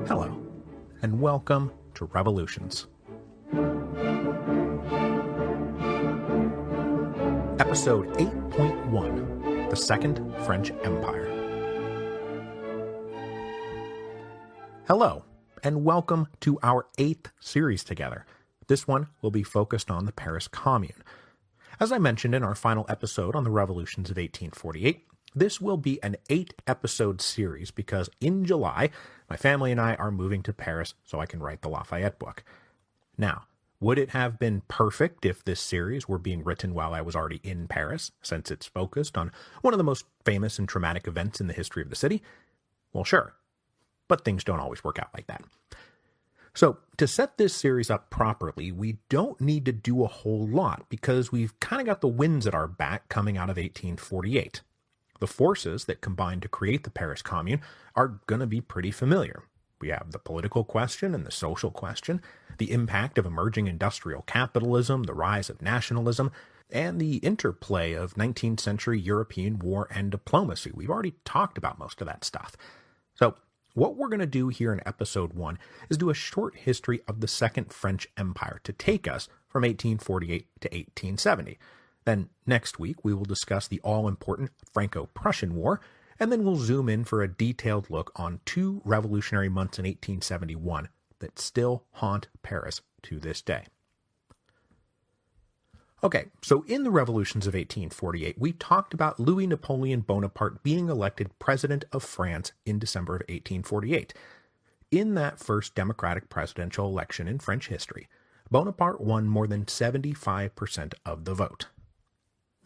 Hello, and welcome to Revolutions. Episode 8.1, The Second French Empire. Hello, and welcome to our 8th series together. This one will be focused on the Paris Commune. As I mentioned in our final episode on the revolutions of 1848, this will be an 8-episode series because in July, my family and I are moving to Paris so I can write the Lafayette book. Now, would it have been perfect if this series were being written while I was already in Paris, since it's focused on one of the most famous and traumatic events in the history of the city? Well, sure. But things don't always work out like that. So, to set this series up properly, we don't need to do a whole lot because we've kind of got the winds at our back coming out of 1848. The forces that combined to create the Paris Commune are going to be pretty familiar. We have the political question and the social question, the impact of emerging industrial capitalism, the rise of nationalism, and the interplay of 19th century European war and diplomacy. We've already talked about most of that stuff. So, what we're going to do here in episode 1 is do a short history of the Second French Empire to take us from 1848 to 1870. Then next week we will discuss the all-important Franco-Prussian War, and then we'll zoom in for a detailed look on 2 revolutionary months in 1871 that still haunt Paris to this day. Okay, so in the revolutions of 1848, we talked about Louis Napoleon Bonaparte being elected President of France in December of 1848. In that first democratic presidential election in French history, Bonaparte won more than 75% of the vote.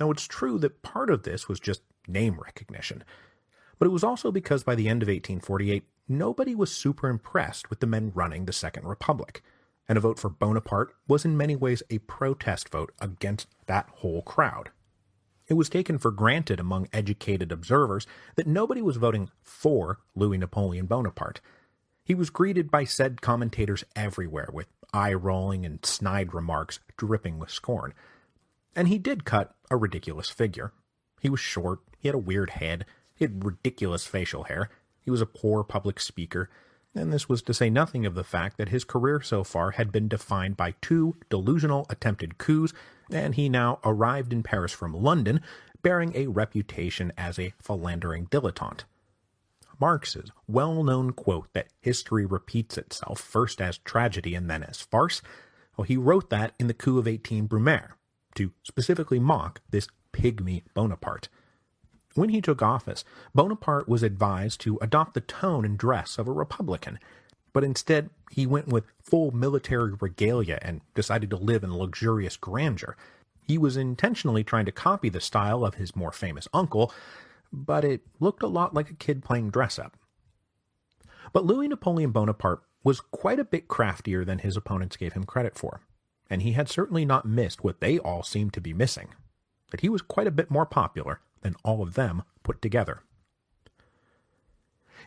Now, it's true that part of this was just name recognition, but it was also because by the end of 1848, nobody was super impressed with the men running the Second Republic. And a vote for Bonaparte was in many ways a protest vote against that whole crowd. It was taken for granted among educated observers that nobody was voting for Louis Napoleon Bonaparte. He was greeted by said commentators everywhere with eye-rolling and snide remarks dripping with scorn. And he did cut a ridiculous figure. He was short, he had a weird head, he had ridiculous facial hair, he was a poor public speaker, and this was to say nothing of the fact that his career so far had been defined by 2 delusional attempted coups, and he now arrived in Paris from London, bearing a reputation as a philandering dilettante. Marx's well-known quote that history repeats itself, first as tragedy and then as farce, well, he wrote that in the coup of 18 Brumaire, to specifically mock this pygmy Bonaparte. When he took office, Bonaparte was advised to adopt the tone and dress of a republican, but instead he went with full military regalia and decided to live in luxurious grandeur. He was intentionally trying to copy the style of his more famous uncle, but it looked a lot like a kid playing dress-up. But Louis Napoleon Bonaparte was quite a bit craftier than his opponents gave him credit for, and he had certainly not missed what they all seemed to be missing, that he was quite a bit more popular than all of them put together.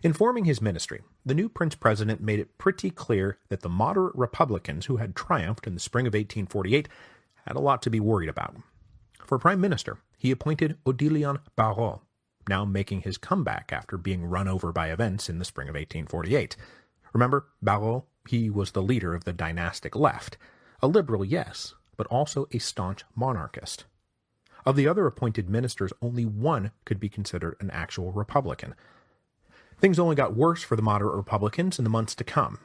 In forming his ministry, the new prince-president made it pretty clear that the moderate Republicans who had triumphed in the spring of 1848 had a lot to be worried about. For prime minister, he appointed Odilon Barrot, now making his comeback after being run over by events in the spring of 1848. Remember, Barrot, he was the leader of the dynastic left, a liberal, yes, but also a staunch monarchist. Of the other appointed ministers, only one could be considered an actual Republican. Things only got worse for the moderate Republicans in the months to come.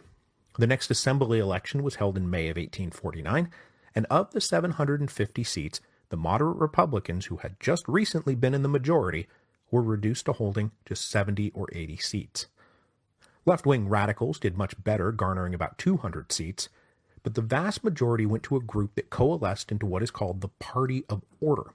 The next assembly election was held in May of 1849, and of the 750 seats, the moderate Republicans who had just recently been in the majority were reduced to holding just 70 or 80 seats. Left-wing radicals did much better, garnering about 200 seats, but the vast majority went to a group that coalesced into what is called the Party of Order,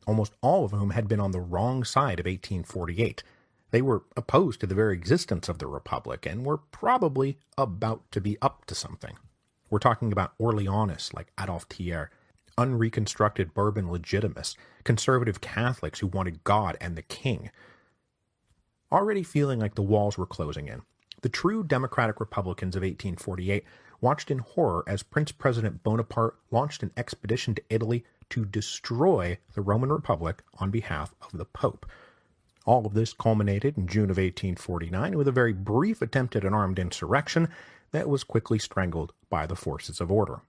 almost all of whom had been on the wrong side of 1848. They were opposed to the very existence of the Republic and were probably about to be up to something. We're talking about Orleanists like Adolphe Thiers, unreconstructed Bourbon legitimists, conservative Catholics who wanted God and the King. Already feeling like the walls were closing in, the true democratic Republicans of 1848 watched in horror as Prince President Bonaparte launched an expedition to Italy to destroy the Roman Republic on behalf of the Pope. All of this culminated in June of 1849 with a very brief attempt at an armed insurrection that was quickly strangled by the forces of order.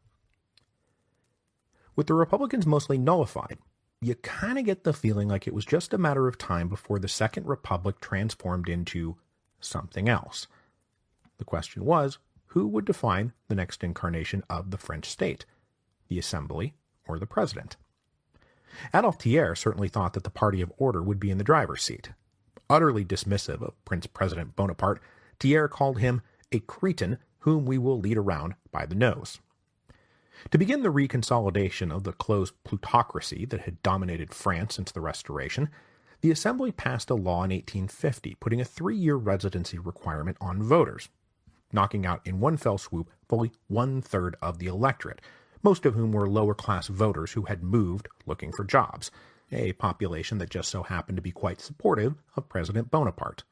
With the Republicans mostly nullified, you kind of get the feeling like it was just a matter of time before the Second Republic transformed into something else. The question was, who would define the next incarnation of the French state? The Assembly or the President? Adolphe Thiers certainly thought that the party of order would be in the driver's seat. Utterly dismissive of Prince President Bonaparte, Thiers called him a cretin whom we will lead around by the nose. To begin the reconsolidation of the closed plutocracy that had dominated France since the Restoration, the Assembly passed a law in 1850 putting a 3-year residency requirement on voters, knocking out in one fell swoop fully 1/3 of the electorate, most of whom were lower-class voters who had moved looking for jobs, a population that just so happened to be quite supportive of President Bonaparte.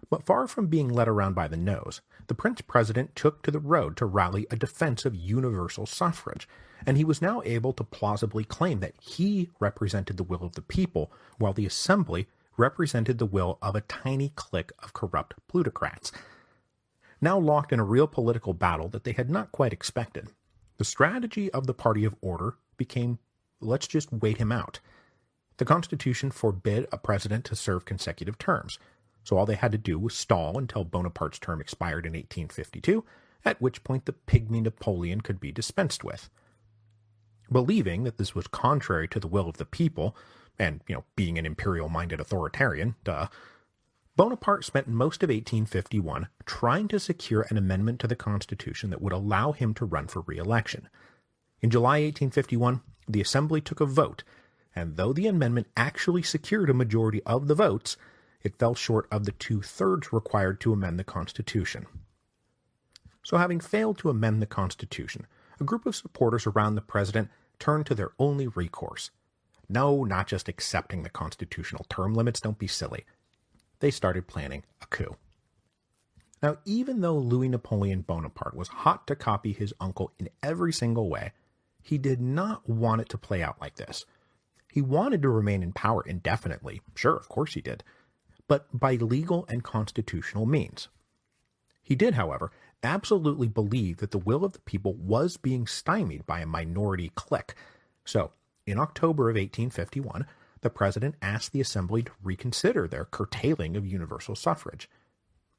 But far from being led around by the nose, the Prince President took to the road to rally a defense of universal suffrage, and he was now able to plausibly claim that he represented the will of the people, while the Assembly represented the will of a tiny clique of corrupt plutocrats. Now locked in a real political battle that they had not quite expected, the strategy of the Party of Order became, let's just wait him out. The Constitution forbid a president to serve consecutive terms, so all they had to do was stall until Bonaparte's term expired in 1852, at which point the pygmy Napoleon could be dispensed with. Believing that this was contrary to the will of the people, and, being an imperial-minded authoritarian, Bonaparte spent most of 1851 trying to secure an amendment to the Constitution that would allow him to run for re-election. In July 1851, the Assembly took a vote, and though the amendment actually secured a majority of the votes, it fell short of the 2/3 required to amend the Constitution. So having failed to amend the Constitution, a group of supporters around the president turned to their only recourse. No, not just accepting the constitutional term limits, don't be silly. They started planning a coup. Now, even though Louis Napoleon Bonaparte was hot to copy his uncle in every single way, he did not want it to play out like this. He wanted to remain in power indefinitely. Sure, of course he did. But by legal and constitutional means. He did, however, absolutely believe that the will of the people was being stymied by a minority clique. So, in October of 1851, the president asked the Assembly to reconsider their curtailing of universal suffrage.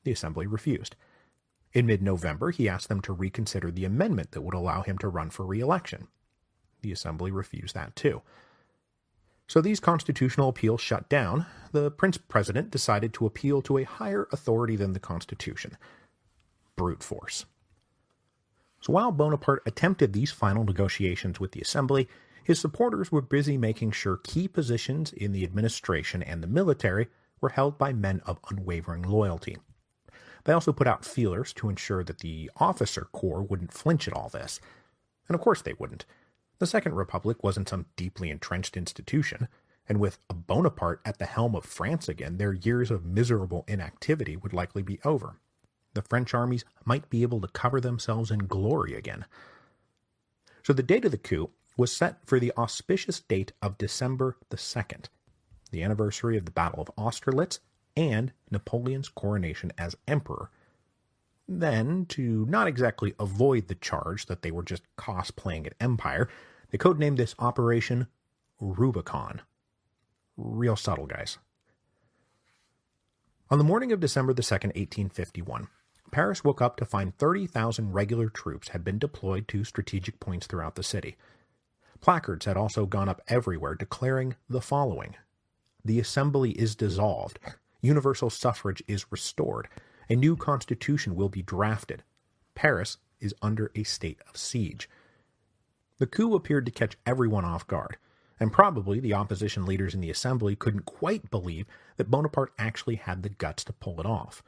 The Assembly refused. In mid-November, he asked them to reconsider the amendment that would allow him to run for re-election. The Assembly refused that too. So these constitutional appeals shut down, the Prince President decided to appeal to a higher authority than the Constitution: brute force. So while Bonaparte attempted these final negotiations with the Assembly, his supporters were busy making sure key positions in the administration and the military were held by men of unwavering loyalty. They also put out feelers to ensure that the officer corps wouldn't flinch at all this. And of course they wouldn't. The Second Republic wasn't some deeply entrenched institution, and with a Bonaparte at the helm of France again, their years of miserable inactivity would likely be over. The French armies might be able to cover themselves in glory again. So the date of the coup was set for the auspicious date of December the 2nd, the anniversary of the Battle of Austerlitz and Napoleon's coronation as emperor. Then, to not exactly avoid the charge that they were just cosplaying an empire, they codenamed this Operation Rubicon. Real subtle, guys. On the morning of December the 2nd, 1851, Paris woke up to find 30,000 regular troops had been deployed to strategic points throughout the city. Placards had also gone up everywhere declaring the following: "The Assembly is dissolved. Universal suffrage is restored. A new constitution will be drafted. Paris is under a state of siege." The coup appeared to catch everyone off guard, and probably the opposition leaders in the Assembly couldn't quite believe that Bonaparte actually had the guts to pull it off.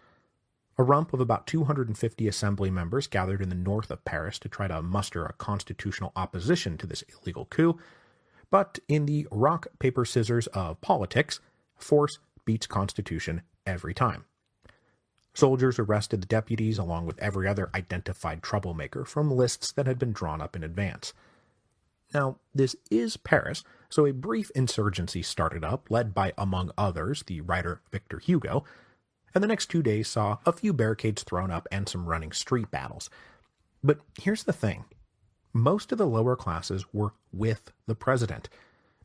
A rump of about 250 Assembly members gathered in the north of Paris to try to muster a constitutional opposition to this illegal coup, but in the rock, paper, scissors of politics, force beats constitution every time. Soldiers arrested the deputies along with every other identified troublemaker from lists that had been drawn up in advance. Now, this is Paris, So a brief insurgency started up, led by, among others, the writer Victor Hugo, and the next 2 days saw a few barricades thrown up and some running street battles. But here's the thing. Most of the lower classes were with the president.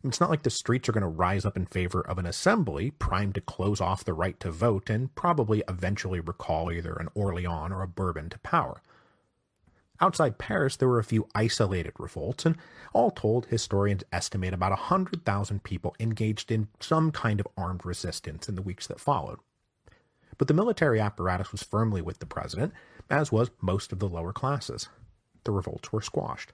It's not like the streets are going to rise up in favor of an assembly primed to close off the right to vote and probably eventually recall either an Orléans or a Bourbon to power. Outside Paris, there were a few isolated revolts, and all told, historians estimate about 100,000 people engaged in some kind of armed resistance in the weeks that followed. But the military apparatus was firmly with the president, as was most of the lower classes. The revolts were squashed.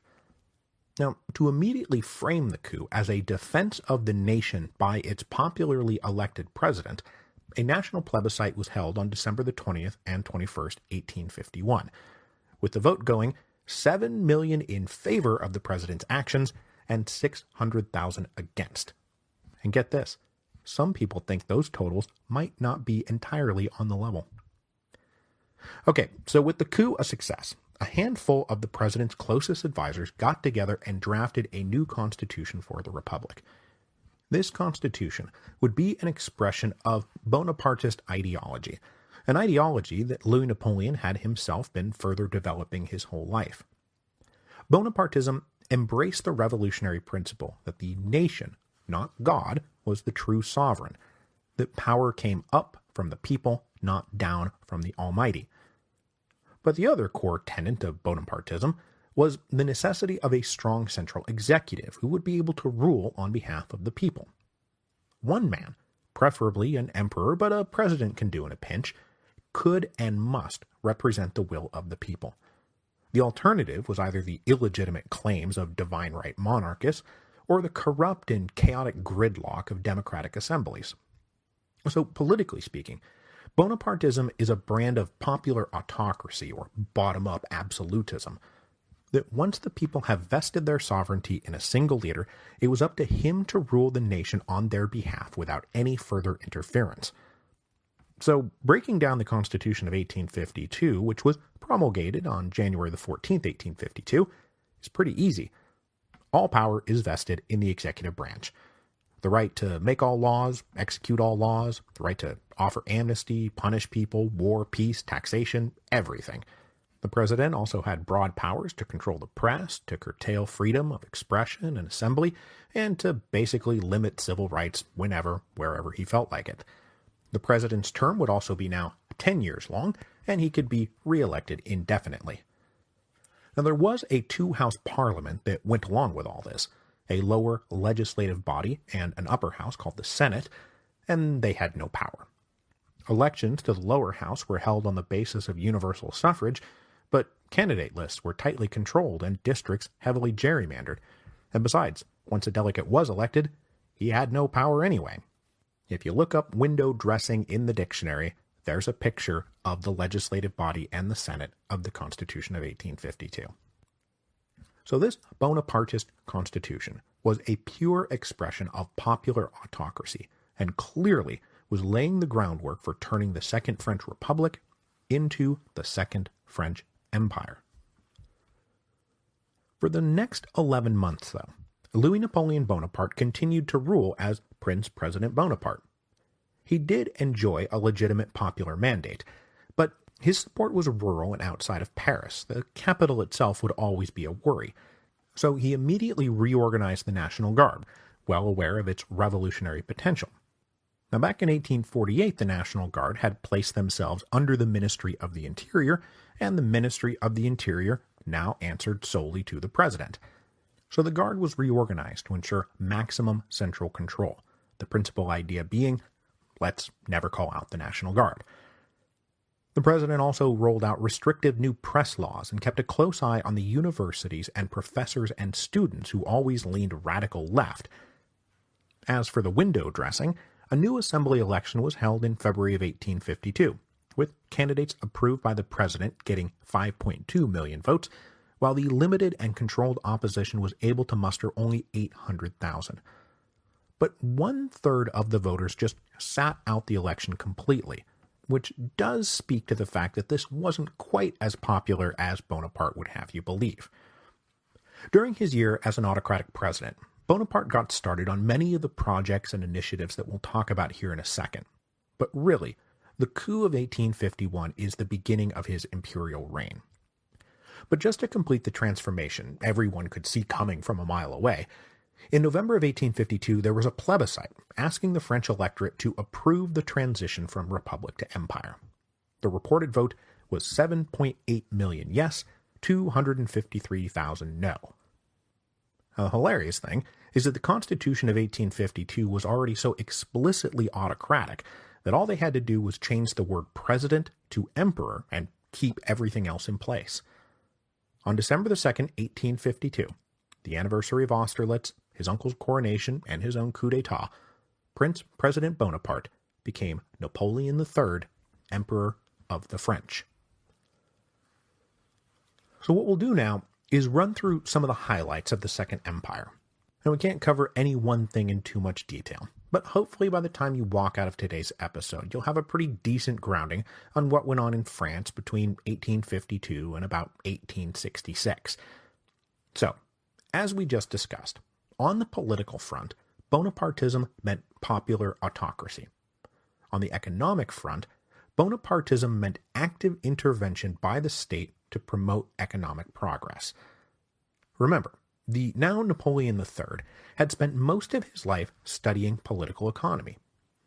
Now, to immediately frame the coup as a defense of the nation by its popularly elected president, a national plebiscite was held on December the 20th and 21st, 1851, with the vote going 7 million in favor of the president's actions and 600,000 against. And get this, some people think those totals might not be entirely on the level. Okay, so with the coup a success, a handful of the president's closest advisors got together and drafted a new constitution for the republic. This constitution would be an expression of Bonapartist ideology, an ideology that Louis Napoleon had himself been further developing his whole life. Bonapartism embraced the revolutionary principle that the nation, not God, was the true sovereign, that power came up from the people, not down from the Almighty. But the other core tenet of Bonapartism was the necessity of a strong central executive who would be able to rule on behalf of the people. One man, preferably an emperor, but a president can do in a pinch, could and must represent the will of the people. The alternative was either the illegitimate claims of divine right monarchists or the corrupt and chaotic gridlock of democratic assemblies. So, politically speaking, Bonapartism is a brand of popular autocracy or bottom-up absolutism, that once the people have vested their sovereignty in a single leader, it was up to him to rule the nation on their behalf without any further interference. So, breaking down the Constitution of 1852, which was promulgated on January the 14th, 1852, is pretty easy. All power is vested in the executive branch. The right to make all laws, execute all laws, the right to offer amnesty, punish people, war, peace, taxation, everything. The president also had broad powers to control the press, to curtail freedom of expression and assembly, and to basically limit civil rights whenever, wherever he felt like it. The president's term would also be now 10 years long, and he could be re-elected indefinitely. Now, there was a two-house parliament that went along with all this, a lower legislative body and an upper house called the Senate, and they had no power. Elections to the lower house were held on the basis of universal suffrage, but candidate lists were tightly controlled and districts heavily gerrymandered. And besides, once a delegate was elected, he had no power anyway. If you look up window dressing in the dictionary, there's a picture of the legislative body and the Senate of the Constitution of 1852. So this Bonapartist constitution was a pure expression of popular autocracy, and clearly was laying the groundwork for turning the Second French Republic into the Second French Empire. For the next 11 months, though, Louis Napoleon Bonaparte continued to rule as Prince President Bonaparte. He did enjoy a legitimate popular mandate, but his support was rural and outside of Paris. The capital itself would always be a worry. So he immediately reorganized the National Guard, well aware of its revolutionary potential. Now, back in 1848, the National Guard had placed themselves under the Ministry of the Interior, and the Ministry of the Interior now answered solely to the president. So the Guard was reorganized to ensure maximum central control, the principal idea being, let's never call out the National Guard. The president also rolled out restrictive new press laws and kept a close eye on the universities and professors and students who always leaned radical left. As for the window dressing, a new assembly election was held in February of 1852, with candidates approved by the president getting 5.2 million votes, while the limited and controlled opposition was able to muster only 800,000. But 1/3 of the voters just sat out the election completely, which does speak to the fact that this wasn't quite as popular as Bonaparte would have you believe. During his year as an autocratic president, Bonaparte got started on many of the projects and initiatives that we'll talk about here in a second. But really, the coup of 1851 is the beginning of his imperial reign. But just to complete the transformation everyone could see coming from a mile away, in November of 1852 there was a plebiscite asking the French electorate to approve the transition from republic to empire. The reported vote was 7.8 million yes, 253,000 no. Now, the hilarious thing is that the Constitution of 1852 was already so explicitly autocratic that all they had to do was change the word president to emperor and keep everything else in place. On December the 2nd, 1852, the anniversary of Austerlitz, his uncle's coronation, and his own coup d'etat, President Bonaparte became Napoleon III, Emperor of the French. So what we'll do now is run through some of the highlights of the Second Empire. And we can't cover any one thing in too much detail, but hopefully by the time you walk out of today's episode, you'll have a pretty decent grounding on what went on in France between 1852 and about 1866. So, as we just discussed, on the political front, Bonapartism meant popular autocracy. On the economic front, Bonapartism meant active intervention by the state to promote economic progress. Remember, the now Napoleon III had spent most of his life studying political economy.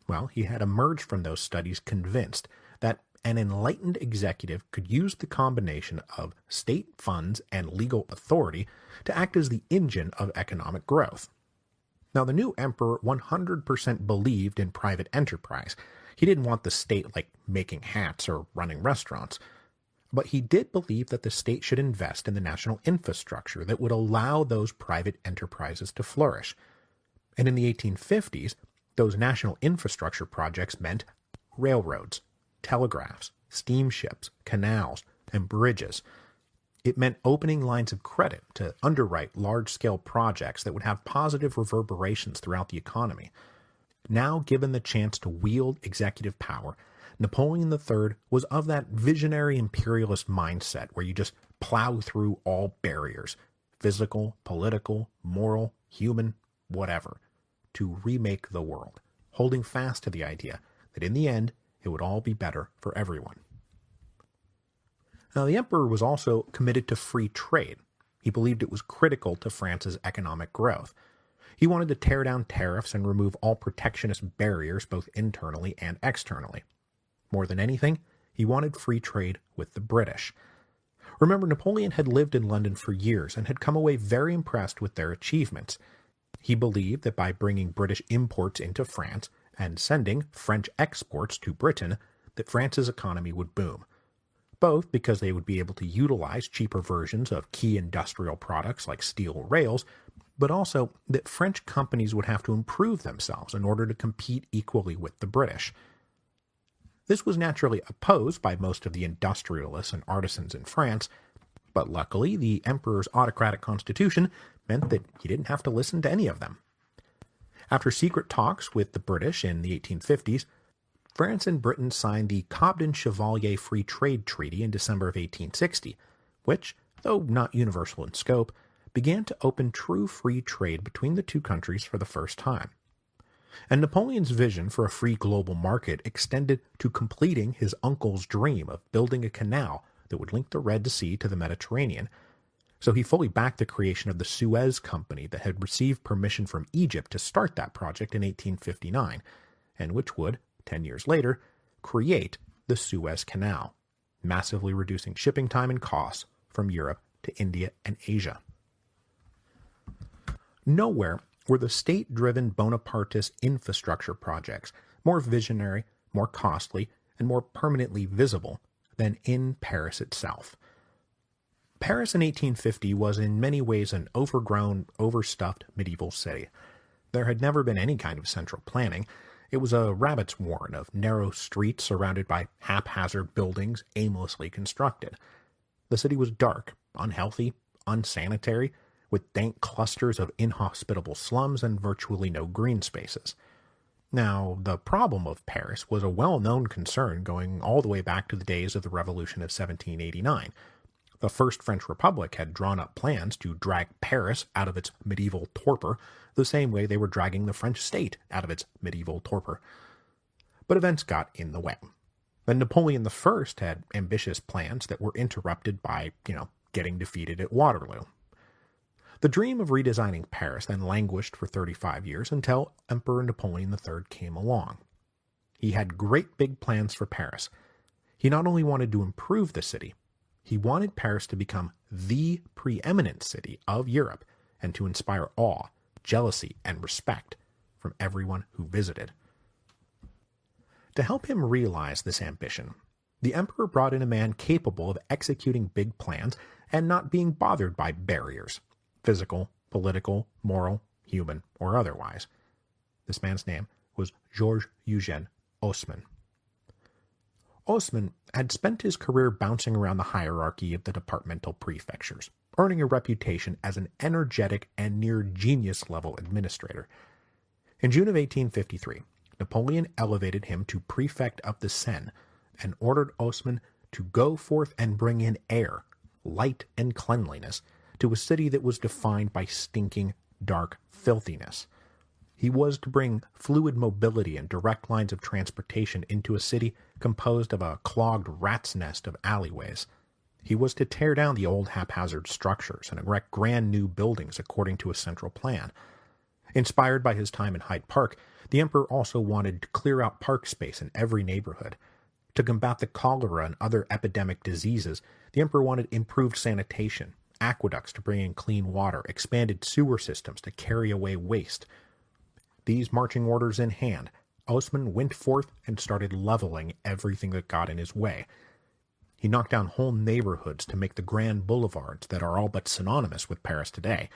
Well, he had emerged from those studies convinced that an enlightened executive could use the combination of state funds and legal authority to act as the engine of economic growth. Now, the new emperor 100% believed in private enterprise. He didn't want the state making hats or running restaurants. But he did believe that the state should invest in the national infrastructure that would allow those private enterprises to flourish. And in the 1850s, those national infrastructure projects meant railroads, telegraphs, steamships, canals, and bridges. It meant opening lines of credit to underwrite large-scale projects that would have positive reverberations throughout the economy. Now given the chance to wield executive power, Napoleon III was of that visionary imperialist mindset where you just plow through all barriers, physical, political, moral, human, whatever, to remake the world, holding fast to the idea that in the end, it would all be better for everyone. Now, the emperor was also committed to free trade. He believed it was critical to France's economic growth. He wanted to tear down tariffs and remove all protectionist barriers both internally and externally. More than anything, he wanted free trade with the British. Remember, Napoleon had lived in London for years and had come away very impressed with their achievements. He believed that by bringing British imports into France and sending French exports to Britain, that France's economy would boom. Both because they would be able to utilize cheaper versions of key industrial products like steel rails, but also that French companies would have to improve themselves in order to compete equally with the British. This was naturally opposed by most of the industrialists and artisans in France, but luckily the emperor's autocratic constitution meant that he didn't have to listen to any of them. After secret talks with the British in the 1850s, France and Britain signed the Cobden-Chevalier Free Trade Treaty in December of 1860, which, though not universal in scope, began to open true free trade between the two countries for the first time. And Napoleon's vision for a free global market extended to completing his uncle's dream of building a canal that would link the Red Sea to the Mediterranean. So he fully backed the creation of the Suez Company that had received permission from Egypt to start that project in 1859, and which would, 10 years later, create the Suez Canal, massively reducing shipping time and costs from Europe to India and Asia. Nowhere were the state-driven Bonapartist infrastructure projects more visionary, more costly, and more permanently visible than in Paris itself. Paris in 1850 was in many ways an overgrown, overstuffed medieval city. There had never been any kind of central planning. It was a rabbit's warren of narrow streets surrounded by haphazard buildings aimlessly constructed. The city was dark, unhealthy, unsanitary, with dank clusters of inhospitable slums and virtually no green spaces. Now, the problem of Paris was a well-known concern going all the way back to the days of the Revolution of 1789. The First French Republic had drawn up plans to drag Paris out of its medieval torpor, the same way they were dragging the French state out of its medieval torpor. But events got in the way. And Napoleon I had ambitious plans that were interrupted by, getting defeated at Waterloo. The dream of redesigning Paris then languished for 35 years until Emperor Napoleon III came along. He had great big plans for Paris. He not only wanted to improve the city, he wanted Paris to become the preeminent city of Europe and to inspire awe, jealousy, and respect from everyone who visited. To help him realize this ambition, the emperor brought in a man capable of executing big plans and not being bothered by barriers, physical, political, moral, human, or otherwise. This man's name was Georges Eugène Haussmann. Haussmann had spent his career bouncing around the hierarchy of the departmental prefectures, earning a reputation as an energetic and near-genius-level administrator. In June of 1853, Napoleon elevated him to prefect of the Seine and ordered Haussmann to go forth and bring in air, light, and cleanliness to a city that was defined by stinking, dark filthiness. He was to bring fluid mobility and direct lines of transportation into a city composed of a clogged rat's nest of alleyways. He was to tear down the old haphazard structures and erect grand new buildings according to a central plan. Inspired by his time in Hyde Park, the emperor also wanted to clear out park space in every neighborhood. To combat the cholera and other epidemic diseases, the emperor wanted improved sanitation, aqueducts to bring in clean water, expanded sewer systems to carry away waste. These marching orders in hand, Haussmann went forth and started leveling everything that got in his way. He knocked down whole neighborhoods to make the grand boulevards that are all but synonymous with Paris today.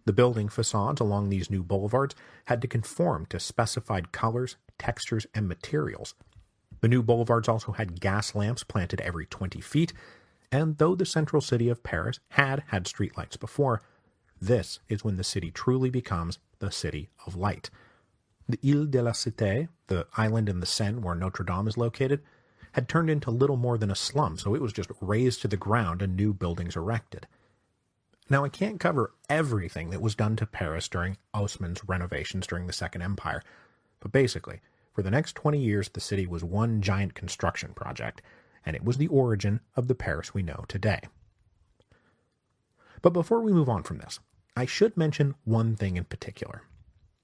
The building facades along these new boulevards had to conform to specified colors, textures, and materials. The new boulevards also had gas lamps planted every 20 feet, and though the central city of Paris had streetlights before, this is when the city truly becomes the City of Light. The Ile de la Cité, the island in the Seine where Notre Dame is located, had turned into little more than a slum, so it was just razed to the ground and new buildings erected. Now, I can't cover everything that was done to Paris during Haussmann's renovations during the Second Empire, but basically, for the next 20 years the city was one giant construction project, and it was the origin of the Paris we know today. But before we move on from this, I should mention one thing in particular.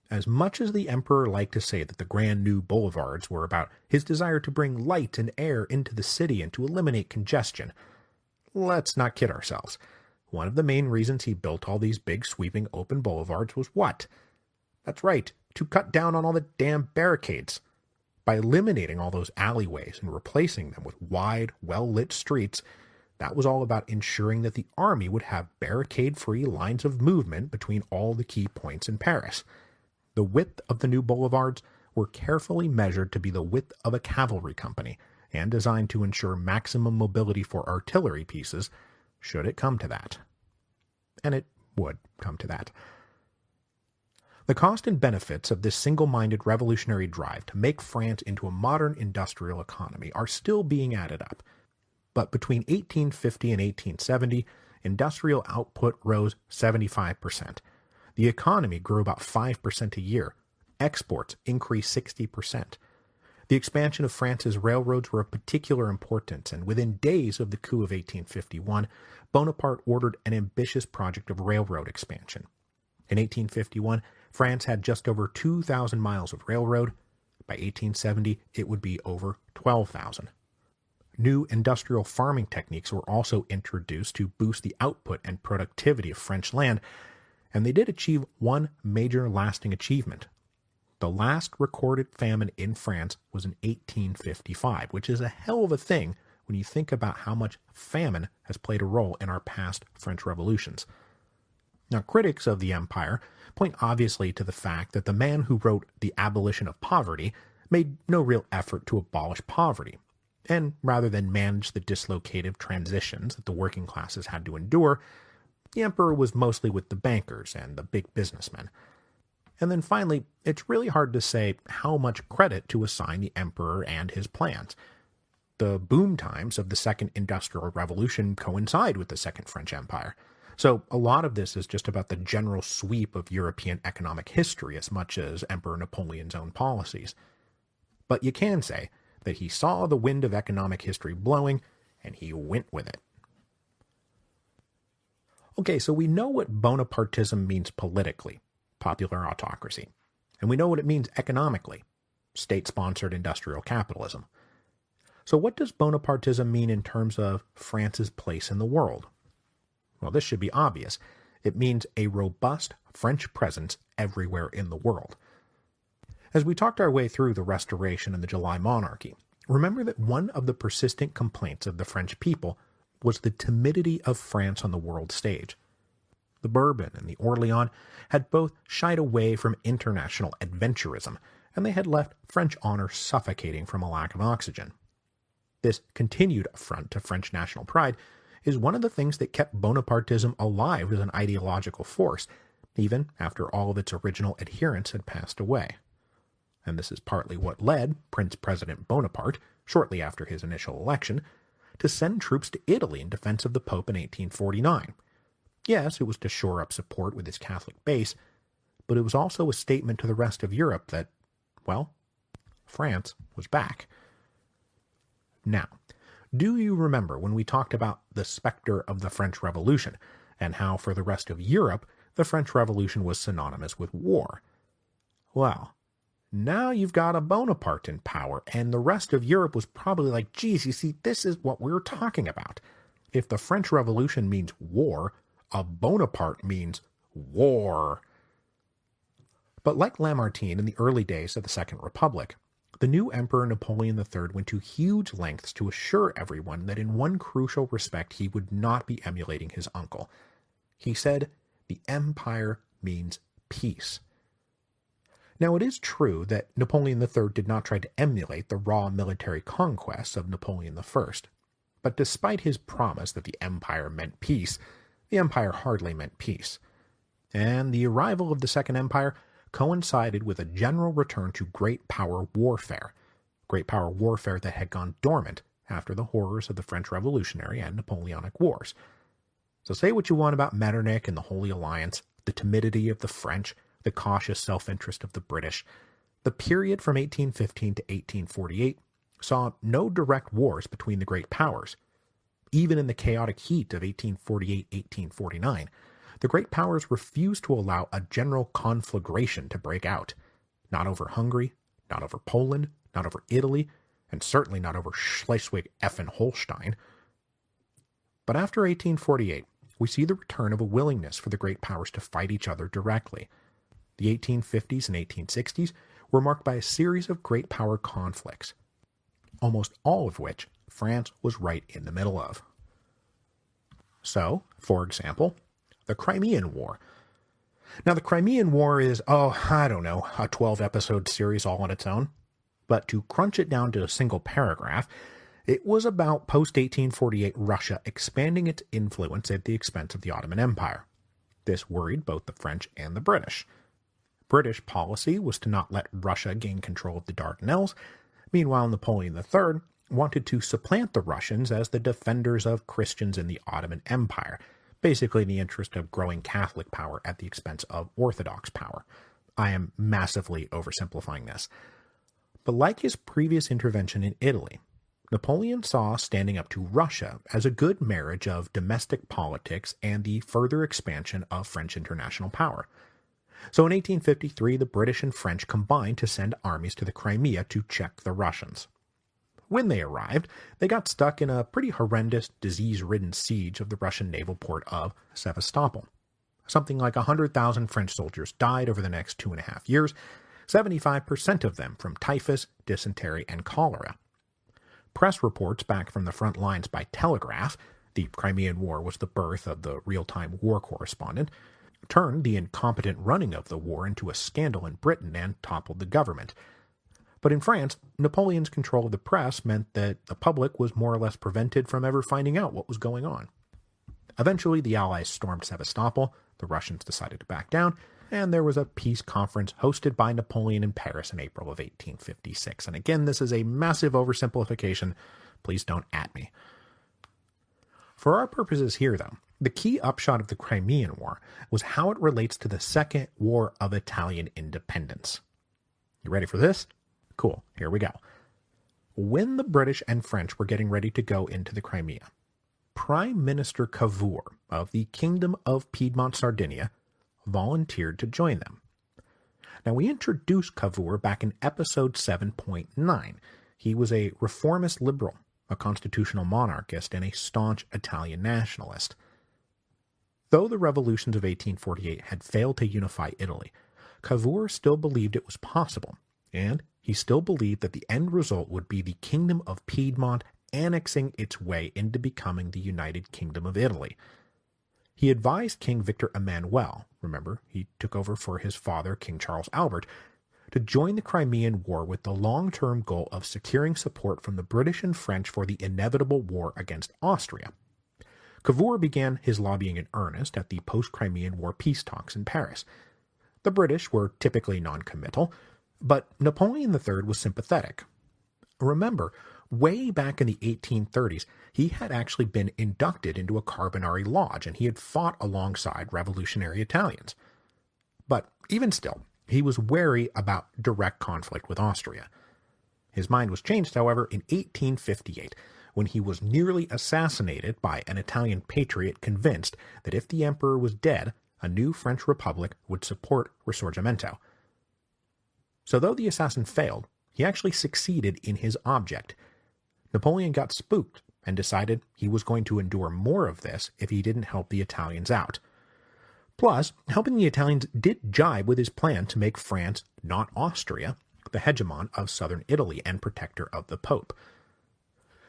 As much as the emperor liked to say that the grand new boulevards were about his desire to bring light and air into the city and to eliminate congestion, let's not kid ourselves. One of the main reasons he built all these big sweeping open boulevards was what? That's right, to cut down on all the damn barricades. By eliminating all those alleyways and replacing them with wide, well-lit streets, that was all about ensuring that the army would have barricade-free lines of movement between all the key points in Paris. The width of the new boulevards were carefully measured to be the width of a cavalry company and designed to ensure maximum mobility for artillery pieces, should it come to that. And it would come to that. The cost and benefits of this single-minded revolutionary drive to make France into a modern industrial economy are still being added up. But between 1850 and 1870, industrial output rose 75%. The economy grew about 5% a year. Exports increased 60%. The expansion of France's railroads were of particular importance, and within days of the coup of 1851, Bonaparte ordered an ambitious project of railroad expansion. In 1851, France had just over 2,000 miles of railroad. By 1870, it would be over 12,000. New industrial farming techniques were also introduced to boost the output and productivity of French land, and they did achieve one major lasting achievement. The last recorded famine in France was in 1855, which is a hell of a thing when you think about how much famine has played a role in our past French revolutions. Now, critics of the empire point obviously to the fact that the man who wrote The Abolition of Poverty made no real effort to abolish poverty, and rather than manage the dislocative transitions that the working classes had to endure, the emperor was mostly with the bankers and the big businessmen. And then finally, it's really hard to say how much credit to assign the emperor and his plans. The boom times of the Second Industrial Revolution coincide with the Second French Empire. So a lot of this is just about the general sweep of European economic history as much as Emperor Napoleon's own policies. But you can say that he saw the wind of economic history blowing, and he went with it. Okay, so we know what Bonapartism means politically, popular autocracy. And we know what it means economically, state-sponsored industrial capitalism. So what does Bonapartism mean in terms of France's place in the world? Well, this should be obvious. It means a robust French presence everywhere in the world. As we talked our way through the Restoration and the July Monarchy, remember that one of the persistent complaints of the French people was the timidity of France on the world stage. The Bourbon and the Orléans had both shied away from international adventurism, and they had left French honor suffocating from a lack of oxygen. This continued affront to French national pride is one of the things that kept Bonapartism alive as an ideological force, even after all of its original adherents had passed away. And this is partly what led Prince President Bonaparte, shortly after his initial election, to send troops to Italy in defense of the Pope in 1849. Yes, it was to shore up support with his Catholic base, but it was also a statement to the rest of Europe that, well, France was back. Now, do you remember when we talked about the specter of the French Revolution, and how for the rest of Europe, the French Revolution was synonymous with war? Well, now you've got a Bonaparte in power, and the rest of Europe was probably like, geez, you see, this is what we're talking about. If the French Revolution means war, a Bonaparte means war. But like Lamartine in the early days of the Second Republic, the new Emperor Napoleon III went to huge lengths to assure everyone that in one crucial respect he would not be emulating his uncle. He said, the empire means peace. Now, it is true that Napoleon III did not try to emulate the raw military conquests of Napoleon I, but despite his promise that the empire meant peace, the empire hardly meant peace. And the arrival of the Second Empire coincided with a general return to great power warfare that had gone dormant after the horrors of the French Revolutionary and Napoleonic Wars. So say what you want about Metternich and the Holy Alliance, the timidity of the French, the cautious self-interest of the British. The period from 1815 to 1848 saw no direct wars between the great powers. Even in the chaotic heat of 1848-1849, the great powers refused to allow a general conflagration to break out. Not over Hungary, not over Poland, not over Italy, and certainly not over Schleswig-Holstein. But after 1848, we see the return of a willingness for the great powers to fight each other directly. The 1850s and 1860s were marked by a series of great power conflicts, almost all of which France was right in the middle of. So, for example, the Crimean War. Now, the Crimean War is, a 12-episode series all on its own. But to crunch it down to a single paragraph, it was about post-1848 Russia expanding its influence at the expense of the Ottoman Empire. This worried both the French and the British. British policy was to not let Russia gain control of the Dardanelles. Meanwhile, Napoleon III wanted to supplant the Russians as the defenders of Christians in the Ottoman Empire, basically in the interest of growing Catholic power at the expense of Orthodox power. I am massively oversimplifying this. But like his previous intervention in Italy, Napoleon saw standing up to Russia as a good marriage of domestic politics and the further expansion of French international power. So in 1853, the British and French combined to send armies to the Crimea to check the Russians. When they arrived, they got stuck in a pretty horrendous, disease-ridden siege of the Russian naval port of Sevastopol. Something like 100,000 French soldiers died over the next 2.5 years, 75% of them from typhus, dysentery, and cholera. Press reports back from the front lines by telegraph — the Crimean War was the birth of the real-time war correspondent — turned the incompetent running of the war into a scandal in Britain and toppled the government. But in France, Napoleon's control of the press meant that the public was more or less prevented from ever finding out what was going on. Eventually, the Allies stormed Sevastopol, the Russians decided to back down, and there was a peace conference hosted by Napoleon in Paris in April of 1856. And again, this is a massive oversimplification, Please don't at me. For our purposes here, though, the key upshot of the Crimean War was how it relates to the Second War of Italian Independence. You ready for this? Cool, here we go. When the British and French were getting ready to go into the Crimea, Prime Minister Cavour of the Kingdom of Piedmont-Sardinia volunteered to join them. Now, we introduced Cavour back in episode 7.9. He was a reformist liberal, a constitutional monarchist, and a staunch Italian nationalist. Though the revolutions of 1848 had failed to unify Italy, Cavour still believed it was possible, and he still believed that the end result would be the Kingdom of Piedmont annexing its way into becoming the United Kingdom of Italy. He advised King Victor Emmanuel, remember, he took over for his father, King Charles Albert, to join the Crimean War with the long-term goal of securing support from the British and French for the inevitable war against Austria. Cavour began his lobbying in earnest at the post-Crimean War peace talks in Paris. The British were typically non-committal, but Napoleon III was sympathetic. Remember, way back in the 1830s, he had actually been inducted into a Carbonari Lodge, and he had fought alongside revolutionary Italians. But even still, he was wary about direct conflict with Austria. His mind was changed, however, in 1858, when he was nearly assassinated by an Italian patriot convinced that if the emperor was dead, a new French republic would support Risorgimento. So though the assassin failed, he actually succeeded in his object. Napoleon got spooked and decided he was going to endure more of this if he didn't help the Italians out. Plus, helping the Italians did jibe with his plan to make France, not Austria, the hegemon of southern Italy and protector of the Pope.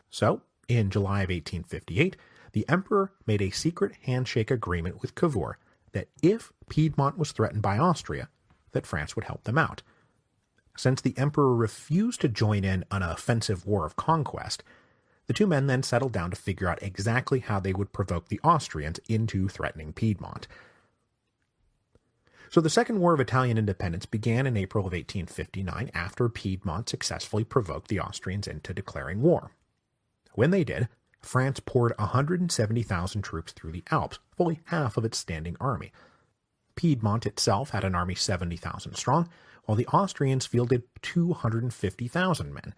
So, in July of 1858, the emperor made a secret handshake agreement with Cavour that if Piedmont was threatened by Austria, that France would help them out. Since the emperor refused to join in an offensive war of conquest, the two men then settled down to figure out exactly how they would provoke the Austrians into threatening Piedmont. So the Second War of Italian Independence began in April of 1859 after Piedmont successfully provoked the Austrians into declaring war. When they did, France poured 170,000 troops through the Alps, fully half of its standing army. Piedmont itself had an army 70,000 strong, while the Austrians fielded 250,000 men.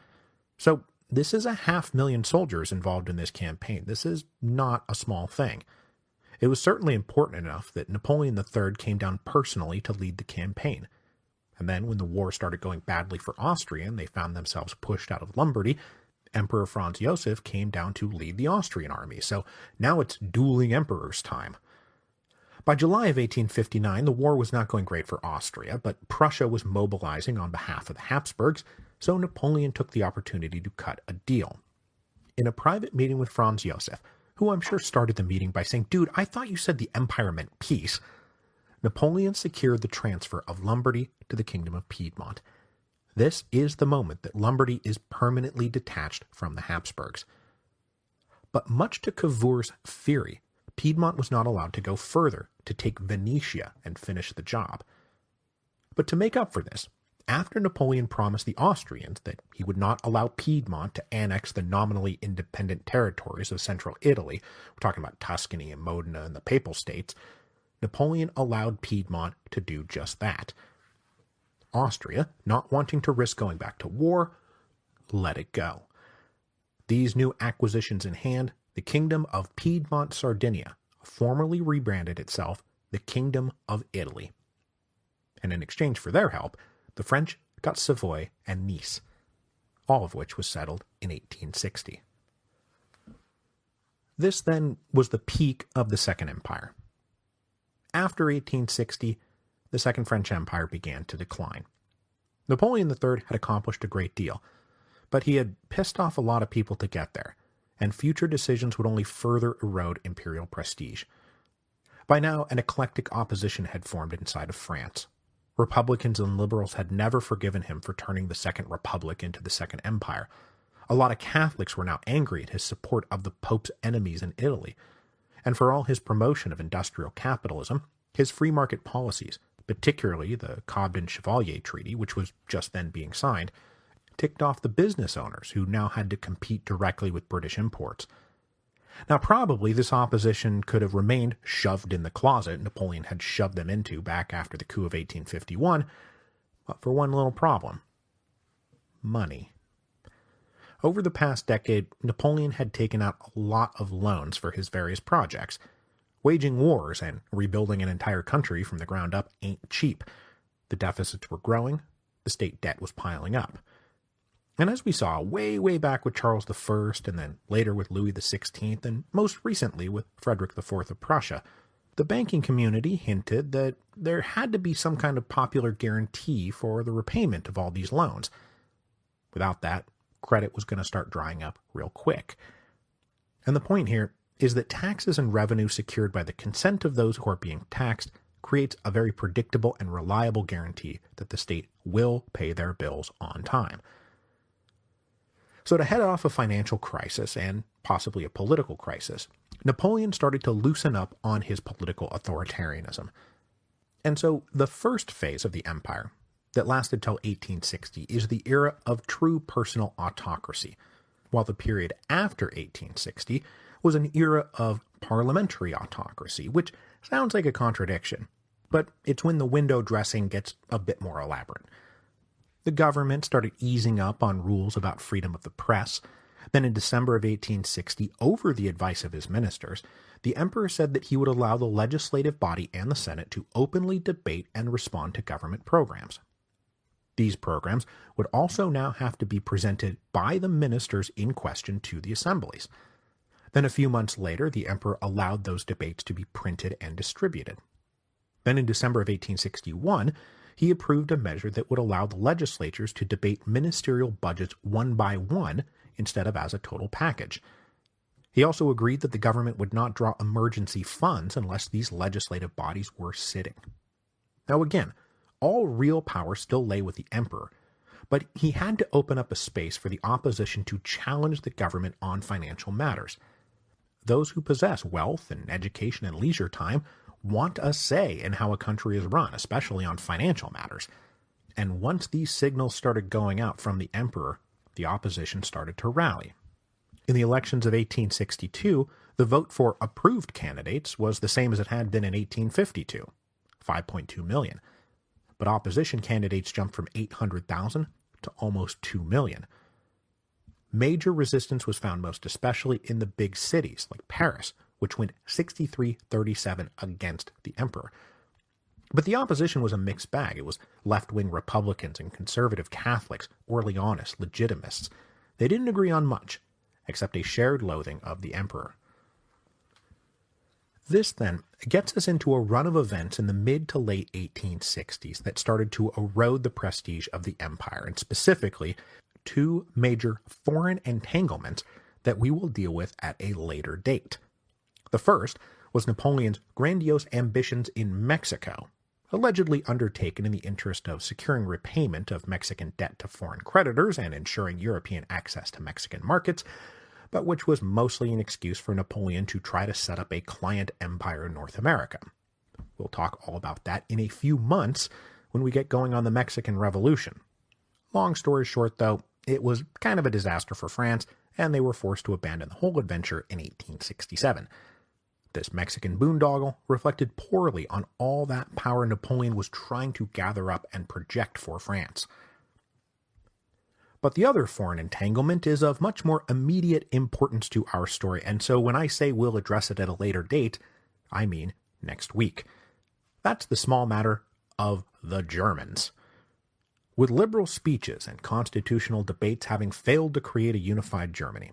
So this is 500,000 soldiers involved in this campaign. This is not a small thing. It was certainly important enough that Napoleon III came down personally to lead the campaign. And then when the war started going badly for Austria and they found themselves pushed out of Lombardy, Emperor Franz Joseph came down to lead the Austrian army. So now it's dueling emperors time. By July of 1859, the war was not going great for Austria, but Prussia was mobilizing on behalf of the Habsburgs, so Napoleon took the opportunity to cut a deal. In a private meeting with Franz Joseph, who I'm sure started the meeting by saying, "Dude, I thought you said the empire meant peace," Napoleon secured the transfer of Lombardy to the Kingdom of Piedmont. This is the moment that Lombardy is permanently detached from the Habsburgs. But much to Cavour's fury, Piedmont was not allowed to go further to take Venetia and finish the job. But to make up for this, after Napoleon promised the Austrians that he would not allow Piedmont to annex the nominally independent territories of central Italy, we're talking about Tuscany and Modena and the Papal States, Napoleon allowed Piedmont to do just that. Austria, not wanting to risk going back to war, let it go. These new acquisitions in hand, the Kingdom of Piedmont-Sardinia formally rebranded itself the Kingdom of Italy. And in exchange for their help, the French got Savoy and Nice, all of which was settled in 1860. This then was the peak of the Second Empire. After 1860, the Second French Empire began to decline. Napoleon III had accomplished a great deal, but he had pissed off a lot of people to get there, and future decisions would only further erode imperial prestige. By now, an eclectic opposition had formed inside of France. Republicans and liberals had never forgiven him for turning the Second Republic into the Second Empire. A lot of Catholics were now angry at his support of the Pope's enemies in Italy, and for all his promotion of industrial capitalism, his free market policies, particularly the Cobden-Chevalier Treaty, which was just then being signed, ticked off the business owners who now had to compete directly with British imports. Now, probably this opposition could have remained shoved in the closet Napoleon had shoved them into back after the coup of 1851, but for one little problem: money. Over the past decade, Napoleon had taken out a lot of loans for his various projects. Waging wars and rebuilding an entire country from the ground up ain't cheap. The deficits were growing, the state debt was piling up. And as we saw way back with Charles I, and then later with Louis XVI, and most recently with Frederick IV of Prussia, the banking community hinted that there had to be some kind of popular guarantee for the repayment of all these loans. Without that, credit was going to start drying up real quick. And the point here is that taxes and revenue secured by the consent of those who are being taxed creates a very predictable and reliable guarantee that the state will pay their bills on time. So to head off a financial crisis and possibly a political crisis, Napoleon started to loosen up on his political authoritarianism. And so the first phase of the empire, that lasted till 1860, is the era of true personal autocracy, while the period after 1860 was an era of parliamentary autocracy, which sounds like a contradiction, but it's when the window dressing gets a bit more elaborate. The government started easing up on rules about freedom of the press. Then in December of 1860, over the advice of his ministers, the emperor said that he would allow the legislative body and the Senate to openly debate and respond to government programs. These programs would also now have to be presented by the ministers in question to the assemblies. Then a few months later, the emperor allowed those debates to be printed and distributed. Then in December of 1861, he approved a measure that would allow the legislatures to debate ministerial budgets one by one instead of as a total package. He also agreed that the government would not draw emergency funds unless these legislative bodies were sitting. Now again, all real power still lay with the emperor, but he had to open up a space for the opposition to challenge the government on financial matters. Those who possess wealth and education and leisure time want a say in how a country is run, especially on financial matters. And once these signals started going out from the emperor, the opposition started to rally. In the elections of 1862, the vote for approved candidates was the same as it had been in 1852, 5.2 million. But opposition candidates jumped from 800,000 to almost 2 million. Major resistance was found most especially in the big cities like Paris, which went 63-37 against the emperor. But the opposition was a mixed bag. It was left-wing Republicans and conservative Catholics, Orleanists, Legitimists. They didn't agree on much, except a shared loathing of the emperor. This, then, gets us into a run of events in the mid to late 1860s that started to erode the prestige of the empire, and specifically two major foreign entanglements that we will deal with at a later date. The first was Napoleon's grandiose ambitions in Mexico, allegedly undertaken in the interest of securing repayment of Mexican debt to foreign creditors and ensuring European access to Mexican markets, but which was mostly an excuse for Napoleon to try to set up a client empire in North America. We'll talk all about that in a few months when we get going on the Mexican Revolution. Long story short, though, it was kind of a disaster for France, and they were forced to abandon the whole adventure in 1867. This Mexican boondoggle reflected poorly on all that power Napoleon was trying to gather up and project for France. But the other foreign entanglement is of much more immediate importance to our story, and so when I say we'll address it at a later date, I mean next week. That's the small matter of the Germans. With liberal speeches and constitutional debates having failed to create a unified Germany,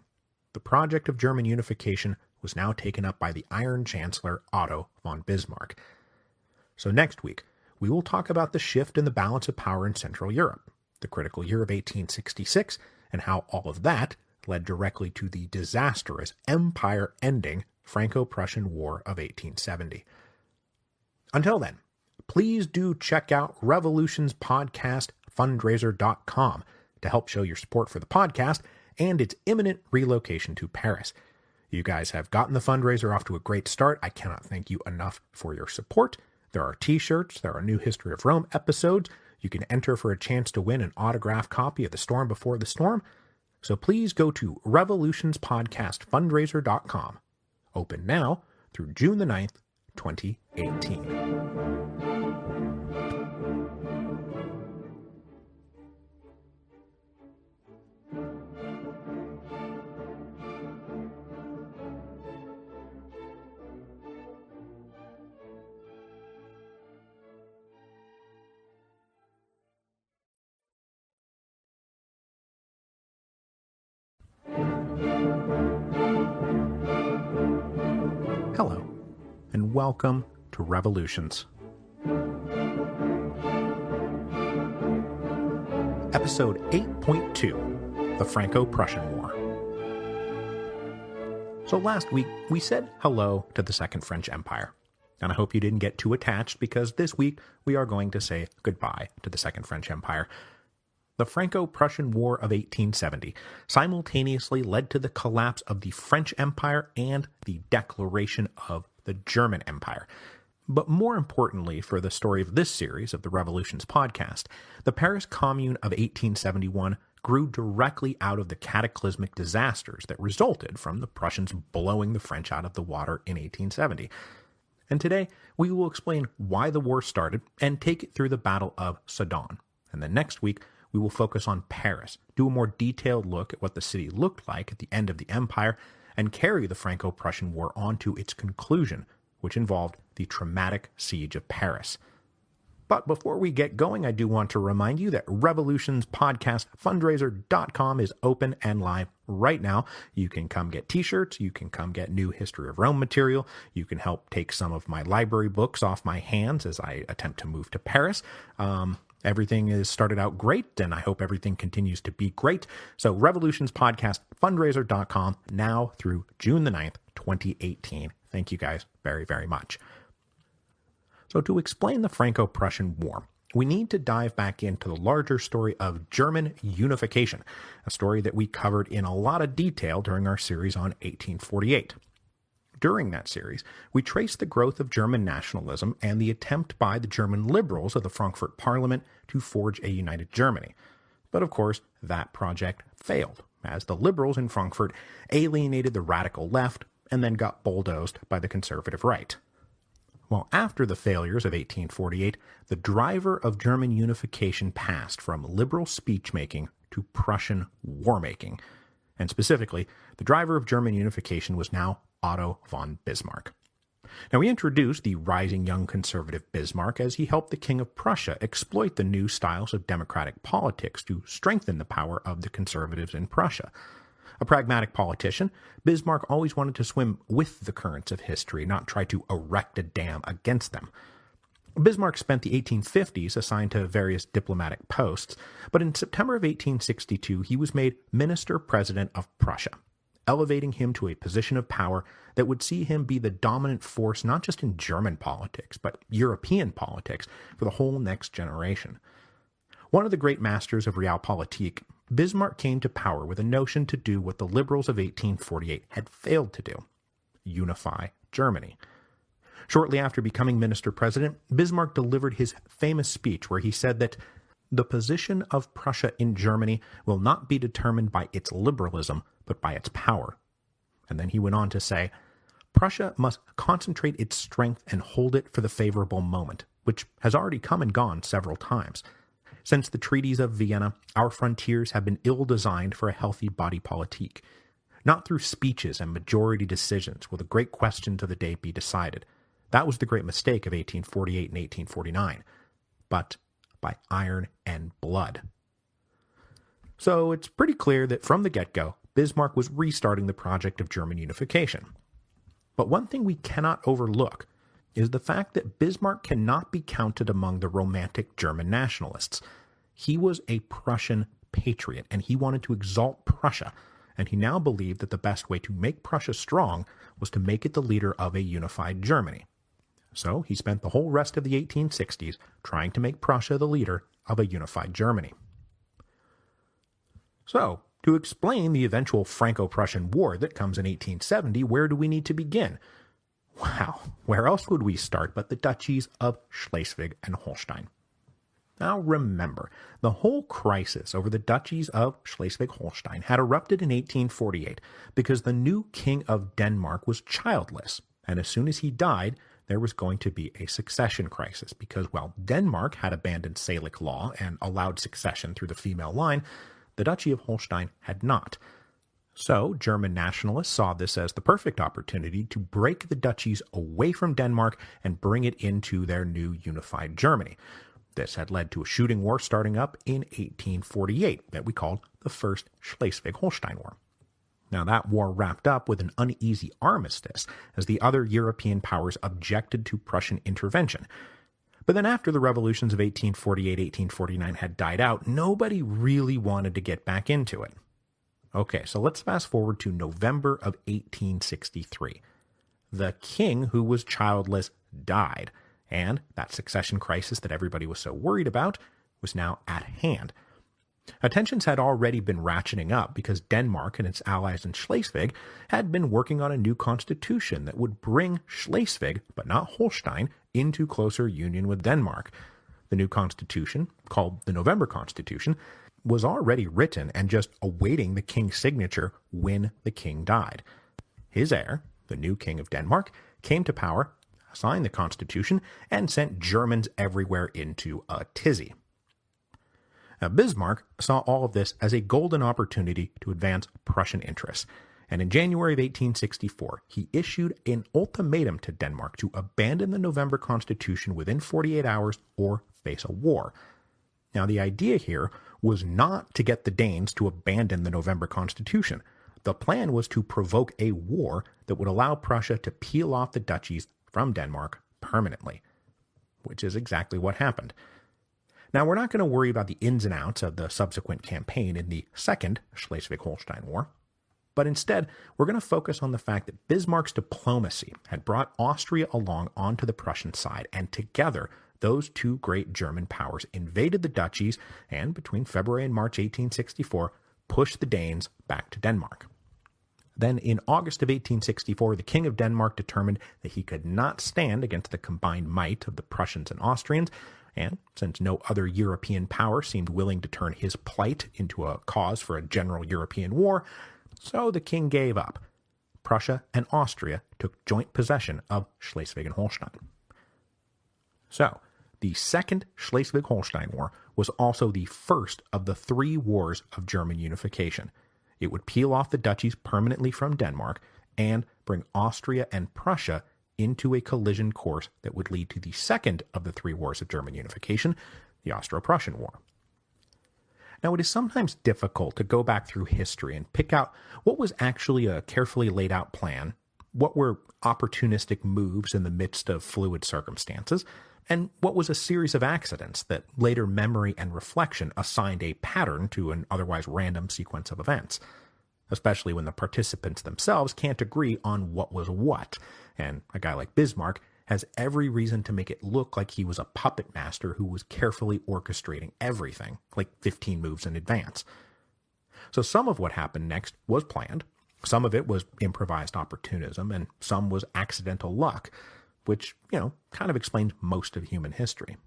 the project of German unification was now taken up by the Iron Chancellor Otto von Bismarck. So next week, we will talk about the shift in the balance of power in Central Europe, the critical year of 1866, and how all of that led directly to the disastrous empire-ending Franco-Prussian War of 1870. Until then, please do check out revolutionspodcastfundraiser.com to help show your support for the podcast and its imminent relocation to Paris. You guys have gotten the fundraiser off to a great start. I cannot thank you enough for your support. There are t-shirts, there are new History of Rome episodes. You can enter for a chance to win an autographed copy of The Storm Before the Storm. So please go to revolutionspodcastfundraiser.com. Open now through June the 9th, 2018. Hello, and welcome to Revolutions. Episode 8.2, The Franco-Prussian War. So last week, we said hello to the Second French Empire. And I hope you didn't get too attached, because this week we are going to say goodbye to the Second French Empire. The Franco-Prussian War of 1870 simultaneously led to the collapse of the French Empire and the declaration of the German Empire. But more importantly for the story of this series of the Revolutions podcast, the Paris Commune of 1871 grew directly out of the cataclysmic disasters that resulted from the Prussians blowing the French out of the water in 1870. And today, we will explain why the war started and take it through the Battle of Sedan. And then next week, we will focus on Paris, do a more detailed look at what the city looked like at the end of the empire, and carry the Franco-Prussian War on to its conclusion, which involved the traumatic siege of Paris. But before we get going, I do want to remind you that revolutionspodcastfundraiser.com is open and live right now. You can come get t-shirts, you can come get new History of Rome material, you can help take some of my library books off my hands as I attempt to move to Paris. Everything has started out great, and I hope everything continues to be great. So revolutionspodcastfundraiser.com now through June the 9th, 2018. Thank you guys very, very much. So to explain the Franco-Prussian War, we need to dive back into the larger story of German unification, a story that we covered in a lot of detail during our series on 1848. During that series, we traced the growth of German nationalism and the attempt by the German liberals of the Frankfurt Parliament to forge a united Germany. But of course, that project failed, as the liberals in Frankfurt alienated the radical left and then got bulldozed by the conservative right. Well, after the failures of 1848, the driver of German unification passed from liberal speech-making to Prussian war-making. And specifically, the driver of German unification was now Otto von Bismarck. Now, we introduced the rising young conservative Bismarck as he helped the King of Prussia exploit the new styles of democratic politics to strengthen the power of the conservatives in Prussia. A pragmatic politician, Bismarck always wanted to swim with the currents of history, not try to erect a dam against them. Bismarck spent the 1850s assigned to various diplomatic posts, but in September of 1862 he was made Minister-President of Prussia, elevating him to a position of power that would see him be the dominant force not just in German politics, but European politics for the whole next generation. One of the great masters of realpolitik, Bismarck came to power with a notion to do what the liberals of 1848 had failed to do: unify Germany. Shortly after becoming minister-president, Bismarck delivered his famous speech where he said that the position of Prussia in Germany will not be determined by its liberalism, but by its power. And then he went on to say, Prussia must concentrate its strength and hold it for the favorable moment, which has already come and gone several times. Since the treaties of Vienna, our frontiers have been ill-designed for a healthy body politique. Not through speeches and majority decisions will the great questions of the day be decided. That was the great mistake of 1848 and 1849. But by iron and blood. So it's pretty clear that from the get-go, Bismarck was restarting the project of German unification. But one thing we cannot overlook is the fact that Bismarck cannot be counted among the romantic German nationalists. He was a Prussian patriot, and he wanted to exalt Prussia, and he now believed that the best way to make Prussia strong was to make it the leader of a unified Germany. So he spent the whole rest of the 1860s trying to make Prussia the leader of a unified Germany. So, to explain the eventual Franco-Prussian War that comes in 1870, where do we need to begin? Wow, where else would we start but the duchies of Schleswig and Holstein? Now remember, the whole crisis over the duchies of Schleswig-Holstein had erupted in 1848 because the new king of Denmark was childless, and as soon as he died, there was going to be a succession crisis because, while Denmark had abandoned Salic law and allowed succession through the female line, the Duchy of Holstein had not. So, German nationalists saw this as the perfect opportunity to break the duchies away from Denmark and bring it into their new unified Germany. This had led to a shooting war starting up in 1848 that we called the First Schleswig-Holstein War. Now, that war wrapped up with an uneasy armistice as the other European powers objected to Prussian intervention. But then after the revolutions of 1848-1849 had died out, nobody really wanted to get back into it. Okay, so let's fast forward to November of 1863. The king, who was childless, died, and that succession crisis that everybody was so worried about was now at hand. Tensions had already been ratcheting up because Denmark and its allies in Schleswig had been working on a new constitution that would bring Schleswig, but not Holstein, into closer union with Denmark. The new constitution, called the November Constitution, was already written and just awaiting the king's signature when the king died. His heir, the new king of Denmark, came to power, signed the constitution, and sent Germans everywhere into a tizzy. Now, Bismarck saw all of this as a golden opportunity to advance Prussian interests, and in January of 1864, he issued an ultimatum to Denmark to abandon the November Constitution within 48 hours or face a war. Now, the idea here was not to get the Danes to abandon the November Constitution. The plan was to provoke a war that would allow Prussia to peel off the duchies from Denmark permanently, which is exactly what happened. Now, we're not going to worry about the ins and outs of the subsequent campaign in the Second Schleswig-Holstein War, but instead, we're going to focus on the fact that Bismarck's diplomacy had brought Austria along onto the Prussian side, and together, those two great German powers invaded the duchies and, between February and March 1864, pushed the Danes back to Denmark. Then, in August of 1864, the King of Denmark determined that he could not stand against the combined might of the Prussians and Austrians, and since no other European power seemed willing to turn his plight into a cause for a general European war, so the king gave up. Prussia and Austria took joint possession of Schleswig and Holstein. So, the Second Schleswig-Holstein War was also the first of the three wars of German unification. It would peel off the duchies permanently from Denmark and bring Austria and Prussia into a collision course that would lead to the second of the three wars of German unification, the Austro-Prussian War. Now, it is sometimes difficult to go back through history and pick out what was actually a carefully laid out plan, what were opportunistic moves in the midst of fluid circumstances, and what was a series of accidents that later memory and reflection assigned a pattern to an otherwise random sequence of events, especially when the participants themselves can't agree on what was what, and a guy like Bismarck has every reason to make it look like he was a puppet master who was carefully orchestrating everything, like 15 moves in advance. So some of what happened next was planned, some of it was improvised opportunism, and some was accidental luck, which, kind of explains most of human history.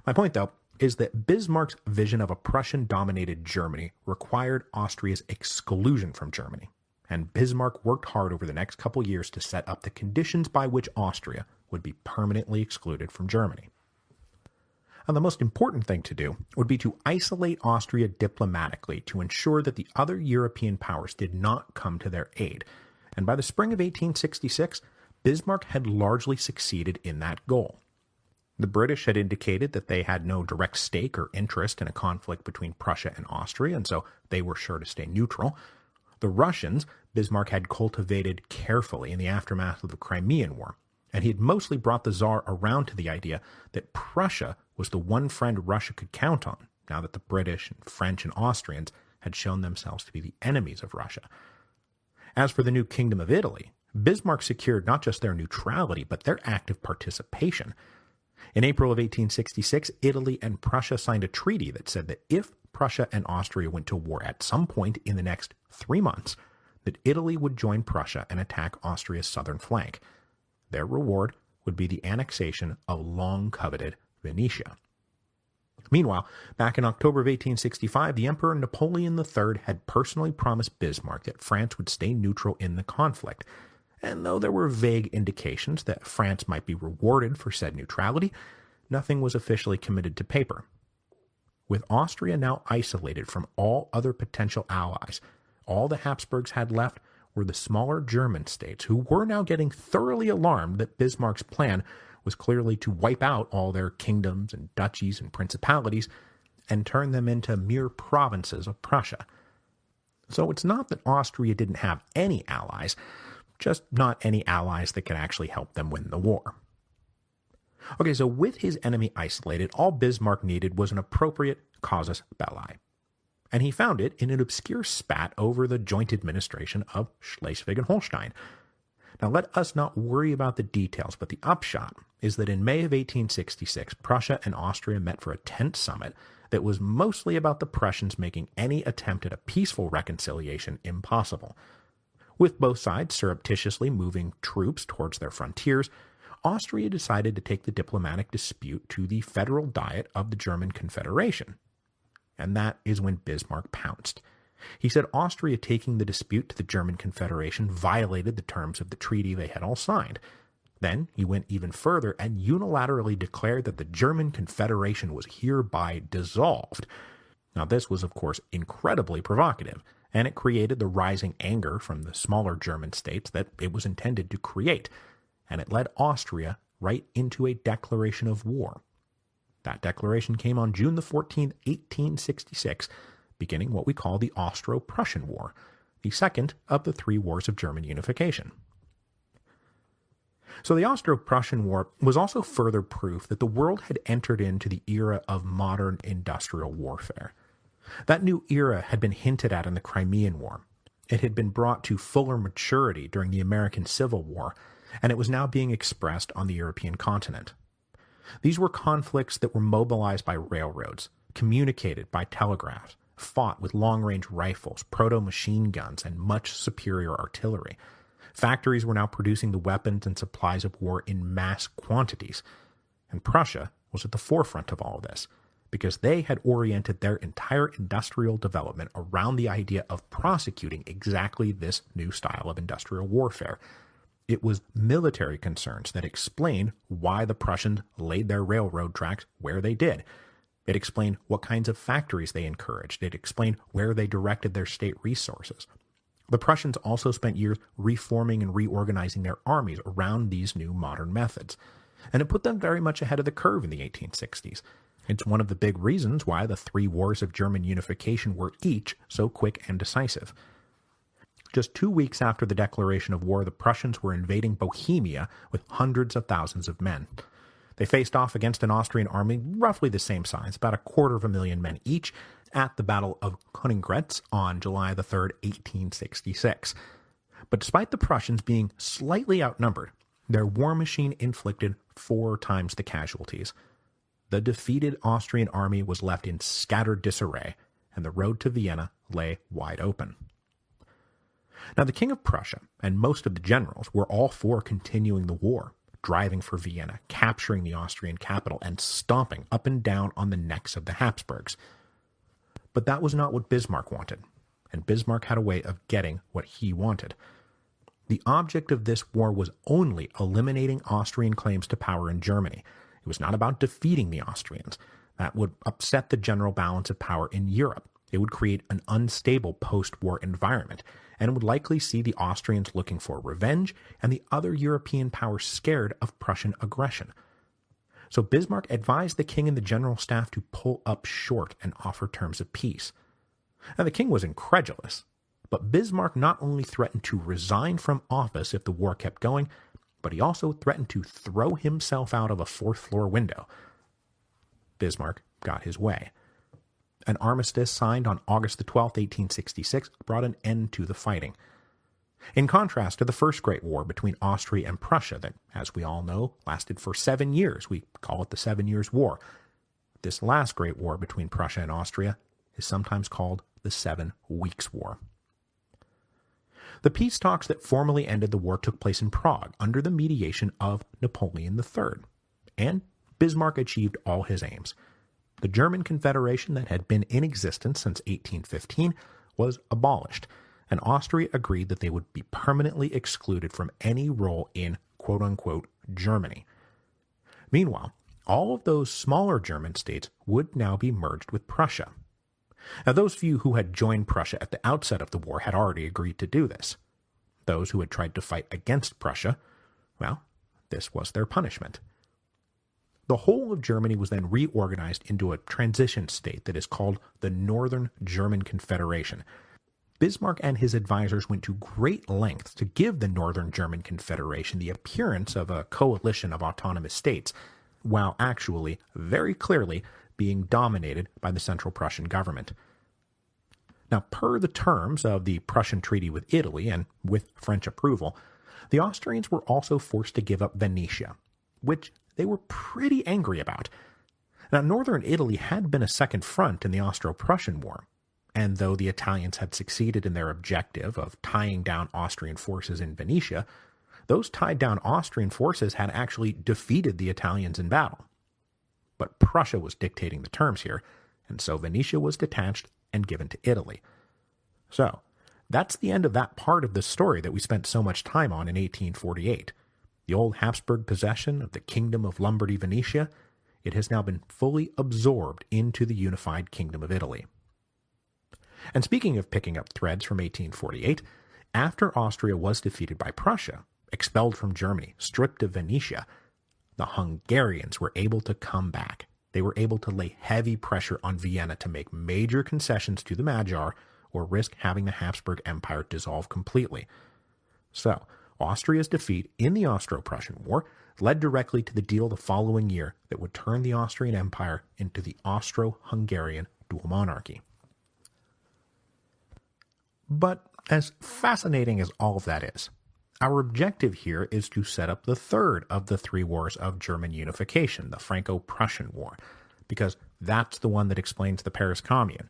My point, though, is that Bismarck's vision of a Prussian-dominated Germany required Austria's exclusion from Germany, and Bismarck worked hard over the next couple years to set up the conditions by which Austria would be permanently excluded from Germany. And the most important thing to do would be to isolate Austria diplomatically to ensure that the other European powers did not come to their aid, and by the spring of 1866, Bismarck had largely succeeded in that goal. The British had indicated that they had no direct stake or interest in a conflict between Prussia and Austria, and so they were sure to stay neutral. The Russians, Bismarck had cultivated carefully in the aftermath of the Crimean War, and he had mostly brought the Tsar around to the idea that Prussia was the one friend Russia could count on, now that the British and French and Austrians had shown themselves to be the enemies of Russia. As for the new Kingdom of Italy, Bismarck secured not just their neutrality, but their active participation. In April of 1866, Italy and Prussia signed a treaty that said that if Prussia and Austria went to war at some point in the next 3 months, that Italy would join Prussia and attack Austria's southern flank. Their reward would be the annexation of long-coveted Venetia. Meanwhile, back in October of 1865, the Emperor Napoleon III had personally promised Bismarck that France would stay neutral in the conflict. And though there were vague indications that France might be rewarded for said neutrality, nothing was officially committed to paper. With Austria now isolated from all other potential allies, all the Habsburgs had left were the smaller German states, who were now getting thoroughly alarmed that Bismarck's plan was clearly to wipe out all their kingdoms and duchies and principalities and turn them into mere provinces of Prussia. So it's not that Austria didn't have any allies, just not any allies that could actually help them win the war. Okay, so with his enemy isolated, all Bismarck needed was an appropriate casus belli. And he found it in an obscure spat over the joint administration of Schleswig and Holstein. Now let us not worry about the details, but the upshot is that in May of 1866, Prussia and Austria met for a tense summit that was mostly about the Prussians making any attempt at a peaceful reconciliation impossible. With both sides surreptitiously moving troops towards their frontiers, Austria decided to take the diplomatic dispute to the Federal Diet of the German Confederation. And that is when Bismarck pounced. He said Austria taking the dispute to the German Confederation violated the terms of the treaty they had all signed. Then he went even further and unilaterally declared that the German Confederation was hereby dissolved. Now this was of course incredibly provocative, and it created the rising anger from the smaller German states that it was intended to create, and it led Austria right into a declaration of war. That declaration came on June the 14th, 1866, beginning what we call the Austro-Prussian War, the second of the three wars of German unification. So the Austro-Prussian War was also further proof that the world had entered into the era of modern industrial warfare. That new era had been hinted at in the Crimean War. It had been brought to fuller maturity during the American Civil War, and it was now being expressed on the European continent. These were conflicts that were mobilized by railroads, communicated by telegraphs, fought with long-range rifles, proto-machine guns, and much superior artillery. Factories were now producing the weapons and supplies of war in mass quantities, and Prussia was at the forefront of all this, because they had oriented their entire industrial development around the idea of prosecuting exactly this new style of industrial warfare. It was military concerns that explained why the Prussians laid their railroad tracks where they did. It explained what kinds of factories they encouraged. It explained where they directed their state resources. The Prussians also spent years reforming and reorganizing their armies around these new modern methods, and it put them very much ahead of the curve in the 1860s. It's one of the big reasons why the three wars of German unification were each so quick and decisive. Just 2 weeks after the declaration of war, the Prussians were invading Bohemia with hundreds of thousands of men. They faced off against an Austrian army roughly the same size, about 250,000 men each, at the Battle of Königgrätz on July the 3rd, 1866. But despite the Prussians being slightly outnumbered, their war machine inflicted 4 times the casualties. The defeated Austrian army was left in scattered disarray, and the road to Vienna lay wide open. Now the King of Prussia and most of the generals were all for continuing the war, driving for Vienna, capturing the Austrian capital, and stomping up and down on the necks of the Habsburgs. But that was not what Bismarck wanted, and Bismarck had a way of getting what he wanted. The object of this war was only eliminating Austrian claims to power in Germany. It was not about defeating the Austrians. That would upset the general balance of power in Europe. It would create an unstable post-war environment, and would likely see the Austrians looking for revenge and the other European powers scared of Prussian aggression. So Bismarck advised the king and the general staff to pull up short and offer terms of peace. Now the king was incredulous, but Bismarck not only threatened to resign from office if the war kept going, but he also threatened to throw himself out of a 4th-floor window. Bismarck got his way. An armistice signed on August the 12th, 1866, brought an end to the fighting. In contrast to the First Great War between Austria and Prussia that, as we all know, lasted for 7 years, we call it the 7 Years' War, this last Great War between Prussia and Austria is sometimes called the 7 Weeks' War. The peace talks that formally ended the war took place in Prague under the mediation of Napoleon III, and Bismarck achieved all his aims. The German Confederation that had been in existence since 1815 was abolished, and Austria agreed that they would be permanently excluded from any role in quote-unquote Germany. Meanwhile, all of those smaller German states would now be merged with Prussia. Now, those few who had joined Prussia at the outset of the war had already agreed to do this. Those who had tried to fight against Prussia, well, this was their punishment. The whole of Germany was then reorganized into a transition state that is called the Northern German Confederation. Bismarck and his advisors went to great lengths to give the Northern German Confederation the appearance of a coalition of autonomous states, while actually, very clearly, being dominated by the Central Prussian government. Now, per the terms of the Prussian treaty with Italy, and with French approval, the Austrians were also forced to give up Venetia, which they were pretty angry about. Now, northern Italy had been a second front in the Austro-Prussian War, and though the Italians had succeeded in their objective of tying down Austrian forces in Venetia, those tied down Austrian forces had actually defeated the Italians in battle. But Prussia was dictating the terms here, and so Venetia was detached and given to Italy. So, that's the end of that part of the story that we spent so much time on in 1848. The old Habsburg possession of the Kingdom of Lombardy-Venetia, it has now been fully absorbed into the unified Kingdom of Italy. And speaking of picking up threads from 1848, after Austria was defeated by Prussia, expelled from Germany, stripped of Venetia, the Hungarians were able to come back. They were able to lay heavy pressure on Vienna to make major concessions to the Magyar or risk having the Habsburg Empire dissolve completely. So, Austria's defeat in the Austro-Prussian War led directly to the deal the following year that would turn the Austrian Empire into the Austro-Hungarian dual monarchy. But as fascinating as all of that is, our objective here is to set up the third of the three wars of German unification, the Franco-Prussian War, because that's the one that explains the Paris Commune.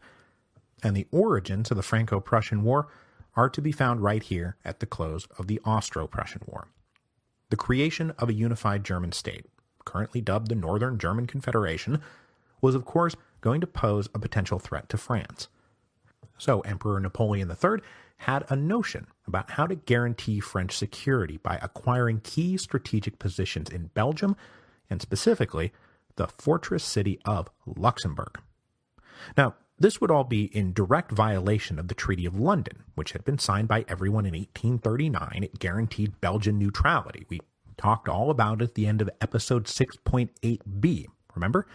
And the origins of the Franco-Prussian War are to be found right here at the close of the Austro-Prussian War. The creation of a unified German state, currently dubbed the Northern German Confederation, was of course going to pose a potential threat to France. So Emperor Napoleon III had a notion about how to guarantee French security by acquiring key strategic positions in Belgium, and specifically the fortress city of Luxembourg. Now, this would all be in direct violation of the Treaty of London, which had been signed by everyone in 1839. It guaranteed Belgian neutrality. We talked all about it at the end of episode 6.8b, remember?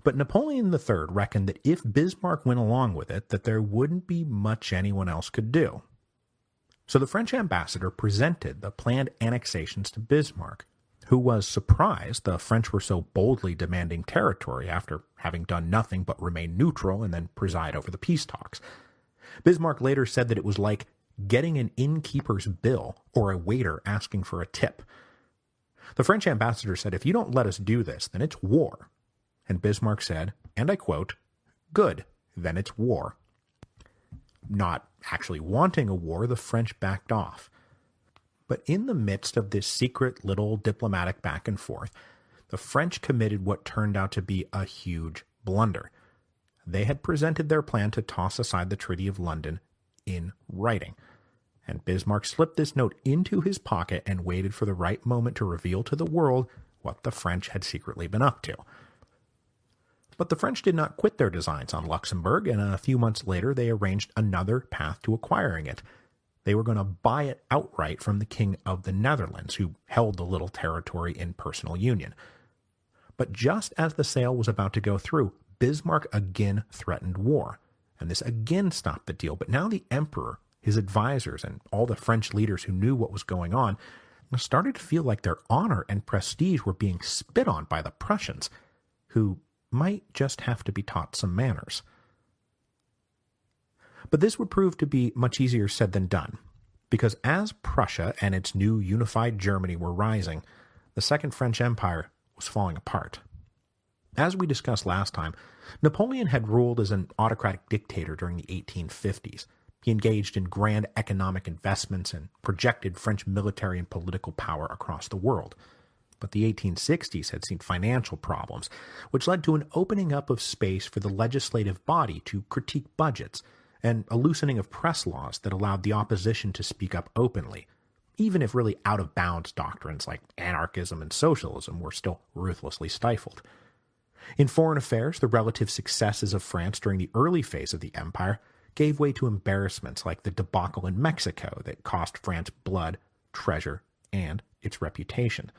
But Napoleon III reckoned that if Bismarck went along with it, that there wouldn't be much anyone else could do. So the French ambassador presented the planned annexations to Bismarck, who was surprised the French were so boldly demanding territory after having done nothing but remain neutral and then preside over the peace talks. Bismarck later said that it was like getting an innkeeper's bill or a waiter asking for a tip. The French ambassador said, "If you don't let us do this, then it's war." And Bismarck said, and I quote, "Good, then it's war." Not actually wanting a war, the French backed off. But in the midst of this secret little diplomatic back and forth, the French committed what turned out to be a huge blunder. They had presented their plan to toss aside the Treaty of London in writing, and Bismarck slipped this note into his pocket and waited for the right moment to reveal to the world what the French had secretly been up to. But the French did not quit their designs on Luxembourg, and a few months later they arranged another path to acquiring it. They were going to buy it outright from the King of the Netherlands, who held the little territory in personal union. But just as the sale was about to go through, Bismarck again threatened war, and this again stopped the deal. But now the emperor, his advisors, and all the French leaders who knew what was going on started to feel like their honor and prestige were being spit on by the Prussians, who might just have to be taught some manners. But this would prove to be much easier said than done, because as Prussia and its new unified Germany were rising, the Second French Empire was falling apart. As we discussed last time, Napoleon had ruled as an autocratic dictator during the 1850s. He engaged in grand economic investments and projected French military and political power across the world. But the 1860s had seen financial problems, which led to an opening up of space for the legislative body to critique budgets, and a loosening of press laws that allowed the opposition to speak up openly, even if really out-of-bounds doctrines like anarchism and socialism were still ruthlessly stifled. In foreign affairs, the relative successes of France during the early phase of the empire gave way to embarrassments like the debacle in Mexico that cost France blood, treasure, and its reputation.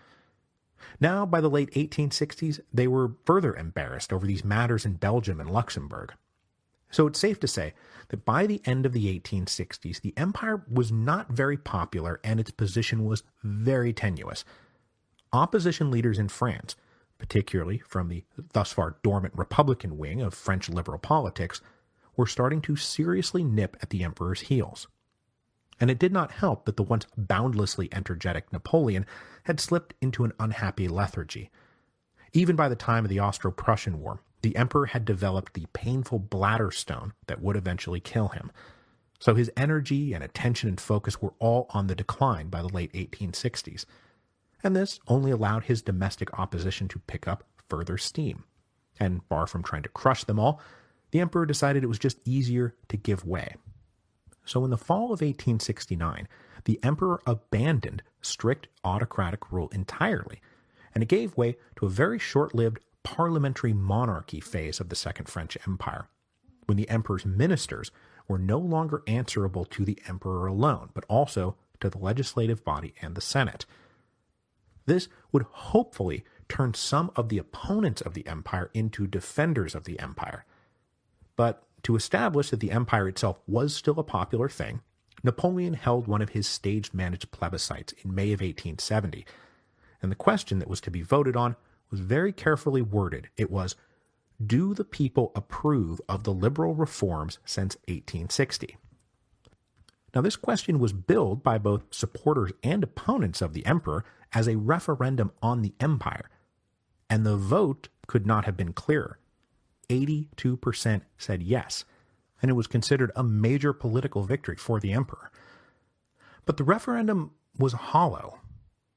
Now, by the late 1860s, they were further embarrassed over these matters in Belgium and Luxembourg. So it's safe to say that by the end of the 1860s, the empire was not very popular and its position was very tenuous. Opposition leaders in France, particularly from the thus far dormant Republican wing of French liberal politics, were starting to seriously nip at the emperor's heels. And it did not help that the once boundlessly energetic Napoleon had slipped into an unhappy lethargy. Even by the time of the Austro-Prussian War, the emperor had developed the painful bladder stone that would eventually kill him. So his energy and attention and focus were all on the decline by the late 1860s. And this only allowed his domestic opposition to pick up further steam. And far from trying to crush them all, the emperor decided it was just easier to give way. So in the fall of 1869, the emperor abandoned strict autocratic rule entirely, and it gave way to a very short-lived parliamentary monarchy phase of the Second French Empire, when the emperor's ministers were no longer answerable to the emperor alone, but also to the legislative body and the Senate. This would hopefully turn some of the opponents of the empire into defenders of the empire. But to establish that the empire itself was still a popular thing, Napoleon held one of his stage-managed plebiscites in May of 1870, and the question that was to be voted on was very carefully worded. It was, do the people approve of the liberal reforms since 1860? Now, this question was billed by both supporters and opponents of the emperor as a referendum on the empire, and the vote could not have been clearer. 82% said yes, and it was considered a major political victory for the emperor. But the referendum was hollow.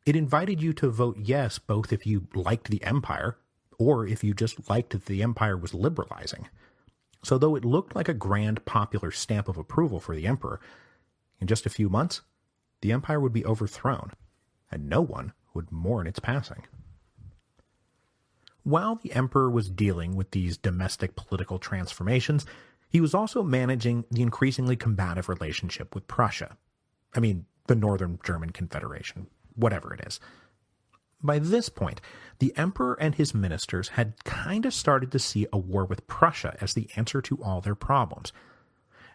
It invited you to vote yes both if you liked the empire or if you just liked that the empire was liberalizing. So though it looked like a grand popular stamp of approval for the emperor, in just a few months, the empire would be overthrown, and no one would mourn its passing. While the emperor was dealing with these domestic political transformations, he was also managing the increasingly combative relationship with Prussia. I mean, the Northern German Confederation, whatever it is. By this point, the emperor and his ministers had kind of started to see a war with Prussia as the answer to all their problems.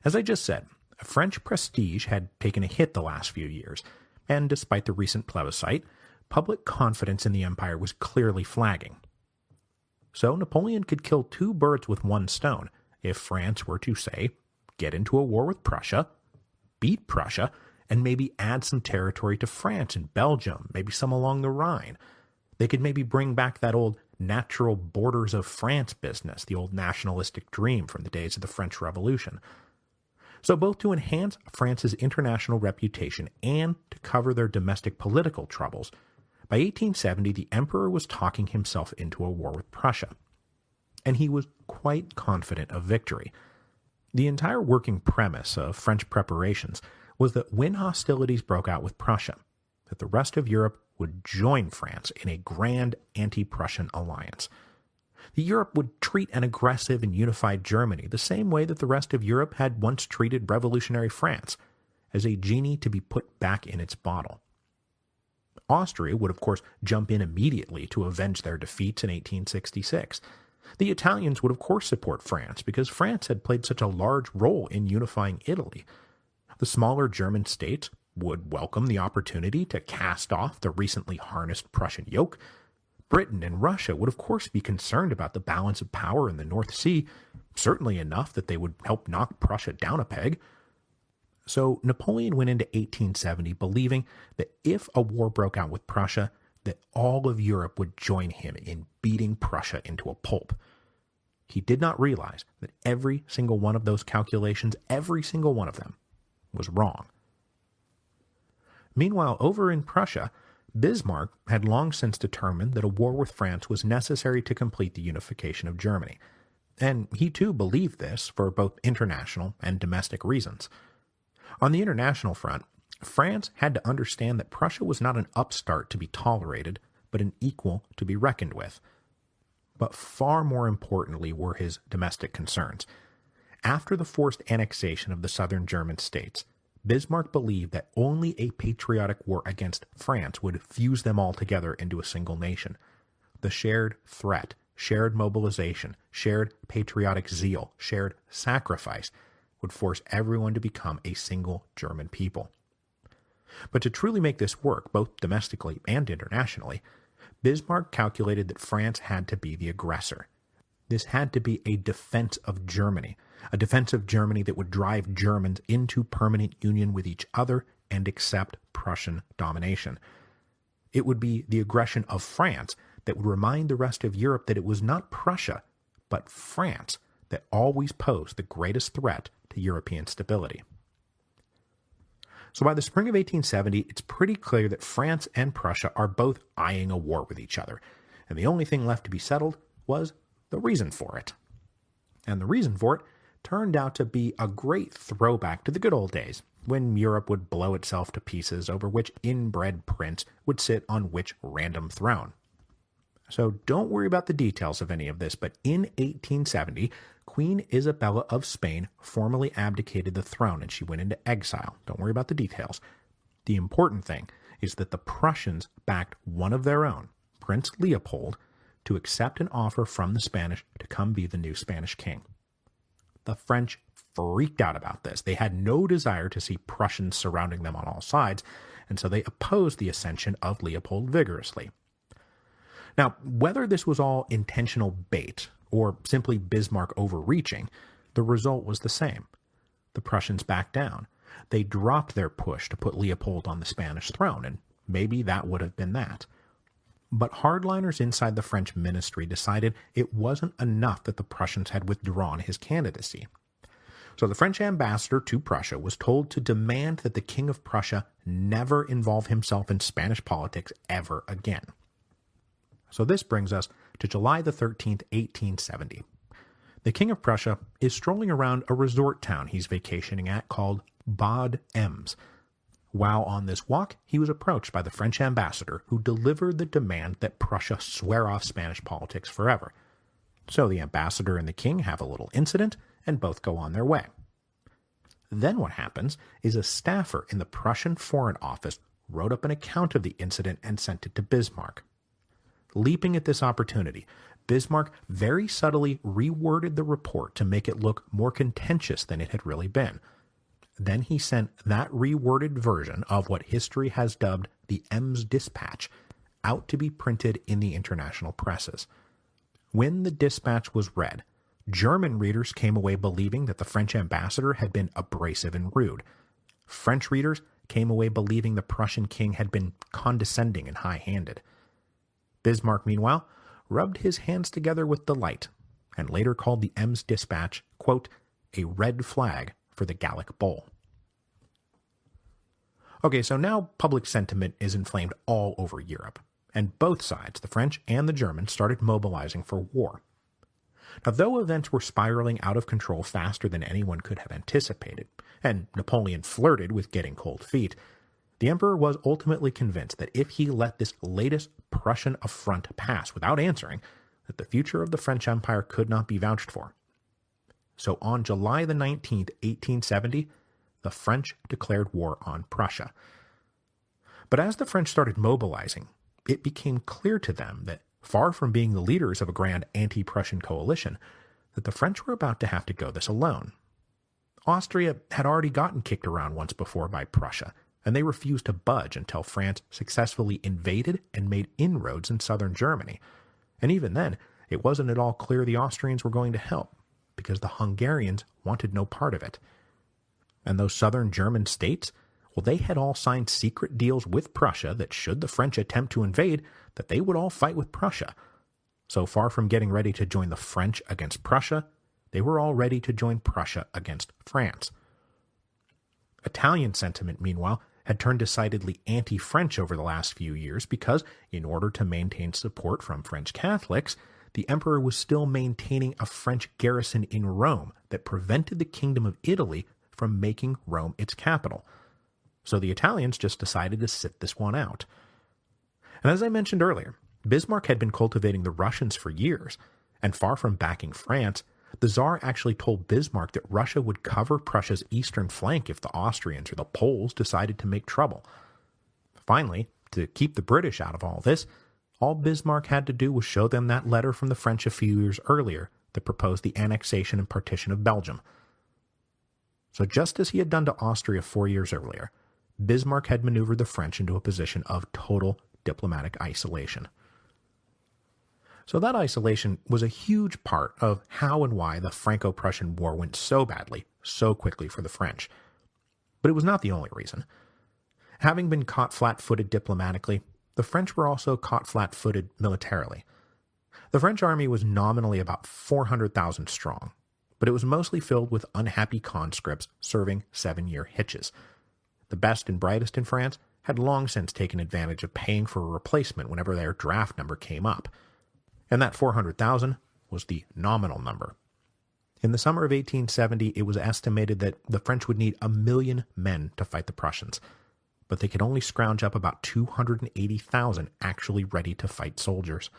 As I just said, French prestige had taken a hit the last few years, and despite the recent plebiscite, public confidence in the empire was clearly flagging. So Napoleon could kill two birds with one stone if France were to, say, get into a war with Prussia, beat Prussia, and maybe add some territory to France and Belgium, maybe some along the Rhine. They could maybe bring back that old natural borders of France business, the old nationalistic dream from the days of the French Revolution. So both to enhance France's international reputation and to cover their domestic political troubles, by 1870 the emperor was talking himself into a war with Prussia. And he was quite confident of victory. The entire working premise of French preparations was that when hostilities broke out with Prussia, that the rest of Europe would join France in a grand anti-Prussian alliance. The Europe would treat an aggressive and unified Germany the same way that the rest of Europe had once treated revolutionary France, as a genie to be put back in its bottle. Austria would of course jump in immediately to avenge their defeats in 1866. The Italians would of course support France because France had played such a large role in unifying Italy. The smaller German states would welcome the opportunity to cast off the recently harnessed Prussian yoke. Britain and Russia would of course be concerned about the balance of power in the North Sea, certainly enough that they would help knock Prussia down a peg. So Napoleon went into 1870 believing that if a war broke out with Prussia, that all of Europe would join him in beating Prussia into a pulp. He did not realize that every single one of those calculations, every single one of them, was wrong. Meanwhile, over in Prussia, Bismarck had long since determined that a war with France was necessary to complete the unification of Germany, and he too believed this for both international and domestic reasons. On the international front, France had to understand that Prussia was not an upstart to be tolerated, but an equal to be reckoned with. But far more importantly were his domestic concerns. After the forced annexation of the southern German states, Bismarck believed that only a patriotic war against France would fuse them all together into a single nation. The shared threat, shared mobilization, shared patriotic zeal, shared sacrifice would force everyone to become a single German people. But to truly make this work, both domestically and internationally, Bismarck calculated that France had to be the aggressor. This had to be a defense of Germany, a defense of Germany that would drive Germans into permanent union with each other and accept Prussian domination. It would be the aggression of France that would remind the rest of Europe that it was not Prussia, but France that always posed the greatest threat to European stability. So by the spring of 1870, it's pretty clear that France and Prussia are both eyeing a war with each other, and the only thing left to be settled was the reason for it. And the reason for it turned out to be a great throwback to the good old days, when Europe would blow itself to pieces over which inbred prince would sit on which random throne. So don't worry about the details of any of this, but in 1870, Queen Isabella of Spain formally abdicated the throne and she went into exile. Don't worry about the details. The important thing is that the Prussians backed one of their own, Prince Leopold, to accept an offer from the Spanish to come be the new Spanish king. The French freaked out about this. They had no desire to see Prussians surrounding them on all sides, and so they opposed the ascension of Leopold vigorously. Now, whether this was all intentional bait or simply Bismarck overreaching, the result was the same. The Prussians backed down. They dropped their push to put Leopold on the Spanish throne, and maybe that would have been that. But hardliners inside the French ministry decided it wasn't enough that the Prussians had withdrawn his candidacy. So the French ambassador to Prussia was told to demand that the King of Prussia never involve himself in Spanish politics ever again. So this brings us to July the 13th, 1870. The King of Prussia is strolling around a resort town he's vacationing at called Bad Ems. While on this walk, he was approached by the French ambassador who delivered the demand that Prussia swear off Spanish politics forever. So the ambassador and the king have a little incident, and both go on their way. Then what happens is a staffer in the Prussian Foreign Office wrote up an account of the incident and sent it to Bismarck. Leaping at this opportunity, Bismarck very subtly reworded the report to make it look more contentious than it had really been. Then he sent that reworded version of what history has dubbed the Ems Dispatch out to be printed in the international presses. When the dispatch was read, German readers came away believing that the French ambassador had been abrasive and rude. French readers came away believing the Prussian king had been condescending and high-handed. Bismarck, meanwhile, rubbed his hands together with delight, and later called the Ems Dispatch, quote, a red flag for the Gallic Bowl. Okay, so now public sentiment is inflamed all over Europe, and both sides, the French and the Germans, started mobilizing for war. Now, though events were spiraling out of control faster than anyone could have anticipated, and Napoleon flirted with getting cold feet, the emperor was ultimately convinced that if he let this latest Prussian affront pass without answering, that the future of the French Empire could not be vouched for. So on July the 19th, 1870, the French declared war on Prussia. But as the French started mobilizing, it became clear to them that, far from being the leaders of a grand anti-Prussian coalition, that the French were about to have to go this alone. Austria had already gotten kicked around once before by Prussia, and they refused to budge until France successfully invaded and made inroads in southern Germany. And even then, it wasn't at all clear the Austrians were going to help, because the Hungarians wanted no part of it. And those southern German states, well, they had all signed secret deals with Prussia that should the French attempt to invade, that they would all fight with Prussia. So far from getting ready to join the French against Prussia, they were all ready to join Prussia against France. Italian sentiment, meanwhile, had turned decidedly anti-French over the last few years because, in order to maintain support from French Catholics, the emperor was still maintaining a French garrison in Rome that prevented the Kingdom of Italy from making Rome its capital. So the Italians just decided to sit this one out. And as I mentioned earlier, Bismarck had been cultivating the Russians for years, and far from backing France, the Tsar actually told Bismarck that Russia would cover Prussia's eastern flank if the Austrians or the Poles decided to make trouble. Finally, to keep the British out of all this, all Bismarck had to do was show them that letter from the French a few years earlier that proposed the annexation and partition of Belgium. So just as he had done to Austria 4 years earlier, Bismarck had maneuvered the French into a position of total diplomatic isolation. So that isolation was a huge part of how and why the Franco-Prussian War went so badly, so quickly for the French. But it was not the only reason. Having been caught flat-footed diplomatically, the French were also caught flat-footed militarily. The French army was nominally about 400,000 strong, but it was mostly filled with unhappy conscripts serving 7-year hitches. The best and brightest in France had long since taken advantage of paying for a replacement whenever their draft number came up. And that 400,000 was the nominal number. In the summer of 1870, it was estimated that the French would need 1 million men to fight the Prussians, but they could only scrounge up about 280,000 actually ready to fight soldiers.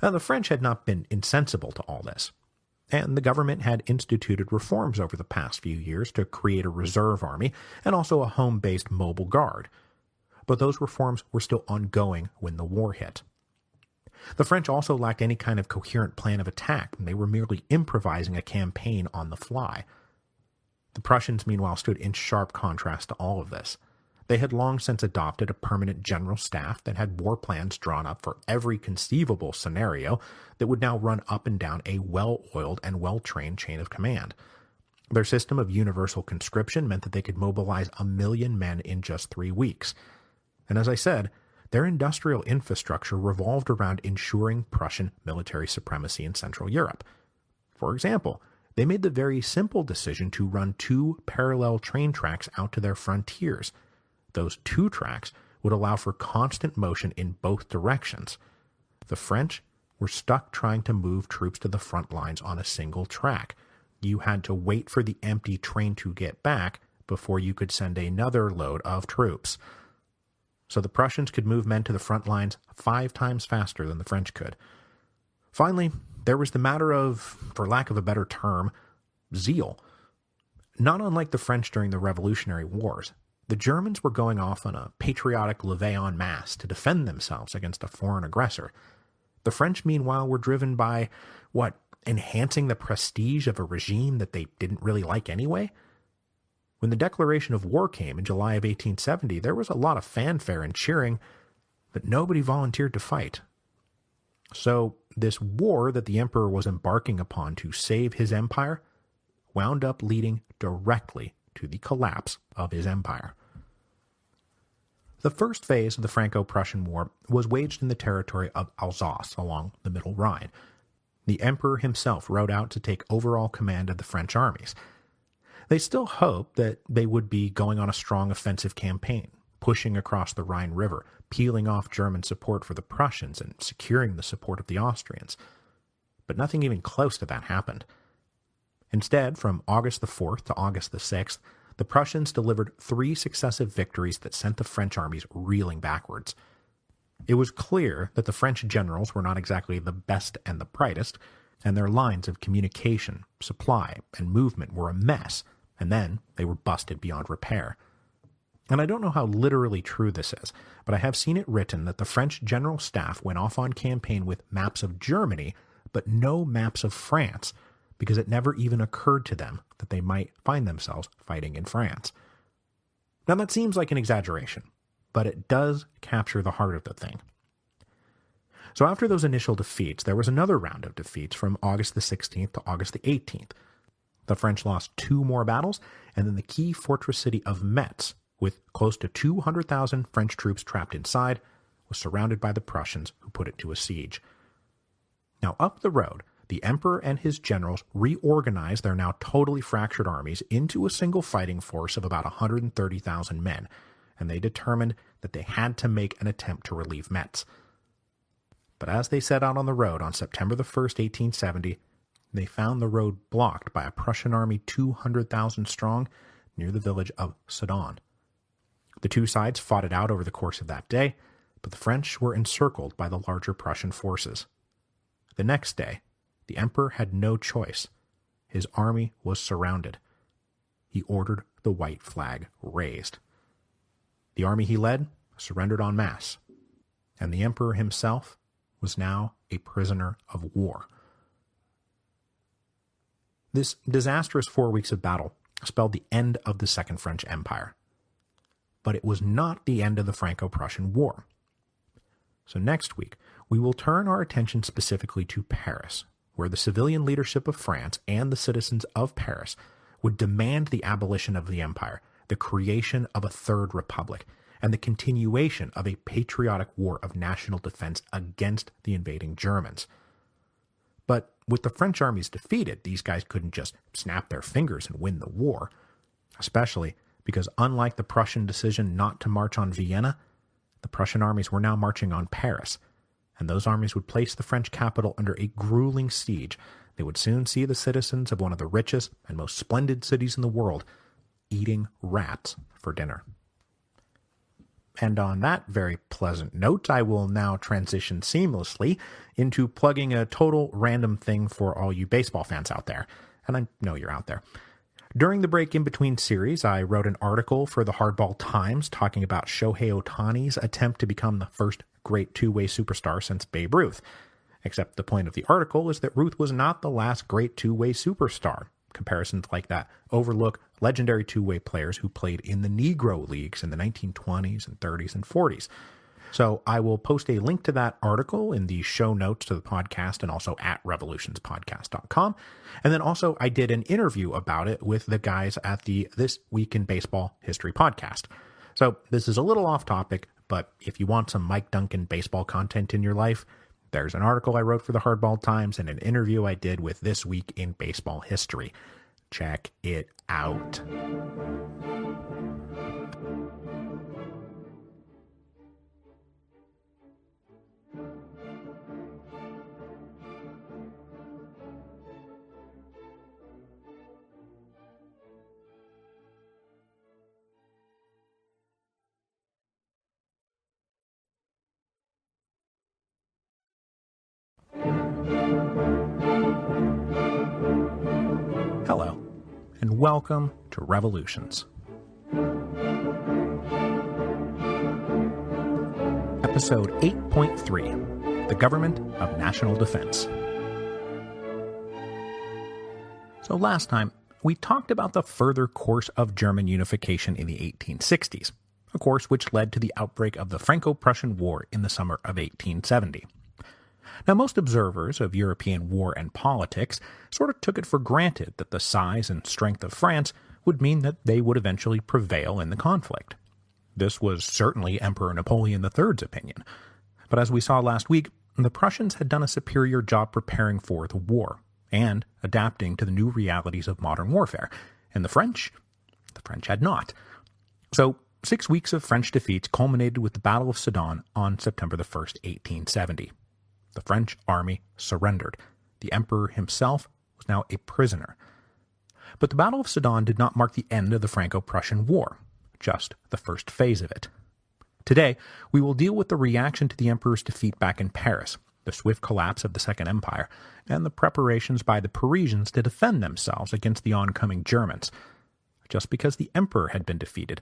Now, the French had not been insensible to all this, and the government had instituted reforms over the past few years to create a reserve army and also a home-based mobile guard. But those reforms were still ongoing when the war hit. The French also lacked any kind of coherent plan of attack, and they were merely improvising a campaign on the fly. The Prussians, meanwhile, stood in sharp contrast to all of this. They had long since adopted a permanent general staff that had war plans drawn up for every conceivable scenario that would now run up and down a well-oiled and well-trained chain of command. Their system of universal conscription meant that they could mobilize 1 million men in just 3 weeks. And as I said, their industrial infrastructure revolved around ensuring Prussian military supremacy in Central Europe. For example, they made the very simple decision to run 2 parallel train tracks out to their frontiers. Those 2 tracks would allow for constant motion in both directions. The French were stuck trying to move troops to the front lines on a single track. You had to wait for the empty train to get back before you could send another load of troops. So the Prussians could move men to the front lines 5 times faster than the French could. Finally, there was the matter of, for lack of a better term, zeal. Not unlike the French during the Revolutionary Wars, the Germans were going off on a patriotic levée en masse to defend themselves against a foreign aggressor. The French, meanwhile, were driven by, enhancing the prestige of a regime that they didn't really like anyway? When the declaration of war came in July of 1870, there was a lot of fanfare and cheering, but nobody volunteered to fight. So this war that the emperor was embarking upon to save his empire wound up leading directly to the collapse of his empire. The first phase of the Franco-Prussian War was waged in the territory of Alsace along the Middle Rhine. The emperor himself rode out to take overall command of the French armies. They still hoped that they would be going on a strong offensive campaign, pushing across the Rhine River, peeling off German support for the Prussians and securing the support of the Austrians. But nothing even close to that happened. Instead, from August the 4th to August the 6th, the Prussians delivered 3 successive victories that sent the French armies reeling backwards. It was clear that the French generals were not exactly the best and the brightest, and their lines of communication, supply, and movement were a mess, and then they were busted beyond repair. And I don't know how literally true this is, but I have seen it written that the French general staff went off on campaign with maps of Germany, but no maps of France, because it never even occurred to them that they might find themselves fighting in France. Now that seems like an exaggeration, but it does capture the heart of the thing. So after those initial defeats, there was another round of defeats from August the 16th to August the 18th. The French lost 2 more battles, and then the key fortress city of Metz, with close to 200,000 French troops trapped inside, was surrounded by the Prussians, who put it to a siege. Now up the road, the emperor and his generals reorganized their now totally fractured armies into a single fighting force of about 130,000 men, and they determined that they had to make an attempt to relieve Metz. But as they set out on the road on September the 1st, 1870, they found the road blocked by a Prussian army 200,000 strong near the village of Sedan. The two sides fought it out over the course of that day, but the French were encircled by the larger Prussian forces. The next day, the emperor had no choice. His army was surrounded. He ordered the white flag raised. The army he led surrendered en masse, and the emperor himself was now a prisoner of war. This disastrous 4 weeks of battle spelled the end of the Second French Empire. But it was not the end of the Franco-Prussian War. So next week, we will turn our attention specifically to Paris, where the civilian leadership of France and the citizens of Paris would demand the abolition of the empire, the creation of a third republic, and the continuation of a patriotic war of national defense against the invading Germans. But with the French armies defeated, these guys couldn't just snap their fingers and win the war, especially because unlike the Prussian decision not to march on Vienna, the Prussian armies were now marching on Paris, and those armies would place the French capital under a grueling siege. They would soon see the citizens of one of the richest and most splendid cities in the world eating rats for dinner. And on that very pleasant note, I will now transition seamlessly into plugging a total random thing for all you baseball fans out there. And I know you're out there. During the break in between series, I wrote an article for the Hardball Times talking about Shohei Ohtani's attempt to become the first great two-way superstar since Babe Ruth. Except the point of the article is that Ruth was not the last great two-way superstar. Comparisons like that overlook legendary two-way players who played in the Negro Leagues in the 1920s and 30s and 40s. So I will post a link to that article in the show notes to the podcast and also at revolutionspodcast.com. And then also I did an interview about it with the guys at the This Week in Baseball History podcast. So this is a little off topic, but if you want some Mike Duncan baseball content in your life, there's an article I wrote for the Hardball Times and an interview I did with This Week in Baseball History. Check it out. Hello, and welcome to Revolutions. Episode 8.3, The Government of National Defense. So last time, we talked about the further course of German unification in the 1860s, a course which led to the outbreak of the Franco-Prussian War in the summer of 1870. Now, most observers of European war and politics sort of took it for granted that the size and strength of France would mean that they would eventually prevail in the conflict. This was certainly Emperor Napoleon III's opinion. But as we saw last week, the Prussians had done a superior job preparing for the war and adapting to the new realities of modern warfare, and the French had not. So 6 weeks of French defeats culminated with the Battle of Sedan on September the 1st, 1870. The French army surrendered. The emperor himself was now a prisoner. But the Battle of Sedan did not mark the end of the Franco-Prussian War, just the first phase of it. Today, we will deal with the reaction to the emperor's defeat back in Paris, the swift collapse of the Second Empire, and the preparations by the Parisians to defend themselves against the oncoming Germans. Just because the emperor had been defeated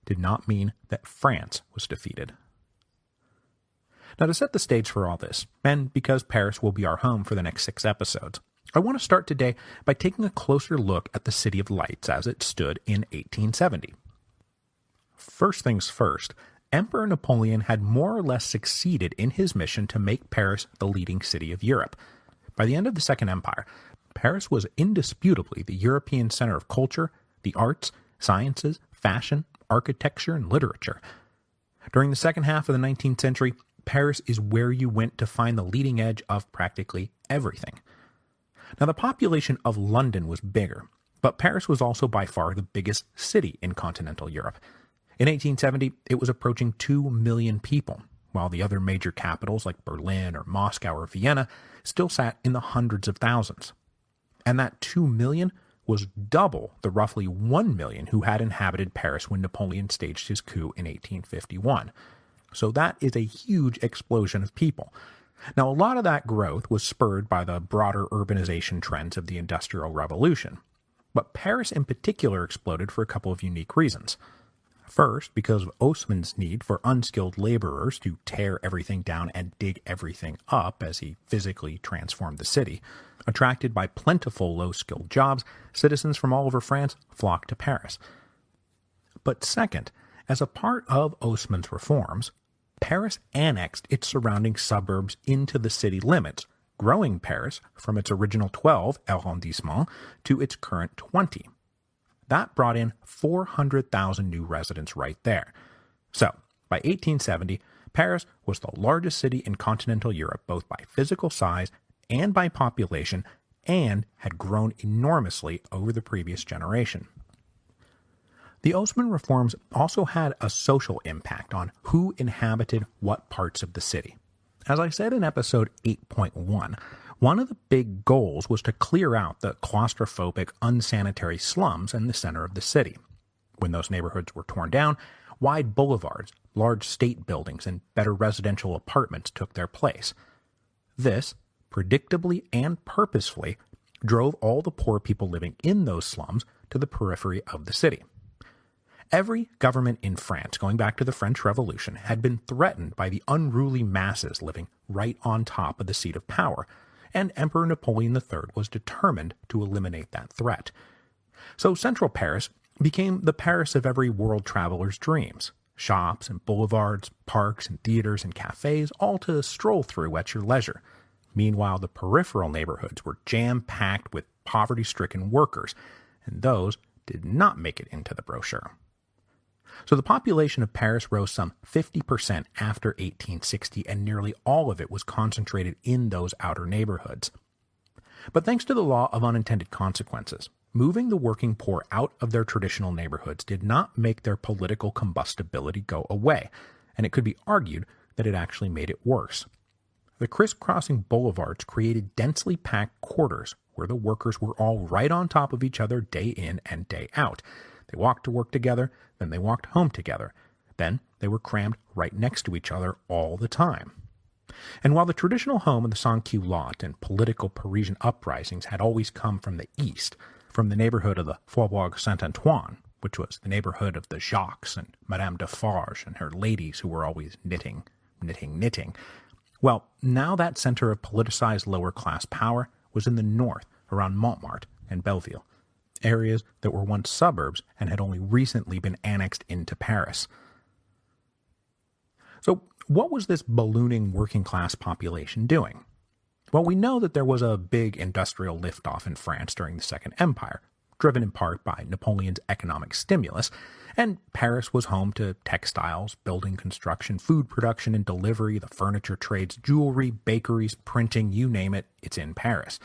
did not mean that France was defeated. Now, to set the stage for all this, and because Paris will be our home for the next 6 episodes, I want to start today by taking a closer look at the City of Lights as it stood in 1870. First things first, Emperor Napoleon had more or less succeeded in his mission to make Paris the leading city of Europe. By the end of the Second Empire, Paris was indisputably the European center of culture, the arts, sciences, fashion, architecture, and literature. During the second half of the 19th century, Paris is where you went to find the leading edge of practically everything. Now, the population of London was bigger, but Paris was also by far the biggest city in continental Europe. In 1870, it was approaching 2 million people, while the other major capitals like Berlin or Moscow or Vienna still sat in the hundreds of thousands. And that 2 million was double the roughly 1 million who had inhabited Paris when Napoleon staged his coup in 1851. So that is a huge explosion of people. Now, a lot of that growth was spurred by the broader urbanization trends of the Industrial Revolution. But Paris in particular exploded for a couple of unique reasons. First, because of Haussmann's need for unskilled laborers to tear everything down and dig everything up as he physically transformed the city. Attracted by plentiful low-skilled jobs, citizens from all over France flocked to Paris. But second, as a part of Haussmann's reforms, Paris annexed its surrounding suburbs into the city limits, growing Paris from its original 12 arrondissements to its current 20. That brought in 400,000 new residents right there. So, by 1870, Paris was the largest city in continental Europe both by physical size and by population, and had grown enormously over the previous generation. The Haussmann reforms also had a social impact on who inhabited what parts of the city. As I said in episode 8.1, one of the big goals was to clear out the claustrophobic, unsanitary slums in the center of the city. When those neighborhoods were torn down, wide boulevards, large state buildings, and better residential apartments took their place. This, predictably and purposefully, drove all the poor people living in those slums to the periphery of the city. Every government in France, going back to the French Revolution, had been threatened by the unruly masses living right on top of the seat of power, and Emperor Napoleon III was determined to eliminate that threat. So central Paris became the Paris of every world traveler's dreams. Shops and boulevards, parks and theaters and cafes, all to stroll through at your leisure. Meanwhile, the peripheral neighborhoods were jam-packed with poverty-stricken workers, and those did not make it into the brochure. So the population of Paris rose some 50% after 1860, and nearly all of it was concentrated in those outer neighborhoods. But thanks to the law of unintended consequences, moving the working poor out of their traditional neighborhoods did not make their political combustibility go away, and it could be argued that it actually made it worse. The crisscrossing boulevards created densely packed quarters where the workers were all right on top of each other day in and day out. They walked to work together, then they walked home together. Then they were crammed right next to each other all the time. And while the traditional home of the sans-culottes and political Parisian uprisings had always come from the east, from the neighborhood of the Faubourg Saint-Antoine, which was the neighborhood of the Jacques and Madame Defarge and her ladies who were always knitting. Well, now that center of politicized lower-class power was in the north, around Montmartre and Belleville, areas that were once suburbs and had only recently been annexed into Paris. So, what was this ballooning working-class population doing? Well, we know that there was a big industrial liftoff in France during the Second Empire, driven in part by Napoleon's economic stimulus, and Paris was home to textiles, building construction, food production and delivery, the furniture trades, jewelry, bakeries, printing, you name it, it's in Paris.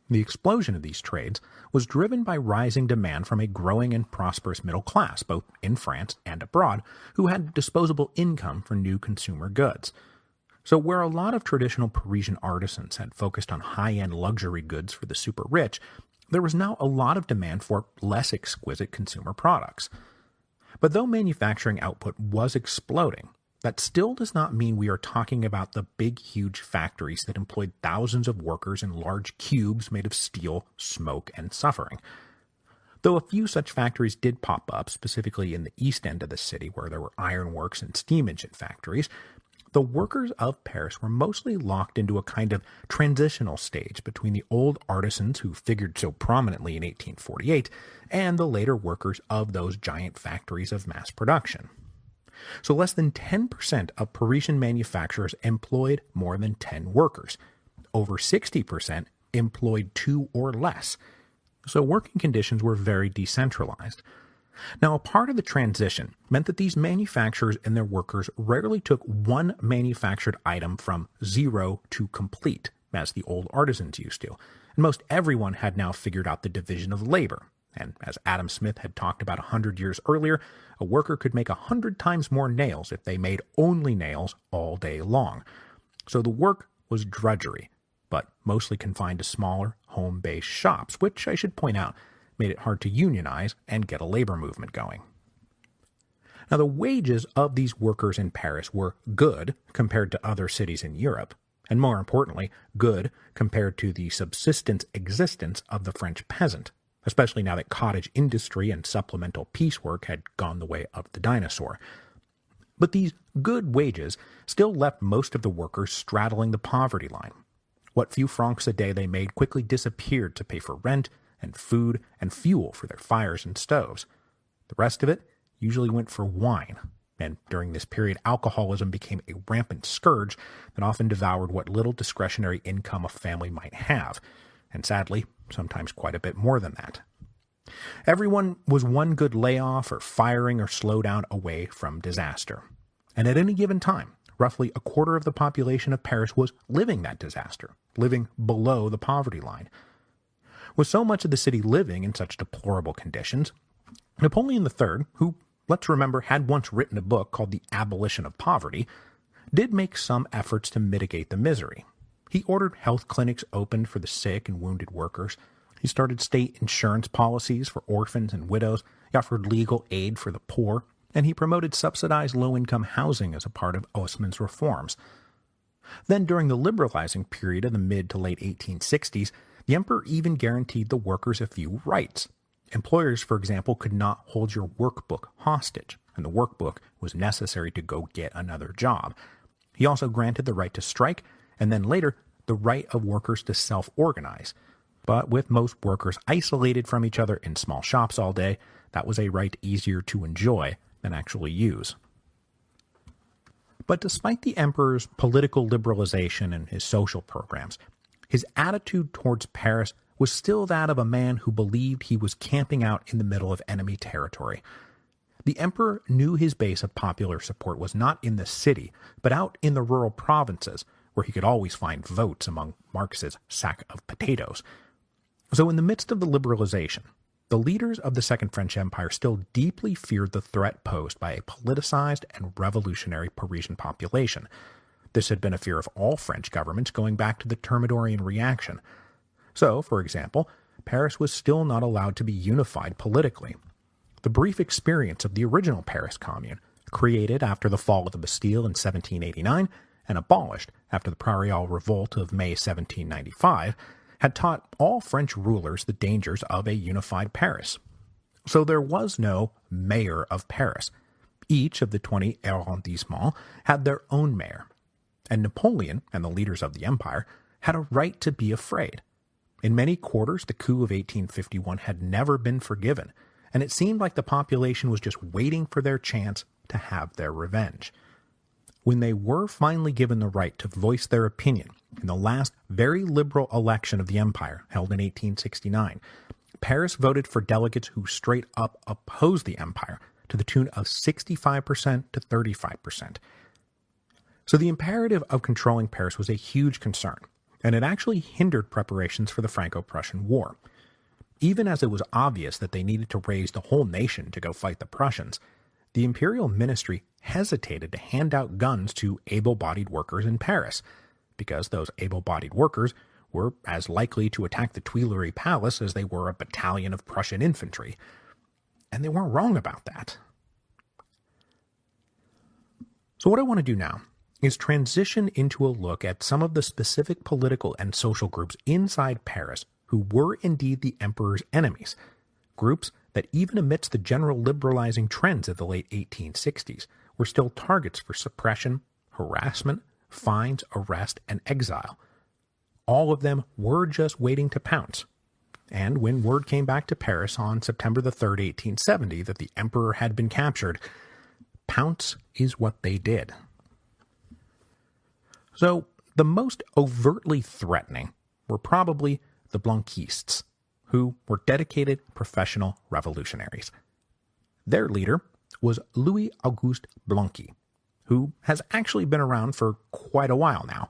The explosion of these trades was driven by rising demand from a growing and prosperous middle class, both in France and abroad, who had disposable income for new consumer goods. So where a lot of traditional Parisian artisans had focused on high-end luxury goods for the super rich, there was now a lot of demand for less exquisite consumer products. But though manufacturing output was exploding, that still does not mean we are talking about the big, huge factories that employed thousands of workers in large cubes made of steel, smoke, and suffering. Though a few such factories did pop up, specifically in the east end of the city where there were ironworks and steam engine factories, the workers of Paris were mostly locked into a kind of transitional stage between the old artisans who figured so prominently in 1848 and the later workers of those giant factories of mass production. So less than 10% of Parisian manufacturers employed more than 10 workers. Over 60% employed 2 or less. So working conditions were very decentralized. Now, a part of the transition meant that these manufacturers and their workers rarely took one manufactured item from zero to complete, as the old artisans used to. and most everyone had now figured out the division of labor. And as Adam Smith had talked about 100 years earlier, a worker could make 100 times more nails if they made only nails all day long. So the work was drudgery, but mostly confined to smaller, home-based shops, which, I should point out, made it hard to unionize and get a labor movement going. Now, the wages of these workers in Paris were good compared to other cities in Europe, and more importantly, good compared to the subsistence existence of the French peasant, especially now that cottage industry and supplemental piecework had gone the way of the dinosaur. But these good wages still left most of the workers straddling the poverty line. What few francs a day they made quickly disappeared to pay for rent and food and fuel for their fires and stoves. The rest of it usually went for wine, and during this period alcoholism became a rampant scourge that often devoured what little discretionary income a family might have, and sadly, sometimes quite a bit more than that. Everyone was one good layoff or firing or slowdown away from disaster. And at any given time, roughly a quarter of the population of Paris was living that disaster, living below the poverty line. With so much of the city living in such deplorable conditions, Napoleon III, who, let's remember, had once written a book called The Abolition of Poverty, did make some efforts to mitigate the misery. He ordered health clinics opened for the sick and wounded workers. He started state insurance policies for orphans and widows. He offered legal aid for the poor, and he promoted subsidized low-income housing as a part of Haussmann's reforms. Then, during the liberalizing period of the mid to late 1860s, the emperor even guaranteed the workers a few rights. Employers, for example, could not hold your workbook hostage, and the workbook was necessary to go get another job. He also granted the right to strike, and then later, the right of workers to self-organize. But with most workers isolated from each other in small shops all day, that was a right easier to enjoy than actually use. But despite the emperor's political liberalization and his social programs, his attitude towards Paris was still that of a man who believed he was camping out in the middle of enemy territory. The emperor knew his base of popular support was not in the city, but out in the rural provinces, where he could always find votes among Marx's sack of potatoes. So in the midst of the liberalization, the leaders of the Second French Empire still deeply feared the threat posed by a politicized and revolutionary Parisian population. This had been a fear of all French governments going back to the Thermidorian reaction. So, for example, Paris was still not allowed to be unified politically. The brief experience of the original Paris Commune, created after the fall of the Bastille in 1789 and abolished after the Prairial Revolt of May 1795, had taught all French rulers the dangers of a unified Paris. So there was no mayor of Paris. Each of the 20 arrondissements had their own mayor, and Napoleon and the leaders of the empire had a right to be afraid. In many quarters, the coup of 1851 had never been forgiven, and it seemed like the population was just waiting for their chance to have their revenge. When they were finally given the right to voice their opinion in the last very liberal election of the empire, held in 1869, Paris voted for delegates who straight up opposed the empire to the tune of 65% to 35%. So the imperative of controlling Paris was a huge concern, and it actually hindered preparations for the Franco-Prussian War. Even as it was obvious that they needed to raise the whole nation to go fight the Prussians, the imperial ministry hesitated to hand out guns to able-bodied workers in Paris, because those able-bodied workers were as likely to attack the Tuileries Palace as they were a battalion of Prussian infantry. And they weren't wrong about that. So what I want to do now is transition into a look at some of the specific political and social groups inside Paris who were indeed the emperor's enemies, groups that even amidst the general liberalizing trends of the late 1860s were still targets for suppression, harassment, fines, arrest, and exile. All of them were just waiting to pounce. And when word came back to Paris on September the 3rd, 1870, that the emperor had been captured, pounce is what they did. So, the most overtly threatening were probably the Blanquists, who were dedicated professional revolutionaries. Their leader was Louis-Auguste Blanqui, who has actually been around for quite a while now.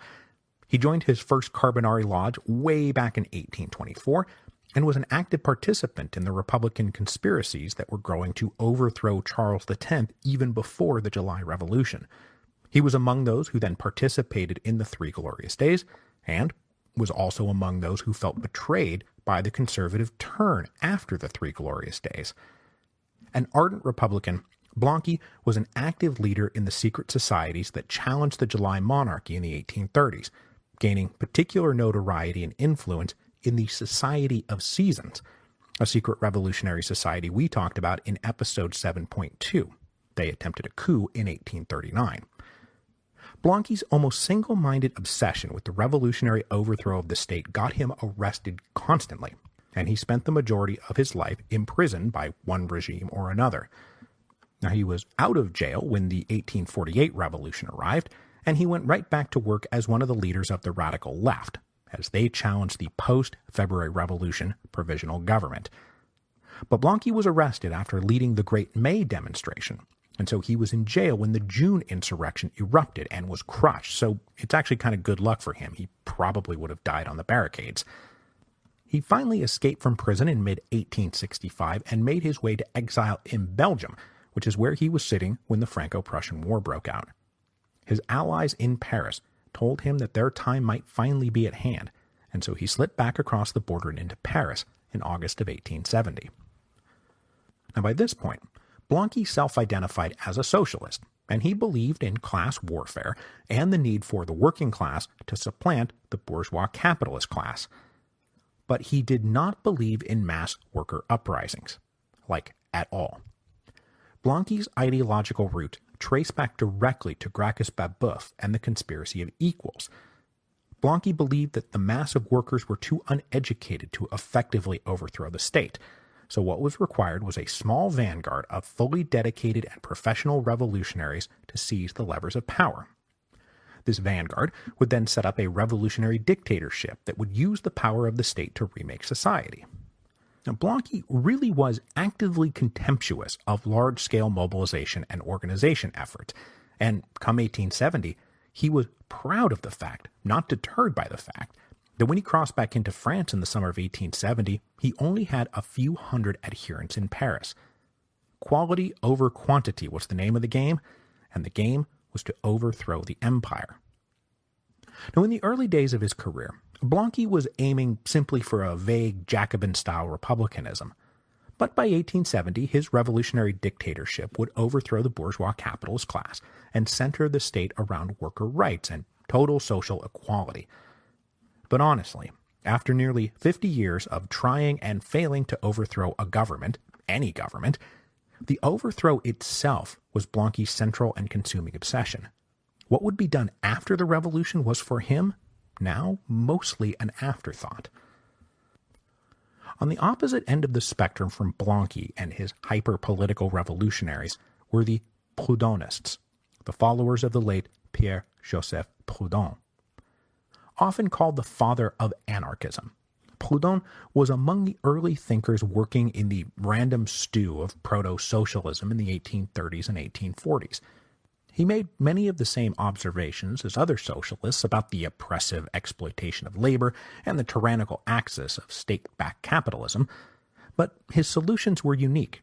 He joined his first Carbonari Lodge way back in 1824 and was an active participant in the Republican conspiracies that were growing to overthrow Charles X even before the July Revolution. He was among those who then participated in the Three Glorious Days, and was also among those who felt betrayed by the conservative turn after the Three Glorious Days. An ardent Republican, Blanqui was an active leader in the secret societies that challenged the July monarchy in the 1830s, gaining particular notoriety and influence in the Society of Seasons, a secret revolutionary society we talked about in episode 7.2. They attempted a coup in 1839. Blanqui's almost single-minded obsession with the revolutionary overthrow of the state got him arrested constantly, and he spent the majority of his life imprisoned by one regime or another. Now, he was out of jail when the 1848 revolution arrived, and he went right back to work as one of the leaders of the radical left, as they challenged the post-February Revolution provisional government. But Blanqui was arrested after leading the Great May demonstration, and so he was in jail when the June insurrection erupted and was crushed, so it's actually kind of good luck for him. He probably would have died on the barricades. He finally escaped from prison in mid-1865 and made his way to exile in Belgium, which is where he was sitting when the Franco-Prussian War broke out. His allies in Paris told him that their time might finally be at hand, and so he slipped back across the border and into Paris in August of 1870. Now, by this point, Blanqui self-identified as a socialist, and he believed in class warfare and the need for the working class to supplant the bourgeois capitalist class. But he did not believe in mass worker uprisings, like at all. Blanqui's ideological roots trace back directly to Gracchus Babeuf and the conspiracy of equals. Blanqui believed that the mass of workers were too uneducated to effectively overthrow the state, so what was required was a small vanguard of fully dedicated and professional revolutionaries to seize the levers of power. This vanguard would then set up a revolutionary dictatorship that would use the power of the state to remake society. Now, Blanqui really was actively contemptuous of large-scale mobilization and organization efforts, and come 1870, he was proud of the fact, not deterred by the fact, that when he crossed back into France in the summer of 1870, he only had a few hundred adherents in Paris. Quality over quantity was the name of the game, and the game was to overthrow the empire. Now, in the early days of his career, Blanqui was aiming simply for a vague Jacobin-style republicanism. But by 1870, his revolutionary dictatorship would overthrow the bourgeois capitalist class and center the state around worker rights and total social equality. But honestly, after nearly 50 years of trying and failing to overthrow a government, any government, the overthrow itself was Blanqui's central and consuming obsession. What would be done after the revolution was for him now mostly an afterthought. On the opposite end of the spectrum from Blanqui and his hyper-political revolutionaries were the Proudhonists, the followers of the late Pierre-Joseph Proudhon. Often called the father of anarchism, Proudhon was among the early thinkers working in the random stew of proto-socialism in the 1830s and 1840s. He made many of the same observations as other socialists about the oppressive exploitation of labor and the tyrannical axis of state-backed capitalism, but his solutions were unique,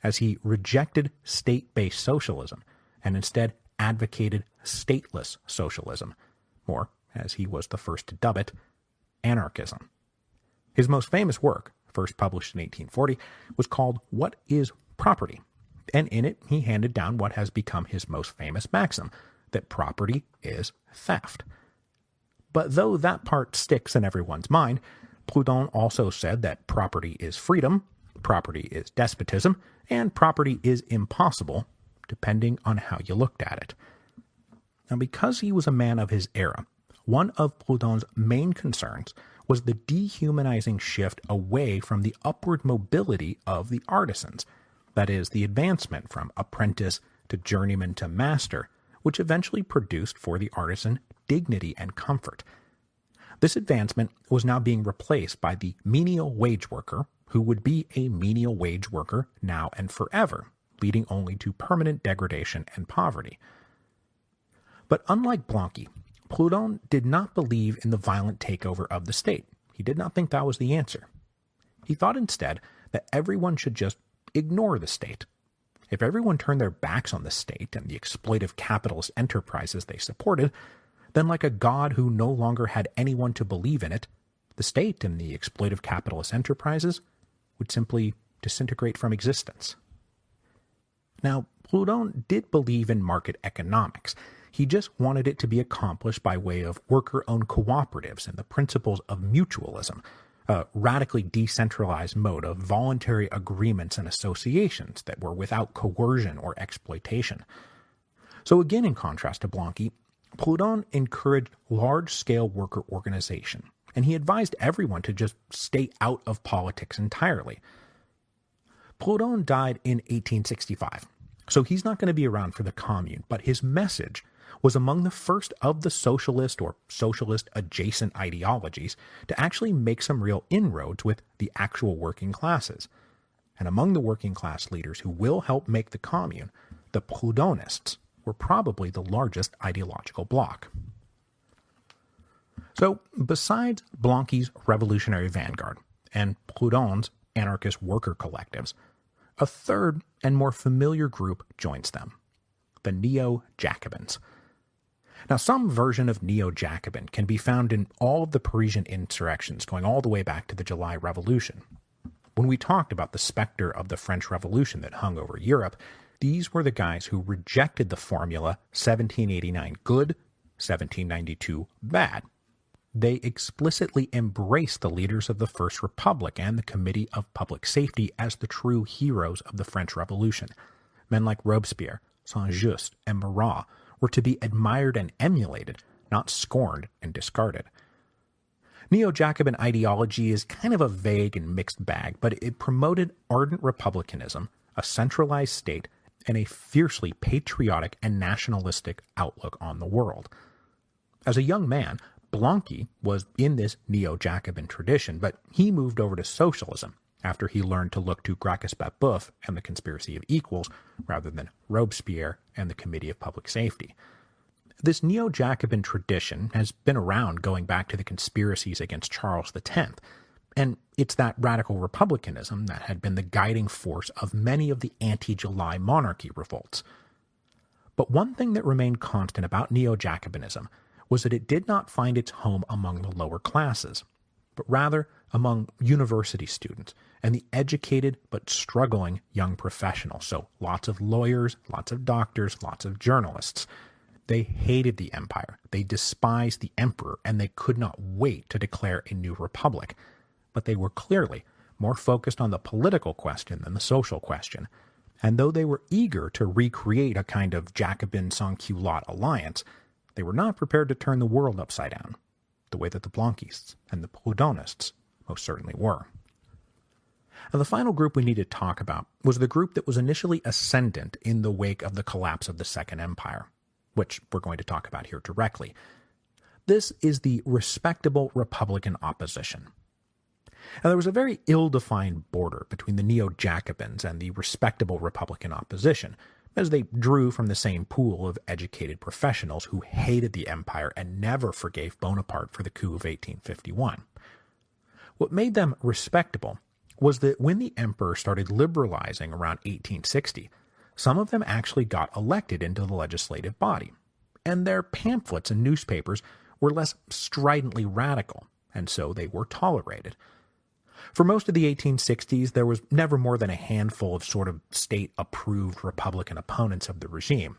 as he rejected state-based socialism and instead advocated stateless socialism, or, as he was the first to dub it, anarchism. His most famous work, first published in 1840, was called What is Property? And in it he handed down what has become his most famous maxim, that property is theft. But though that part sticks in everyone's mind, Proudhon also said that property is freedom, property is despotism, and property is impossible, depending on how you looked at it. Now, because he was a man of his era, one of Proudhon's main concerns was the dehumanizing shift away from the upward mobility of the artisans, that is, the advancement from apprentice to journeyman to master, which eventually produced for the artisan dignity and comfort. This advancement was now being replaced by the menial wage worker, who would be a menial wage worker now and forever, leading only to permanent degradation and poverty. But unlike Blanqui, Proudhon did not believe in the violent takeover of the state. He did not think that was the answer. He thought instead that everyone should just ignore the state. If everyone turned their backs on the state and the exploitive capitalist enterprises they supported, then like a god who no longer had anyone to believe in it, the state and the exploitive capitalist enterprises would simply disintegrate from existence. Now, Proudhon did believe in market economics. He just wanted it to be accomplished by way of worker-owned cooperatives and the principles of mutualism, a radically decentralized mode of voluntary agreements and associations that were without coercion or exploitation. So again, in contrast to Blanqui, Proudhon encouraged large-scale worker organization, and he advised everyone to just stay out of politics entirely. Proudhon died in 1865, so he's not going to be around for the Commune, but his message was among the first of the socialist or socialist-adjacent ideologies to actually make some real inroads with the actual working classes. And among the working class leaders who will help make the Commune, the Proudhonists were probably the largest ideological bloc. So, besides Blanqui's revolutionary vanguard and Proudhon's anarchist worker collectives, a third and more familiar group joins them, the Neo-Jacobins. Now, some version of Neo-Jacobin can be found in all of the Parisian insurrections going all the way back to the July Revolution. When we talked about the specter of the French Revolution that hung over Europe, these were the guys who rejected the formula 1789 good, 1792 bad. They explicitly embraced the leaders of the First Republic and the Committee of Public Safety as the true heroes of the French Revolution. Men like Robespierre, Saint-Just, and Marat were to be admired and emulated, not scorned and discarded. Neo-Jacobin ideology is kind of a vague and mixed bag, but it promoted ardent republicanism, a centralized state, and a fiercely patriotic and nationalistic outlook on the world. As a young man, Blanqui was in this Neo-Jacobin tradition, but he moved over to socialism after he learned to look to Gracchus Babeuf and the Conspiracy of Equals rather than Robespierre and the Committee of Public Safety. This Neo-Jacobin tradition has been around going back to the conspiracies against Charles X, and it's that radical republicanism that had been the guiding force of many of the anti-July monarchy revolts. But one thing that remained constant about Neo-Jacobinism was that it did not find its home among the lower classes, but rather among university students and the educated but struggling young professionals. So lots of lawyers, lots of doctors, lots of journalists. They hated the empire, they despised the emperor, and they could not wait to declare a new republic. But they were clearly more focused on the political question than the social question. And though they were eager to recreate a kind of Jacobin sans-culotte alliance, they were not prepared to turn the world upside down, the way that the Blanquists and the Proudhonists most certainly were. Now, the final group we need to talk about was the group that was initially ascendant in the wake of the collapse of the Second Empire, which we're going to talk about here directly. This is the respectable Republican opposition. Now, there was a very ill-defined border between the Neo-Jacobins and the respectable Republican opposition, as they drew from the same pool of educated professionals who hated the empire and never forgave Bonaparte for the coup of 1851. What made them respectable was that when the emperor started liberalizing around 1860, some of them actually got elected into the legislative body, and their pamphlets and newspapers were less stridently radical, and so they were tolerated. For most of the 1860s, there was never more than a handful of sort of state-approved Republican opponents of the regime.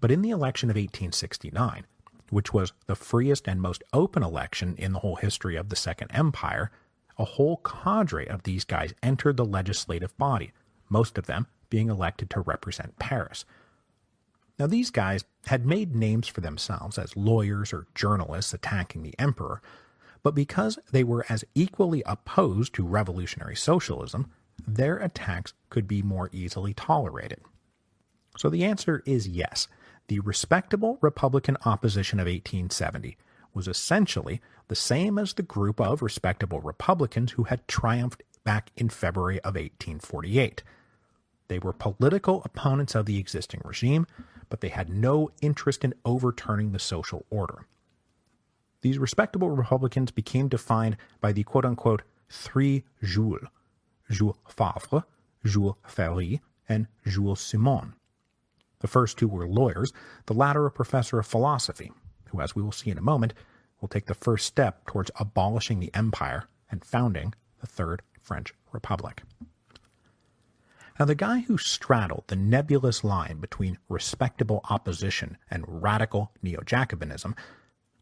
But in the election of 1869, which was the freest and most open election in the whole history of the Second Empire, a whole cadre of these guys entered the legislative body, most of them being elected to represent Paris. Now, these guys had made names for themselves as lawyers or journalists attacking the emperor, but because they were as equally opposed to revolutionary socialism, their attacks could be more easily tolerated. So the answer is yes. The respectable Republican opposition of 1870 was essentially the same as the group of respectable Republicans who had triumphed back in February of 1848. They were political opponents of the existing regime, but they had no interest in overturning the social order. these respectable republicans became defined by the quote-unquote three Jules: Jules Favre, Jules Ferry, and Jules Simon. The first two were lawyers, the latter a professor of philosophy, who, as we will see in a moment, will take the first step towards abolishing the empire and founding the Third French Republic. Now, the guy who straddled the nebulous line between respectable opposition and radical neo-Jacobinism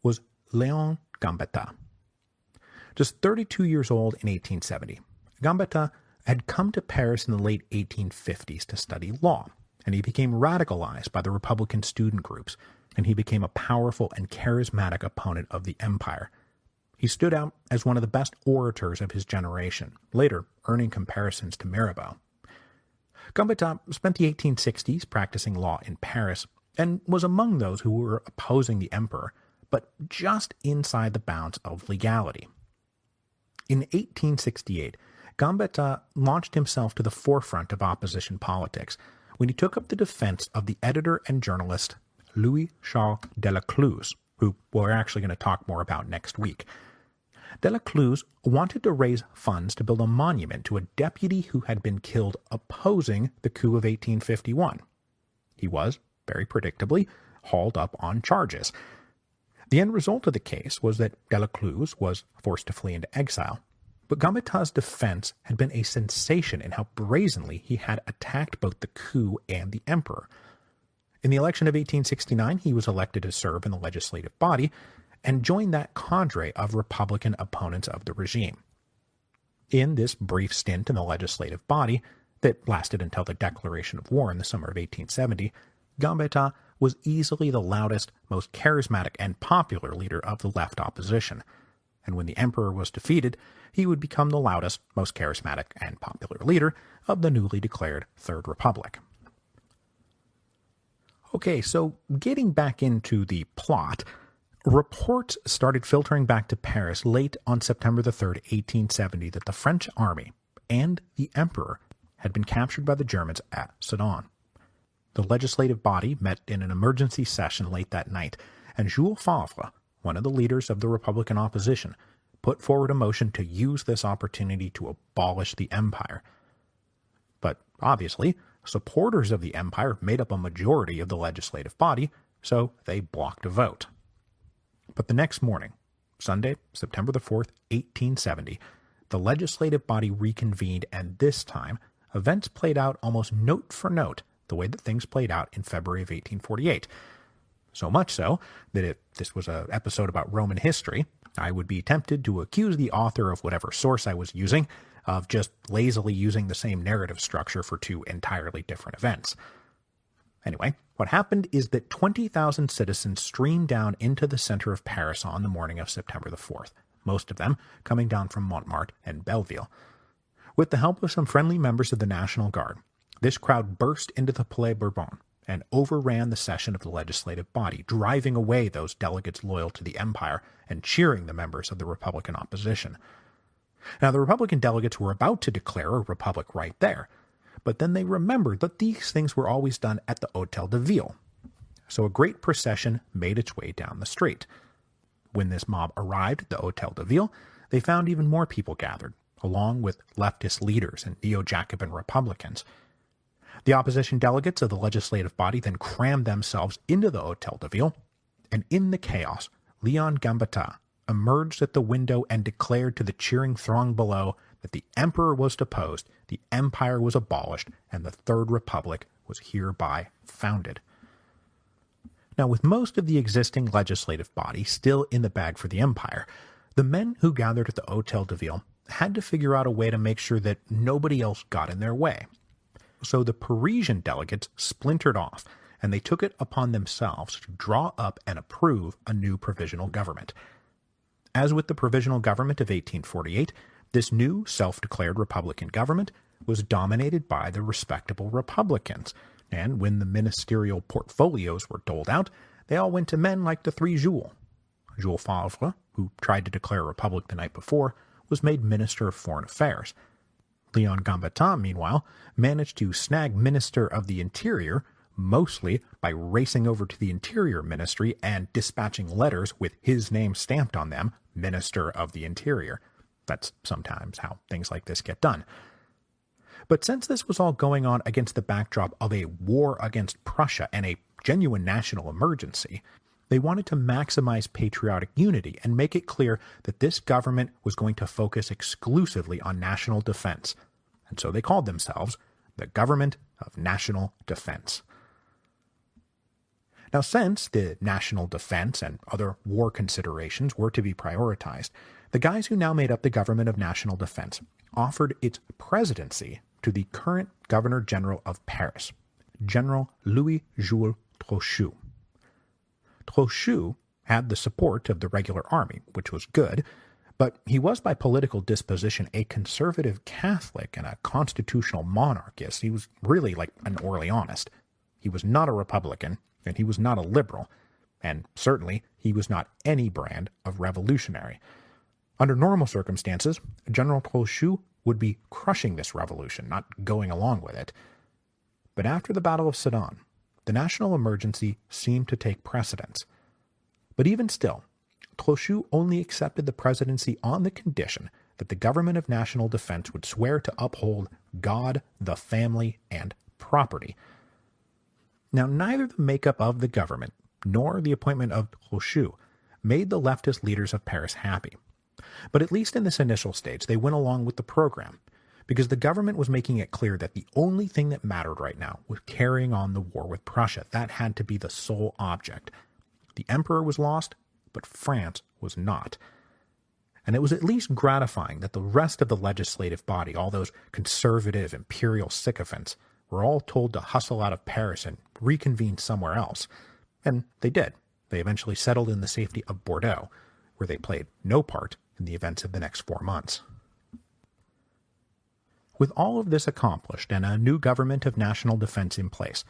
was Léon Gambetta. Just 32 years old in 1870, Gambetta had come to Paris in the late 1850s to study law, and he became radicalized by the Republican student groups, and he became a powerful and charismatic opponent of the empire. He stood out as one of the best orators of his generation, later earning comparisons to Mirabeau. Gambetta spent the 1860s practicing law in Paris and was among those who were opposing the emperor, but just inside the bounds of legality. In 1868, Gambetta launched himself to the forefront of opposition politics when he took up the defense of the editor and journalist Louis-Charles Delacluse, who we're actually going to talk more about next week. Delacluse wanted to raise funds to build a monument to a deputy who had been killed opposing the coup of 1851. He was, very predictably, hauled up on charges. The end result of the case was that Delacluse was forced to flee into exile, but Gambetta's defense had been a sensation in how brazenly he had attacked both the coup and the emperor. In the election of 1869, he was elected to serve in the legislative body, and joined that cadre of Republican opponents of the regime. In this brief stint in the legislative body, that lasted until the declaration of war in the summer of 1870, Gambetta was easily the loudest, most charismatic, and popular leader of the left opposition, and when the emperor was defeated, he would become the loudest, most charismatic, and popular leader of the newly declared Third Republic. Okay, so getting back into the plot, reports started filtering back to Paris late on September 3rd, 1870, that the French army and the emperor had been captured by the Germans at Sedan. The legislative body met in an emergency session late that night, and Jules Favre, one of the leaders of the Republican opposition, put forward a motion to use this opportunity to abolish the empire. But obviously, supporters of the empire made up a majority of the legislative body, so they blocked a vote. But the next morning, Sunday, September 4th, 1870, the legislative body reconvened, and this time, events played out almost note for note the way that things played out in February of 1848. So much so that if this was an episode about Roman history, I would be tempted to accuse the author of whatever source I was using of just lazily using the same narrative structure for two entirely different events. Anyway, what happened is that 20,000 citizens streamed down into the center of Paris on the morning of September the 4th, most of them coming down from Montmartre and Belleville. With the help of some friendly members of the National Guard, this crowd burst into the Palais Bourbon and overran the session of the legislative body, driving away those delegates loyal to the empire and cheering the members of the Republican opposition. Now, the Republican delegates were about to declare a republic right there, but then they remembered that these things were always done at the Hôtel de Ville. So a great procession made its way down the street. When this mob arrived at the Hôtel de Ville, they found even more people gathered, along with leftist leaders and neo-Jacobin Republicans. The opposition delegates of the legislative body then crammed themselves into the Hôtel de Ville, and in the chaos, Léon Gambetta emerged at the window and declared to the cheering throng below that the emperor was deposed, the empire was abolished, and the Third Republic was hereby founded. Now, with most of the existing legislative body still in the bag for the empire, the men who gathered at the Hôtel de Ville had to figure out a way to make sure that nobody else got in their way. So the Parisian delegates splintered off, and they took it upon themselves to draw up and approve a new provisional government. As with the provisional government of 1848, this new self-declared Republican government was dominated by the respectable Republicans, and when the ministerial portfolios were doled out, they all went to men like the three Jules. Jules Favre, who tried to declare a republic the night before, was made Minister of Foreign Affairs. Léon Gambetta, meanwhile, managed to snag Minister of the Interior, mostly by racing over to the Interior Ministry and dispatching letters with his name stamped on them, Minister of the Interior. That's sometimes how things like this get done. But since this was all going on against the backdrop of a war against Prussia and a genuine national emergency, they wanted to maximize patriotic unity and make it clear that this government was going to focus exclusively on national defense. And so they called themselves the Government of National Defense. Now, since the national defense and other war considerations were to be prioritized, the guys who now made up the Government of National Defense offered its presidency to the current Governor-General of Paris, General Louis-Jules Trochu. Trochu had the support of the regular army, which was good, but he was by political disposition a conservative Catholic and a constitutional monarchist. He was really like an Orleanist. He was not a Republican, and he was not a liberal, and certainly he was not any brand of revolutionary. Under normal circumstances, General Trochu would be crushing this revolution, not going along with it. But after the Battle of Sedan, the national emergency seemed to take precedence. But even still, Trochu only accepted the presidency on the condition that the Government of National Defense would swear to uphold God, the family, and property. Now, neither the makeup of the government nor the appointment of Trochu made the leftist leaders of Paris happy. But at least in this initial stage, they went along with the program, because the government was making it clear that the only thing that mattered right now was carrying on the war with Prussia. That had to be the sole object. The emperor was lost, but France was not. And it was at least gratifying that the rest of the legislative body, all those conservative imperial sycophants, were all told to hustle out of Paris and reconvene somewhere else. And they did. They eventually settled in the safety of Bordeaux, where they played no part in the events of the next 4 months. With all of this accomplished and a new government of national defense in place,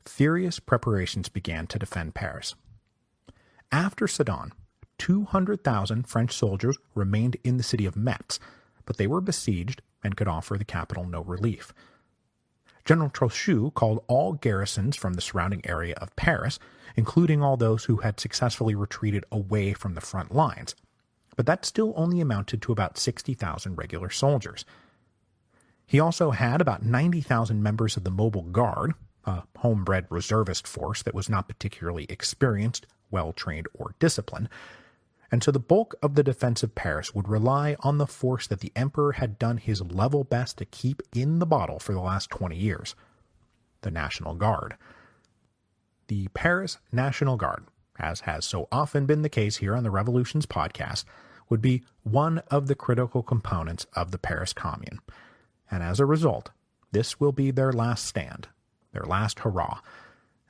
furious preparations began to defend Paris. After Sedan, 200,000 French soldiers remained in the city of Metz, but they were besieged and could offer the capital no relief. General Trochu called all garrisons from the surrounding area of Paris, including all those who had successfully retreated away from the front lines, but that still only amounted to about 60,000 regular soldiers. He also had about 90,000 members of the Mobile Guard, a homebred reservist force that was not particularly experienced, well-trained, or disciplined, and so the bulk of the defense of Paris would rely on the force that the emperor had done his level best to keep in the bottle for the last 20 years, the National Guard. The Paris National Guard, as has so often been the case here on the Revolutions podcast, would be one of the critical components of the Paris Commune, and as a result, this will be their last stand, their last hurrah.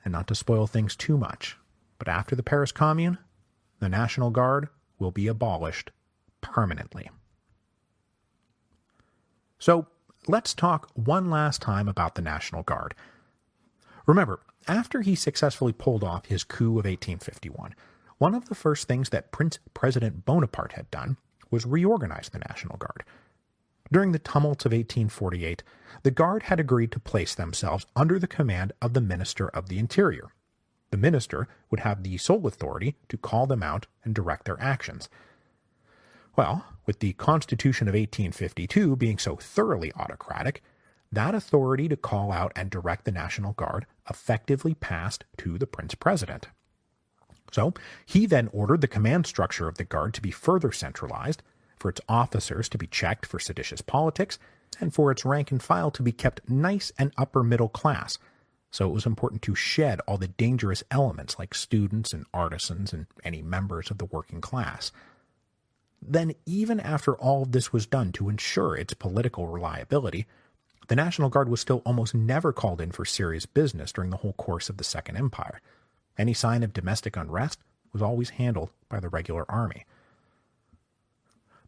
And not to spoil things too much, but after the Paris Commune, the National Guard will be abolished permanently. So let's talk one last time about the National Guard. Remember, after he successfully pulled off his coup of 1851, one of the first things that Prince President Bonaparte had done was reorganize the National Guard. During the tumults of 1848, the Guard had agreed to place themselves under the command of the Minister of the Interior. The minister would have the sole authority to call them out and direct their actions. Well, with the Constitution of 1852 being so thoroughly autocratic, that authority to call out and direct the National Guard effectively passed to the Prince President. So he then ordered the command structure of the Guard to be further centralized, for its officers to be checked for seditious politics, and for its rank and file to be kept nice and upper middle class. So it was important to shed all the dangerous elements like students and artisans and any members of the working class. Then, even after all of this was done to ensure its political reliability, the National Guard was still almost never called in for serious business during the whole course of the Second Empire. Any sign of domestic unrest was always handled by the regular army.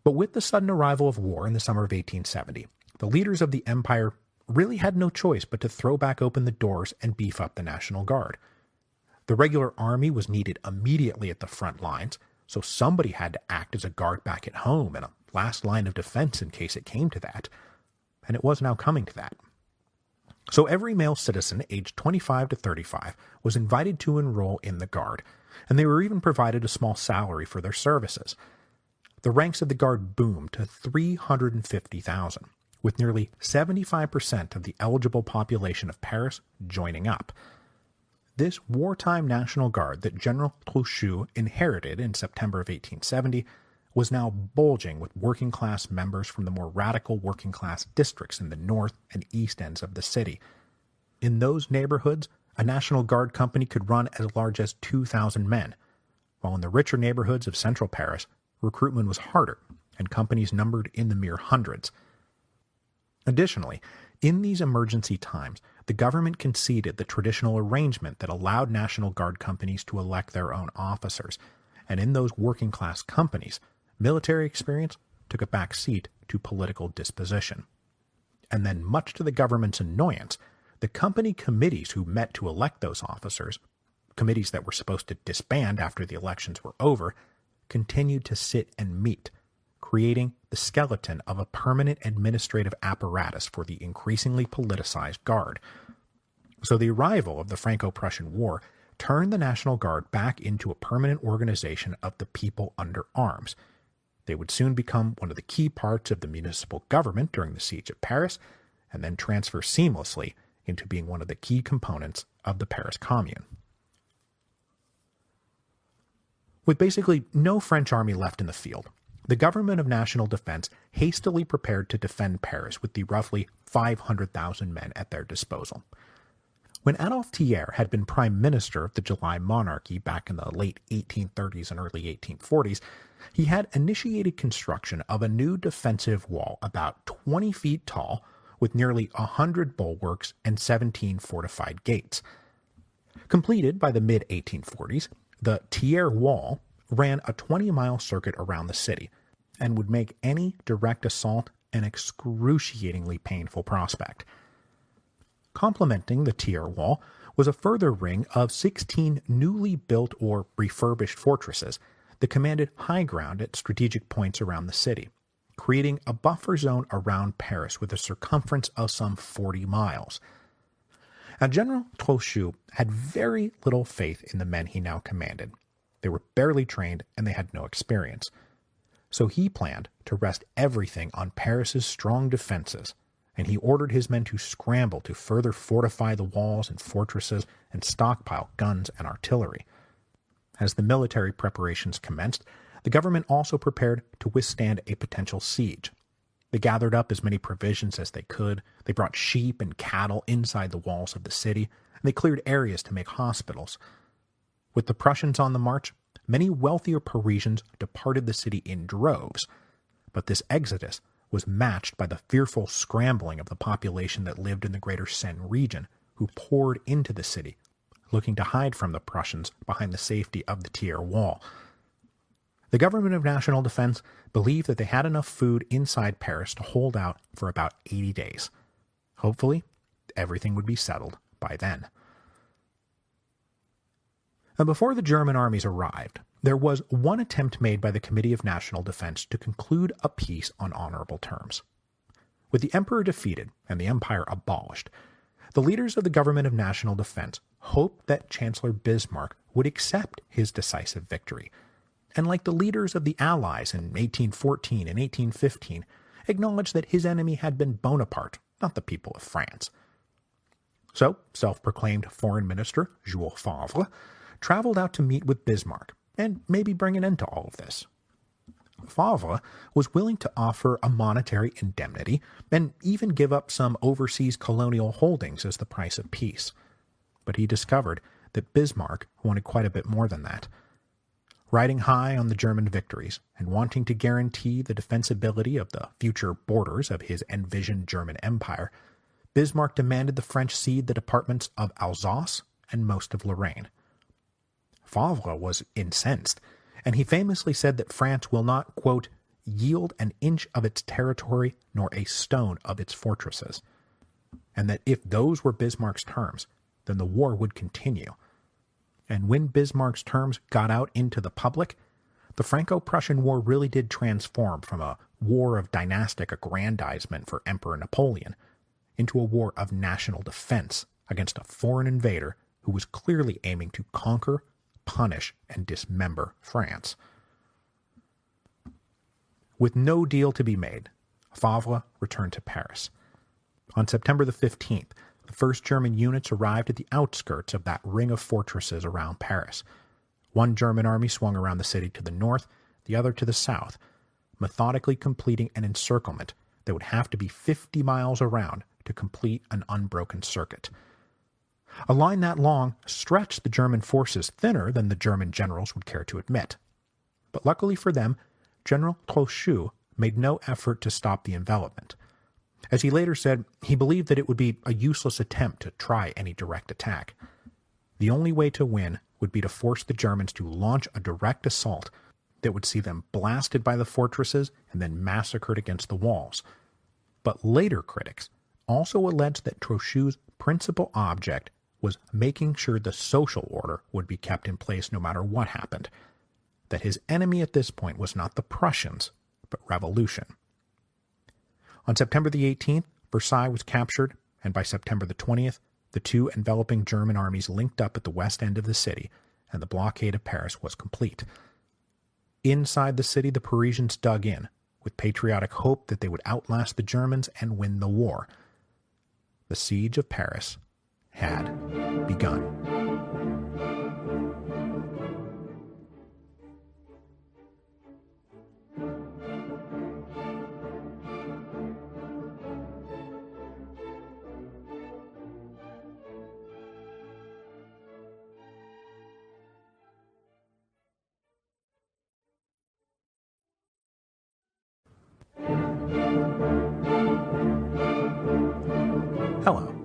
But with the sudden arrival of war in the summer of 1870, the leaders of the empire really had no choice but to throw back open the doors and beef up the National Guard. The regular army was needed immediately at the front lines, so somebody had to act as a guard back at home and a last line of defense in case it came to that. And it was now coming to that. So every male citizen aged 25 to 35 was invited to enroll in the Guard, and they were even provided a small salary for their services. The ranks of the Guard boomed to 350,000, with nearly 75% of the eligible population of Paris joining up. This wartime National Guard that General Trochu inherited in September of 1870 was now bulging with working-class members from the more radical working-class districts in the north and east ends of the city. In those neighborhoods, a National Guard company could run as large as 2,000 men, while in the richer neighborhoods of central Paris, recruitment was harder, and companies numbered in the mere hundreds. Additionally, in these emergency times, the government conceded the traditional arrangement that allowed National Guard companies to elect their own officers, and in those working-class companies, military experience took a back seat to political disposition. And then, much to the government's annoyance, the company committees who met to elect those officers, committees that were supposed to disband after the elections were over, continued to sit and meet, creating the skeleton of a permanent administrative apparatus for the increasingly politicized Guard. So the arrival of the Franco-Prussian War turned the National Guard back into a permanent organization of the people under arms. They would soon become one of the key parts of the municipal government during the siege of Paris, and then transfer seamlessly into being one of the key components of the Paris Commune. With basically no French army left in the field, the government of national defense hastily prepared to defend Paris with the roughly 500,000 men at their disposal. When Adolphe Thiers had been prime minister of the July monarchy back in the late 1830s and early 1840s, he had initiated construction of a new defensive wall about 20 feet tall with nearly 100 bulwarks and 17 fortified gates. Completed by the mid-1840s, the Thiers Wall ran a 20-mile circuit around the city and would make any direct assault an excruciatingly painful prospect. Complementing the Thiers Wall was a further ring of 16 newly built or refurbished fortresses that commanded high ground at strategic points around the city, creating a buffer zone around Paris with a circumference of some 40 miles. Now, General Trochu had very little faith in the men he now commanded. They were barely trained and they had no experience. So he planned to rest everything on Paris's strong defenses, and he ordered his men to scramble to further fortify the walls and fortresses and stockpile guns and artillery. As the military preparations commenced, the government also prepared to withstand a potential siege. They gathered up as many provisions as they could, they brought sheep and cattle inside the walls of the city, and they cleared areas to make hospitals. With the Prussians on the march, many wealthier Parisians departed the city in droves, but this exodus was matched by the fearful scrambling of the population that lived in the greater Seine region, who poured into the city, looking to hide from the Prussians behind the safety of the Thiers Wall. The government of national defense believed that they had enough food inside Paris to hold out for about 80 days. Hopefully, everything would be settled by then. And before the German armies arrived, there was one attempt made by the Committee of National Defense to conclude a peace on honorable terms. With the emperor defeated and the empire abolished, the leaders of the government of national defense hoped that Chancellor Bismarck would accept his decisive victory, and like the leaders of the Allies in 1814 and 1815, acknowledged that his enemy had been Bonaparte, not the people of France. So, self-proclaimed Foreign Minister Jules Favre traveled out to meet with Bismarck, and maybe bring an end to all of this. Favre was willing to offer a monetary indemnity and even give up some overseas colonial holdings as the price of peace. But he discovered that Bismarck wanted quite a bit more than that. Riding high on the German victories and wanting to guarantee the defensibility of the future borders of his envisioned German empire, Bismarck demanded the French cede the departments of Alsace and most of Lorraine. Favre was incensed, and he famously said that France will not, quote, yield an inch of its territory nor a stone of its fortresses, and that if those were Bismarck's terms, then the war would continue. And when Bismarck's terms got out into the public, the Franco-Prussian War really did transform from a war of dynastic aggrandizement for Emperor Napoleon into a war of national defense against a foreign invader who was clearly aiming to conquer, punish, and dismember France. With no deal to be made, Favre returned to Paris. On September the 15th, the first German units arrived at the outskirts of that ring of fortresses around Paris. One German army swung around the city to the north, the other to the south, methodically completing an encirclement that would have to be 50 miles around to complete an unbroken circuit. A line that long stretched the German forces thinner than the German generals would care to admit. But luckily for them, General Trochu made no effort to stop the envelopment. As he later said, he believed that it would be a useless attempt to try any direct attack. The only way to win would be to force the Germans to launch a direct assault that would see them blasted by the fortresses and then massacred against the walls. But later critics also alleged that Trochu's principal object was making sure the social order would be kept in place no matter what happened, that his enemy at this point was not the Prussians, but revolution. On September the 18th, Versailles was captured, and by September the 20th, the two enveloping German armies linked up at the west end of the city, and the blockade of Paris was complete. Inside the city, the Parisians dug in, with patriotic hope that they would outlast the Germans and win the war. The siege of Paris had begun. Hello,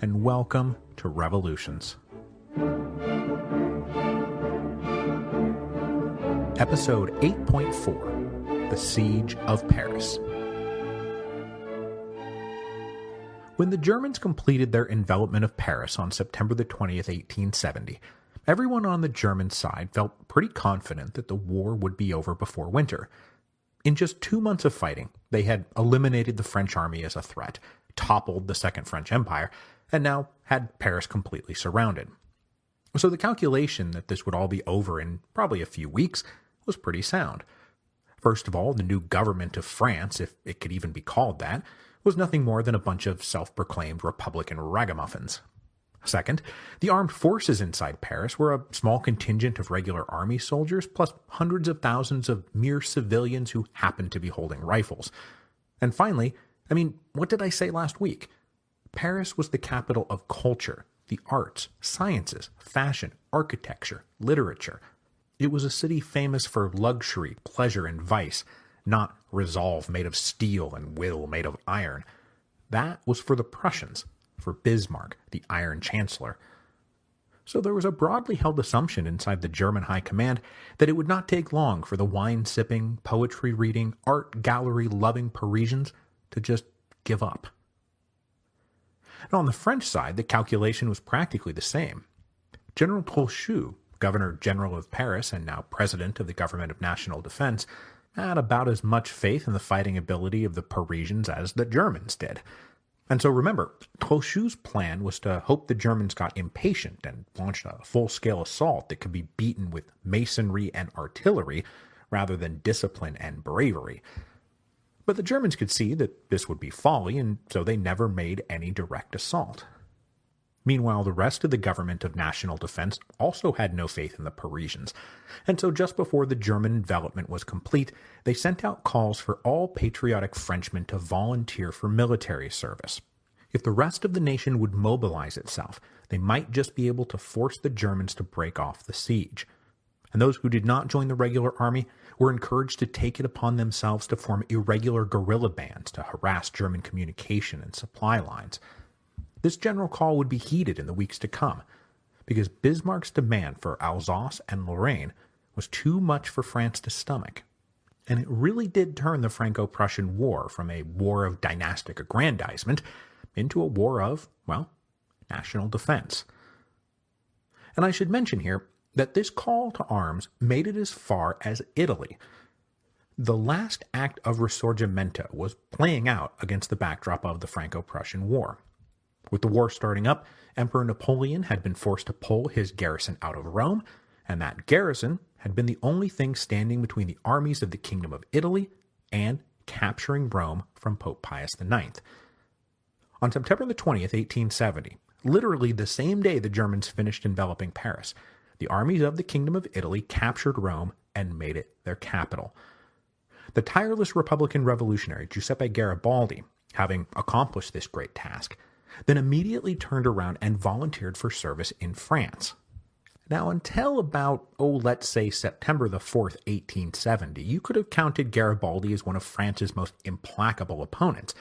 and welcome to Revolutions. Episode 8.4, The Siege of Paris. When the Germans completed their envelopment of Paris on September the 20th, 1870, everyone on the German side felt pretty confident that the war would be over before winter. In just 2 months of fighting, they had eliminated the French army as a threat, toppled the Second French Empire, and now had Paris completely surrounded. So the calculation that this would all be over in probably a few weeks was pretty sound. First of all, the new government of France, if it could even be called that, was nothing more than a bunch of self-proclaimed Republican ragamuffins. Second, the armed forces inside Paris were a small contingent of regular army soldiers, plus hundreds of thousands of mere civilians who happened to be holding rifles. And finally, what did I say last week? Paris was the capital of culture, the arts, sciences, fashion, architecture, literature. It was a city famous for luxury, pleasure, and vice, not resolve made of steel and will made of iron. That was for the Prussians, for Bismarck, the Iron Chancellor. So there was a broadly held assumption inside the German high command that it would not take long for the wine-sipping, poetry-reading, art gallery-loving Parisians to just give up. And on the French side, the calculation was practically the same. General Trochu, Governor-General of Paris and now President of the Government of National Defense, had about as much faith in the fighting ability of the Parisians as the Germans did. And so remember, Trochu's plan was to hope the Germans got impatient and launched a full-scale assault that could be beaten with masonry and artillery rather than discipline and bravery. But the Germans could see that this would be folly, and so they never made any direct assault. Meanwhile, the rest of the Government of National Defense also had no faith in the Parisians, and so just before the German envelopment was complete, they sent out calls for all patriotic Frenchmen to volunteer for military service. If the rest of the nation would mobilize itself, they might just be able to force the Germans to break off the siege. And those who did not join the regular army were encouraged to take it upon themselves to form irregular guerrilla bands to harass German communication and supply lines. This general call would be heeded in the weeks to come, because Bismarck's demand for Alsace and Lorraine was too much for France to stomach. And it really did turn the Franco-Prussian War from a war of dynastic aggrandizement into a war of, national defense. And I should mention here that this call to arms made it as far as Italy. The last act of Risorgimento was playing out against the backdrop of the Franco-Prussian War. With the war starting up, Emperor Napoleon had been forced to pull his garrison out of Rome, and that garrison had been the only thing standing between the armies of the Kingdom of Italy and capturing Rome from Pope Pius IX. On September the 20th, 1870, literally the same day the Germans finished enveloping Paris, the armies of the Kingdom of Italy captured Rome and made it their capital. The tireless Republican revolutionary Giuseppe Garibaldi, having accomplished this great task, then immediately turned around and volunteered for service in France. Now, until about, let's say September the 4th, 1870, you could have counted Garibaldi as one of France's most implacable opponents,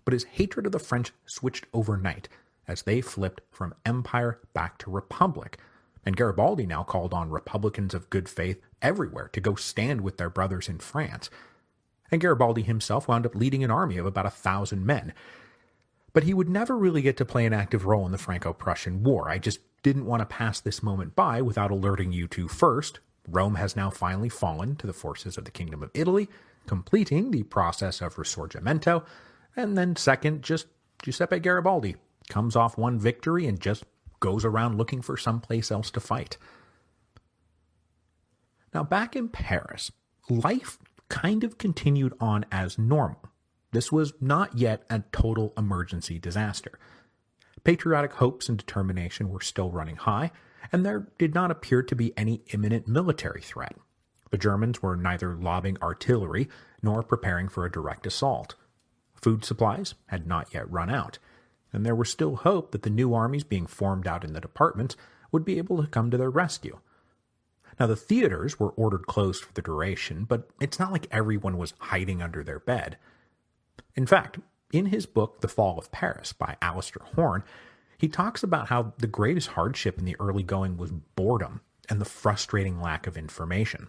but his hatred of the French switched overnight as they flipped from empire back to republic, and Garibaldi now called on Republicans of good faith everywhere to go stand with their brothers in France. And Garibaldi himself wound up leading an army of about 1,000 men. But he would never really get to play an active role in the Franco-Prussian War. I just didn't want to pass this moment by without alerting you to, first, Rome has now finally fallen to the forces of the Kingdom of Italy, completing the process of Risorgimento, and then second, just Giuseppe Garibaldi comes off one victory and just goes around looking for someplace else to fight. Now, back in Paris, life kind of continued on as normal. This was not yet a total emergency disaster. Patriotic hopes and determination were still running high, and there did not appear to be any imminent military threat. The Germans were neither lobbing artillery nor preparing for a direct assault. Food supplies had not yet run out, and there was still hope that the new armies being formed out in the departments would be able to come to their rescue. Now, the theaters were ordered closed for the duration, but it's not like everyone was hiding under their bed. In fact, in his book, The Fall of Paris, by Alistair Horn, he talks about how the greatest hardship in the early going was boredom and the frustrating lack of information.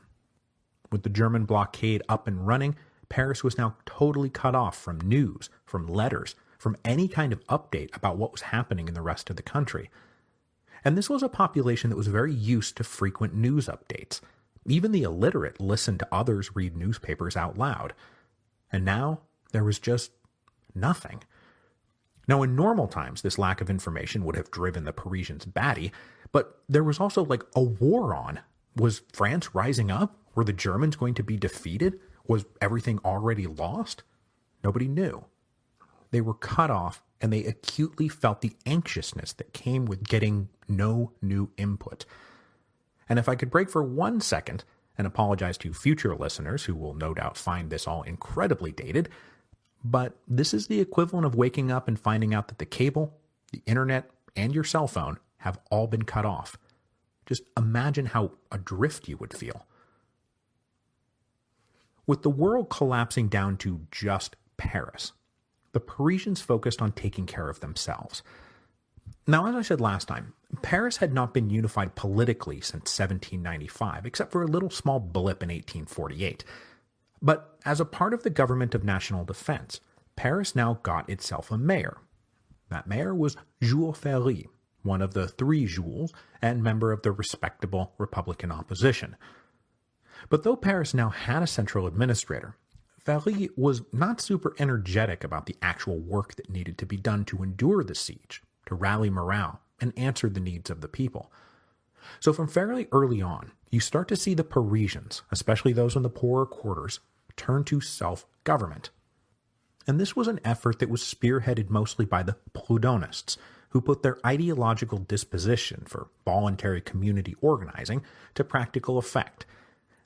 With the German blockade up and running, Paris was now totally cut off from news, from letters, from any kind of update about what was happening in the rest of the country. And this was a population that was very used to frequent news updates. Even the illiterate listened to others read newspapers out loud. And now, there was just nothing. Now, in normal times, this lack of information would have driven the Parisians batty, but there was also like a war on. Was France rising up? Were the Germans going to be defeated? Was everything already lost? Nobody knew. They were cut off, and they acutely felt the anxiousness that came with getting no new input. And if I could break for 1 second and apologize to future listeners who will no doubt find this all incredibly dated, but this is the equivalent of waking up and finding out that the cable, the internet, and your cell phone have all been cut off. Just imagine how adrift you would feel. With the world collapsing down to just Paris, the Parisians focused on taking care of themselves. Now, as I said last time, Paris had not been unified politically since 1795, except for a little small blip in 1848. But as a part of the government of national defense, Paris now got itself a mayor. That mayor was Jules Ferry, one of the three Jules, and member of the respectable Republican opposition. But though Paris now had a central administrator, Ferry was not super energetic about the actual work that needed to be done to endure the siege, to rally morale, and answer the needs of the people. So from fairly early on, you start to see the Parisians, especially those in the poorer quarters, turn to self-government. And this was an effort that was spearheaded mostly by the Proudhonists, who put their ideological disposition for voluntary community organizing to practical effect.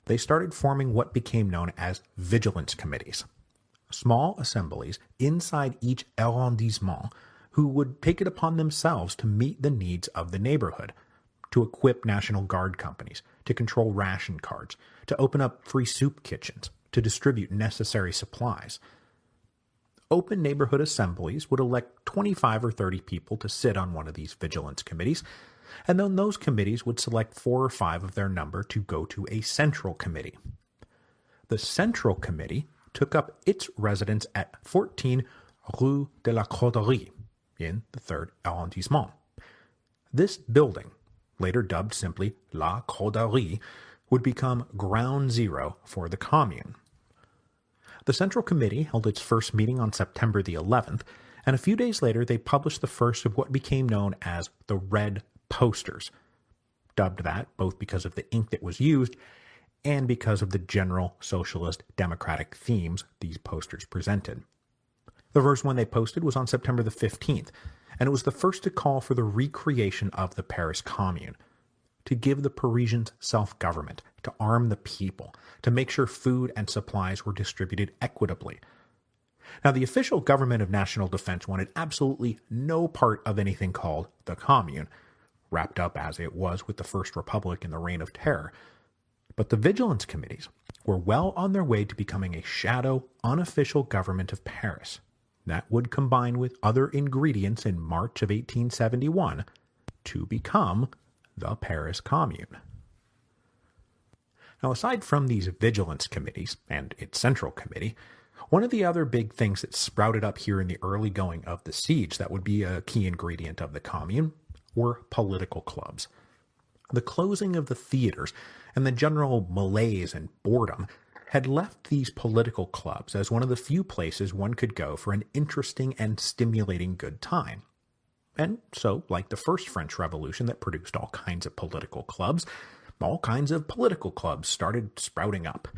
They started forming what became known as vigilance committees, small assemblies inside each arrondissement who would take it upon themselves to meet the needs of the neighborhood, to equip National Guard companies, to control ration cards, to open up free soup kitchens, to distribute necessary supplies. Open neighborhood assemblies would elect 25 or 30 people to sit on one of these vigilance committees, and then those committees would select 4 or 5 of their number to go to a central committee. The central committee took up its residence at 14 Rue de la Corderie in the 3rd arrondissement. This building, later dubbed simply La Corderie, would become ground zero for the Commune. The Central Committee held its first meeting on September the 11th, and a few days later they published the first of what became known as the Red Posters, dubbed that both because of the ink that was used and because of the general socialist democratic themes these posters presented. The first one they posted was on September the 15th, and it was the first to call for the recreation of the Paris Commune, to give the Parisians self-government, to arm the people, to make sure food and supplies were distributed equitably. Now, the official government of national defense wanted absolutely no part of anything called the Commune, wrapped up as it was with the First Republic in the Reign of Terror. But the vigilance committees were well on their way to becoming a shadow, unofficial government of Paris that would combine with other ingredients in March of 1871 to become the Paris Commune. Now, aside from these vigilance committees and its central committee, one of the other big things that sprouted up here in the early going of the siege that would be a key ingredient of the Commune were political clubs. The closing of the theaters and the general malaise and boredom had left these political clubs as one of the few places one could go for an interesting and stimulating good time. And so, like the first French Revolution that produced all kinds of political clubs, all kinds of political clubs started sprouting up.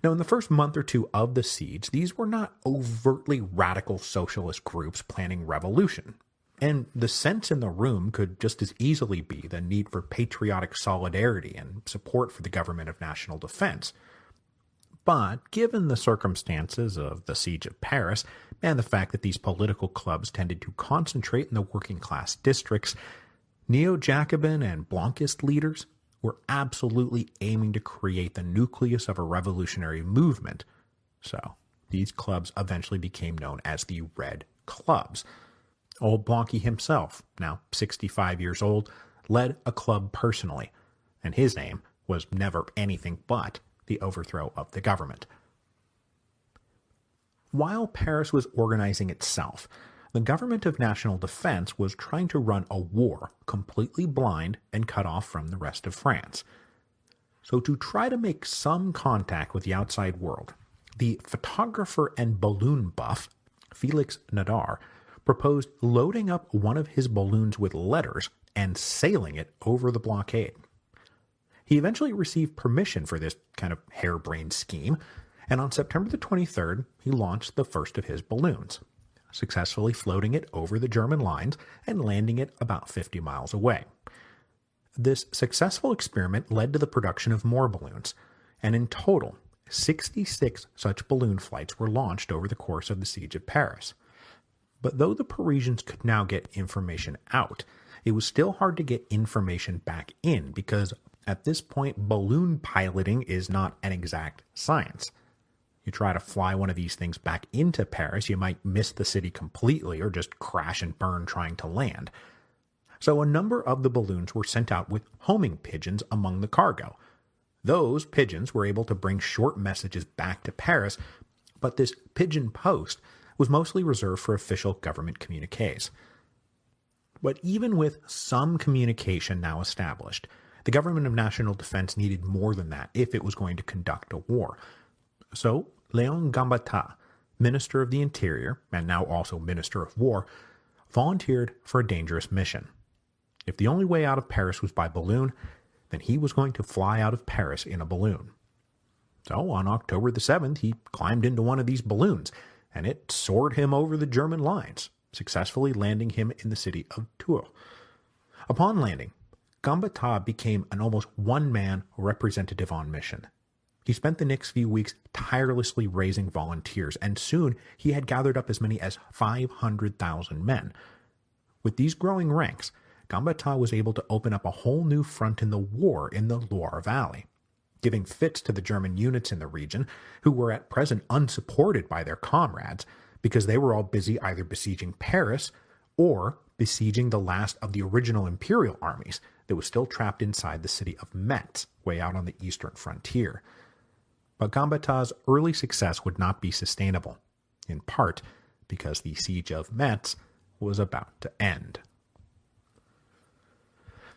Now, in the first month or two of the siege, these were not overtly radical socialist groups planning revolution, and the sense in the room could just as easily be the need for patriotic solidarity and support for the government of national defense. But given the circumstances of the Siege of Paris, and the fact that these political clubs tended to concentrate in the working-class districts, Neo-Jacobin and Blancist leaders were absolutely aiming to create the nucleus of a revolutionary movement. So, these clubs eventually became known as the Red Clubs. Old Blanqui himself, now 65 years old, led a club personally, and his aim was never anything but the overthrow of the government. While Paris was organizing itself, the government of national defense was trying to run a war completely blind and cut off from the rest of France. So to try to make some contact with the outside world, the photographer and balloon buff, Felix Nadar, proposed loading up one of his balloons with letters and sailing it over the blockade. He eventually received permission for this kind of harebrained scheme, and on September the 23rd, he launched the first of his balloons, successfully floating it over the German lines and landing it about 50 miles away. This successful experiment led to the production of more balloons, and in total, 66 such balloon flights were launched over the course of the Siege of Paris. But though the Parisians could now get information out, it was still hard to get information back in because at this point, balloon piloting is not an exact science. You try to fly one of these things back into Paris, you might miss the city completely or just crash and burn trying to land. So a number of the balloons were sent out with homing pigeons among the cargo. Those pigeons were able to bring short messages back to Paris, but this pigeon post was mostly reserved for official government communiques. But even with some communication now established, the government of national defense needed more than that if it was going to conduct a war. So, Léon Gambetta, Minister of the Interior, and now also Minister of War, volunteered for a dangerous mission. If the only way out of Paris was by balloon, then he was going to fly out of Paris in a balloon. So, on October the 7th, he climbed into one of these balloons, and it soared him over the German lines, successfully landing him in the city of Tours. Upon landing, Gambetta became an almost one-man representative on mission. He spent the next few weeks tirelessly raising volunteers, and soon he had gathered up as many as 500,000 men. With these growing ranks, Gambetta was able to open up a whole new front in the war in the Loire Valley, giving fits to the German units in the region, who were at present unsupported by their comrades, because they were all busy either besieging Paris or besieging the last of the original imperial armies that was still trapped inside the city of Metz, way out on the eastern frontier. But Gambetta's early success would not be sustainable, in part because the siege of Metz was about to end.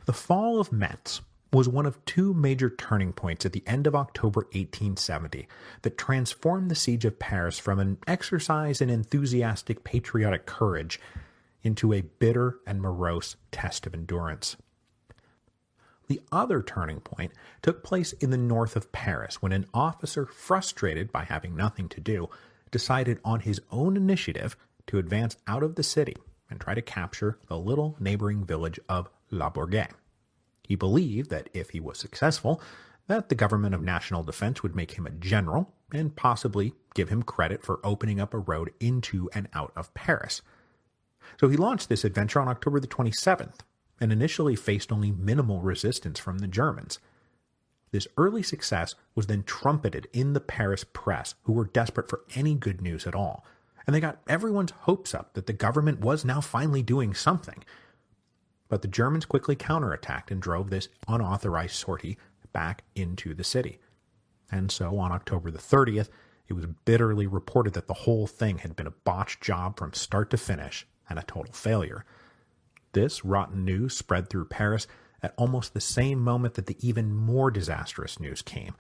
The fall of Metz was one of two major turning points at the end of October 1870 that transformed the siege of Paris from an exercise in enthusiastic patriotic courage into a bitter and morose test of endurance. The other turning point took place in the north of Paris when an officer, frustrated by having nothing to do, decided on his own initiative to advance out of the city and try to capture the little neighboring village of La Bourget. He believed that if he was successful, that the government of national defense would make him a general and possibly give him credit for opening up a road into and out of Paris. So he launched this adventure on October the 27th and initially faced only minimal resistance from the Germans. This early success was then trumpeted in the Paris press, who were desperate for any good news at all, and they got everyone's hopes up that the government was now finally doing something. But the Germans quickly counterattacked and drove this unauthorized sortie back into the city. And so on October the 30th, it was bitterly reported that the whole thing had been a botched job from start to finish and a total failure. This rotten news spread through Paris at almost the same moment that the even more disastrous news came,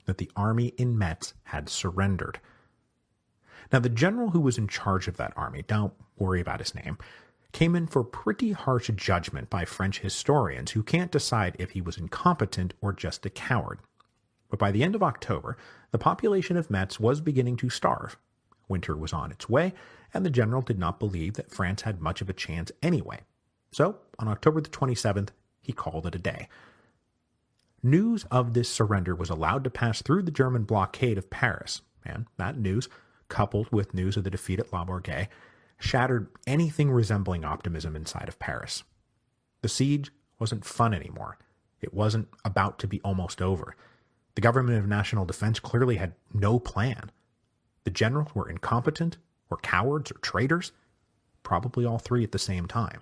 that the army in Metz had surrendered. Now, the general who was in charge of that army, don't worry about his name, came in for pretty harsh judgment by French historians who can't decide if he was incompetent or just a coward. But by the end of October, the population of Metz was beginning to starve. Winter was on its way, and the general did not believe that France had much of a chance anyway. So, on October the 27th, he called it a day. News of this surrender was allowed to pass through the German blockade of Paris, and that news, coupled with news of the defeat at La Bourget, shattered anything resembling optimism inside of Paris. The siege wasn't fun anymore. It wasn't about to be almost over. The government of national defense clearly had no plan. The generals were incompetent, or cowards, or traitors, probably all three at the same time.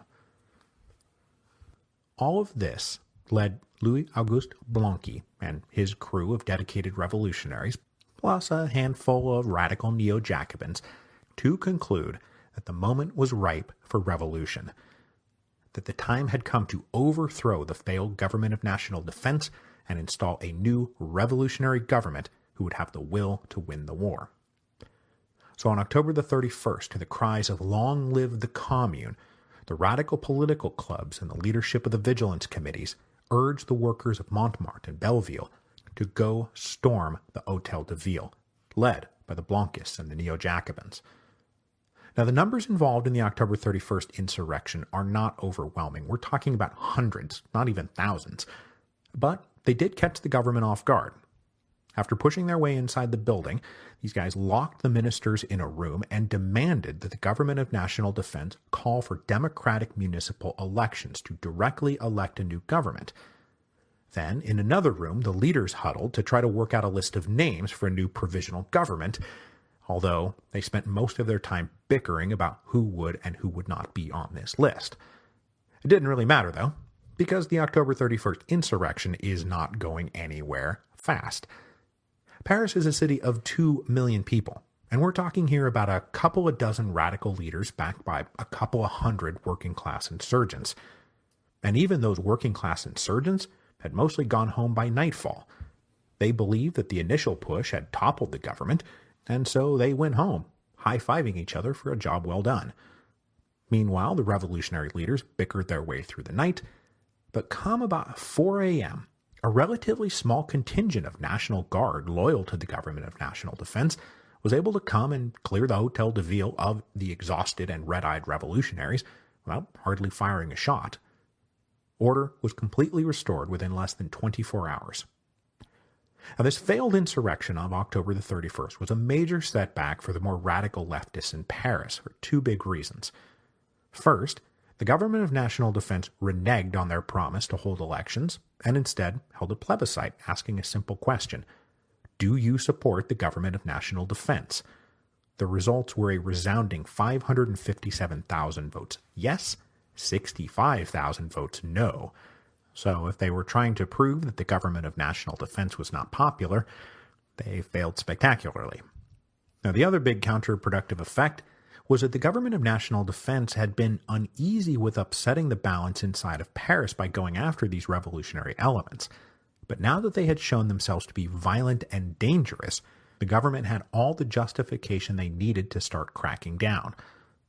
All of this led Louis-Auguste Blanqui and his crew of dedicated revolutionaries, plus a handful of radical neo-Jacobins, to conclude that the moment was ripe for revolution, that the time had come to overthrow the failed government of national defense and install a new revolutionary government who would have the will to win the war. So on October the 31st, to the cries of "Long live the Commune," the radical political clubs and the leadership of the vigilance committees urged the workers of Montmartre and Belleville to go storm the Hôtel de Ville, led by the Blanquists and the neo-Jacobins. Now, the numbers involved in the October 31st insurrection are not overwhelming. We're talking about hundreds, not even thousands. But they did catch the government off guard. After pushing their way inside the building, these guys locked the ministers in a room and demanded that the government of national defense call for democratic municipal elections to directly elect a new government. Then, in another room, the leaders huddled to try to work out a list of names for a new provisional government, although they spent most of their time bickering about who would and who would not be on this list. It didn't really matter, though, because the October 31st insurrection is not going anywhere fast. Paris is a city of 2 million people, and we're talking here about a couple of dozen radical leaders backed by a couple of hundred working-class insurgents. And even those working-class insurgents had mostly gone home by nightfall. They believed that the initial push had toppled the government, and so they went home, high-fiving each other for a job well done. Meanwhile, the revolutionary leaders bickered their way through the night, but come about 4 a.m., a relatively small contingent of National Guard loyal to the government of national defense was able to come and clear the Hôtel de Ville of the exhausted and red-eyed revolutionaries without hardly firing a shot. Order was completely restored within less than 24 hours. Now, this failed insurrection of October the 31st was a major setback for the more radical leftists in Paris for two big reasons. First, the government of national defense reneged on their promise to hold elections and instead held a plebiscite asking a simple question: do you support the government of national defense? The results were a resounding 557,000 votes yes, 65,000 votes no. So if they were trying to prove that the government of national defense was not popular, they failed spectacularly. Now, the other big counterproductive effect was that the government of national defense had been uneasy with upsetting the balance inside of Paris by going after these revolutionary elements. But now that they had shown themselves to be violent and dangerous, the government had all the justification they needed to start cracking down.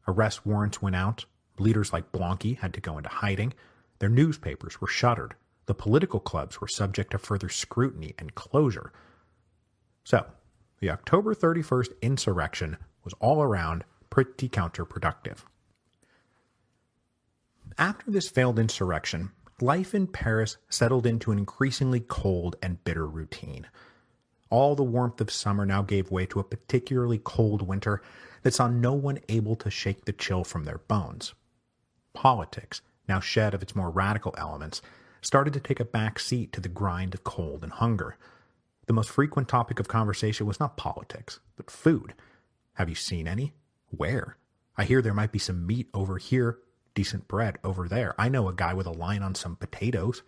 Arrest warrants went out, leaders like Blanqui had to go into hiding, their newspapers were shuttered, the political clubs were subject to further scrutiny and closure. So, the October 31st insurrection was all around pretty counterproductive. After this failed insurrection, life in Paris settled into an increasingly cold and bitter routine. All the warmth of summer now gave way to a particularly cold winter that saw no one able to shake the chill from their bones. Politics, now shed of its more radical elements, started to take a back seat to the grind of cold and hunger. The most frequent topic of conversation was not politics, but food. Have you seen any? Where? I hear there might be some meat over here, decent bread over there. I know a guy with a line on some potatoes.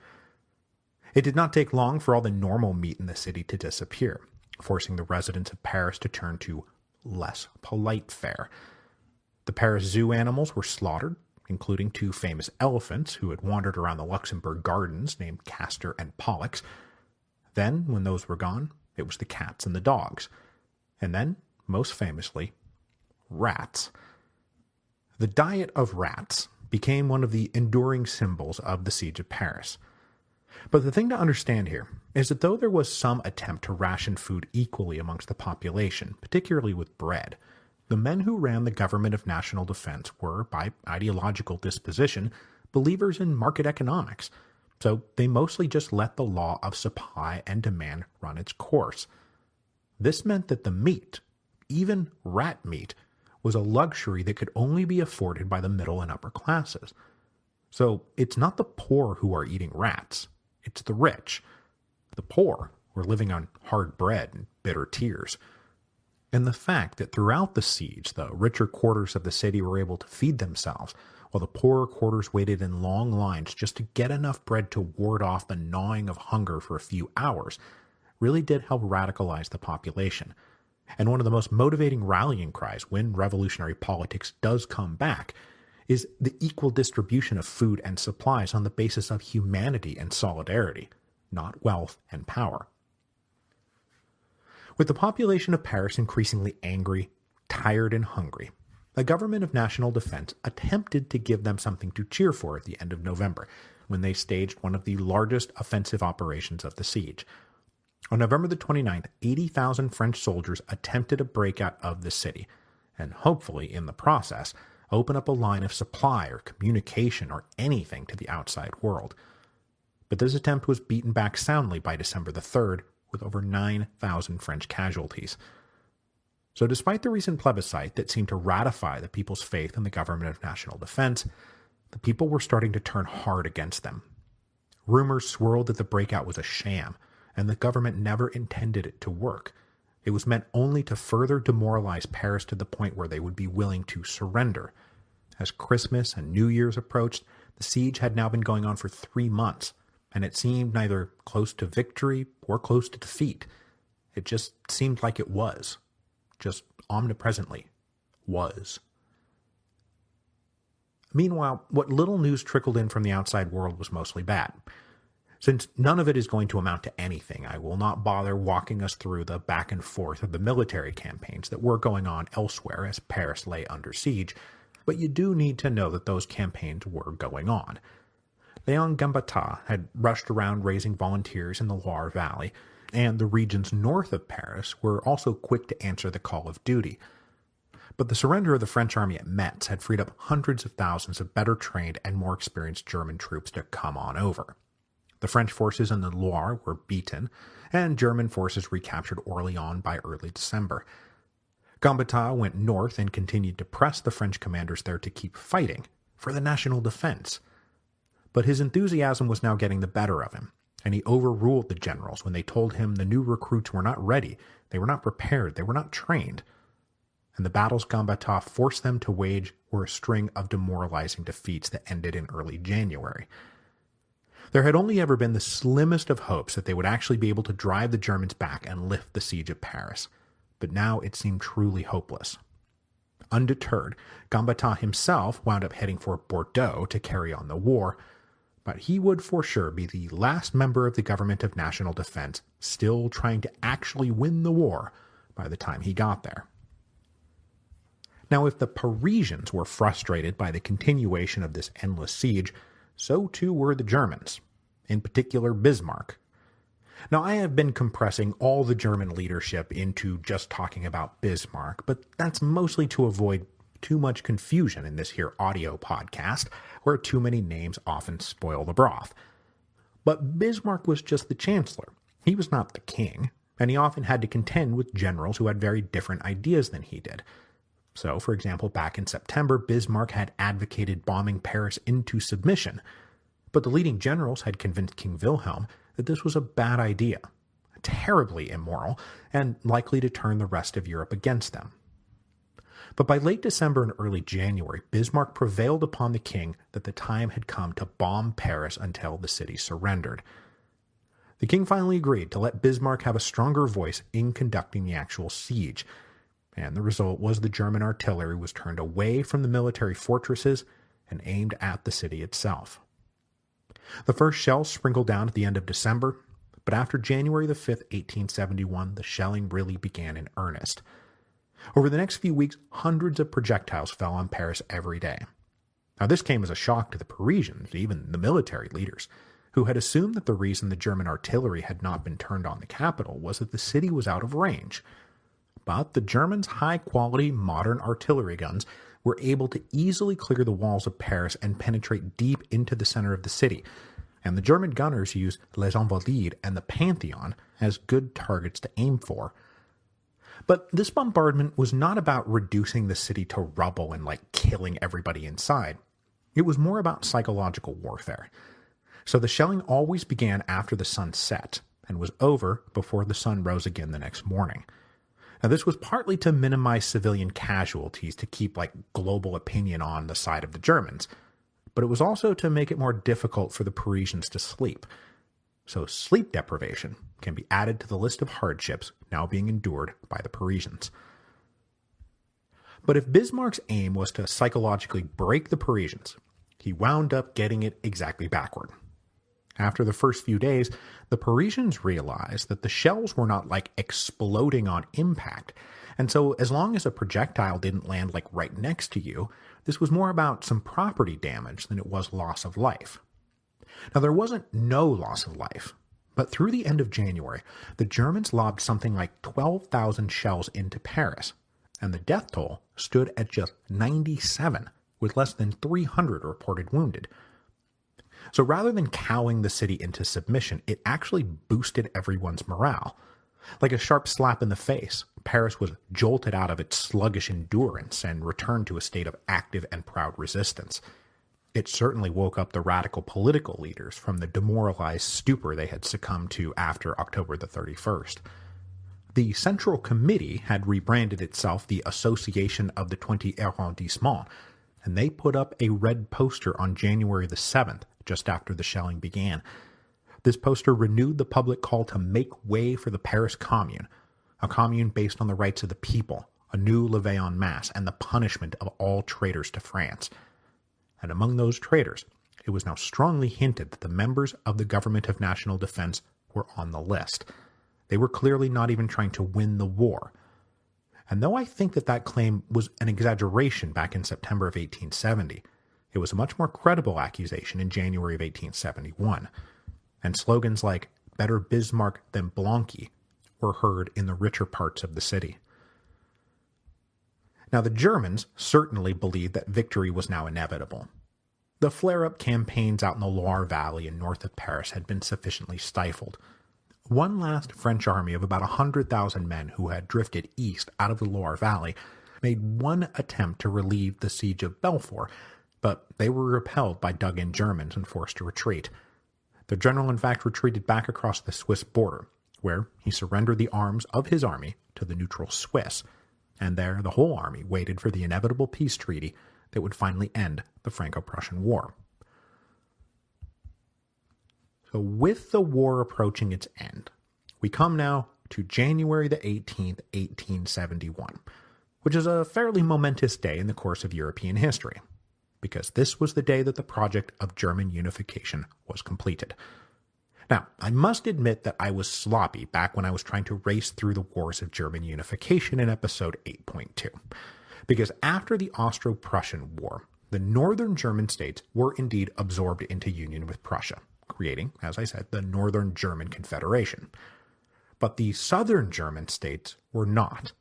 It did not take long for all the normal meat in the city to disappear, forcing the residents of Paris to turn to less polite fare. The Paris zoo animals were slaughtered, including 2 famous elephants who had wandered around the Luxembourg Gardens named Castor and Pollux. Then, when those were gone, it was the cats and the dogs. And then, most famously, rats. The diet of rats became one of the enduring symbols of the siege of Paris. But the thing to understand here is that though there was some attempt to ration food equally amongst the population, particularly with bread, the men who ran the government of national defense were, by ideological disposition, believers in market economics, so they mostly just let the law of supply and demand run its course. This meant that the meat, even rat meat, was a luxury that could only be afforded by the middle and upper classes. So it's not the poor who are eating rats, it's the rich. The poor were living on hard bread and bitter tears. And the fact that throughout the siege, the richer quarters of the city were able to feed themselves, while the poorer quarters waited in long lines just to get enough bread to ward off the gnawing of hunger for a few hours, really did help radicalize the population. And one of the most motivating rallying cries when revolutionary politics does come back is the equal distribution of food and supplies on the basis of humanity and solidarity, not wealth and power. With the population of Paris increasingly angry, tired, and hungry, the government of national defense attempted to give them something to cheer for at the end of November, when they staged one of the largest offensive operations of the siege. On November the 29th, 80,000 French soldiers attempted a breakout of the city, and hopefully, in the process, open up a line of supply or communication or anything to the outside world. But this attempt was beaten back soundly by December the 3rd, with over 9,000 French casualties. So despite the recent plebiscite that seemed to ratify the people's faith in the government of national defense, the people were starting to turn hard against them. Rumors swirled that the breakout was a sham, and the government never intended it to work. It was meant only to further demoralize Paris to the point where they would be willing to surrender. As Christmas and New Year's approached, the siege had now been going on for 3 months, and it seemed neither close to victory or close to defeat. It just seemed like it was. Just omnipresently was. Meanwhile, what little news trickled in from the outside world was mostly bad. Since none of it is going to amount to anything, I will not bother walking us through the back and forth of the military campaigns that were going on elsewhere as Paris lay under siege, but you do need to know that those campaigns were going on. Léon Gambetta had rushed around raising volunteers in the Loire Valley, and the regions north of Paris were also quick to answer the call of duty. But the surrender of the French army at Metz had freed up hundreds of thousands of better trained and more experienced German troops to come on over. The French forces in the Loire were beaten, and German forces recaptured Orléans by early December. Gambetta went north and continued to press the French commanders there to keep fighting for the national defense. But his enthusiasm was now getting the better of him, and he overruled the generals when they told him the new recruits were not ready, they were not prepared, they were not trained. And the battles Gambetta forced them to wage were a string of demoralizing defeats that ended in early January. There had only ever been the slimmest of hopes that they would actually be able to drive the Germans back and lift the siege of Paris, but now it seemed truly hopeless. Undeterred, Gambetta himself wound up heading for Bordeaux to carry on the war, but he would for sure be the last member of the Government of National Defense still trying to actually win the war by the time he got there. Now, if the Parisians were frustrated by the continuation of this endless siege, so too were the Germans, in particular Bismarck. Now, I have been compressing all the German leadership into just talking about Bismarck, but that's mostly to avoid too much confusion in this here audio podcast, where too many names often spoil the broth. But Bismarck was just the chancellor. He was not the king, and he often had to contend with generals who had very different ideas than he did. So, for example, back in September, Bismarck had advocated bombing Paris into submission, but the leading generals had convinced King Wilhelm that this was a bad idea, terribly immoral, and likely to turn the rest of Europe against them. But by late December and early January, Bismarck prevailed upon the king that the time had come to bomb Paris until the city surrendered. The king finally agreed to let Bismarck have a stronger voice in conducting the actual siege, and the result was the German artillery was turned away from the military fortresses and aimed at the city itself. The first shells sprinkled down at the end of December, but after January the 5th, 1871, the shelling really began in earnest. Over the next few weeks, hundreds of projectiles fell on Paris every day. Now, this came as a shock to the Parisians, even the military leaders, who had assumed that the reason the German artillery had not been turned on the capital was that the city was out of range. But the Germans' high-quality, modern artillery guns were able to easily clear the walls of Paris and penetrate deep into the center of the city, and the German gunners used Les Invalides and the Pantheon as good targets to aim for. But this bombardment was not about reducing the city to rubble and killing everybody inside. It was more about psychological warfare. So the shelling always began after the sun set, and was over before the sun rose again the next morning. Now, this was partly to minimize civilian casualties to keep global opinion on the side of the Germans, but it was also to make it more difficult for the Parisians to sleep. So sleep deprivation can be added to the list of hardships now being endured by the Parisians. But if Bismarck's aim was to psychologically break the Parisians, he wound up getting it exactly backward. After the first few days, the Parisians realized that the shells were not exploding on impact, and so as long as a projectile didn't land right next to you, this was more about some property damage than it was loss of life. Now, there wasn't no loss of life, but through the end of January, the Germans lobbed something like 12,000 shells into Paris, and the death toll stood at just 97, with less than 300 reported wounded. So rather than cowing the city into submission, it actually boosted everyone's morale. Like a sharp slap in the face, Paris was jolted out of its sluggish endurance and returned to a state of active and proud resistance. It certainly woke up the radical political leaders from the demoralized stupor they had succumbed to after October the 31st. The Central Committee had rebranded itself the Association of the 20 Arrondissements, and they put up a red poster on January the 7th, just after the shelling began. This poster renewed the public call to make way for the Paris Commune, a commune based on the rights of the people, a new levée en masse, and the punishment of all traitors to France. And among those traitors, it was now strongly hinted that the members of the Government of National Defense were on the list. They were clearly not even trying to win the war. And though I think that claim was an exaggeration back in September of 1870, it was a much more credible accusation in January of 1871, and slogans like "Better Bismarck than Blanqui" were heard in the richer parts of the city. Now, the Germans certainly believed that victory was now inevitable. The flare-up campaigns out in the Loire Valley and north of Paris had been sufficiently stifled. One last French army of about 100,000 men who had drifted east out of the Loire Valley made one attempt to relieve the siege of Belfort, but they were repelled by dug-in Germans and forced to retreat. The general in fact retreated back across the Swiss border, where he surrendered the arms of his army to the neutral Swiss, and there the whole army waited for the inevitable peace treaty that would finally end the Franco-Prussian War. So with the war approaching its end, we come now to January the 18th, 1871, which is a fairly momentous day in the course of European history, because this was the day that the project of German unification was completed. Now, I must admit that I was sloppy back when I was trying to race through the wars of German unification in episode 8.2, because after the Austro-Prussian War, the northern German states were indeed absorbed into union with Prussia, creating, as I said, the Northern German Confederation. But the southern German states were not.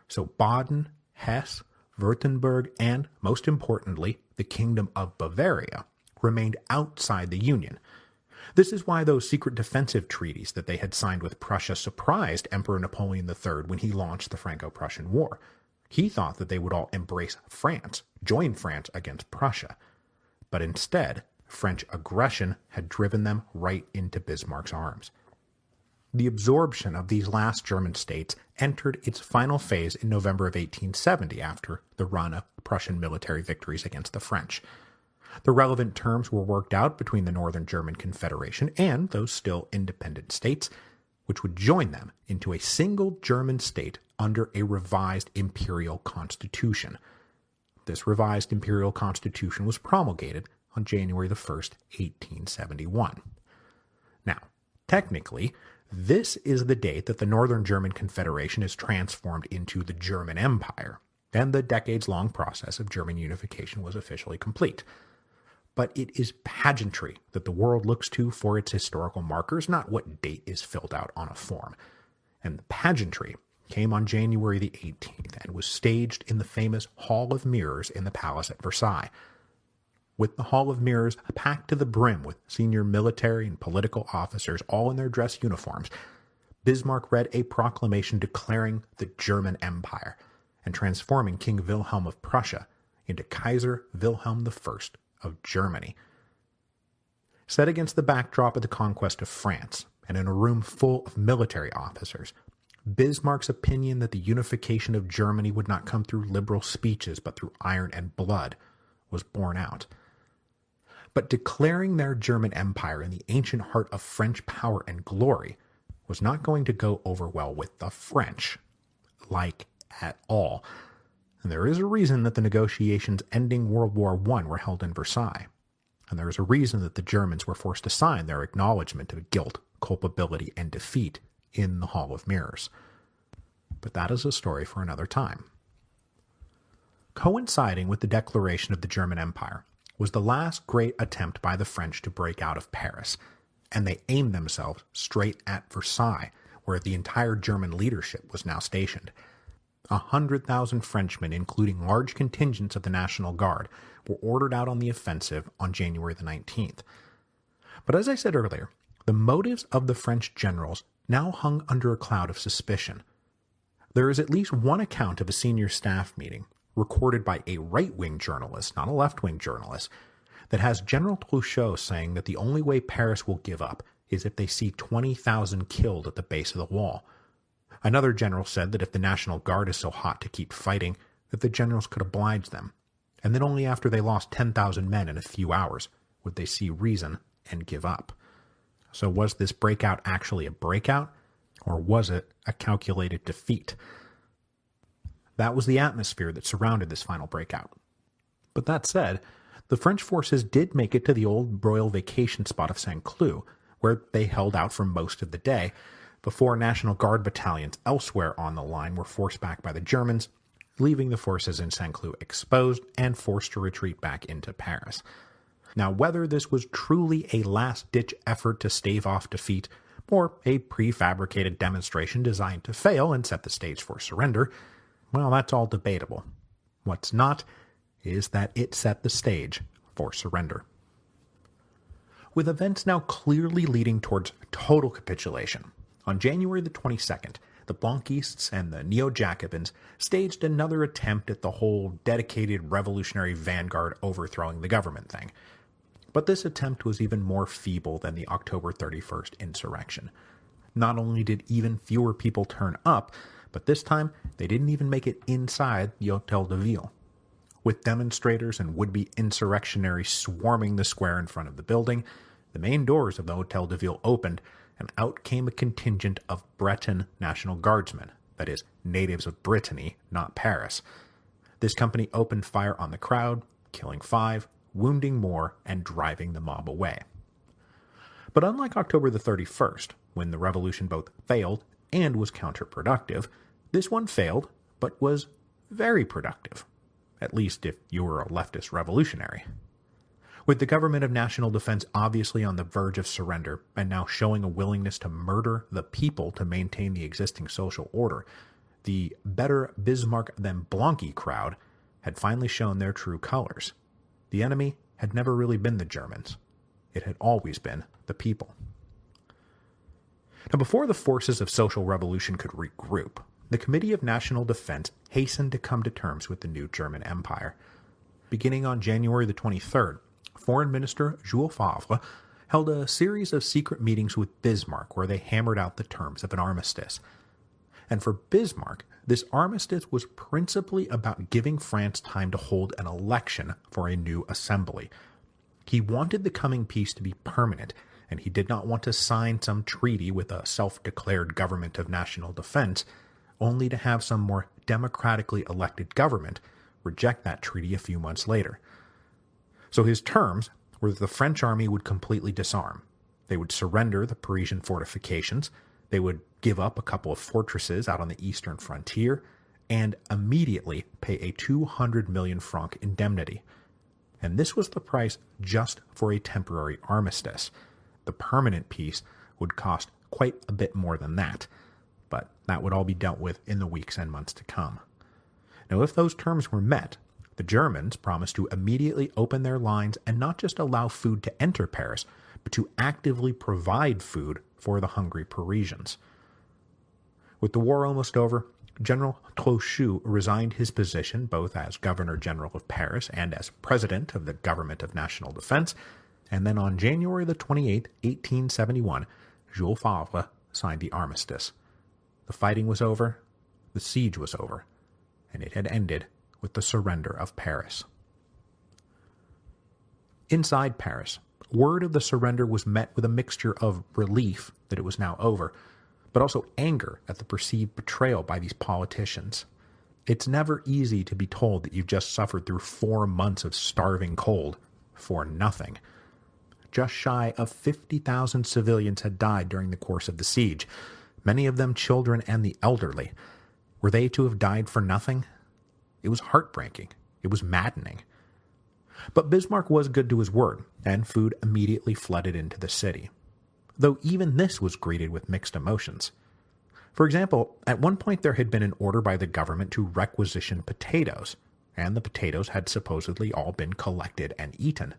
So Baden, Hesse, Württemberg, and, most importantly, the Kingdom of Bavaria remained outside the Union. This is why those secret defensive treaties that they had signed with Prussia surprised Emperor Napoleon III when he launched the Franco-Prussian War. He thought that they would all embrace France, join France against Prussia. But instead, French aggression had driven them right into Bismarck's arms. The absorption of these last German states entered its final phase in November of 1870 after the run of Prussian military victories against the French. The relevant terms were worked out between the Northern German Confederation and those still independent states, which would join them into a single German state under a revised imperial constitution. This revised imperial constitution was promulgated on January the 1st, 1871. Now, technically, this is the date that the Northern German Confederation is transformed into the German Empire, and the decades-long process of German unification was officially complete. But it is pageantry that the world looks to for its historical markers, not what date is filled out on a form. And the pageantry came on January the 18th and was staged in the famous Hall of Mirrors in the palace at Versailles. With the Hall of Mirrors packed to the brim with senior military and political officers all in their dress uniforms, Bismarck read a proclamation declaring the German Empire and transforming King Wilhelm of Prussia into Kaiser Wilhelm I of Germany. Set against the backdrop of the conquest of France, and in a room full of military officers, Bismarck's opinion that the unification of Germany would not come through liberal speeches but through iron and blood was borne out. But declaring their German Empire in the ancient heart of French power and glory was not going to go over well with the French, like at all. And there is a reason that the negotiations ending World War I were held in Versailles. And there is a reason that the Germans were forced to sign their acknowledgement of guilt, culpability, and defeat in the Hall of Mirrors. But that is a story for another time. Coinciding with the declaration of the German Empire was the last great attempt by the French to break out of Paris, and they aimed themselves straight at Versailles, where the entire German leadership was now stationed. 100,000 Frenchmen, including large contingents of the National Guard, were ordered out on the offensive on January the 19th. But as I said earlier, the motives of the French generals now hung under a cloud of suspicion. There is at least one account of a senior staff meeting, recorded by a right-wing journalist, not a left-wing journalist, that has General Trochu saying that the only way Paris will give up is if they see 20,000 killed at the base of the wall. Another general said that if the National Guard is so hot to keep fighting, that the generals could oblige them, and that only after they lost 10,000 men in a few hours would they see reason and give up. So was this breakout actually a breakout, or was it a calculated defeat? That was the atmosphere that surrounded this final breakout. But that said, the French forces did make it to the old royal vacation spot of Saint-Cloud, where they held out for most of the day, before National Guard battalions elsewhere on the line were forced back by the Germans, leaving the forces in Saint-Cloud exposed and forced to retreat back into Paris. Now, whether this was truly a last-ditch effort to stave off defeat, or a prefabricated demonstration designed to fail and set the stage for surrender, well, that's all debatable. What's not is that it set the stage for surrender. With events now clearly leading towards total capitulation, on January the 22nd, the Blanquists and the Neo-Jacobins staged another attempt at the whole dedicated revolutionary vanguard overthrowing the government thing. But this attempt was even more feeble than the October 31st insurrection. Not only did even fewer people turn up, but this time they didn't even make it inside the Hôtel de Ville. With demonstrators and would-be insurrectionaries swarming the square in front of the building, the main doors of the Hôtel de Ville opened, and out came a contingent of Breton National Guardsmen, that is, natives of Brittany, not Paris. This company opened fire on the crowd, killing 5, wounding more, and driving the mob away. But unlike October the 31st, when the revolution both failed and was counterproductive, this one failed, but was very productive, at least if you were a leftist revolutionary. With the government of national defense obviously on the verge of surrender, and now showing a willingness to murder the people to maintain the existing social order, the better Bismarck than Blanqui crowd had finally shown their true colors. The enemy had never really been the Germans. It had always been the people. Now, before the forces of social revolution could regroup, the Committee of National Defense hastened to come to terms with the new German Empire. Beginning on January the 23rd, Foreign Minister Jules Favre held a series of secret meetings with Bismarck where they hammered out the terms of an armistice. And for Bismarck, this armistice was principally about giving France time to hold an election for a new assembly. He wanted the coming peace to be permanent, and he did not want to sign some treaty with a self-declared government of national defense, only to have some more democratically elected government reject that treaty a few months later. So his terms were that the French army would completely disarm. They would surrender the Parisian fortifications, they would give up a couple of fortresses out on the eastern frontier, and immediately pay a 200 million franc indemnity. And this was the price just for a temporary armistice. The permanent peace would cost quite a bit more than that, but that would all be dealt with in the weeks and months to come. Now, if those terms were met, the Germans promised to immediately open their lines and not just allow food to enter Paris, but to actively provide food for the hungry Parisians. With the war almost over, General Trochu resigned his position both as Governor-General of Paris and as President of the Government of National Defense, and then on January the 28th, 1871, Jules Favre signed the armistice. The fighting was over, the siege was over, and it had ended with the surrender of Paris. Inside Paris, word of the surrender was met with a mixture of relief that it was now over, but also anger at the perceived betrayal by these politicians. It's never easy to be told that you've just suffered through 4 months of starving cold for nothing. Just shy of 50,000 civilians had died during the course of the siege, many of them children and the elderly. Were they to have died for nothing? It was heartbreaking. It was maddening. But Bismarck was good to his word, and food immediately flooded into the city. Though even this was greeted with mixed emotions. For example, at one point there had been an order by the government to requisition potatoes, and the potatoes had supposedly all been collected and eaten.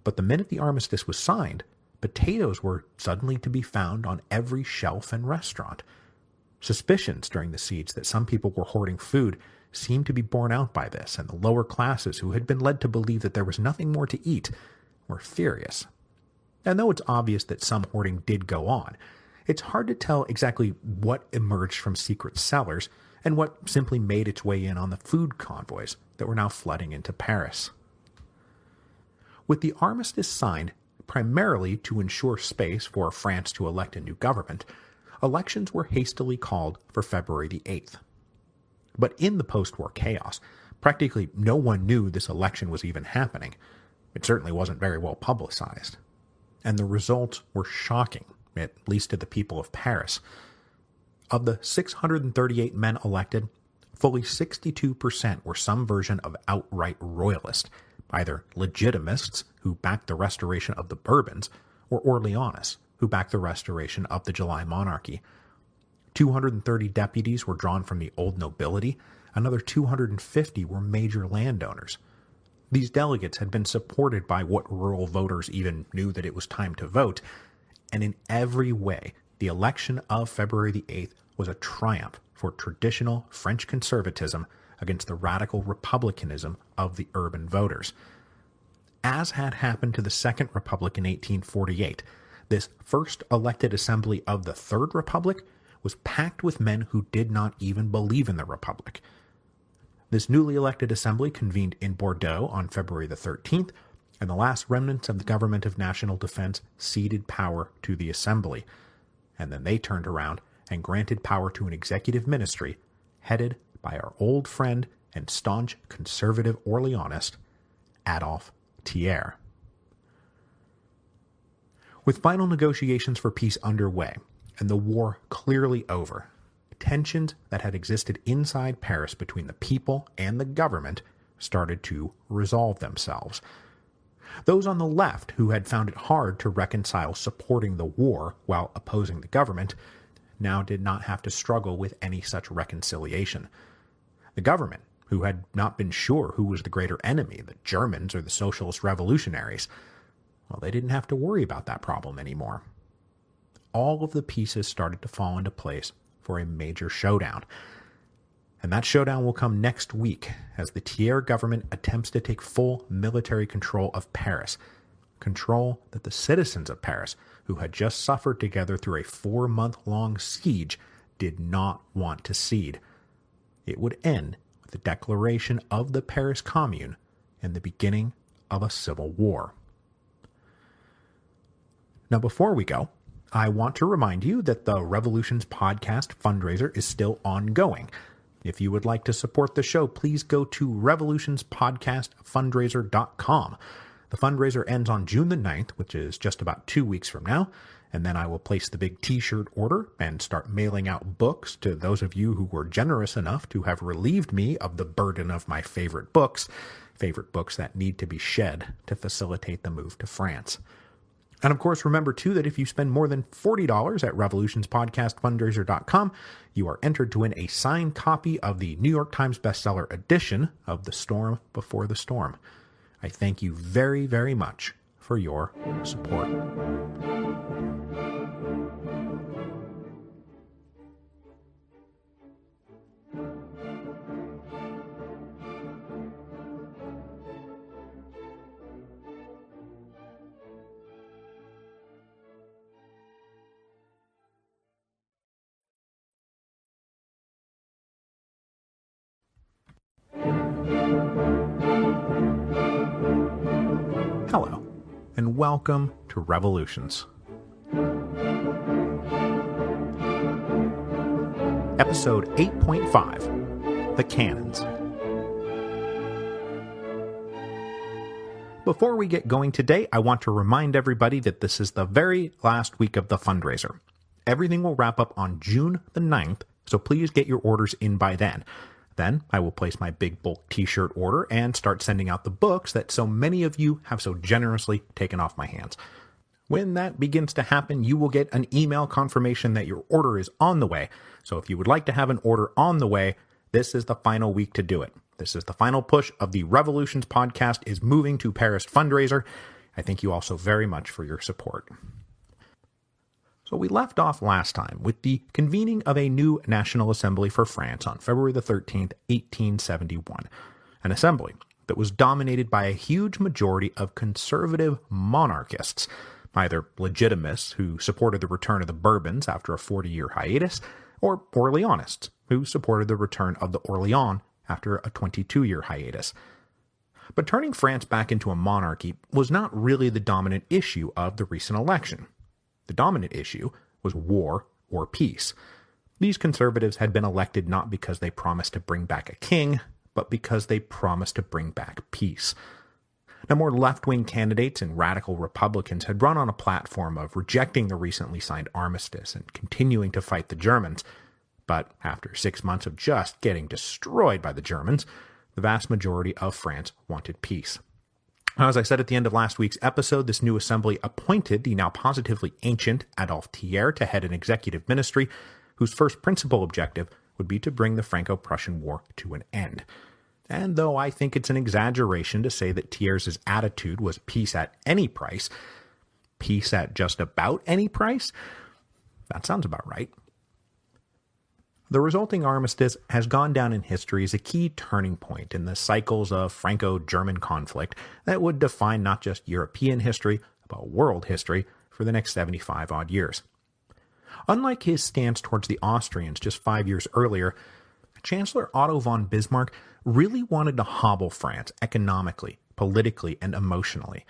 But the minute the armistice was signed, potatoes were suddenly to be found on every shelf and restaurant. Suspicions during the siege that some people were hoarding food seemed to be borne out by this, and the lower classes, who had been led to believe that there was nothing more to eat, were furious. And though it's obvious that some hoarding did go on, it's hard to tell exactly what emerged from secret cellars and what simply made its way in on the food convoys that were now flooding into Paris. With the armistice signed, primarily to ensure space for France to elect a new government, elections were hastily called for February the 8th. But in the post-war chaos, practically no one knew this election was even happening. It certainly wasn't very well publicized. And the results were shocking, at least to the people of Paris. Of the 638 men elected, fully 62% were some version of outright royalist, either legitimists, who backed the restoration of the Bourbons, or Orleanists, who backed the restoration of the July monarchy. 230 deputies were drawn from the old nobility, another 250 were major landowners. These delegates had been supported by what rural voters even knew that it was time to vote, and in every way, the election of February the 8th was a triumph for traditional French conservatism against the radical republicanism of the urban voters. As had happened to the Second Republic in 1848, this first elected assembly of the Third Republic was packed with men who did not even believe in the Republic. This newly elected assembly convened in Bordeaux on February the 13th, and the last remnants of the Government of National Defense ceded power to the assembly. And then they turned around and granted power to an executive ministry headed by our old friend and staunch conservative Orleanist, Adolphe Thiers. With final negotiations for peace underway and the war clearly over, tensions that had existed inside Paris between the people and the government started to resolve themselves. Those on the left who had found it hard to reconcile supporting the war while opposing the government now did not have to struggle with any such reconciliation. The government, who had not been sure who was the greater enemy, the Germans or the socialist revolutionaries, well, they didn't have to worry about that problem anymore. All of the pieces started to fall into place for a major showdown. And that showdown will come next week as the Thiers government attempts to take full military control of Paris, control that the citizens of Paris, who had just suffered together through a 4-month-long siege, did not want to cede. It would end with the declaration of the Paris Commune and the beginning of a civil war. Now, before we go, I want to remind you that the Revolutions Podcast fundraiser is still ongoing. If you would like to support the show, please go to revolutionspodcastfundraiser.com. The fundraiser ends on June the 9th, which is just about 2 weeks from now, and then I will place the big t-shirt order and start mailing out books to those of you who were generous enough to have relieved me of the burden of my favorite books that need to be shed to facilitate the move to France. And of course, remember too that if you spend more than $40 at revolutionspodcastfundraiser.com, you are entered to win a signed copy of the New York Times bestseller edition of The Storm Before the Storm. I thank you very, very much for your support. Hello, and welcome to Revolutions. Episode 8.5, The Cannons. Before we get going today, I want to remind everybody that this is the very last week of the fundraiser. Everything will wrap up on June the 9th, so please get your orders in by then. Then I will place my big bulk t-shirt order and start sending out the books that so many of you have so generously taken off my hands. When that begins to happen, you will get an email confirmation that your order is on the way. So if you would like to have an order on the way, this is the final week to do it. This is the final push of the Revolutions Podcast is moving to Paris fundraiser. I thank you all so very much for your support. So we left off last time with the convening of a new National Assembly for France on February the 13th, 1871. An assembly that was dominated by a huge majority of conservative monarchists, either legitimists who supported the return of the Bourbons after a 40-year hiatus, or Orleanists who supported the return of the Orleans after a 22-year hiatus. But turning France back into a monarchy was not really the dominant issue of the recent election. The dominant issue was war or peace. These conservatives had been elected not because they promised to bring back a king, but because they promised to bring back peace. Now, more left-wing candidates and radical Republicans had run on a platform of rejecting the recently signed armistice and continuing to fight the Germans. But after 6 months of just getting destroyed by the Germans, the vast majority of France wanted peace. As I said at the end of last week's episode, this new assembly appointed the now positively ancient Adolphe Thiers to head an executive ministry whose first principal objective would be to bring the Franco-Prussian War to an end. And though I think it's an exaggeration to say that Thiers' attitude was peace at any price, peace at just about any price, that sounds about right. The resulting armistice has gone down in history as a key turning point in the cycles of Franco-German conflict that would define not just European history, but world history for the next 75-odd years. Unlike his stance towards the Austrians just 5 years earlier, Chancellor Otto von Bismarck really wanted to hobble France economically, politically, and emotionally.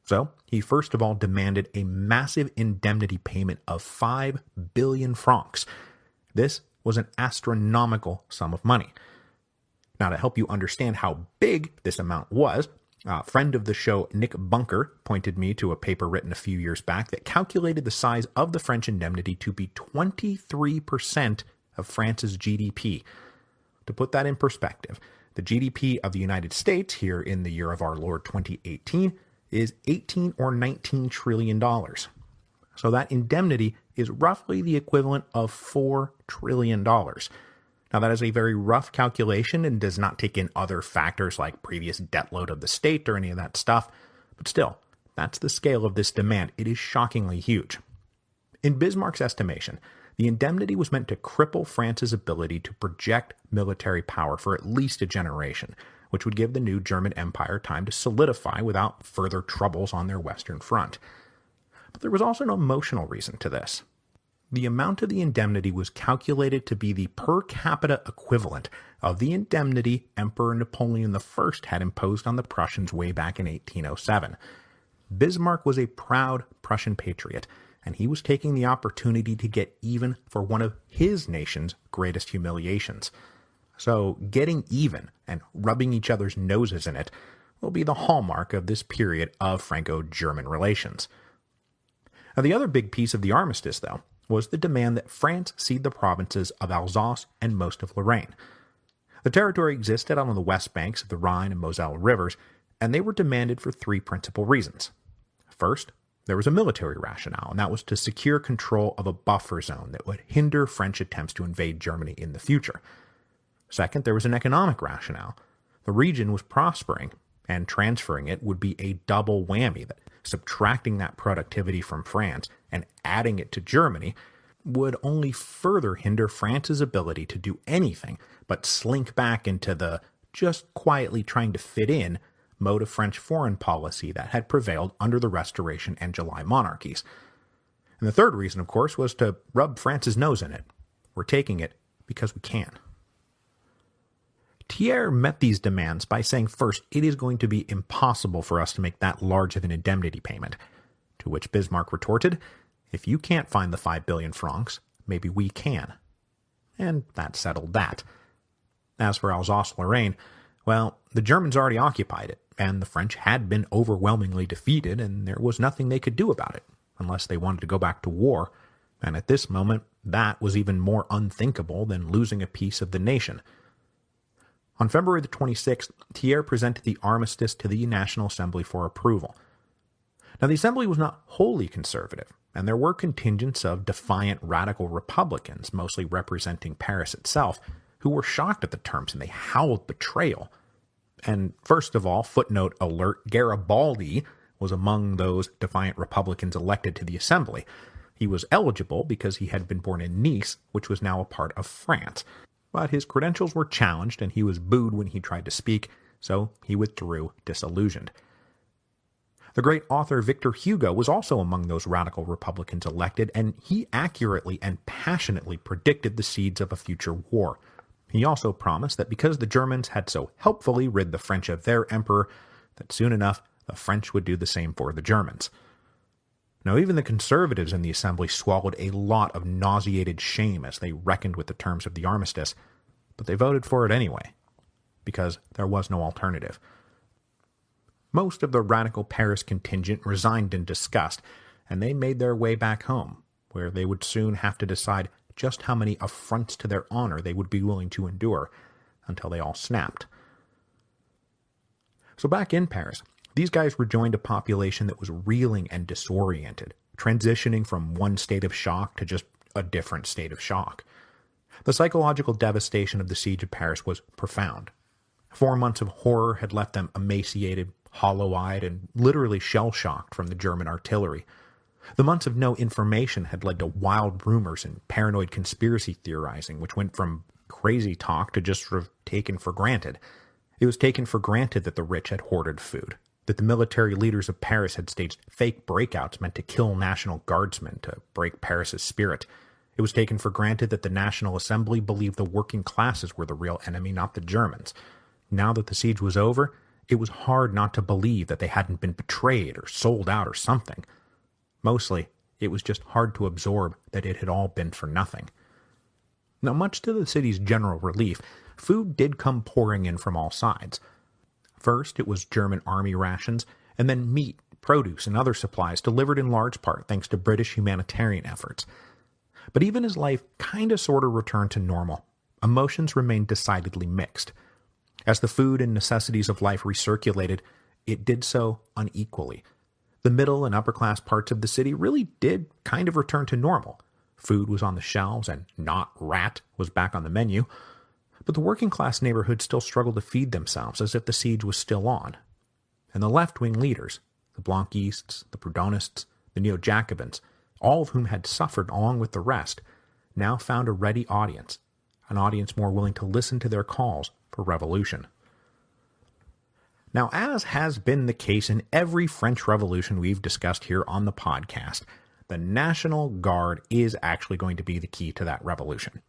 So he first of all demanded a massive indemnity payment of 5 billion francs. This was an astronomical sum of money. Now, to help you understand how big this amount was, a friend of the show, Nick Bunker, pointed me to a paper written a few years back that calculated the size of the French indemnity to be 23% of France's GDP. To put that in perspective, the GDP of the United States here in the year of our Lord 2018 is $18 or $19 trillion. So that indemnity is roughly the equivalent of $4 trillion. Now, that is a very rough calculation and does not take in other factors like previous debt load of the state or any of that stuff, but still, that's the scale of this demand. It is shockingly huge. In Bismarck's estimation, the indemnity was meant to cripple France's ability to project military power for at least a generation, which would give the new German Empire time to solidify without further troubles on their Western front. But there was also an emotional reason to this. The amount of the indemnity was calculated to be the per capita equivalent of the indemnity Emperor Napoleon I had imposed on the Prussians way back in 1807. Bismarck was a proud Prussian patriot, and he was taking the opportunity to get even for one of his nation's greatest humiliations. So getting even and rubbing each other's noses in it will be the hallmark of this period of Franco-German relations. Now, the other big piece of the armistice, though, was the demand that France cede the provinces of Alsace and most of Lorraine. The territory existed on the west banks of the Rhine and Moselle rivers, and they were demanded for three principal reasons. First, there was a military rationale, and that was to secure control of a buffer zone that would hinder French attempts to invade Germany in the future. Second, there was an economic rationale. The region was prospering, and transferring it would be a double whammy, that subtracting that productivity from France and adding it to Germany would only further hinder France's ability to do anything but slink back into the just quietly trying to fit in mode of French foreign policy that had prevailed under the Restoration and July monarchies. And the third reason, of course, was to rub France's nose in it. We're taking it because we can. Thiers met these demands by saying, first, it is going to be impossible for us to make that large of an indemnity payment. To which Bismarck retorted, if you can't find the 5 billion francs, maybe we can. And that settled that. As for Alsace-Lorraine, well, the Germans already occupied it, and the French had been overwhelmingly defeated, and there was nothing they could do about it, unless they wanted to go back to war. And at this moment, that was even more unthinkable than losing a piece of the nation. On February the 26th, Thiers presented the armistice to the National Assembly for approval. Now, the Assembly was not wholly conservative, and there were contingents of defiant radical Republicans, mostly representing Paris itself, who were shocked at the terms, and they howled betrayal. And first of all, footnote alert, Garibaldi was among those defiant Republicans elected to the Assembly. He was eligible because he had been born in Nice, which was now a part of France. But his credentials were challenged, and he was booed when he tried to speak, so he withdrew disillusioned. The great author Victor Hugo was also among those radical Republicans elected, and he accurately and passionately predicted the seeds of a future war. He also promised that because the Germans had so helpfully rid the French of their emperor, that soon enough the French would do the same for the Germans. Now, even the conservatives in the Assembly swallowed a lot of nauseated shame as they reckoned with the terms of the armistice, but they voted for it anyway, because there was no alternative. Most of the radical Paris contingent resigned in disgust, and they made their way back home, where they would soon have to decide just how many affronts to their honor they would be willing to endure, until they all snapped. So back in Paris, these guys rejoined a population that was reeling and disoriented, transitioning from one state of shock to just a different state of shock. The psychological devastation of the siege of Paris was profound. 4 months of horror had left them emaciated, hollow-eyed, and literally shell-shocked from the German artillery. The months of no information had led to wild rumors and paranoid conspiracy theorizing, which went from crazy talk to just sort of taken for granted. It was taken for granted that the rich had hoarded food, that the military leaders of Paris had staged fake breakouts meant to kill National Guardsmen to break Paris's spirit. It was taken for granted that the National Assembly believed the working classes were the real enemy, not the Germans. Now that the siege was over, it was hard not to believe that they hadn't been betrayed or sold out or something. Mostly, it was just hard to absorb that it had all been for nothing. Now, much to the city's general relief, food did come pouring in from all sides. First, it was German army rations, and then meat, produce, and other supplies delivered in large part thanks to British humanitarian efforts. But even as life kinda sorta returned to normal, emotions remained decidedly mixed. As the food and necessities of life recirculated, it did so unequally. The middle and upper class parts of the city really did kind of return to normal. Food was on the shelves, and not rat was back on the menu. But the working class neighborhoods still struggled to feed themselves as if the siege was still on. And the left-wing leaders, the Blanquistes, the Proudhonists, the Neo-Jacobins, all of whom had suffered along with the rest, now found a ready audience, an audience more willing to listen to their calls for revolution. Now, as has been the case in every French Revolution we've discussed here on the podcast, the National Guard is actually going to be the key to that revolution.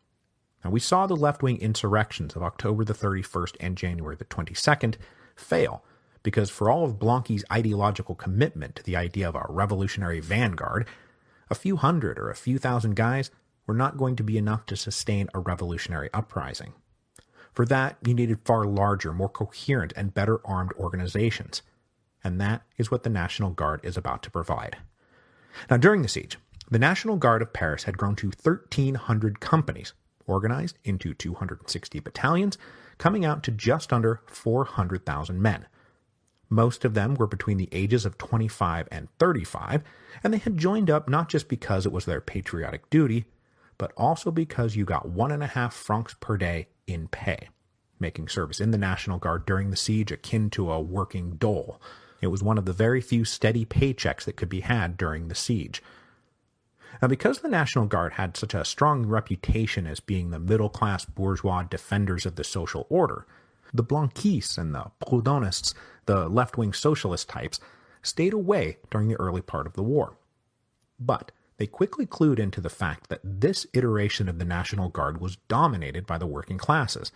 Now, we saw the left-wing insurrections of October the 31st and January the 22nd fail, because for all of Blanqui's ideological commitment to the idea of a revolutionary vanguard, a few hundred or a few thousand guys were not going to be enough to sustain a revolutionary uprising. For that, you needed far larger, more coherent, and better armed organizations. And that is what the National Guard is about to provide. Now, during the siege, the National Guard of Paris had grown to 1,300 companies, organized into 260 battalions, coming out to just under 400,000 men. Most of them were between the ages of 25 and 35, and they had joined up not just because it was their patriotic duty, but also because you got 1.5 francs per day in pay, making service in the National Guard during the siege akin to a working dole. It was one of the very few steady paychecks that could be had during the siege. Now, because the National Guard had such a strong reputation as being the middle-class bourgeois defenders of the social order, the Blanquistes and the Proudhonists, the left-wing socialist types, stayed away during the early part of the war. But they quickly clued into the fact that this iteration of the National Guard was dominated by the working classes.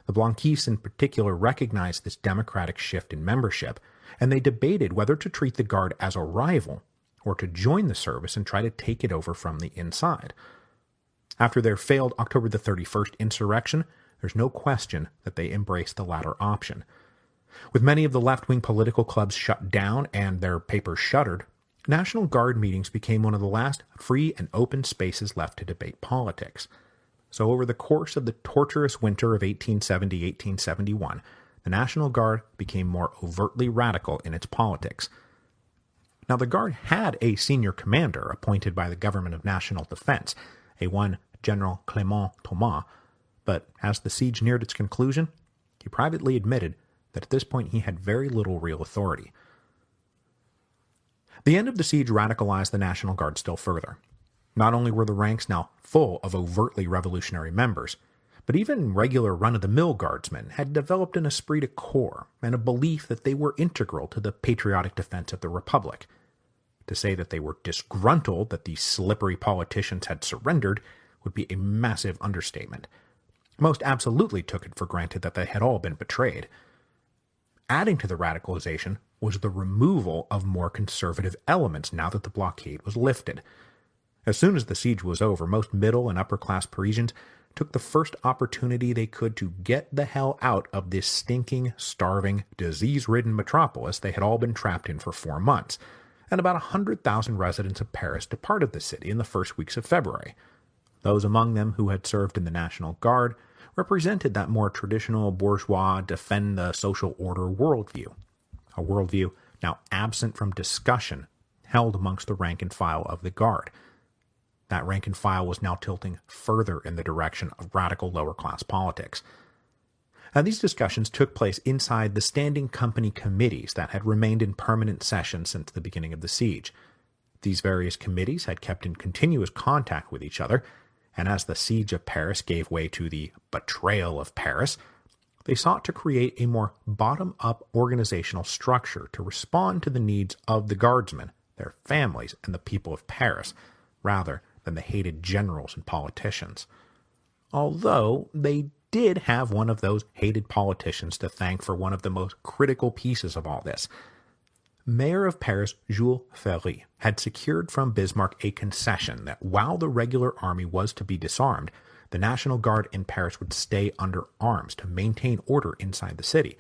The Blanquistes in particular recognized this democratic shift in membership, and they debated whether to treat the Guard as a rival or to join the service and try to take it over from the inside. After their failed October the 31st insurrection, there's no question that they embraced the latter option. With many of the left-wing political clubs shut down and their papers shuttered, National Guard meetings became one of the last free and open spaces left to debate politics. So over the course of the torturous winter of 1870-1871, the National Guard became more overtly radical in its politics. Now, the Guard had a senior commander appointed by the Government of National Defense, a one General Clément Thomas, but as the siege neared its conclusion, he privately admitted that at this point he had very little real authority. The end of the siege radicalized the National Guard still further. Not only were the ranks now full of overtly revolutionary members, but even regular run-of-the-mill guardsmen had developed an esprit de corps and a belief that they were integral to the patriotic defense of the Republic. To say that they were disgruntled that these slippery politicians had surrendered would be a massive understatement. Most absolutely took it for granted that they had all been betrayed. Adding to the radicalization was the removal of more conservative elements now that the blockade was lifted. As soon as the siege was over, most middle and upper-class Parisians took the first opportunity they could to get the hell out of this stinking, starving, disease-ridden metropolis they had all been trapped in for 4 months, and about 100,000 residents of Paris departed the city in the first weeks of February. Those among them who had served in the National Guard represented that more traditional bourgeois defend the social order worldview, a worldview now absent from discussion held amongst the rank and file of the Guard. That rank and file was now tilting further in the direction of radical lower-class politics. Now, these discussions took place inside the standing company committees that had remained in permanent session since the beginning of the siege. These various committees had kept in continuous contact with each other, and as the siege of Paris gave way to the betrayal of Paris, they sought to create a more bottom-up organizational structure to respond to the needs of the Guardsmen, their families, and the people of Paris, rather than the hated generals and politicians. Although they did have one of those hated politicians to thank for one of the most critical pieces of all this. Mayor of Paris Jules Ferry had secured from Bismarck a concession that while the regular army was to be disarmed, the National Guard in Paris would stay under arms to maintain order inside the city.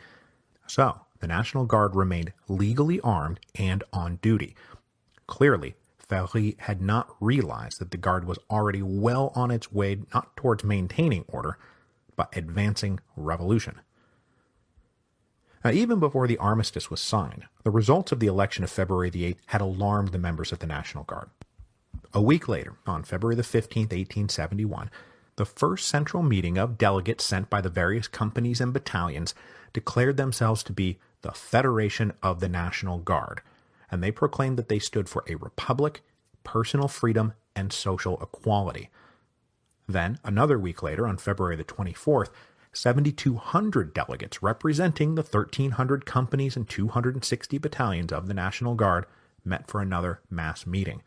So, the National Guard remained legally armed and on duty. Clearly, Ferry had not realized that the Guard was already well on its way not towards maintaining order, but advancing revolution. Now, even before the armistice was signed, the results of the election of February the 8th had alarmed the members of the National Guard. A week later, on February the 15th, 1871, the first central meeting of delegates sent by the various companies and battalions declared themselves to be the Federation of the National Guard, and they proclaimed that they stood for a republic, personal freedom, and social equality. Then, another week later, on February the 24th, 7,200 delegates representing the 1,300 companies and 260 battalions of the National Guard met for another mass meeting.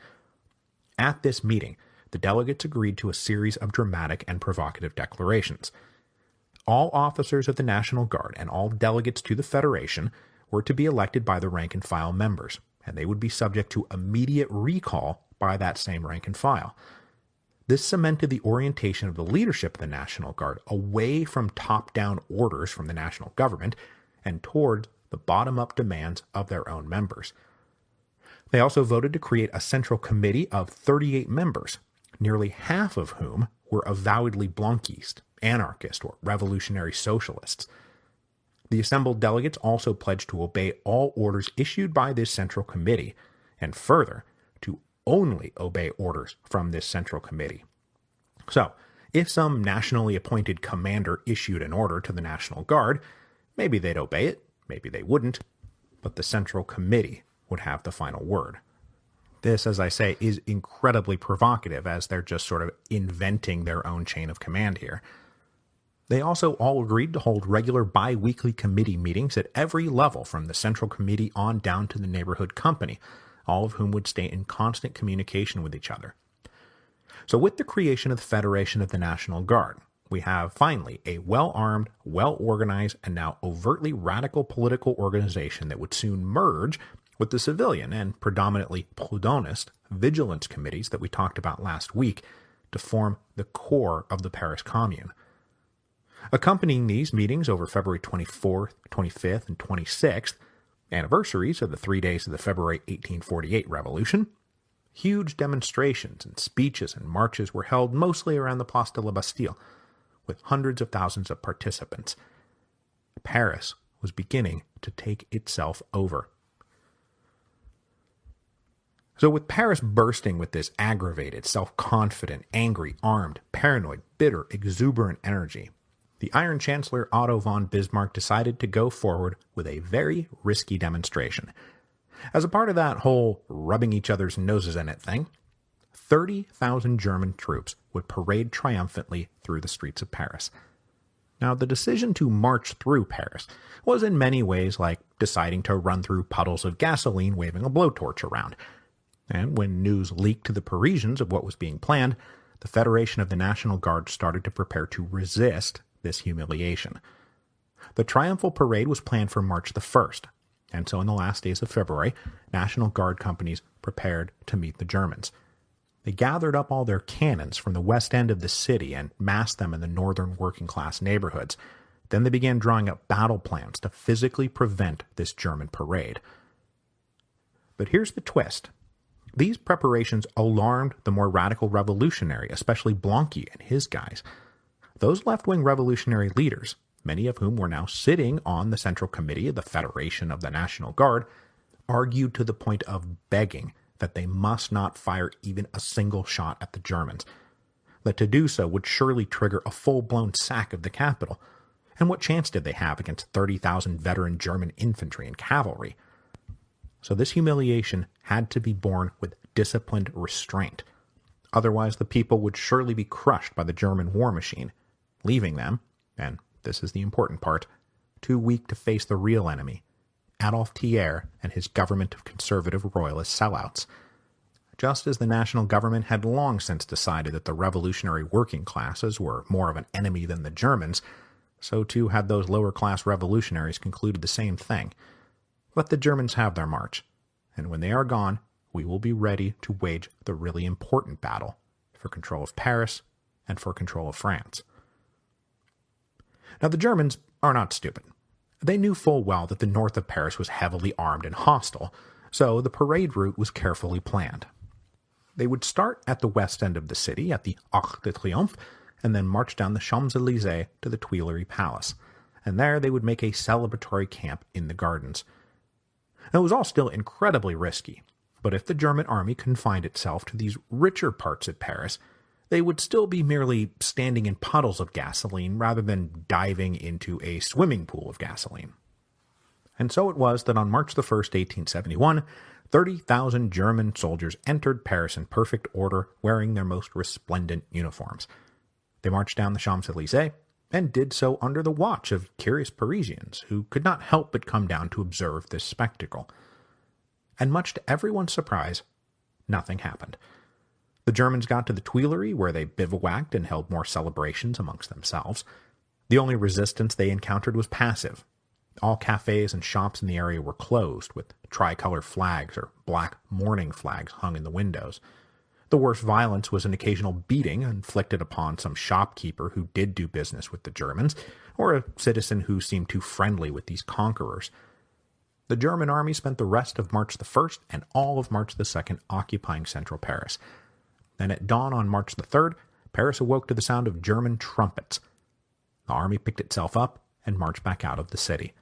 At this meeting, the delegates agreed to a series of dramatic and provocative declarations. All officers of the National Guard and all delegates to the Federation were to be elected by the rank-and-file members, and they would be subject to immediate recall by that same rank-and-file. This cemented the orientation of the leadership of the National Guard away from top-down orders from the national government and toward the bottom-up demands of their own members. They also voted to create a central committee of 38 members, nearly half of whom were avowedly Blanquist, anarchist, or revolutionary socialists. The assembled delegates also pledged to obey all orders issued by this central committee, and further, to only obey orders from this central committee. So, if some nationally appointed commander issued an order to the National Guard, maybe they'd obey it, maybe they wouldn't, but the central committee would have the final word. This, as I say, is incredibly provocative, as they're just sort of inventing their own chain of command here. They also all agreed to hold regular bi-weekly committee meetings at every level from the central committee on down to the neighborhood company, all of whom would stay in constant communication with each other. So with the creation of the Federation of the National Guard, we have finally a well-armed, well-organized, and now overtly radical political organization that would soon merge with the civilian and predominantly Proudhonist vigilance committees that we talked about last week to form the core of the Paris Commune. Accompanying these meetings over February 24th, 25th, and 26th, anniversaries of the 3 days of the February 1848 Revolution, huge demonstrations and speeches and marches were held mostly around the Place de la Bastille, with hundreds of thousands of participants. Paris was beginning to take itself over. So with Paris bursting with this aggravated, self-confident, angry, armed, paranoid, bitter, exuberant energy, the Iron Chancellor Otto von Bismarck decided to go forward with a very risky demonstration. As a part of that whole rubbing each other's noses in it thing, 30,000 German troops would parade triumphantly through the streets of Paris. Now, the decision to march through Paris was in many ways like deciding to run through puddles of gasoline waving a blowtorch around. And when news leaked to the Parisians of what was being planned, the Federation of the National Guard started to prepare to resist this humiliation. The triumphal parade was planned for March the 1st, and so in the last days of February, National Guard companies prepared to meet the Germans. They gathered up all their cannons from the west end of the city and massed them in the northern working-class neighborhoods. Then they began drawing up battle plans to physically prevent this German parade. But here's the twist. These preparations alarmed the more radical revolutionary, especially Blanqui and his guys. Those left-wing revolutionary leaders, many of whom were now sitting on the Central Committee of the Federation of the National Guard, argued to the point of begging that they must not fire even a single shot at the Germans, that to do so would surely trigger a full-blown sack of the capital. And what chance did they have against 30,000 veteran German infantry and cavalry? So this humiliation had to be borne with disciplined restraint. Otherwise, the people would surely be crushed by the German war machine, leaving them, and this is the important part, too weak to face the real enemy, Adolphe Thiers and his government of conservative royalist sellouts. just as the national government had long since decided that the revolutionary working classes were more of an enemy than the Germans, so too had those lower-class revolutionaries concluded the same thing. Let the Germans have their march, and when they are gone, we will be ready to wage the really important battle for control of Paris and for control of France. Now, the Germans are not stupid. They knew full well that the north of Paris was heavily armed and hostile, so the parade route was carefully planned. They would start at the west end of the city, at the Arc de Triomphe, and then march down the Champs-Élysées to the Tuileries Palace, and there they would make a celebratory camp in the gardens. Now, it was all still incredibly risky, but if the German army confined itself to these richer parts of Paris, they would still be merely standing in puddles of gasoline rather than diving into a swimming pool of gasoline. And so it was that on March the 1st, 1871, 30,000 German soldiers entered Paris in perfect order, wearing their most resplendent uniforms. They marched down the Champs-Élysées, and did so under the watch of curious Parisians who could not help but come down to observe this spectacle. And much to everyone's surprise, nothing happened. The Germans got to the Tuileries, where they bivouacked and held more celebrations amongst themselves. The only resistance they encountered was passive. All cafes and shops in the area were closed, with tricolor flags or black mourning flags hung in the windows. The worst violence was an occasional beating inflicted upon some shopkeeper who did do business with the Germans, or a citizen who seemed too friendly with these conquerors. The German army spent the rest of March the 1st and all of March the 2nd occupying central Paris. Then at dawn on March the 3rd, Paris awoke to the sound of German trumpets. The army picked itself up and marched back out of the city.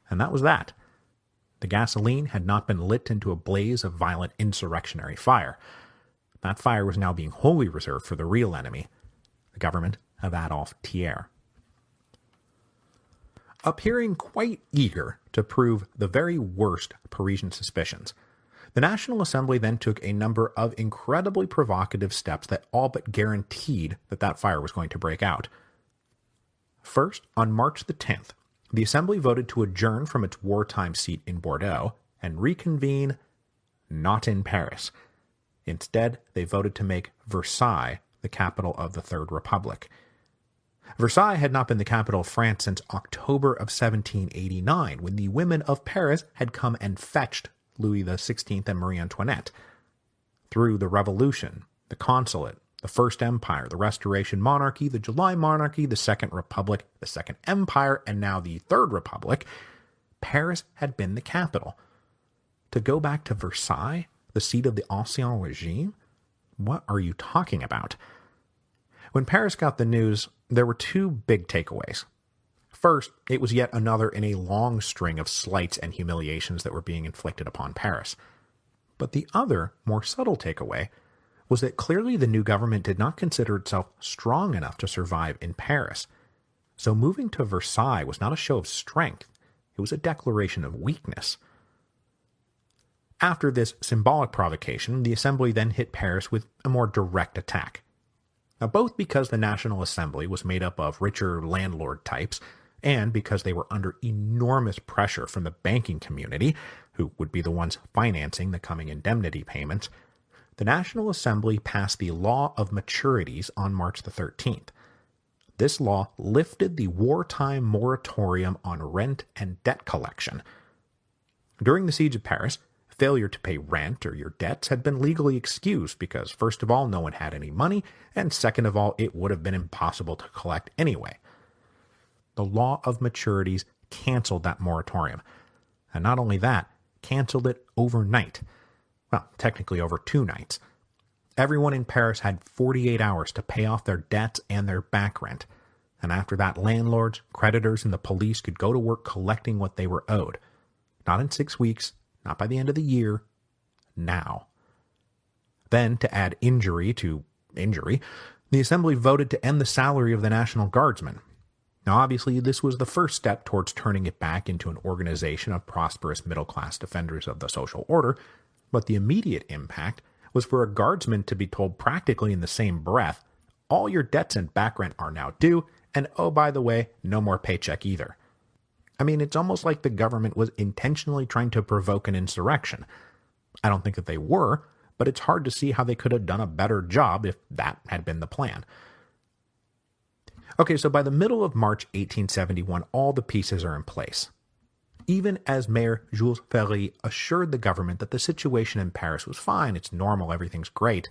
And that was that. The gasoline had not been lit into a blaze of violent insurrectionary fire. That fire was now being wholly reserved for the real enemy, the government of Adolphe Thiers. Appearing quite eager to prove the very worst Parisian suspicions, the National Assembly then took a number of incredibly provocative steps that all but guaranteed that fire was going to break out. First, on March the 10th, the Assembly voted to adjourn from its wartime seat in Bordeaux and reconvene not in Paris. Instead, they voted to make Versailles the capital of the Third Republic. Versailles had not been the capital of France since October of 1789, when the women of Paris had come and fetched Louis XVI and Marie Antoinette. Through the Revolution, the Consulate, the First Empire, the Restoration Monarchy, the July Monarchy, the Second Republic, the Second Empire, and now the Third Republic, Paris had been the capital. To go back to Versailles, the seat of the Ancien Regime? What are you talking about? When Paris got the news, there were two big takeaways. First, it was yet another in a long string of slights and humiliations that were being inflicted upon Paris. But the other, more subtle takeaway was that clearly the new government did not consider itself strong enough to survive in Paris. So moving to Versailles was not a show of strength, it was a declaration of weakness. After this symbolic provocation, the Assembly then hit Paris with a more direct attack. Now, both because the National Assembly was made up of richer landlord types, and because they were under enormous pressure from the banking community, who would be the ones financing the coming indemnity payments, the National Assembly passed the Law of Maturities on March the 13th. This law lifted the wartime moratorium on rent and debt collection. During the siege of Paris, failure to pay rent or your debts had been legally excused because, first of all, no one had any money, and second of all, it would have been impossible to collect anyway. The Law of Maturities canceled that moratorium, and not only that, canceled it overnight. Well, technically over 2 nights. Everyone in Paris had 48 hours to pay off their debts and their back rent, and after that landlords, creditors, and the police could go to work collecting what they were owed. Not in 6 weeks, not by the end of the year, now. Then, to add injury to injury, the Assembly voted to end the salary of the National Guardsmen. Now, obviously, this was the first step towards turning it back into an organization of prosperous middle-class defenders of the social order, but the immediate impact was for a guardsman to be told practically in the same breath, all your debts and back rent are now due, and oh, by the way, no more paycheck either. I mean, it's almost like the government was intentionally trying to provoke an insurrection. I don't think that they were, but it's hard to see how they could have done a better job if that had been the plan. Okay, so by the middle of March 1871, all the pieces are in place. Even as Mayor Jules Ferry assured the government that the situation in Paris was fine, it's normal, everything's great,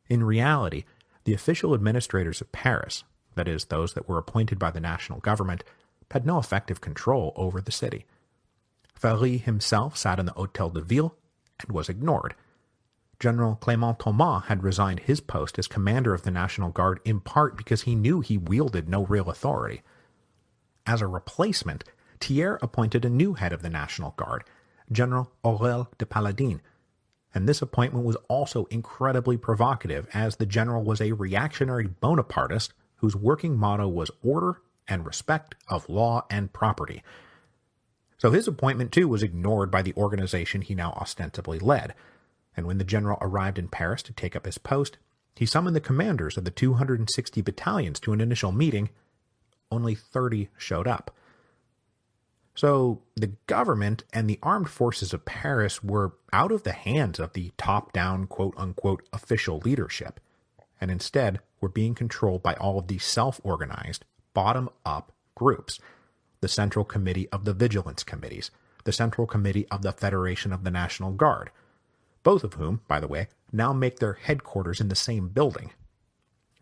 in reality, the official administrators of Paris, that is, those that were appointed by the national government, had no effective control over the city. Ferry himself sat in the Hôtel de Ville and was ignored. General Clément Thomas had resigned his post as commander of the National Guard in part because he knew he wielded no real authority. As a replacement, Thiers appointed a new head of the National Guard, General Aurel de Paladin, and this appointment was also incredibly provocative as the general was a reactionary Bonapartist whose working motto was order and respect of law and property. So his appointment too was ignored by the organization he now ostensibly led, and when the general arrived in Paris to take up his post, he summoned the commanders of the 260 battalions to an initial meeting. Only 30 showed up. So the government and the armed forces of Paris were out of the hands of the top-down, quote-unquote, official leadership, and instead were being controlled by all of these self-organized, bottom-up groups. The Central Committee of the Vigilance Committees, the Central Committee of the Federation of the National Guard, both of whom, by the way, now make their headquarters in the same building.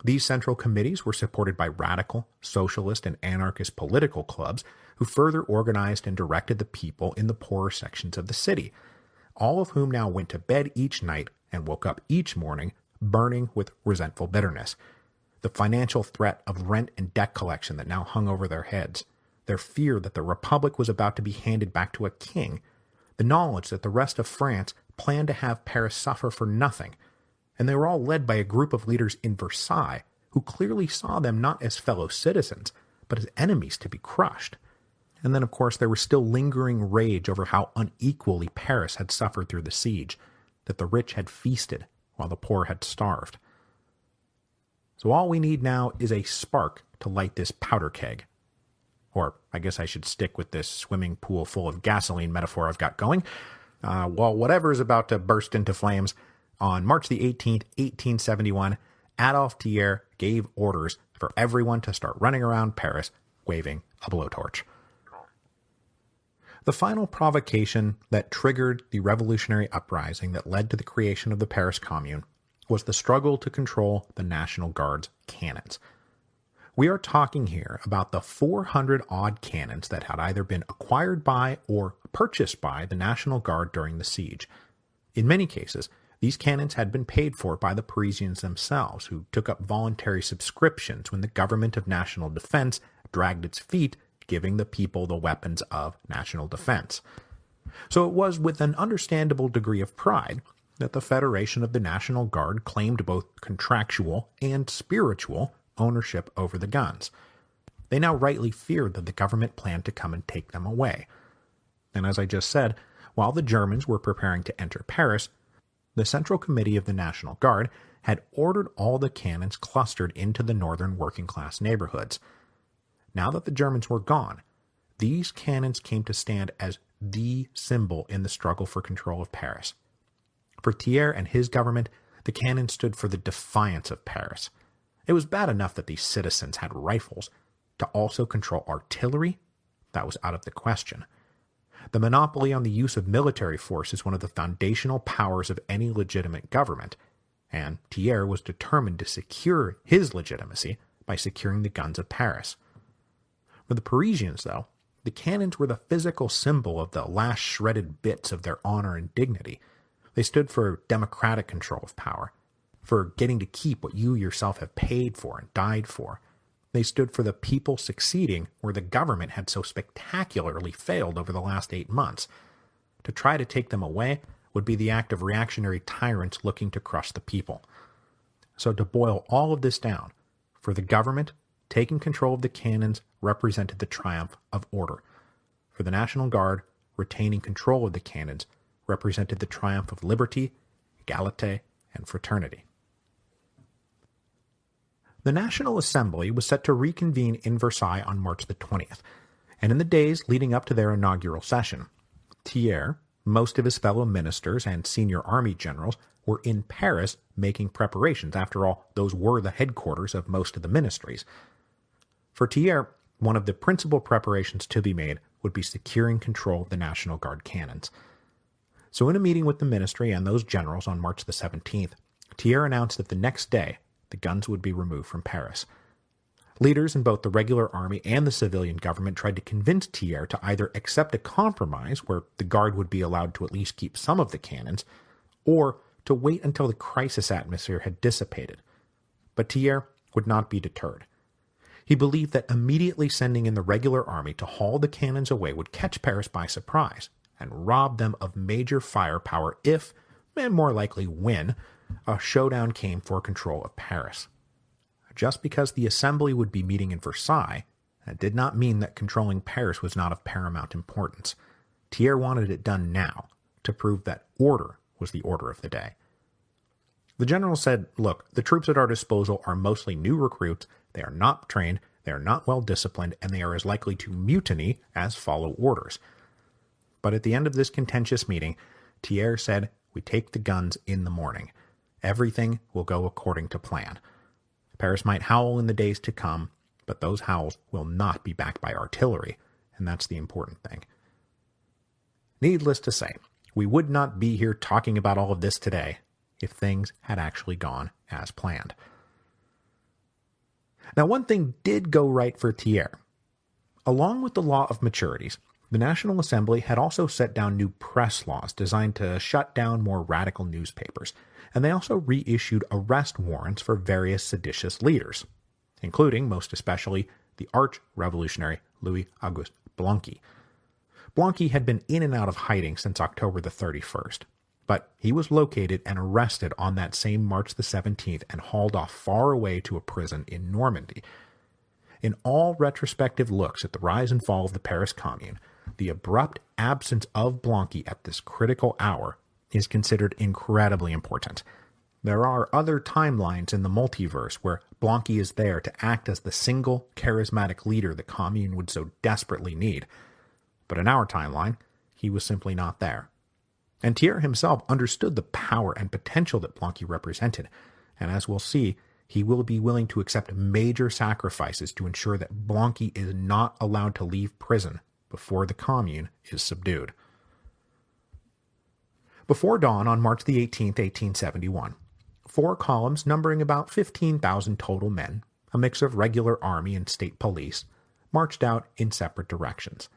These central committees were supported by radical, socialist, and anarchist political clubs who further organized and directed the people in the poorer sections of the city, all of whom now went to bed each night and woke up each morning burning with resentful bitterness. The financial threat of rent and debt collection that now hung over their heads, their fear that the Republic was about to be handed back to a king, the knowledge that the rest of France planned to have Paris suffer for nothing, and they were all led by a group of leaders in Versailles who clearly saw them not as fellow citizens, but as enemies to be crushed. And then, of course, there was still lingering rage over how unequally Paris had suffered through the siege, that the rich had feasted while the poor had starved. So all we need now is a spark to light this powder keg. Or I guess I should stick with this swimming pool full of gasoline metaphor I've got going. Well, whatever is about to burst into flames, on March the 18th, 1871, Adolphe Thiers gave orders for everyone to start running around Paris waving a blowtorch. The final provocation that triggered the revolutionary uprising that led to the creation of the Paris Commune was the struggle to control the National Guard's cannons. We are talking here about the 400-odd cannons that had either been acquired by or purchased by the National Guard during the siege. In many cases, these cannons had been paid for by the Parisians themselves, who took up voluntary subscriptions when the government of national defense dragged its feet, giving the people the weapons of national defense. So it was with an understandable degree of pride that the Federation of the National Guard claimed both contractual and spiritual ownership over the guns. They now rightly feared that the government planned to come and take them away. And as I just said, while the Germans were preparing to enter Paris, the Central Committee of the National Guard had ordered all the cannons clustered into the northern working-class neighborhoods. Now that the Germans were gone, these cannons came to stand as the symbol in the struggle for control of Paris. For Thiers and his government, the cannons stood for the defiance of Paris. It was bad enough that these citizens had rifles. To also control artillery? That was out of the question. The monopoly on the use of military force is one of the foundational powers of any legitimate government, and Thiers was determined to secure his legitimacy by securing the guns of Paris. For the Parisians, though, the cannons were the physical symbol of the last shredded bits of their honor and dignity. They stood for democratic control of power, for getting to keep what you yourself have paid for and died for. They stood for the people succeeding where the government had so spectacularly failed over the last 8 months. To try to take them away would be the act of reactionary tyrants looking to crush the people. So to boil all of this down, for the government, taking control of the cannons represented the triumph of order. For the National Guard, retaining control of the cannons represented the triumph of liberty, equality, and fraternity. The National Assembly was set to reconvene in Versailles on March the 20th, and in the days leading up to their inaugural session, Thiers, Most of his fellow ministers and senior army generals were in Paris making preparations. After all, those were the headquarters of most of the ministries. For Thiers, one of the principal preparations to be made would be securing control of the National Guard cannons. So in a meeting with the ministry and those generals on March the 17th, Thiers announced that the next day the guns would be removed from Paris. Leaders in both the regular army and the civilian government tried to convince Thiers to either accept a compromise where the Guard would be allowed to at least keep some of the cannons, or to wait until the crisis atmosphere had dissipated. But Thiers would not be deterred. He believed that immediately sending in the regular army to haul the cannons away would catch Paris by surprise and rob them of major firepower if, and more likely when, a showdown came for control of Paris. Just because the assembly would be meeting in Versailles, that did not mean that controlling Paris was not of paramount importance. Thiers wanted it done now, to prove that order was the order of the day. The general said, look, the troops at our disposal are mostly new recruits, they are not trained, they are not well disciplined, and they are as likely to mutiny as follow orders. But at the end of this contentious meeting, Thiers said, we take the guns in the morning. Everything will go according to plan. Paris might howl in the days to come, but those howls will not be backed by artillery, and that's the important thing. Needless to say, we would not be here talking about all of this today if things had actually gone as planned. Now, one thing did go right for Thiers. Along with the law of maturities, the National Assembly had also set down new press laws designed to shut down more radical newspapers, and they also reissued arrest warrants for various seditious leaders, including, most especially, the arch-revolutionary Louis-Auguste Blanqui. Blanqui had been in and out of hiding since October the 31st, but he was located and arrested on that same March the 17th and hauled off far away to a prison in Normandy. In all retrospective looks at the rise and fall of the Paris Commune, the abrupt absence of Blanqui at this critical hour is considered incredibly important. There are other timelines in the multiverse where Blanqui is there to act as the single charismatic leader the Commune would so desperately need. But in our timeline, he was simply not there. And Thiers himself understood the power and potential that Blanqui represented, and as we'll see, he will be willing to accept major sacrifices to ensure that Blanqui is not allowed to leave prison before the Commune is subdued. Before dawn on March the 18th, 1871, 4 columns numbering about 15,000 total men, a mix of regular army and state police, marched out in separate directions.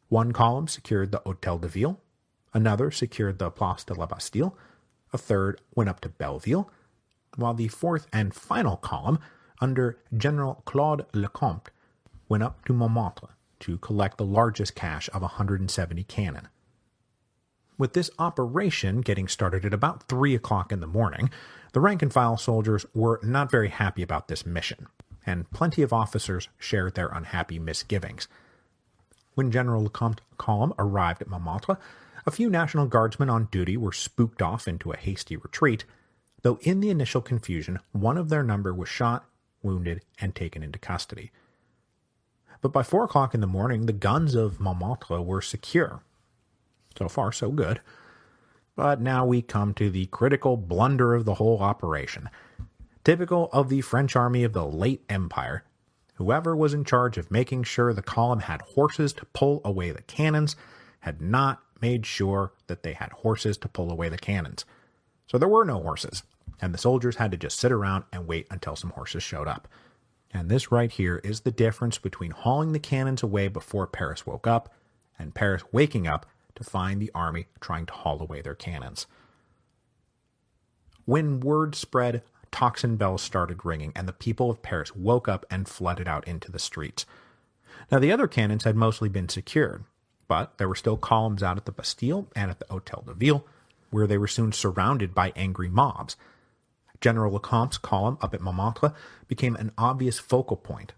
One column secured the Hôtel de Ville, another secured the Place de la Bastille, a third went up to Belleville, while the fourth and final column, under General Claude Lecomte, went up to Montmartre to collect the largest cache of 170 cannon. With this operation getting started at about 3 o'clock in the morning, the rank-and-file soldiers were not very happy about this mission, and plenty of officers shared their unhappy misgivings. When General Lecomte's column arrived at Montmartre, a few National Guardsmen on duty were spooked off into a hasty retreat, though in the initial confusion, one of their number was shot, wounded, and taken into custody. But by 4 o'clock in the morning, the guns of Montmartre were secure. So far, so good. But now we come to the critical blunder of the whole operation. Typical of the French army of the late Empire, whoever was in charge of making sure the column had horses to pull away the cannons had not made sure that they had horses to pull away the cannons. So there were no horses, and the soldiers had to just sit around and wait until some horses showed up. And this right here is the difference between hauling the cannons away before Paris woke up and Paris waking up to find the army trying to haul away their cannons. When word spread, tocsin bells started ringing, and the people of Paris woke up and flooded out into the streets. Now, the other cannons had mostly been secured, but there were still columns out at the Bastille and at the Hôtel de Ville, where they were soon surrounded by angry mobs. General Lecomte's column up at Montmartre became an obvious focal point,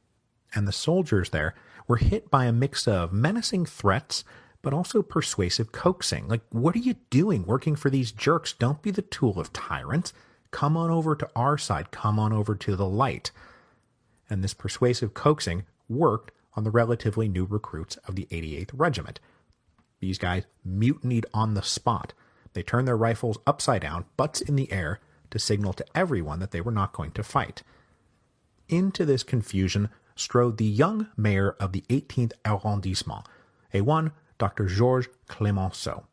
and the soldiers there were hit by a mix of menacing threats, but also persuasive coaxing. Like, what are you doing working for these jerks? Don't be the tool of tyrants. Come on over to our side. Come on over to the light. And this persuasive coaxing worked on the relatively new recruits of the 88th Regiment. These guys mutinied on the spot. They turned their rifles upside down, butts in the air, to signal to everyone that they were not going to fight. Into this confusion strode the young mayor of the 18th arrondissement, a one Dr. Georges Clemenceau,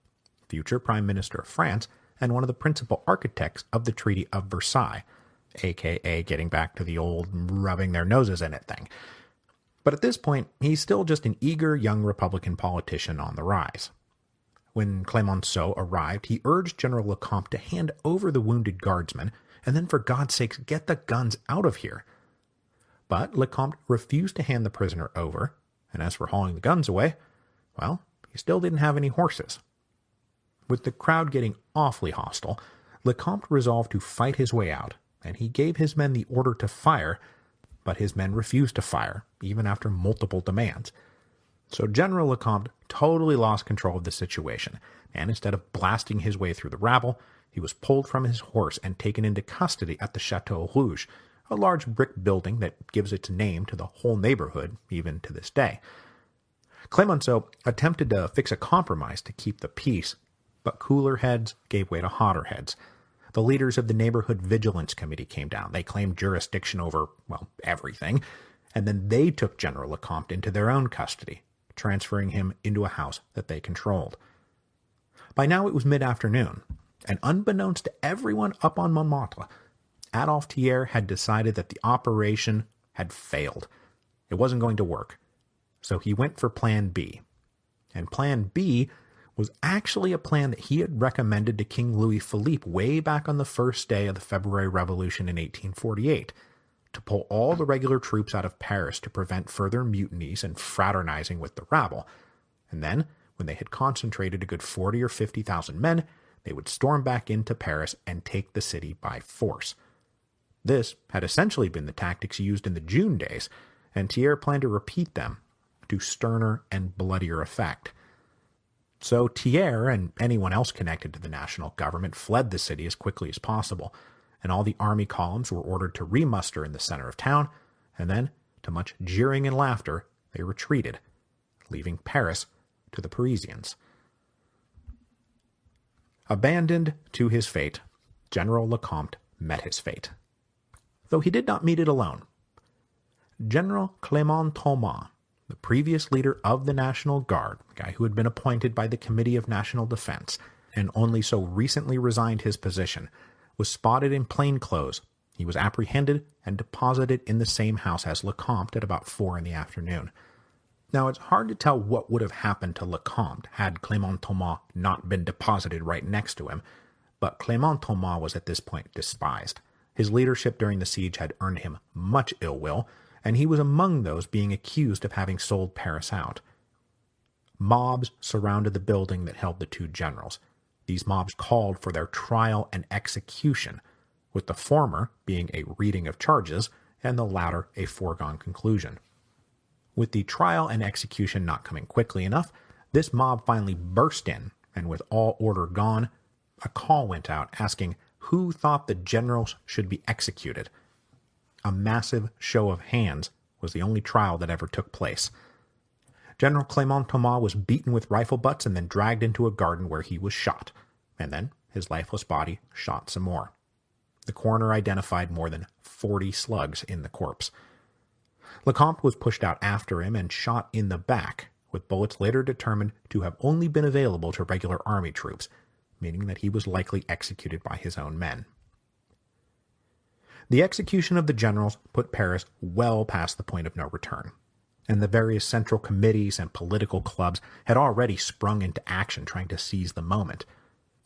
future Prime Minister of France and one of the principal architects of the Treaty of Versailles, aka getting back to the old rubbing their noses in it thing. But at this point, he's still just an eager young Republican politician on the rise. When Clemenceau arrived, he urged General Lecomte to hand over the wounded guardsmen, and then for God's sakes get the guns out of here. But Lecomte refused to hand the prisoner over, and as for hauling the guns away, well, he still didn't have any horses. With the crowd getting awfully hostile, Lecomte resolved to fight his way out, and he gave his men the order to fire, but his men refused to fire, even after multiple demands. So General Lecomte totally lost control of the situation, and instead of blasting his way through the rabble, he was pulled from his horse and taken into custody at the Château Rouge, a large brick building that gives its name to the whole neighborhood, even to this day. Clemenceau attempted to fix a compromise to keep the peace, but cooler heads gave way to hotter heads. The leaders of the Neighborhood Vigilance Committee came down. They claimed jurisdiction over, well, everything, and then they took General Lecomte into their own custody, transferring him into a house that they controlled. By now it was mid-afternoon, and unbeknownst to everyone up on Montmartre, Adolphe Thiers had decided that the operation had failed. It wasn't going to work. So he went for Plan B. And Plan B was actually a plan that he had recommended to King Louis Philippe way back on the first day of the February Revolution in 1848, to pull all the regular troops out of Paris to prevent further mutinies and fraternizing with the rabble. And then, when they had concentrated a good 40 or 50,000 men, they would storm back into Paris and take the city by force. This had essentially been the tactics used in the June days, and Thiers planned to repeat them to sterner and bloodier effect. So Thiers and anyone else connected to the national government fled the city as quickly as possible, and all the army columns were ordered to remuster in the center of town, and then, to much jeering and laughter, they retreated, leaving Paris to the Parisians. Abandoned to his fate, General Lecomte met his fate. Though he did not meet it alone. General Clément Thomas, the previous leader of the National Guard, the guy who had been appointed by the Committee of National Defense, and only so recently resigned his position, was spotted in plain clothes. He was apprehended and deposited in the same house as Lecomte at about 4 in the afternoon. Now, it's hard to tell what would have happened to Lecomte had Clément Thomas not been deposited right next to him, but Clément Thomas was at this point despised. His leadership during the siege had earned him much ill will, and he was among those being accused of having sold Paris out. Mobs surrounded the building that held the two generals. These mobs called for their trial and execution, with the former being a reading of charges and the latter a foregone conclusion. With the trial and execution not coming quickly enough, this mob finally burst in, and with all order gone, a call went out asking who thought the generals should be executed. A massive show of hands was the only trial that ever took place. General Clément Thomas was beaten with rifle butts and then dragged into a garden where he was shot, and then his lifeless body shot some more. The coroner identified more than 40 slugs in the corpse. Lecomte was pushed out after him and shot in the back, with bullets later determined to have only been available to regular army troops, meaning that he was likely executed by his own men. The execution of the generals put Paris well past the point of no return, and the various central committees and political clubs had already sprung into action trying to seize the moment.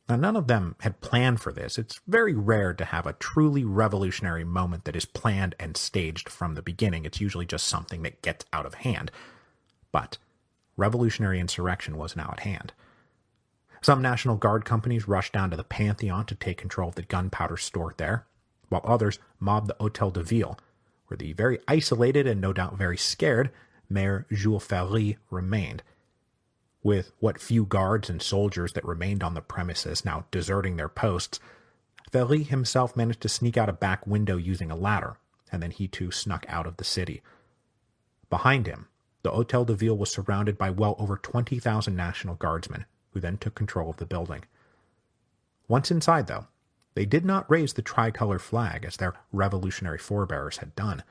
Now, none of them had planned for this. It's very rare to have a truly revolutionary moment that is planned and staged from the beginning. It's usually just something that gets out of hand. But revolutionary insurrection was now at hand. Some National Guard companies rushed down to the Pantheon to take control of the gunpowder stored there, while others mobbed the Hôtel de Ville, where the very isolated and no doubt very scared Mayor Jules Ferry remained. With what few guards and soldiers that remained on the premises now deserting their posts, Ferry himself managed to sneak out a back window using a ladder, and then he too snuck out of the city. Behind him, the Hôtel de Ville was surrounded by well over 20,000 National Guardsmen, who then took control of the building. Once inside, though, they did not raise the tricolor flag as their revolutionary forebears had done.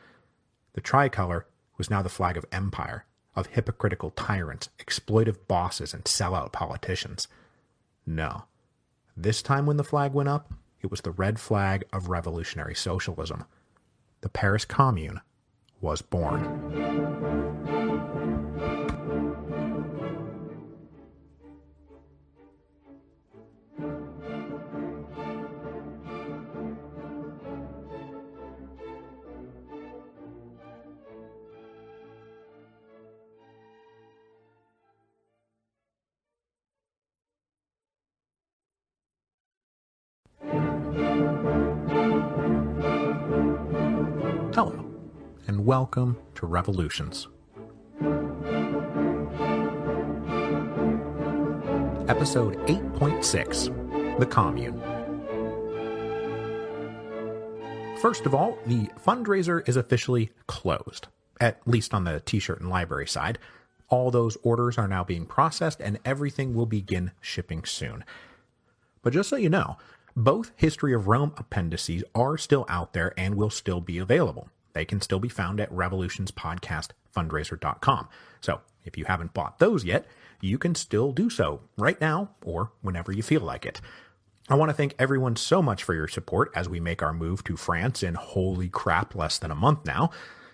The tricolor was now the flag of empire, of hypocritical tyrants, exploitive bosses, and sellout politicians. No. This time when the flag went up, it was the red flag of revolutionary socialism. The Paris Commune was born. Hello, and welcome to Revolutions. Episode 8.6, The Commune. First of all, the fundraiser is officially closed, at least on the t-shirt and library side. All those orders are now being processed, and everything will begin shipping soon. But just so you know, both History of Rome appendices are still out there and will still be available. They can still be found at revolutionspodcastfundraiser.com. So if you haven't bought those yet, you can still do so right now or whenever you feel like it. I want to thank everyone so much for your support as we make our move to France in, holy crap, less than a month now.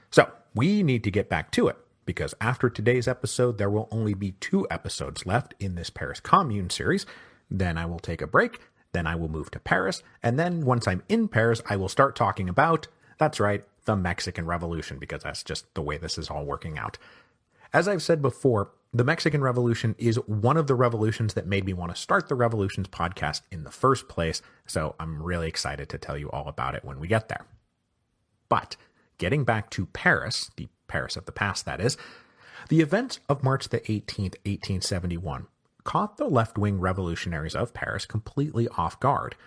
So we need to get back to it, because after today's episode, there will only be 2 episodes left in this Paris Commune series. Then I will take a break. Then I will move to Paris, and then once I'm in Paris, I will start talking about, that's right, the Mexican Revolution, because that's just the way this is all working out. As I've said before, the Mexican Revolution is one of the revolutions that made me want to start the Revolutions podcast in the first place, so I'm really excited to tell you all about it when we get there. But getting back to Paris, the Paris of the past that is, the events of March the 18th, 1871, caught the left-wing revolutionaries of Paris completely off guard.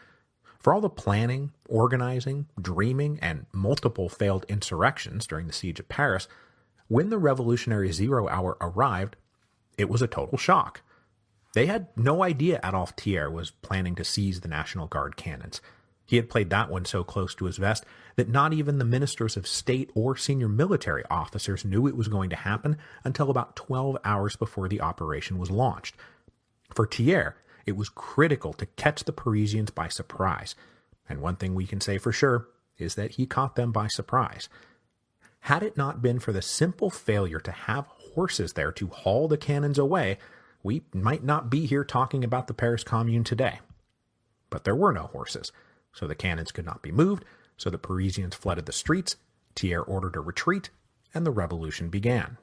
For all the planning, organizing, dreaming, and multiple failed insurrections during the siege of Paris, when the revolutionary 0 hour arrived, it was a total shock. They had no idea Adolphe Thiers was planning to seize the National Guard cannons. He had played that one so close to his vest that not even the ministers of state or senior military officers knew it was going to happen until about 12 hours before the operation was launched. For Thiers, it was critical to catch the Parisians by surprise, and one thing we can say for sure is that he caught them by surprise. Had it not been for the simple failure to have horses there to haul the cannons away, we might not be here talking about the Paris Commune today. But there were no horses, so the cannons could not be moved, so the Parisians flooded the streets, Thiers ordered a retreat, and the revolution began.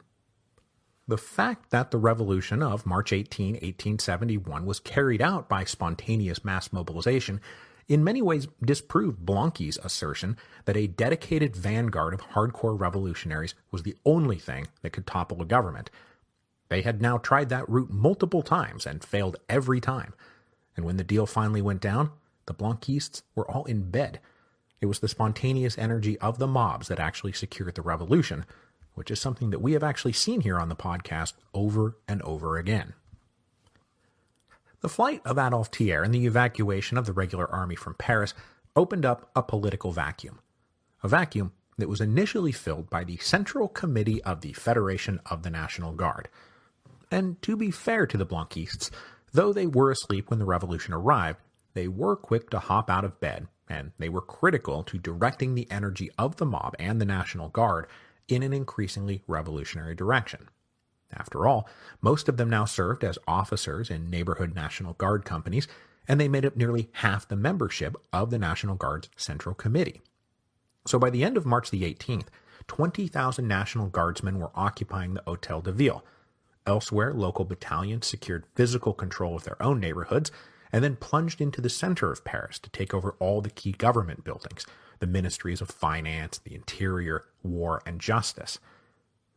The fact that the revolution of March 18, 1871 was carried out by spontaneous mass mobilization in many ways disproved Blanqui's assertion that a dedicated vanguard of hardcore revolutionaries was the only thing that could topple a government. They had now tried that route multiple times and failed every time. And when the deal finally went down, the Blanquistes were all in bed. It was the spontaneous energy of the mobs that actually secured the revolution, which is something that we have actually seen here on the podcast over and over again. The flight of Adolphe Thiers and the evacuation of the regular army from Paris opened up a political vacuum. A vacuum that was initially filled by the Central Committee of the Federation of the National Guard. And to be fair to the Blanquistes, though they were asleep when the revolution arrived, they were quick to hop out of bed, and they were critical to directing the energy of the mob and the National Guard in an increasingly revolutionary direction. After all, most of them now served as officers in neighborhood National Guard companies, and they made up nearly half the membership of the National Guard's Central Committee. So by the end of March the 18th, 20,000 National Guardsmen were occupying the Hôtel de Ville. Elsewhere, local battalions secured physical control of their own neighborhoods, and then plunged into the center of Paris to take over all the key government buildings, the ministries of finance, the interior, war, and justice.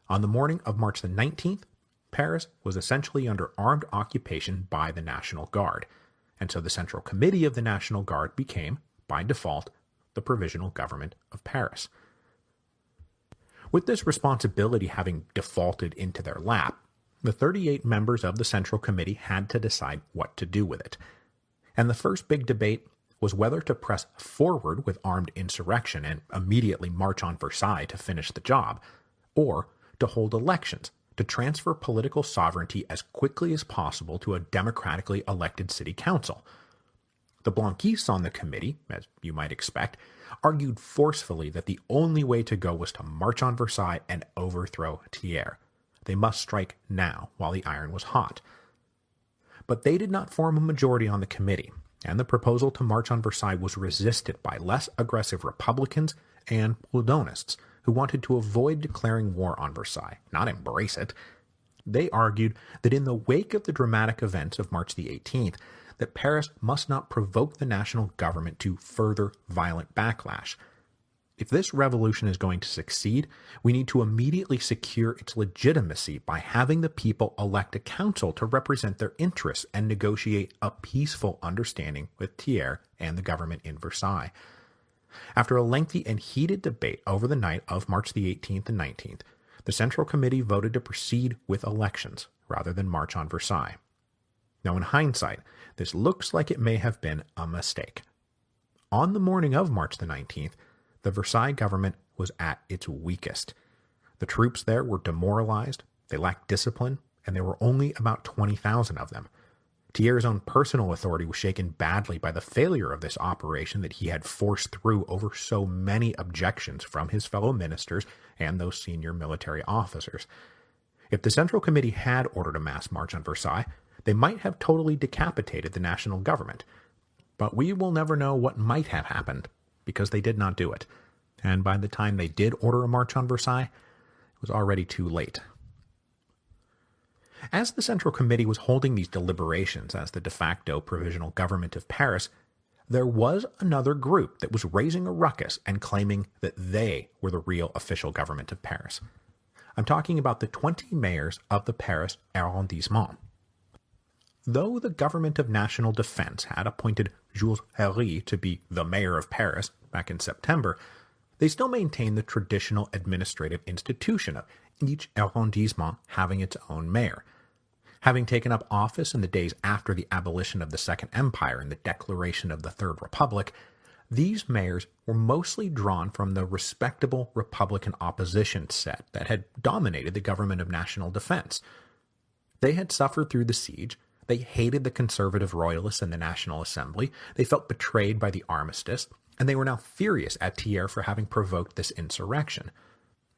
On the morning of March the 19th, Paris was essentially under armed occupation by the National Guard, and so the Central Committee of the National Guard became, by default, the Provisional Government of Paris. With this responsibility having defaulted into their lap, the 38 members of the Central Committee had to decide what to do with it. And the first big debate was whether to press forward with armed insurrection and immediately march on Versailles to finish the job, or to hold elections to transfer political sovereignty as quickly as possible to a democratically elected city council. The Blanquistes on the committee, as you might expect, argued forcefully that the only way to go was to march on Versailles and overthrow Thiers. They must strike now, while the iron was hot. But they did not form a majority on the committee, and the proposal to march on Versailles was resisted by less aggressive Republicans and Proudhonists, who wanted to avoid declaring war on Versailles, not embrace it. They argued that in the wake of the dramatic events of March the 18th, that Paris must not provoke the national government to further violent backlash. If this revolution is going to succeed, we need to immediately secure its legitimacy by having the people elect a council to represent their interests and negotiate a peaceful understanding with Thiers and the government in Versailles. After a lengthy and heated debate over the night of March the 18th and 19th, the Central Committee voted to proceed with elections rather than march on Versailles. Now, in hindsight, this looks like it may have been a mistake. On the morning of March the 19th, the Versailles government was at its weakest. The troops there were demoralized, they lacked discipline, and there were only about 20,000 of them. Thiers' own personal authority was shaken badly by the failure of this operation that he had forced through over so many objections from his fellow ministers and those senior military officers. If the Central Committee had ordered a mass march on Versailles, they might have totally decapitated the national government. But we will never know what might have happened, because they did not do it. And by the time they did order a march on Versailles, it was already too late. As the Central Committee was holding these deliberations as the de facto provisional government of Paris, there was another group that was raising a ruckus and claiming that they were the real official government of Paris. I'm talking about the 20 mayors of the Paris arrondissement. Though the government of national defense had appointed Jules Herry to be the mayor of Paris back in September, they still maintained the traditional administrative institution of each arrondissement having its own mayor. Having taken up office in the days after the abolition of the Second Empire and the declaration of the Third Republic, these mayors were mostly drawn from the respectable Republican opposition set that had dominated the government of national defense. They had suffered through the siege. They hated the conservative royalists in the National Assembly, they felt betrayed by the armistice, and they were now furious at Thiers for having provoked this insurrection.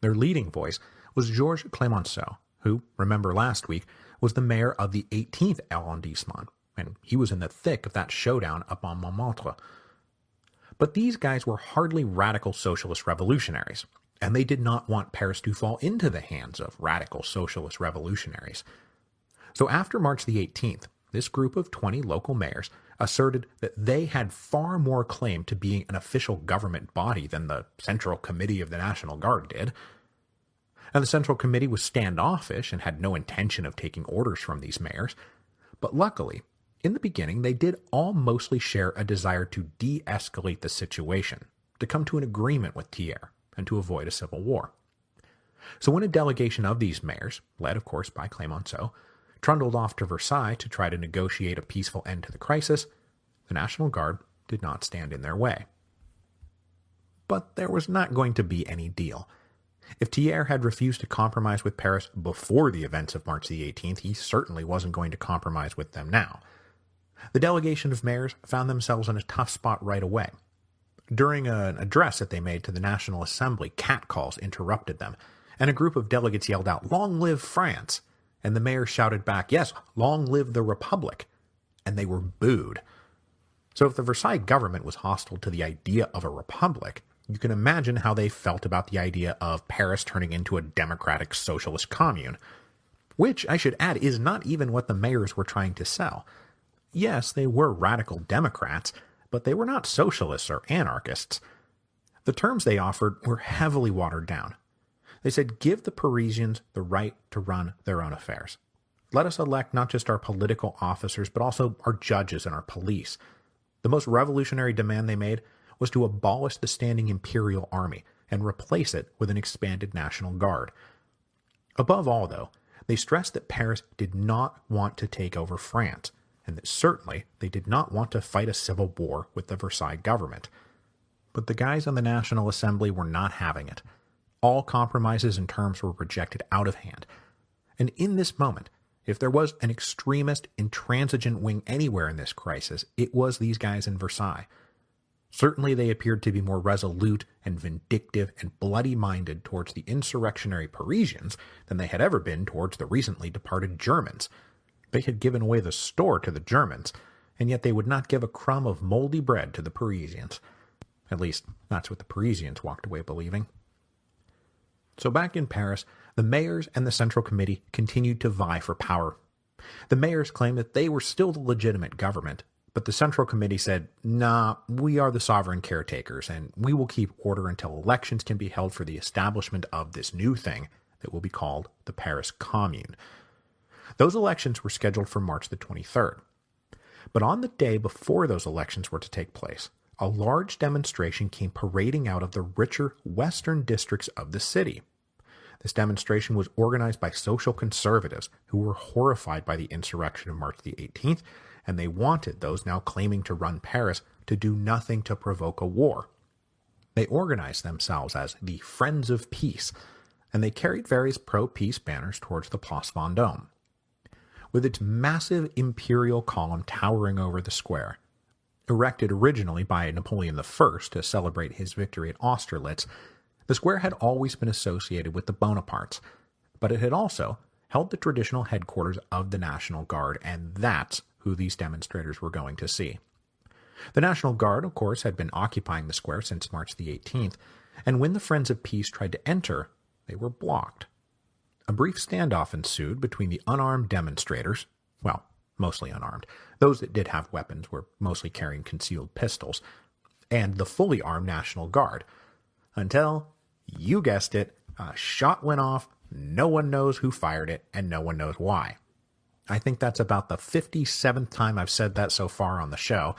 Their leading voice was Georges Clemenceau, who, remember last week, was the mayor of the 18th arrondissement, and he was in the thick of that showdown up on Montmartre. But these guys were hardly radical socialist revolutionaries, and they did not want Paris to fall into the hands of radical socialist revolutionaries. So after March the 18th, this group of 20 local mayors asserted that they had far more claim to being an official government body than the Central Committee of the National Guard did. And the Central Committee was standoffish and had no intention of taking orders from these mayors. But luckily, in the beginning, they did all mostly share a desire to de-escalate the situation, to come to an agreement with Thiers, and to avoid a civil war. So when a delegation of these mayors, led of course by Clemenceau, trundled off to Versailles to try to negotiate a peaceful end to the crisis, the National Guard did not stand in their way. But there was not going to be any deal. If Thiers had refused to compromise with Paris before the events of March the 18th, he certainly wasn't going to compromise with them now. The delegation of mayors found themselves in a tough spot right away. During an address that they made to the National Assembly, catcalls interrupted them, and a group of delegates yelled out, "Long live France!" And the mayor shouted back, "Yes, long live the Republic!" And they were booed. So if the Versailles government was hostile to the idea of a republic, you can imagine how they felt about the idea of Paris turning into a democratic socialist commune. Which, I should add, is not even what the mayors were trying to sell. Yes, they were radical Democrats, but they were not socialists or anarchists. The terms they offered were heavily watered down. They said, give the Parisians the right to run their own affairs. Let us elect not just our political officers, but also our judges and our police. The most revolutionary demand they made was to abolish the standing imperial army, and replace it with an expanded National Guard. Above all, though, they stressed that Paris did not want to take over France, and that certainly they did not want to fight a civil war with the Versailles government. But the guys on the National Assembly were not having it. All compromises and terms were rejected out of hand. And in this moment, if there was an extremist, intransigent wing anywhere in this crisis, it was these guys in Versailles. Certainly they appeared to be more resolute and vindictive and bloody-minded towards the insurrectionary Parisians than they had ever been towards the recently departed Germans. They had given away the store to the Germans, and yet they would not give a crumb of moldy bread to the Parisians. At least, that's what the Parisians walked away believing. So back in Paris, the mayors and the Central Committee continued to vie for power. The mayors claimed that they were still the legitimate government, but the Central Committee said, nah, we are the sovereign caretakers, and we will keep order until elections can be held for the establishment of this new thing that will be called the Paris Commune. Those elections were scheduled for March the 23rd. But on the day before those elections were to take place, a large demonstration came parading out of the richer western districts of the city. This demonstration was organized by social conservatives who were horrified by the insurrection of March the 18th, and they wanted those now claiming to run Paris to do nothing to provoke a war. They organized themselves as the Friends of Peace, and they carried various pro-peace banners towards the Place Vendôme. With its massive imperial column towering over the square, erected originally by Napoleon I to celebrate his victory at Austerlitz, the square had always been associated with the Bonapartes, but it had also held the traditional headquarters of the National Guard, and that's who these demonstrators were going to see. The National Guard, of course, had been occupying the square since March the 18th, and when the Friends of Peace tried to enter, they were blocked. A brief standoff ensued between the unarmed demonstrators, well, mostly unarmed. Those that did have weapons were mostly carrying concealed pistols, and the fully armed National Guard, until, you guessed it, a shot went off, no one knows who fired it, and no one knows why. I think that's about the 57th time I've said that so far on the show,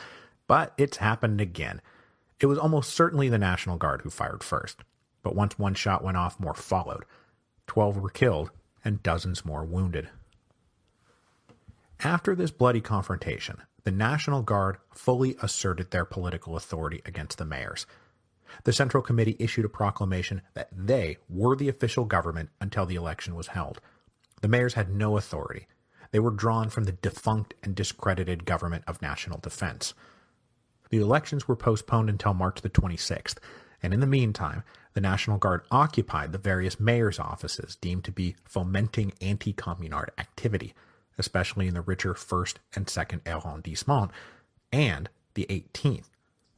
but it's happened again. It was almost certainly the National Guard who fired first, but once one shot went off, more followed. 12 were killed, and dozens more wounded. After this bloody confrontation, the National Guard fully asserted their political authority against the mayors. The Central Committee issued a proclamation that they were the official government until the election was held. The mayors had no authority. They were drawn from the defunct and discredited Government of National Defense. The elections were postponed until March the 26th, and in the meantime, the National Guard occupied the various mayors' offices deemed to be fomenting anti-communard activity, especially in the richer 1st and 2nd arrondissement, and the 18th,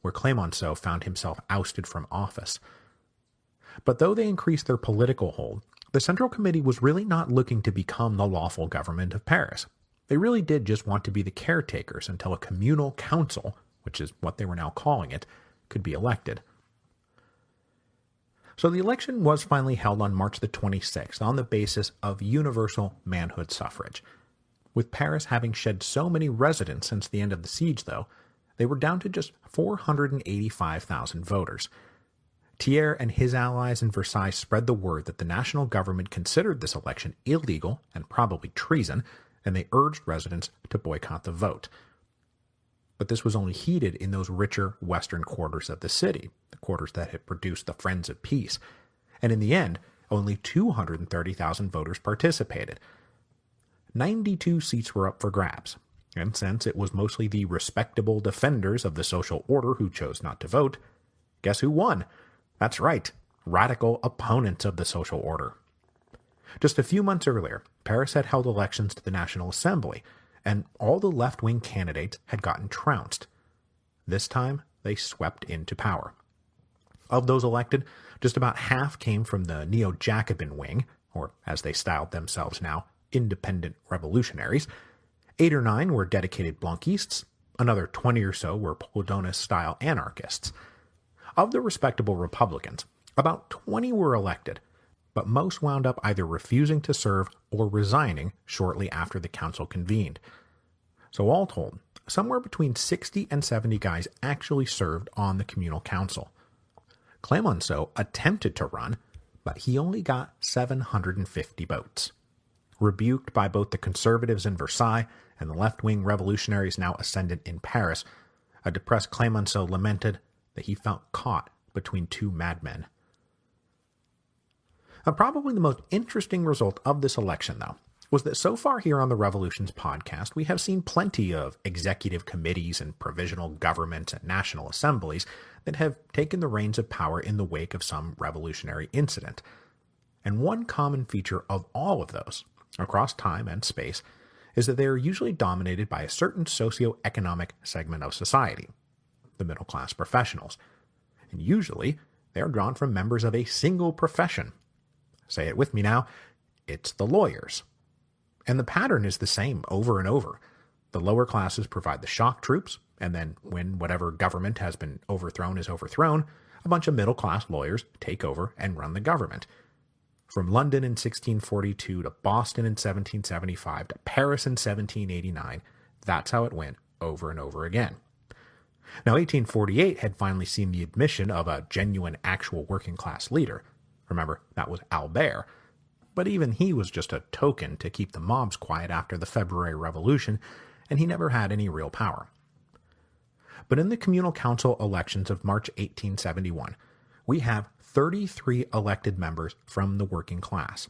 where Clemenceau found himself ousted from office. But though they increased their political hold, the Central Committee was really not looking to become the lawful government of Paris. They really did just want to be the caretakers until a communal council, which is what they were now calling it, could be elected. So the election was finally held on March the 26th on the basis of universal manhood suffrage. With Paris having shed so many residents since the end of the siege, though, they were down to just 485,000 voters. Thiers and his allies in Versailles spread the word that the national government considered this election illegal and probably treason, and they urged residents to boycott the vote. But this was only heeded in those richer western quarters of the city, the quarters that had produced the Friends of Peace, and in the end, only 230,000 voters participated. 92 seats were up for grabs, and since it was mostly the respectable defenders of the social order who chose not to vote, guess who won? That's right, radical opponents of the social order. Just a few months earlier, Paris had held elections to the National Assembly, and all the left-wing candidates had gotten trounced. This time, they swept into power. Of those elected, just about half came from the neo-Jacobin wing, or as they styled themselves now, independent revolutionaries. 8 or 9 were dedicated Blanquists, another 20 or so were Proudhonist-style anarchists. Of the respectable Republicans, about 20 were elected, but most wound up either refusing to serve or resigning shortly after the council convened. So all told, somewhere between 60 and 70 guys actually served on the communal council. Clemenceau attempted to run, but he only got 750 votes. Rebuked by both the conservatives in Versailles and the left-wing revolutionaries now ascendant in Paris, a depressed Clemenceau lamented that he felt caught between two madmen. Probably the most interesting result of this election, though, was that so far here on the Revolutions podcast, we have seen plenty of executive committees and provisional governments and national assemblies that have taken the reins of power in the wake of some revolutionary incident. And one common feature of all of those, across time and space, is that they are usually dominated by a certain socioeconomic segment of society, the middle-class professionals. And usually, they are drawn from members of a single profession. Say it with me now, it's the lawyers. And the pattern is the same over and over. The lower classes provide the shock troops, and then when whatever government has been overthrown is overthrown, a bunch of middle-class lawyers take over and run the government. From London in 1642 to Boston in 1775 to Paris in 1789, that's how it went over and over again. Now, 1848 had finally seen the admission of a genuine actual working-class leader. Remember, that was Albert. But even he was just a token to keep the mobs quiet after the February Revolution, and he never had any real power. But in the communal council elections of March 1871, we have 33 elected members from the working class.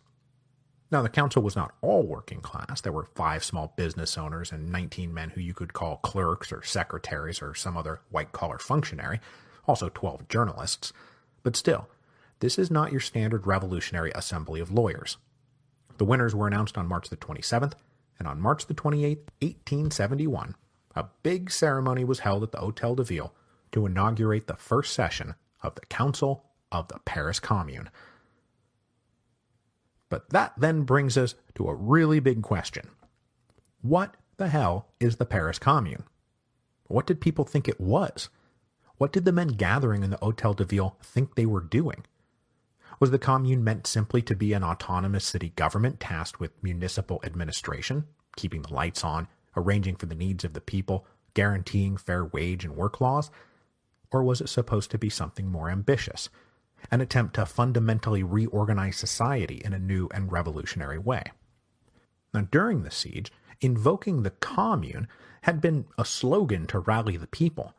Now, the council was not all working class. There were 5 small business owners and 19 men who you could call clerks or secretaries or some other white-collar functionary, also 12 journalists. But still, this is not your standard revolutionary assembly of lawyers. The winners were announced on March the 27th, and on March the 28th, 1871, a big ceremony was held at the Hôtel de Ville to inaugurate the first session of the Council of the Paris Commune. But that then brings us to a really big question. What the hell is the Paris Commune? What did people think it was? What did the men gathering in the Hôtel de Ville think they were doing? Was the Commune meant simply to be an autonomous city government tasked with municipal administration, keeping the lights on, arranging for the needs of the people, guaranteeing fair wage and work laws? Or was it supposed to be something more ambitious, an attempt to fundamentally reorganize society in a new and revolutionary way? Now, during the siege, invoking the Commune had been a slogan to rally the people,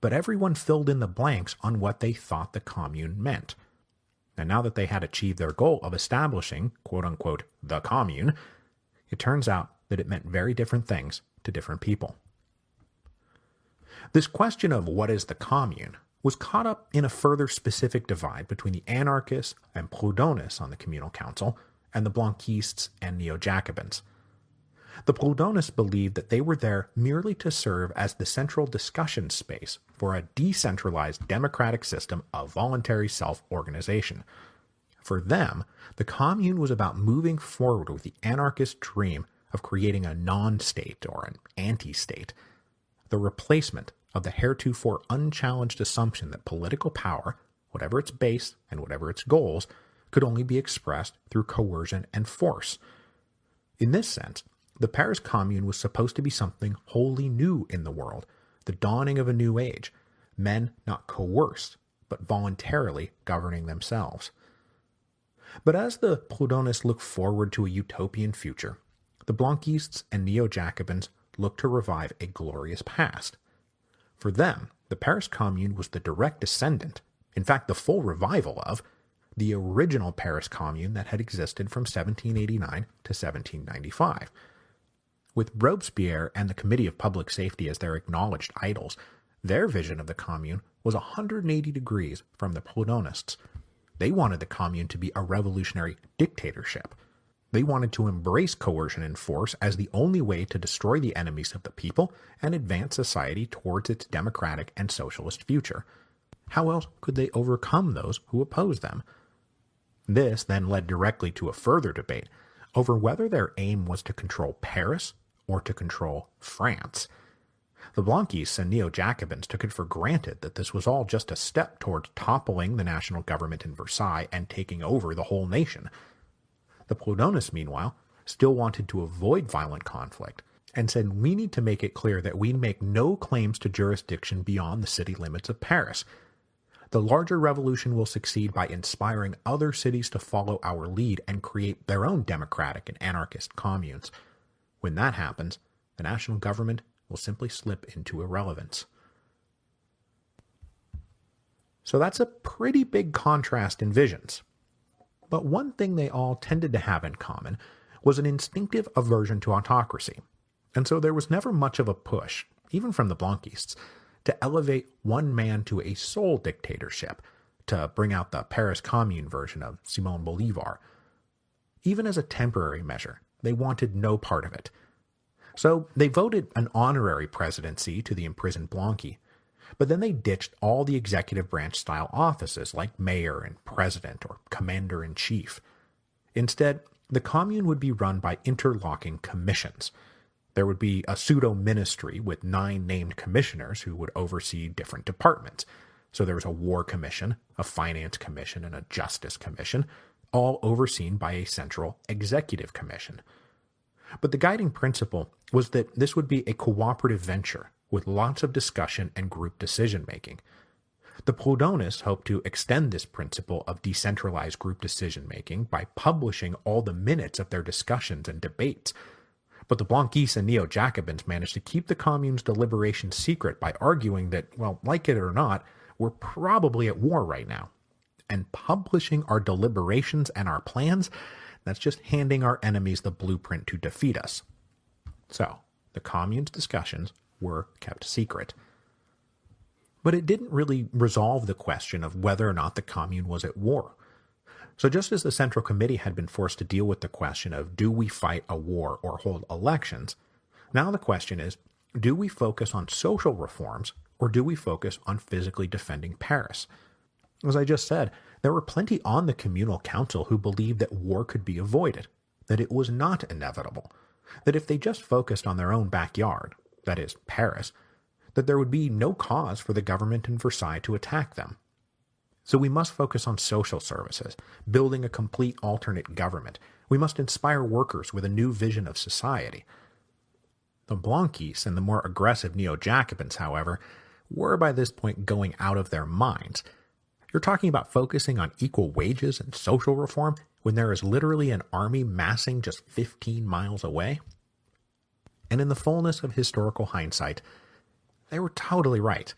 but everyone filled in the blanks on what they thought the Commune meant. And now that they had achieved their goal of establishing, quote-unquote, the Commune, it turns out that it meant very different things to different people. This question of what is the Commune was caught up in a further specific divide between the anarchists and Proudhonists on the communal council and the Blanquistes and Neo-Jacobins. The Proudhonists believed that they were there merely to serve as the central discussion space for a decentralized democratic system of voluntary self-organization. For them, the Commune was about moving forward with the anarchist dream of creating a non-state or an anti-state, the replacement of the heretofore unchallenged assumption that political power, whatever its base and whatever its goals, could only be expressed through coercion and force. In this sense, the Paris Commune was supposed to be something wholly new in the world, the dawning of a new age, men not coerced, but voluntarily governing themselves. But as the Proudhonists looked forward to a utopian future, the Blanquistes and Neo-Jacobins looked to revive a glorious past. For them, the Paris Commune was the direct descendant, in fact the full revival of, the original Paris Commune that had existed from 1789 to 1795. With Robespierre and the Committee of Public Safety as their acknowledged idols, their vision of the Commune was 180 degrees from the Proudhonists. They wanted the Commune to be a revolutionary dictatorship. They wanted to embrace coercion and force as the only way to destroy the enemies of the people and advance society towards its democratic and socialist future. How else could they overcome those who opposed them? This then led directly to a further debate over whether their aim was to control Paris or to control France. The Blanquistes and Neo-Jacobins took it for granted that this was all just a step towards toppling the national government in Versailles and taking over the whole nation. The Proudhonists, meanwhile, still wanted to avoid violent conflict, and said we need to make it clear that we make no claims to jurisdiction beyond the city limits of Paris. The larger revolution will succeed by inspiring other cities to follow our lead and create their own democratic and anarchist communes. When that happens, the national government will simply slip into irrelevance. So that's a pretty big contrast in visions. But one thing they all tended to have in common was an instinctive aversion to autocracy. And so there was never much of a push, even from the Blanquists, to elevate one man to a sole dictatorship, to bring out the Paris Commune version of Simon Bolivar. Even as a temporary measure, they wanted no part of it. So they voted an honorary presidency to the imprisoned Blanqui, but then they ditched all the executive branch-style offices like mayor and president or commander-in-chief. Instead, the commune would be run by interlocking commissions. There would be a pseudo-ministry with 9 named commissioners who would oversee different departments. So there was a war commission, a finance commission, and a justice commission, all overseen by a central executive commission. But the guiding principle was that this would be a cooperative venture with lots of discussion and group decision-making. The Proudhonists hoped to extend this principle of decentralized group decision-making by publishing all the minutes of their discussions and debates. But the Blanquistes and Neo-Jacobins managed to keep the Commune's deliberations secret by arguing that, well, like it or not, we're probably at war right now. And publishing our deliberations and our plans, that's just handing our enemies the blueprint to defeat us. So, the Commune's discussions were kept secret. But it didn't really resolve the question of whether or not the Commune was at war. So just as the Central Committee had been forced to deal with the question of do we fight a war or hold elections, now the question is, do we focus on social reforms or do we focus on physically defending Paris? As I just said, there were plenty on the communal council who believed that war could be avoided, that it was not inevitable, that if they just focused on their own backyard, that is, Paris, that there would be no cause for the government in Versailles to attack them. So we must focus on social services, building a complete alternate government. We must inspire workers with a new vision of society. The Blanquistes and the more aggressive Neo-Jacobins, however, were by this point going out of their minds. You're talking about focusing on equal wages and social reform when there is literally an army massing just 15 miles away? And in the fullness of historical hindsight, they were totally right.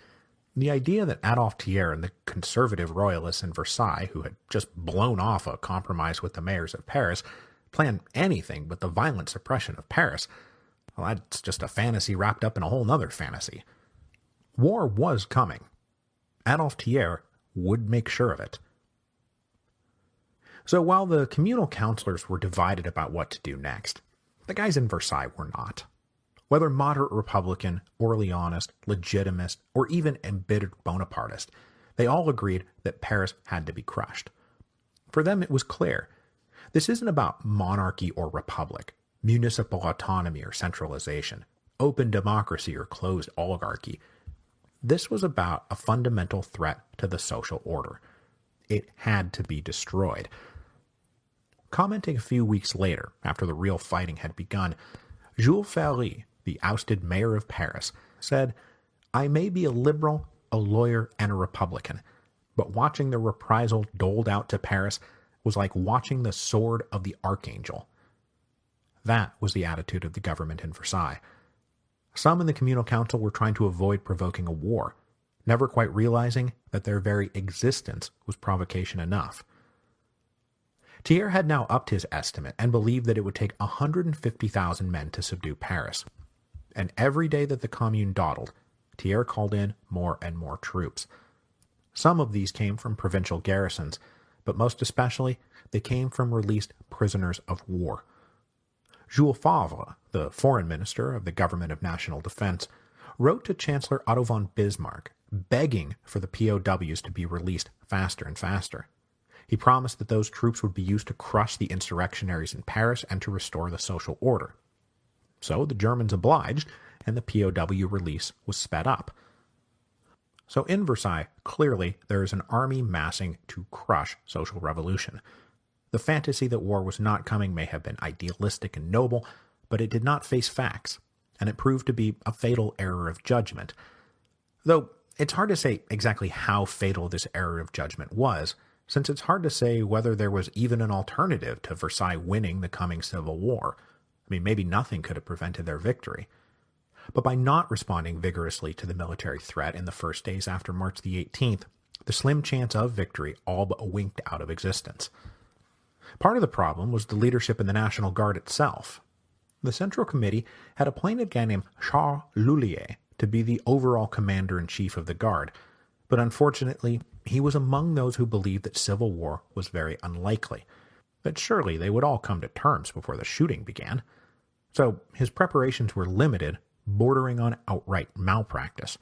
The idea that Adolphe Thiers and the conservative royalists in Versailles, who had just blown off a compromise with the mayors of Paris, planned anything but the violent suppression of Paris, well, that's just a fantasy wrapped up in a whole nother fantasy. War was coming. Adolphe Thiers would make sure of it. So while the communal councillors were divided about what to do next, the guys in Versailles were not. Whether moderate Republican, Orleanist, Legitimist, or even embittered Bonapartist, they all agreed that Paris had to be crushed. For them it was clear. This isn't about monarchy or republic, municipal autonomy or centralization, open democracy or closed oligarchy. This was about a fundamental threat to the social order. It had to be destroyed. Commenting a few weeks later, after the real fighting had begun, Jules Ferry, the ousted mayor of Paris, said, "I may be a liberal, a lawyer, and a Republican, but watching the reprisal doled out to Paris was like watching the sword of the archangel." That was the attitude of the government in Versailles. Some in the communal council were trying to avoid provoking a war, never quite realizing that their very existence was provocation enough. Thiers had now upped his estimate and believed that it would take 150,000 men to subdue Paris. And every day that the Commune dawdled, Thiers called in more and more troops. Some of these came from provincial garrisons, but most especially, they came from released prisoners of war. Jules Favre, the foreign minister of the Government of National Defense, wrote to Chancellor Otto von Bismarck, begging for the POWs to be released faster and faster. He promised that those troops would be used to crush the insurrectionaries in Paris and to restore the social order. So the Germans obliged, and the POW release was sped up. So in Versailles, clearly there is an army massing to crush social revolution. The fantasy that war was not coming may have been idealistic and noble, but it did not face facts, and it proved to be a fatal error of judgment. Though, It's hard to say exactly how fatal this error of judgment was, since it's hard to say whether there was even an alternative to Versailles winning the coming civil war. I mean, maybe nothing could have prevented their victory. But by not responding vigorously to the military threat in the first days after March the 18th, the slim chance of victory all but winked out of existence. Part of the problem was the leadership in the National Guard itself. The Central Committee had appointed a guy named Charles Lullier to be the overall commander-in-chief of the Guard, but unfortunately, he was among those who believed that civil war was very unlikely, that surely they would all come to terms before the shooting began. So his preparations were limited, bordering on outright malpractice.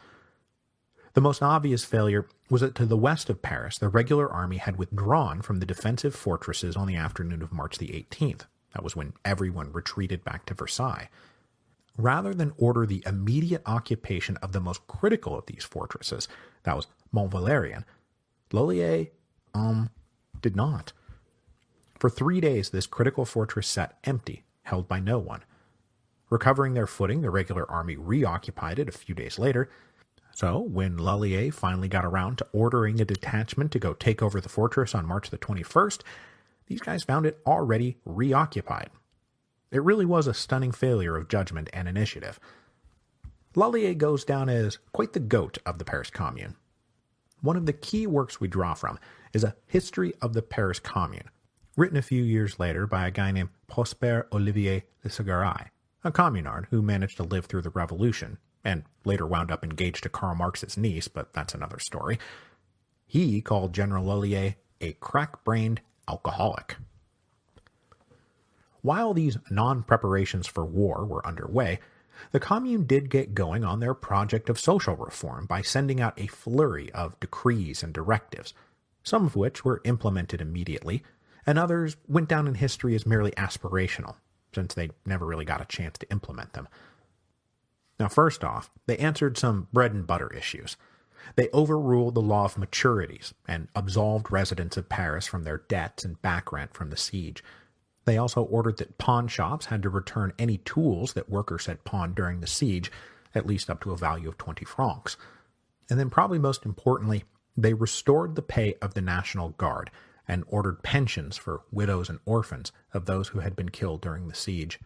The most obvious failure was that to the west of Paris, the regular army had withdrawn from the defensive fortresses on the afternoon of March the 18th. That was when everyone retreated back to Versailles. Rather than order the immediate occupation of the most critical of these fortresses, that was Mont Valérien, Lullier, did not. For 3 days, this critical fortress sat empty, held by no one. Recovering their footing, the regular army reoccupied it a few days later. So, when Lullier finally got around to ordering a detachment to go take over the fortress on March the 21st, these guys found it already reoccupied. It really was a stunning failure of judgment and initiative. Lullier goes down as quite the goat of the Paris Commune. One of the key works we draw from is a history of the Paris Commune, written a few years later by a guy named Prosper Olivier de Séguier, a communard who managed to live through the Revolution, and later wound up engaged to Karl Marx's niece, but that's another story. He called General Lullier a crack-brained alcoholic. While these non-preparations for war were underway, the Commune did get going on their project of social reform by sending out a flurry of decrees and directives, some of which were implemented immediately, and others went down in history as merely aspirational, since they never really got a chance to implement them. Now, first off, they answered some bread-and-butter issues. They overruled the law of maturities and absolved residents of Paris from their debts and back rent from the siege. They also ordered that pawn shops had to return any tools that workers had pawned during the siege, at least up to a value of 20 francs. And then probably most importantly, they restored the pay of the National Guard and ordered pensions for widows and orphans of those who had been killed during the siege.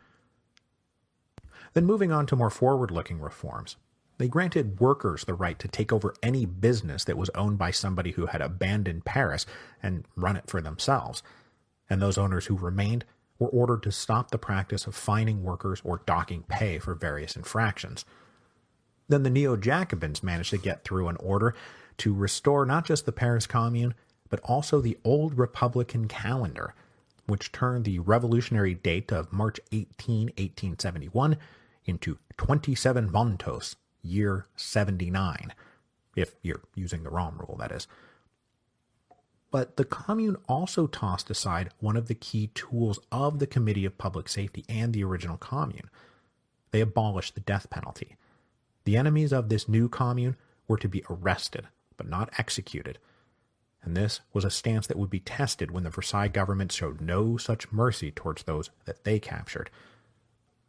Then moving on to more forward-looking reforms, they granted workers the right to take over any business that was owned by somebody who had abandoned Paris and run it for themselves. And those owners who remained were ordered to stop the practice of fining workers or docking pay for various infractions. Then the Neo-Jacobins managed to get through an order to restore not just the Paris Commune, but also the old Republican calendar, which turned the revolutionary date of March 18, 1871 into 27 Ventos, year 79, if you're using the ROM rule, that is. But the Commune also tossed aside one of the key tools of the Committee of Public Safety and the original Commune. They abolished the death penalty. The enemies of this new Commune were to be arrested, but not executed. And this was a stance that would be tested when the Versailles government showed no such mercy towards those that they captured.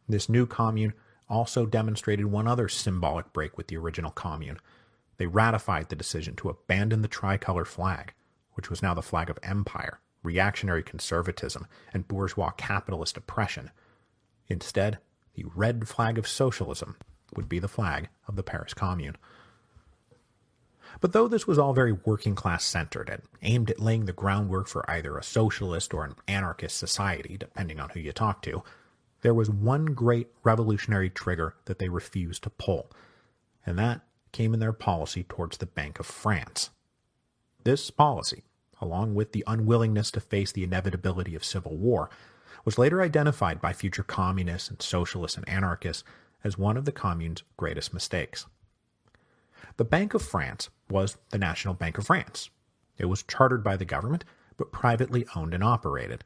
This new Commune also demonstrated one other symbolic break with the original Commune. They ratified the decision to abandon the tricolor flag, which was now the flag of empire, reactionary conservatism, and bourgeois capitalist oppression. Instead, the red flag of socialism would be the flag of the Paris Commune. But though this was all very working-class centered and aimed at laying the groundwork for either a socialist or an anarchist society, depending on who you talk to, there was one great revolutionary trigger that they refused to pull, and that came in their policy towards the Bank of France. This policy, along with the unwillingness to face the inevitability of civil war, was later identified by future communists and socialists and anarchists as one of the Commune's greatest mistakes. The Bank of France was the National Bank of France. It was chartered by the government, but privately owned and operated.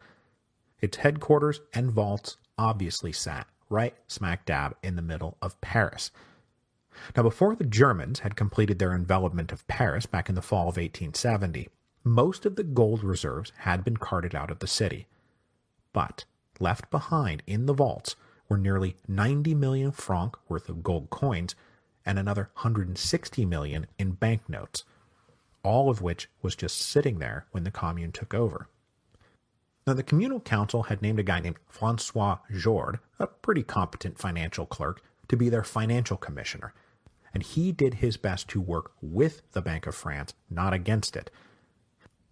Its headquarters and vaults obviously sat right smack dab in the middle of Paris. Now, before the Germans had completed their envelopment of Paris back in the fall of 1870, most of the gold reserves had been carted out of the city. But left behind in the vaults were nearly 90 million francs worth of gold coins and another 160 million in banknotes, all of which was just sitting there when the Commune took over. Now, the communal council had named a guy named Francois Jourde, a pretty competent financial clerk, to be their financial commissioner, and he did his best to work with the Bank of France, not against it.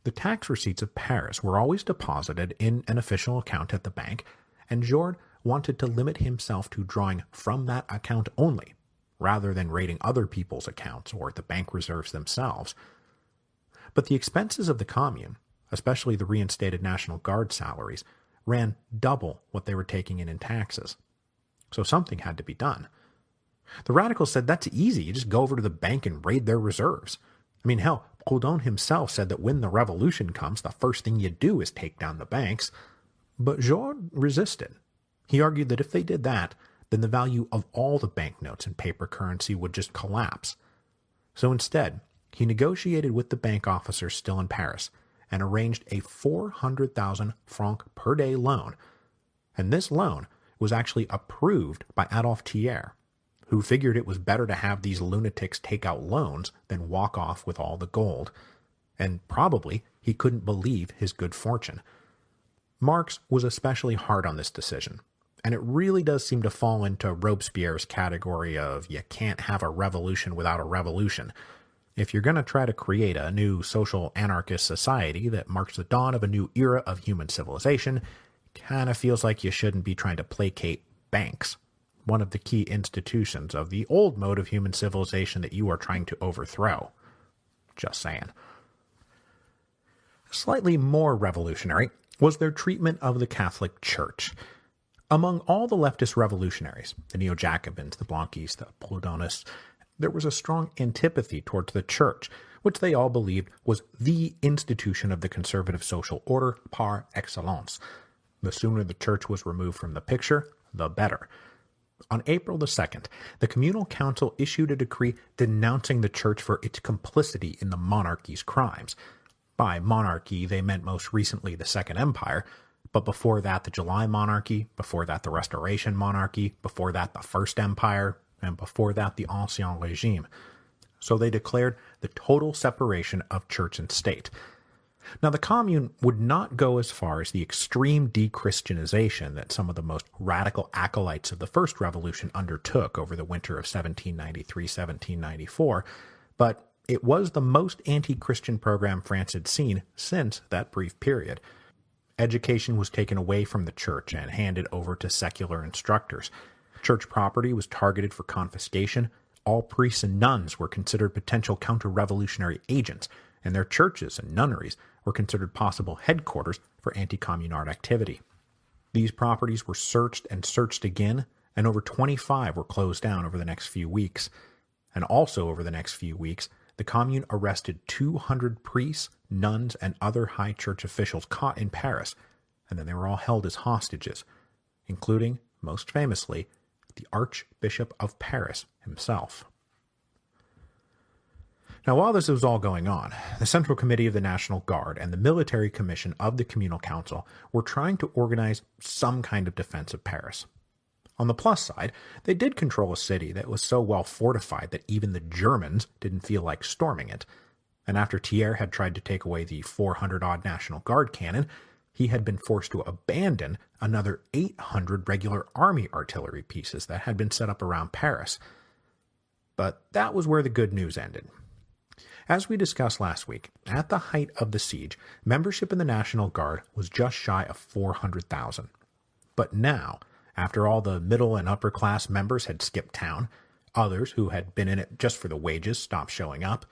The tax receipts of Paris were always deposited in an official account at the bank, and Jourde wanted to limit himself to drawing from that account only, rather than raiding other people's accounts or the bank reserves themselves. But the expenses of the Commune, especially the reinstated National Guard salaries, ran double what they were taking in taxes. So something had to be done. The radicals said that's easy, you just go over to the bank and raid their reserves. I mean, hell, Proudhon himself said that when the revolution comes, the first thing you do is take down the banks. But Jourde resisted. He argued that if they did that, then the value of all the banknotes and paper currency would just collapse. So instead, he negotiated with the bank officers still in Paris and arranged a 400,000 franc per day loan. And this loan was actually approved by Adolphe Thiers, who figured it was better to have these lunatics take out loans than walk off with all the gold. And probably he couldn't believe his good fortune. Marx was especially hard on this decision, and it really does seem to fall into Robespierre's category of you can't have a revolution without a revolution. If you're going to try to create a new social anarchist society that marks the dawn of a new era of human civilization, kind of feels like you shouldn't be trying to placate banks, one of the key institutions of the old mode of human civilization that you are trying to overthrow. Just saying. Slightly more revolutionary was their treatment of the Catholic Church. Among all the leftist revolutionaries, the Neo-Jacobins, the Blanquistes, the Proudhonists, there was a strong antipathy towards the Church, which they all believed was the institution of the conservative social order par excellence. The sooner the Church was removed from the picture, the better. On April the 2nd, the Communal Council issued a decree denouncing the Church for its complicity in the monarchy's crimes. By monarchy, they meant most recently the Second Empire, but before that the July Monarchy, before that the Restoration Monarchy, before that the First Empire, and before that the Ancien Regime. So they declared the total separation of church and state. Now the Commune would not go as far as the extreme de-Christianization that some of the most radical acolytes of the First Revolution undertook over the winter of 1793-1794, but it was the most anti-Christian program France had seen since that brief period. Education was taken away from the church and handed over to secular instructors. Church property was targeted for confiscation. All priests and nuns were considered potential counter-revolutionary agents, and their churches and nunneries were considered possible headquarters for anti-communard activity. These properties were searched and searched again, and over 25 were closed down over the next few weeks. And also over the next few weeks, the Commune arrested 200 priests, nuns, and other high church officials caught in Paris, and then they were all held as hostages, including, most famously, the Archbishop of Paris himself. Now, while this was all going on, the Central Committee of the National Guard and the Military Commission of the Communal Council were trying to organize some kind of defense of Paris. On the plus side, they did control a city that was so well fortified that even the Germans didn't feel like storming it. And after Thiers had tried to take away the 400-odd National Guard cannon, he had been forced to abandon another 800 regular army artillery pieces that had been set up around Paris. But that was where the good news ended. As we discussed last week, at the height of the siege, membership in the National Guard was just shy of 400,000. But now, after all the middle and upper class members had skipped town, others who had been in it just for the wages stopped showing up,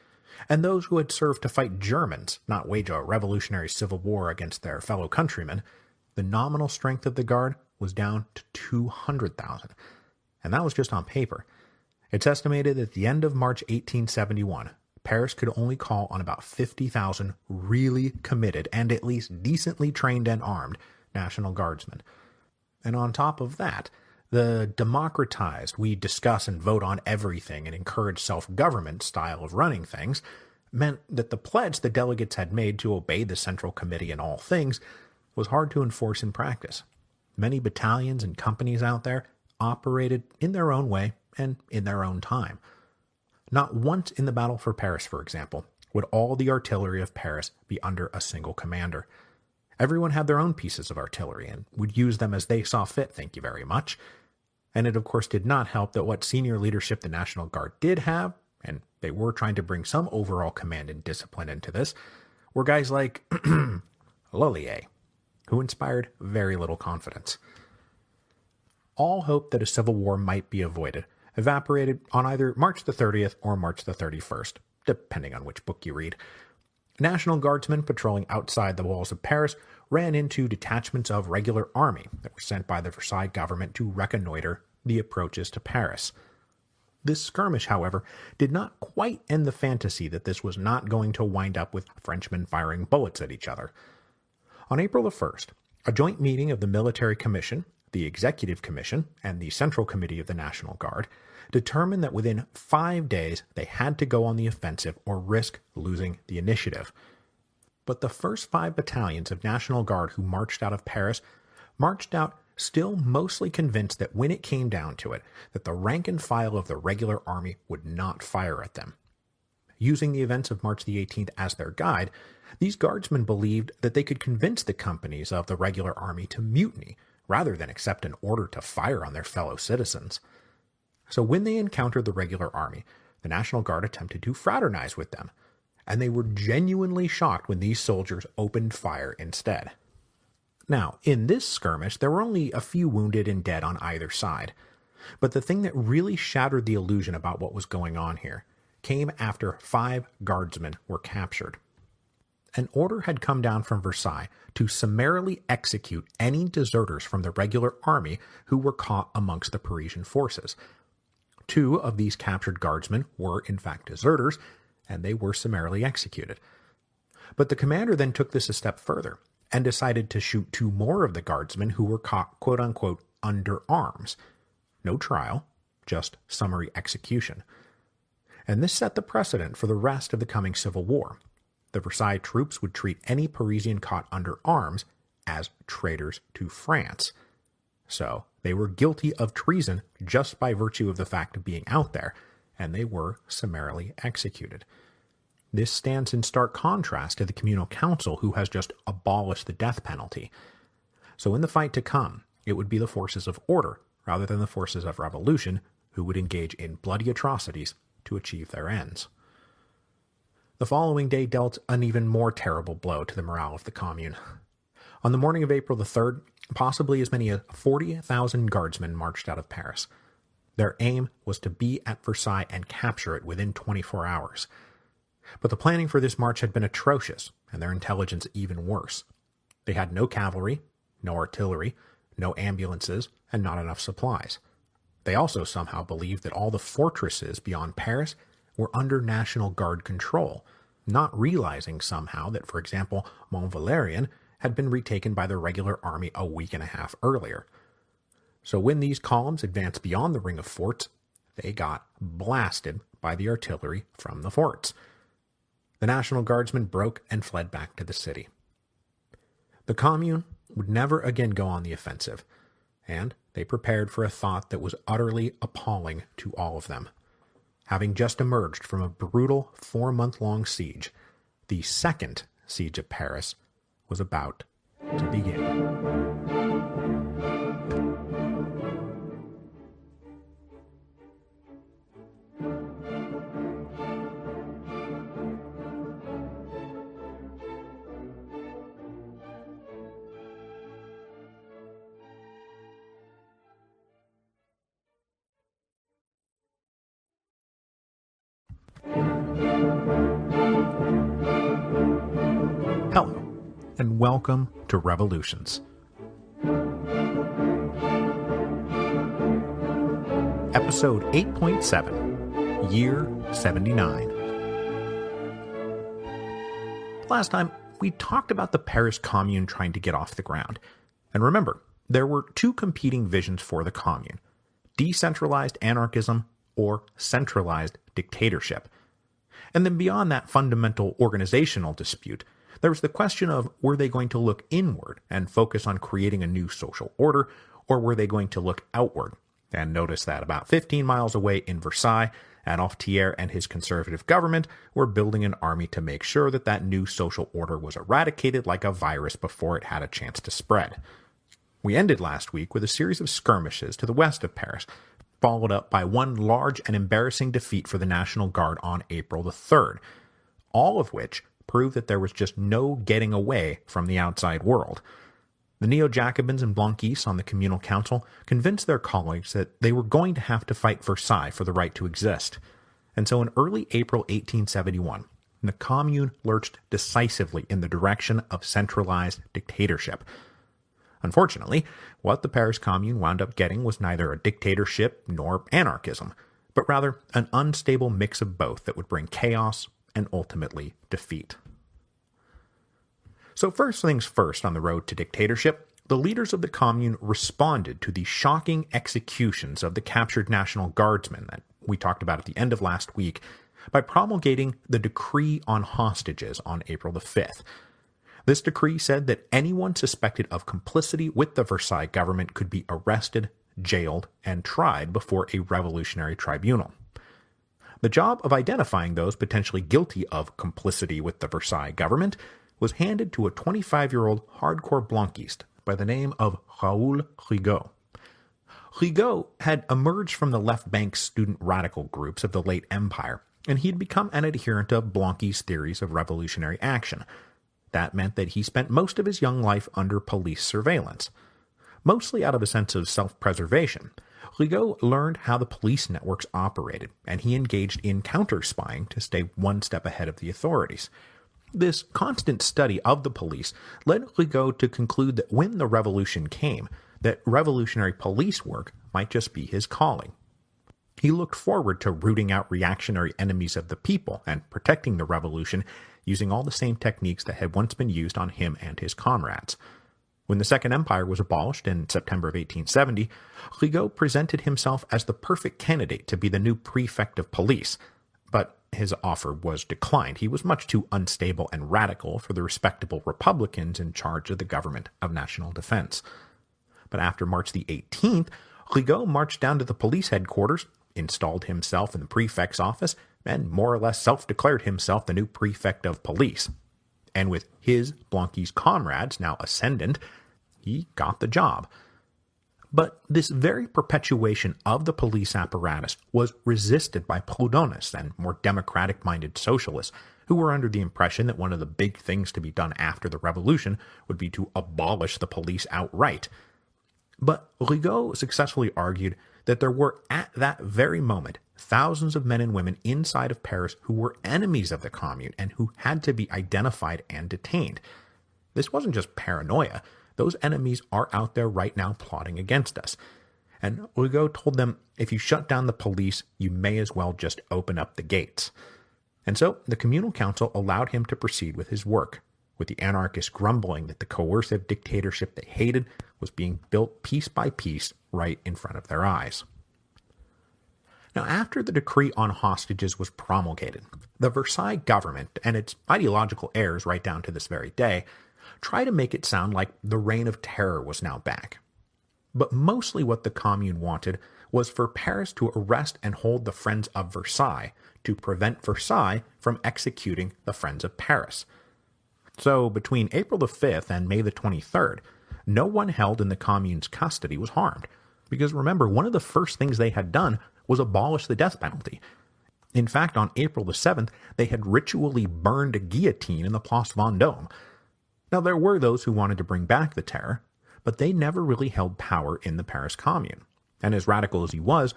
and those who had served to fight Germans, not wage a revolutionary civil war against their fellow countrymen, the nominal strength of the Guard was down to 200,000. And that was just on paper. It's estimated that at the end of March 1871, Paris could only call on about 50,000 really committed and at least decently trained and armed National Guardsmen. And on top of that, the democratized, we discuss and vote on everything and encourage self-government style of running things meant that the pledge the delegates had made to obey the Central Committee in all things was hard to enforce in practice. Many battalions and companies out there operated in their own way and in their own time. Not once in the Battle for Paris, for example, would all the artillery of Paris be under a single commander. Everyone had their own pieces of artillery and would use them as they saw fit, thank you very much. And it of course did not help that what senior leadership the National Guard did have, and they were trying to bring some overall command and discipline into this, were guys like Lollier, who inspired very little confidence. All hope that a civil war might be avoided evaporated on either March the 30th or March the 31st, depending on which book you read. National Guardsmen patrolling outside the walls of Paris ran into detachments of regular army that were sent by the Versailles government to reconnoiter the approaches to Paris. This skirmish, however, did not quite end the fantasy that this was not going to wind up with Frenchmen firing bullets at each other. On April the 1st, a joint meeting of the Military Commission, the Executive Commission, and the Central Committee of the National Guard determined that within 5 days they had to go on the offensive or risk losing the initiative. But the first 5 battalions of National Guard who marched out of Paris marched out still mostly convinced that when it came down to it, that the rank and file of the regular army would not fire at them. Using the events of March the 18th as their guide, these guardsmen believed that they could convince the companies of the regular army to mutiny, rather than accept an order to fire on their fellow citizens. So when they encountered the regular army, the National Guard attempted to fraternize with them, and they were genuinely shocked when these soldiers opened fire instead. Now, in this skirmish, there were only a few wounded and dead on either side, but the thing that really shattered the illusion about what was going on here came after 5 guardsmen were captured. An order had come down from Versailles to summarily execute any deserters from the regular army who were caught amongst the Parisian forces. 2 of these captured guardsmen were in fact deserters, and they were summarily executed. But the commander then took this a step further and decided to shoot 2 more of the guardsmen who were caught quote-unquote under arms. No trial, just summary execution. And this set the precedent for the rest of the coming civil war. The Versailles troops would treat any Parisian caught under arms as traitors to France. So they were guilty of treason just by virtue of the fact of being out there, and they were summarily executed. This stands in stark contrast to the Communal Council, who has just abolished the death penalty. So in the fight to come, it would be the forces of order, rather than the forces of revolution, who would engage in bloody atrocities to achieve their ends. The following day dealt an even more terrible blow to the morale of the Commune. On the morning of April the 3rd, possibly as many as 40,000 guardsmen marched out of Paris. Their aim was to be at Versailles and capture it within 24 hours. But the planning for this march had been atrocious, and their intelligence even worse. They had no cavalry, no artillery, no ambulances, and not enough supplies. They also somehow believed that all the fortresses beyond Paris were under National Guard control, not realizing somehow that, for example, Mont Valérien had been retaken by the regular army a week and a half earlier. So when these columns advanced beyond the ring of forts, they got blasted by the artillery from the forts. The National Guardsmen broke and fled back to the city. The Commune would never again go on the offensive, and they prepared for a thought that was utterly appalling to all of them. Having just emerged from a brutal 4-month-long siege, the second siege of Paris was about to begin. Hello, and welcome to Revolutions. Episode 8.7, Year 79. Last time, we talked about the Paris Commune trying to get off the ground. And remember, there were 2 competing visions for the Commune: decentralized anarchism or centralized dictatorship. And then beyond that fundamental organizational dispute, there was the question of, were they going to look inward and focus on creating a new social order, or were they going to look outward? And notice that about 15 miles away in Versailles, Adolphe Thiers and his conservative government were building an army to make sure that that new social order was eradicated like a virus before it had a chance to spread. We ended last week with a series of skirmishes to the west of Paris, followed up by one large and embarrassing defeat for the National Guard on April the 3rd, all of which proved that there was just no getting away from the outside world. The Neo-Jacobins and Blanquistes on the Communal Council convinced their colleagues that they were going to have to fight Versailles for the right to exist. And so in early April 1871, the Commune lurched decisively in the direction of centralized dictatorship. Unfortunately, what the Paris Commune wound up getting was neither a dictatorship nor anarchism, but rather an unstable mix of both that would bring chaos and ultimately defeat. So first things first on the road to dictatorship, the leaders of the Commune responded to the shocking executions of the captured National Guardsmen that we talked about at the end of last week by promulgating the Decree on Hostages on April the 5th. This decree said that anyone suspected of complicity with the Versailles government could be arrested, jailed, and tried before a revolutionary tribunal. The job of identifying those potentially guilty of complicity with the Versailles government was handed to a 25-year-old hardcore Blanquiste by the name of Raoul Rigaud. Rigaud had emerged from the left-bank student radical groups of the late Empire, and he had become an adherent of Blanqui's theories of revolutionary action. That meant that he spent most of his young life under police surveillance. Mostly out of a sense of self-preservation, Rigaud learned how the police networks operated, and he engaged in counter-spying to stay one step ahead of the authorities. This constant study of the police led Rigaud to conclude that when the revolution came, that revolutionary police work might just be his calling. He looked forward to rooting out reactionary enemies of the people and protecting the revolution using all the same techniques that had once been used on him and his comrades. When the Second Empire was abolished in September of 1870, Rigaud presented himself as the perfect candidate to be the new prefect of police, but his offer was declined. He was much too unstable and radical for the respectable Republicans in charge of the government of national defense. But after March the 18th, Rigaud marched down to the police headquarters, installed himself in the prefect's office, and more or less self-declared himself the new prefect of police. And with his Blanquiste comrades now ascendant, he got the job. But this very perpetuation of the police apparatus was resisted by Proudhonists and more democratic-minded socialists, who were under the impression that one of the big things to be done after the revolution would be to abolish the police outright. But Rigaud successfully argued that there were, at that very moment, thousands of men and women inside of Paris who were enemies of the Commune and who had to be identified and detained. This wasn't just paranoia. Those enemies are out there right now plotting against us. And Rigaud told them, if you shut down the police, you may as well just open up the gates. And so the Communal Council allowed him to proceed with his work, with the anarchists grumbling that the coercive dictatorship they hated was being built piece by piece right in front of their eyes. Now, after the Decree on Hostages was promulgated, the Versailles government and its ideological heirs right down to this very day try to make it sound like the reign of terror was now back. But mostly what the Commune wanted was for Paris to arrest and hold the Friends of Versailles to prevent Versailles from executing the Friends of Paris. So between April the 5th and May the 23rd, no one held in the Commune's custody was harmed. Because remember, one of the first things they had done was abolish the death penalty. In fact, on April the 7th, they had ritually burned a guillotine in the Place Vendôme. Now, there were those who wanted to bring back the terror, but they never really held power in the Paris Commune. And as radical as he was,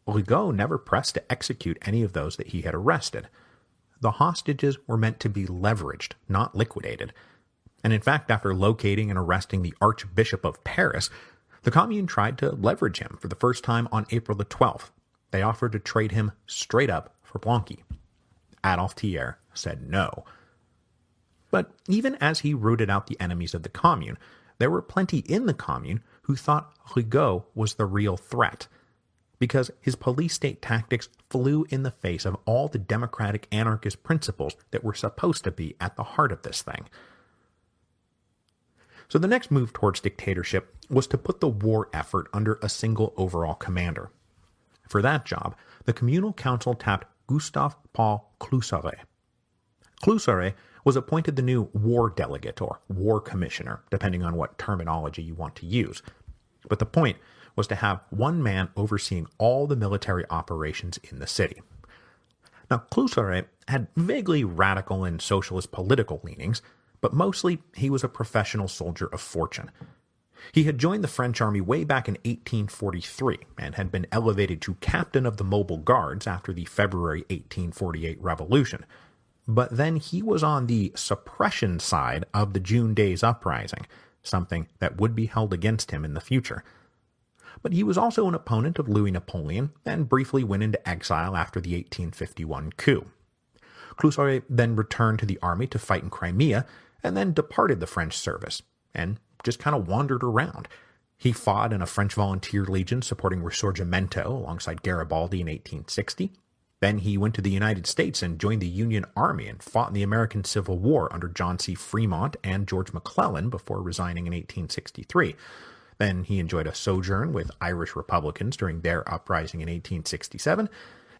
Rigaud never pressed to execute any of those that he had arrested. The hostages were meant to be leveraged, not liquidated. And in fact, after locating and arresting the Archbishop of Paris, the Commune tried to leverage him for the first time on April the 12th. They offered to trade him straight up for Blanqui. Adolphe Thiers said no. But even as he rooted out the enemies of the Commune, there were plenty in the Commune who thought Rigaud was the real threat, because his police state tactics flew in the face of all the democratic anarchist principles that were supposed to be at the heart of this thing. So the next move towards dictatorship was to put the war effort under a single overall commander. For that job, the communal council tapped Gustave Paul Cluseret. Cluseret was appointed the new war delegate or war commissioner, depending on what terminology you want to use. But the point was to have one man overseeing all the military operations in the city. Now, Cluseret had vaguely radical and socialist political leanings, but mostly he was a professional soldier of fortune. He had joined the French army way back in 1843 and had been elevated to captain of the Mobile Guards after the February 1848 revolution. But then he was on the suppression side of the June Days Uprising, something that would be held against him in the future. But he was also an opponent of Louis Napoleon and briefly went into exile after the 1851 coup. Cluseret then returned to the army to fight in Crimea and then departed the French service and just kind of wandered around. He fought in a French volunteer legion supporting Risorgimento alongside Garibaldi in 1860. Then he went to the United States and joined the Union Army and fought in the American Civil War under John C. Fremont and George McClellan before resigning in 1863. Then he enjoyed a sojourn with Irish Republicans during their uprising in 1867.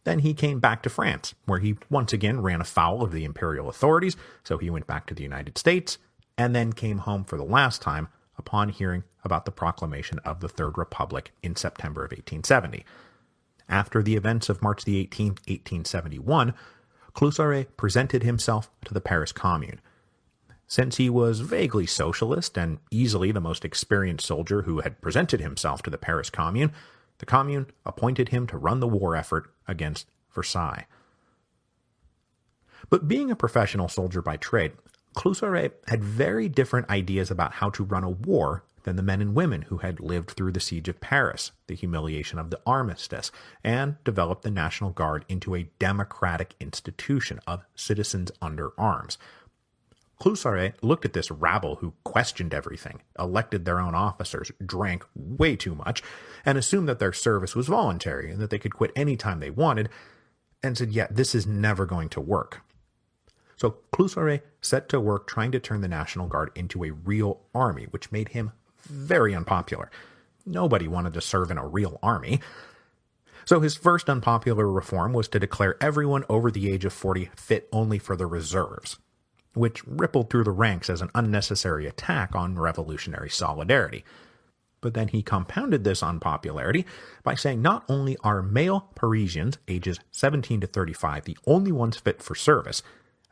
Then he came back to France, where he once again ran afoul of the imperial authorities, so he went back to the United States, and then came home for the last time upon hearing about the proclamation of the Third Republic in September of 1870. After the events of March the 18th, 1871, Cluseret presented himself to the Paris Commune. Since he was vaguely socialist and easily the most experienced soldier who had presented himself to the Paris Commune, the Commune appointed him to run the war effort against Versailles. But being a professional soldier by trade, Cluseret had very different ideas about how to run a war than the men and women who had lived through the siege of Paris, the humiliation of the armistice, and developed the National Guard into a democratic institution of citizens under arms. Cluseret looked at this rabble who questioned everything, elected their own officers, drank way too much, and assumed that their service was voluntary and that they could quit any time they wanted, and said, yeah, this is never going to work. So Cluseret set to work trying to turn the National Guard into a real army, which made him very unpopular. Nobody wanted to serve in a real army. So his first unpopular reform was to declare everyone over the age of 40 fit only for the reserves, which rippled through the ranks as an unnecessary attack on revolutionary solidarity. But then he compounded this unpopularity by saying not only are male Parisians ages 17 to 35 the only ones fit for service,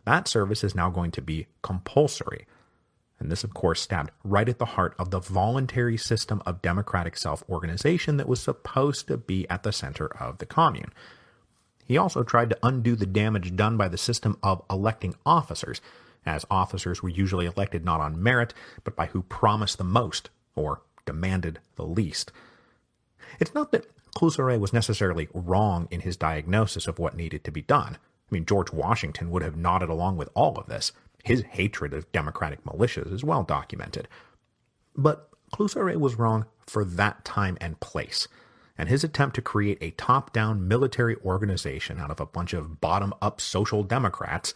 that service is now going to be compulsory. And this, of course, stabbed right at the heart of the voluntary system of democratic self-organization that was supposed to be at the center of the Commune. He also tried to undo the damage done by the system of electing officers, as officers were usually elected not on merit, but by who promised the most, or demanded the least. It's not that Cluseret was necessarily wrong in his diagnosis of what needed to be done. I mean, George Washington would have nodded along with all of this. His hatred of democratic militias is well documented. But Cluseret was wrong for that time and place, and his attempt to create a top-down military organization out of a bunch of bottom-up social democrats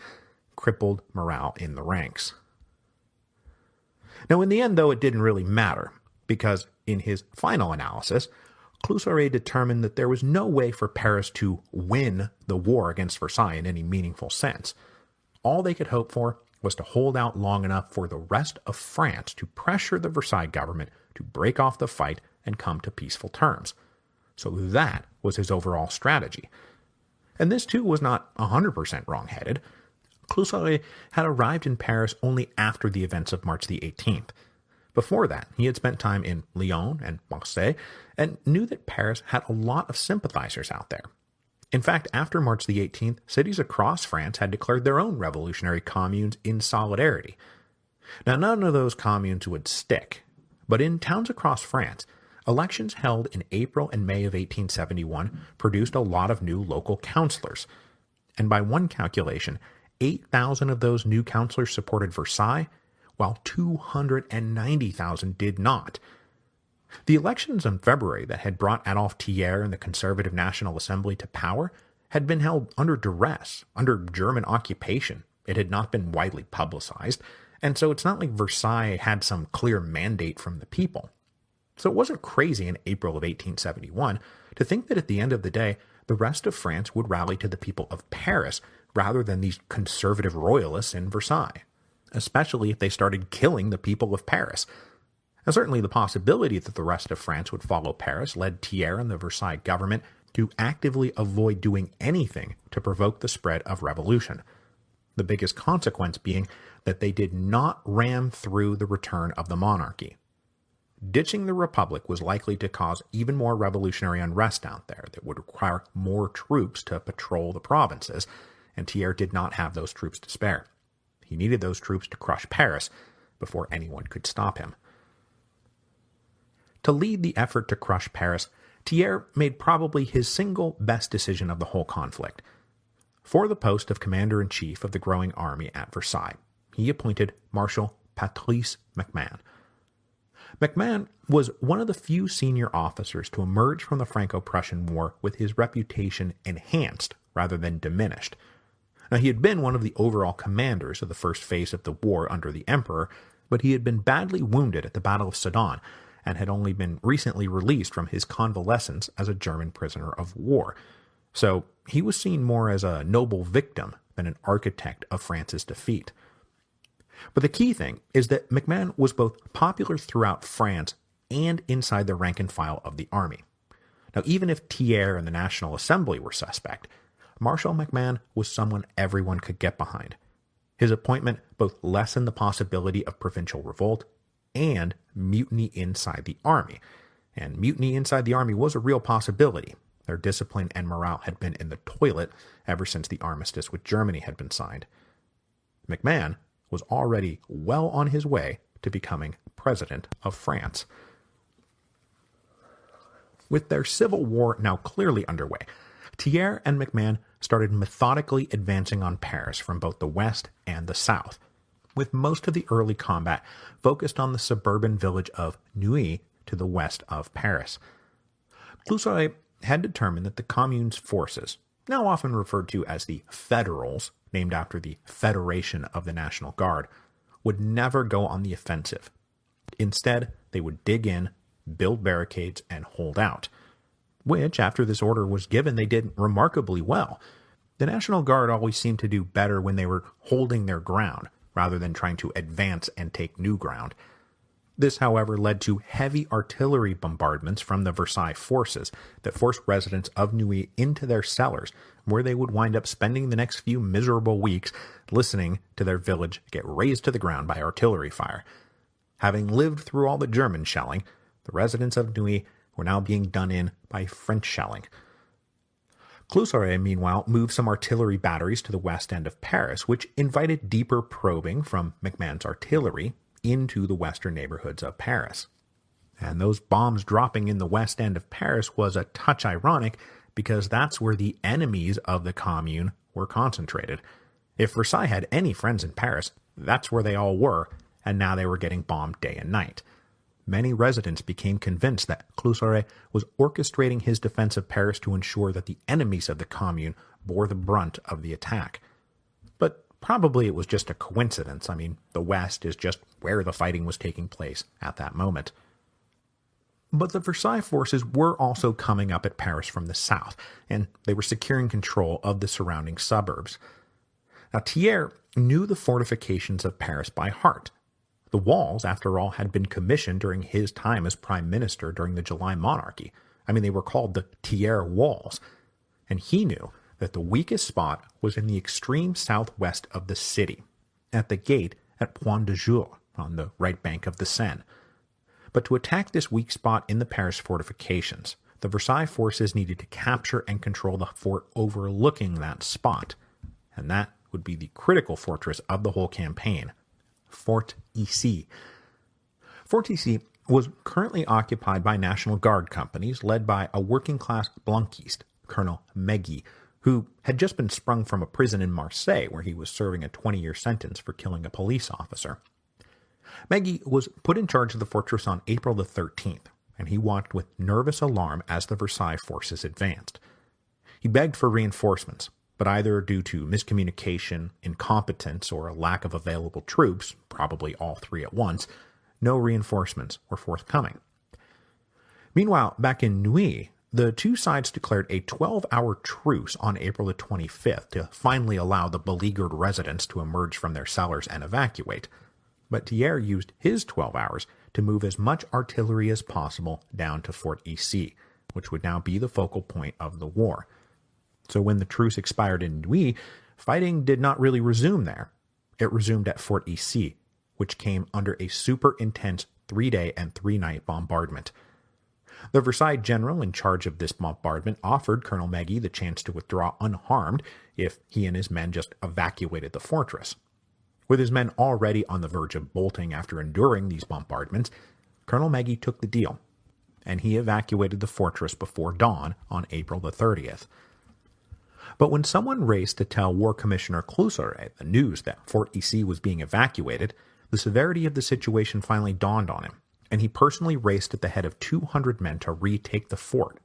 crippled morale in the ranks. Now, in the end, though, it didn't really matter, because in his final analysis, Cluseret determined that there was no way for Paris to win the war against Versailles in any meaningful sense. All they could hope for was to hold out long enough for the rest of France to pressure the Versailles government to break off the fight and come to peaceful terms. So that was his overall strategy. And this too was not 100% wrong-headed. Cluseret had arrived in Paris only after the events of March the 18th. Before that, he had spent time in Lyon and Marseille and knew that Paris had a lot of sympathizers out there. In fact, after March the 18th, cities across France had declared their own revolutionary communes in solidarity. Now, none of those communes would stick, but in towns across France, elections held in April and May of 1871 produced a lot of new local councillors. And by one calculation, 8,000 of those new councillors supported Versailles, while 290,000 did not. The elections in February that had brought Adolphe Thiers and the Conservative National Assembly to power had been held under duress, under German occupation. It had not been widely publicized, and so it's not like Versailles had some clear mandate from the people. So it wasn't crazy in April of 1871 to think that at the end of the day, the rest of France would rally to the people of Paris rather than these conservative royalists in Versailles, especially if they started killing the people of Paris. And certainly the possibility that the rest of France would follow Paris led Thiers and the Versailles government to actively avoid doing anything to provoke the spread of revolution. The biggest consequence being that they did not ram through the return of the monarchy. Ditching the republic was likely to cause even more revolutionary unrest out there that would require more troops to patrol the provinces, and Thiers did not have those troops to spare. He needed those troops to crush Paris before anyone could stop him. To lead the effort to crush Paris, Thiers made probably his single best decision of the whole conflict. For the post of commander-in-chief of the growing army at Versailles, he appointed Marshal Patrice MacMahon. MacMahon was one of the few senior officers to emerge from the Franco-Prussian War with his reputation enhanced rather than diminished. Now, he had been one of the overall commanders of the first phase of the war under the Emperor, but he had been badly wounded at the Battle of Sedan and had only been recently released from his convalescence as a German prisoner of war. So he was seen more as a noble victim than an architect of France's defeat. But the key thing is that MacMahon was both popular throughout France and inside the rank and file of the army. Now, even if Thiers and the National Assembly were suspect, Marshal MacMahon was someone everyone could get behind. His appointment both lessened the possibility of provincial revolt and mutiny inside the army. And mutiny inside the army was a real possibility. Their discipline and morale had been in the toilet ever since the armistice with Germany had been signed. MacMahon was already well on his way to becoming president of France. With their civil war now clearly underway, Thiers and MacMahon started methodically advancing on Paris from both the west and the south, with most of the early combat focused on the suburban village of Neuilly to the west of Paris. Cluseret had determined that the Commune's forces, now often referred to as the Federals, named after the Federation of the National Guard, would never go on the offensive. Instead, they would dig in, build barricades, and hold out, which, after this order was given, they did remarkably well. The National Guard always seemed to do better when they were holding their ground, rather than trying to advance and take new ground. This, however, led to heavy artillery bombardments from the Versailles forces that forced residents of Neuilly into their cellars, where they would wind up spending the next few miserable weeks listening to their village get razed to the ground by artillery fire. Having lived through all the German shelling, the residents of Neuilly were now being done in by French shelling. Cluseret, meanwhile, moved some artillery batteries to the west end of Paris, which invited deeper probing from MacMahon's artillery into the western neighborhoods of Paris. And those bombs dropping in the west end of Paris was a touch ironic because that's where the enemies of the Commune were concentrated. If Versailles had any friends in Paris, that's where they all were, and now they were getting bombed day and night. Many residents became convinced that Cluseret was orchestrating his defense of Paris to ensure that the enemies of the Commune bore the brunt of the attack. But probably it was just a coincidence. I mean, the West is just where the fighting was taking place at that moment. But the Versailles forces were also coming up at Paris from the south, and they were securing control of the surrounding suburbs. Now, Thiers knew the fortifications of Paris by heart. The walls, after all, had been commissioned during his time as prime minister during the July monarchy. I mean, they were called the Thiers Walls. And he knew that the weakest spot was in the extreme southwest of the city, at the gate at Point de Joux, on the right bank of the Seine. But to attack this weak spot in the Paris fortifications, the Versailles forces needed to capture and control the fort overlooking that spot. And that would be the critical fortress of the whole campaign, Fort Issy. Fort Issy was currently occupied by National Guard companies led by a working-class Blanquiste, Colonel Meggy, who had just been sprung from a prison in Marseille where he was serving a 20-year sentence for killing a police officer. Meggy was put in charge of the fortress on April the 13th, and he watched with nervous alarm as the Versailles forces advanced. He begged for reinforcements, but either due to miscommunication, incompetence, or a lack of available troops, probably all three at once, no reinforcements were forthcoming. Meanwhile, back in Neuilly, The two sides declared a 12-hour truce on April the 25th to finally allow the beleaguered residents to emerge from their cellars and evacuate. But Thiers used his 12 hours to move as much artillery as possible down to Fort Issy, which would now be the focal point of the war. So when the truce expired in Neuilly, fighting did not really resume there. It resumed at Fort Issy, which came under a super intense 3-day and 3-night bombardment. The Versailles general in charge of this bombardment offered Colonel Meggy the chance to withdraw unharmed if he and his men just evacuated the fortress. With his men already on the verge of bolting after enduring these bombardments, Colonel Meggy took the deal, and he evacuated the fortress before dawn on April the 30th. But when someone raced to tell War Commissioner Cluseret the news that Fort Issy was being evacuated, the severity of the situation finally dawned on him, and he personally raced at the head of 200 men to retake the fort.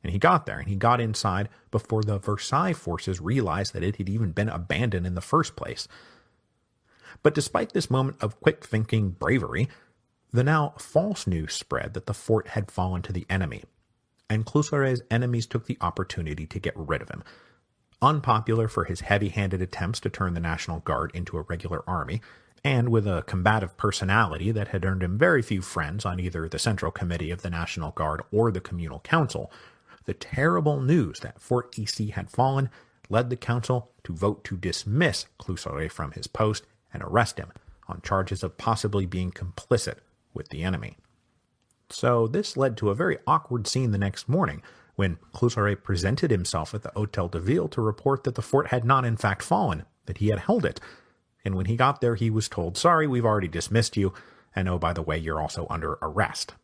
And he got there, and he got inside before the Versailles forces realized that it had even been abandoned in the first place. But despite this moment of quick-thinking bravery, the now false news spread that the fort had fallen to the enemy, and Cluseret's enemies took the opportunity to get rid of him. Unpopular for his heavy-handed attempts to turn the National Guard into a regular army, and with a combative personality that had earned him very few friends on either the Central Committee of the National Guard or the Communal Council, the terrible news that Fort Issy had fallen led the council to vote to dismiss Cluseret from his post and arrest him on charges of possibly being complicit with the enemy. So this led to a very awkward scene the next morning, when Cluseret presented himself at the Hôtel de Ville to report that the fort had not in fact fallen, that he had held it. And when he got there, he was told, "Sorry, we've already dismissed you, and oh, by the way, you're also under arrest."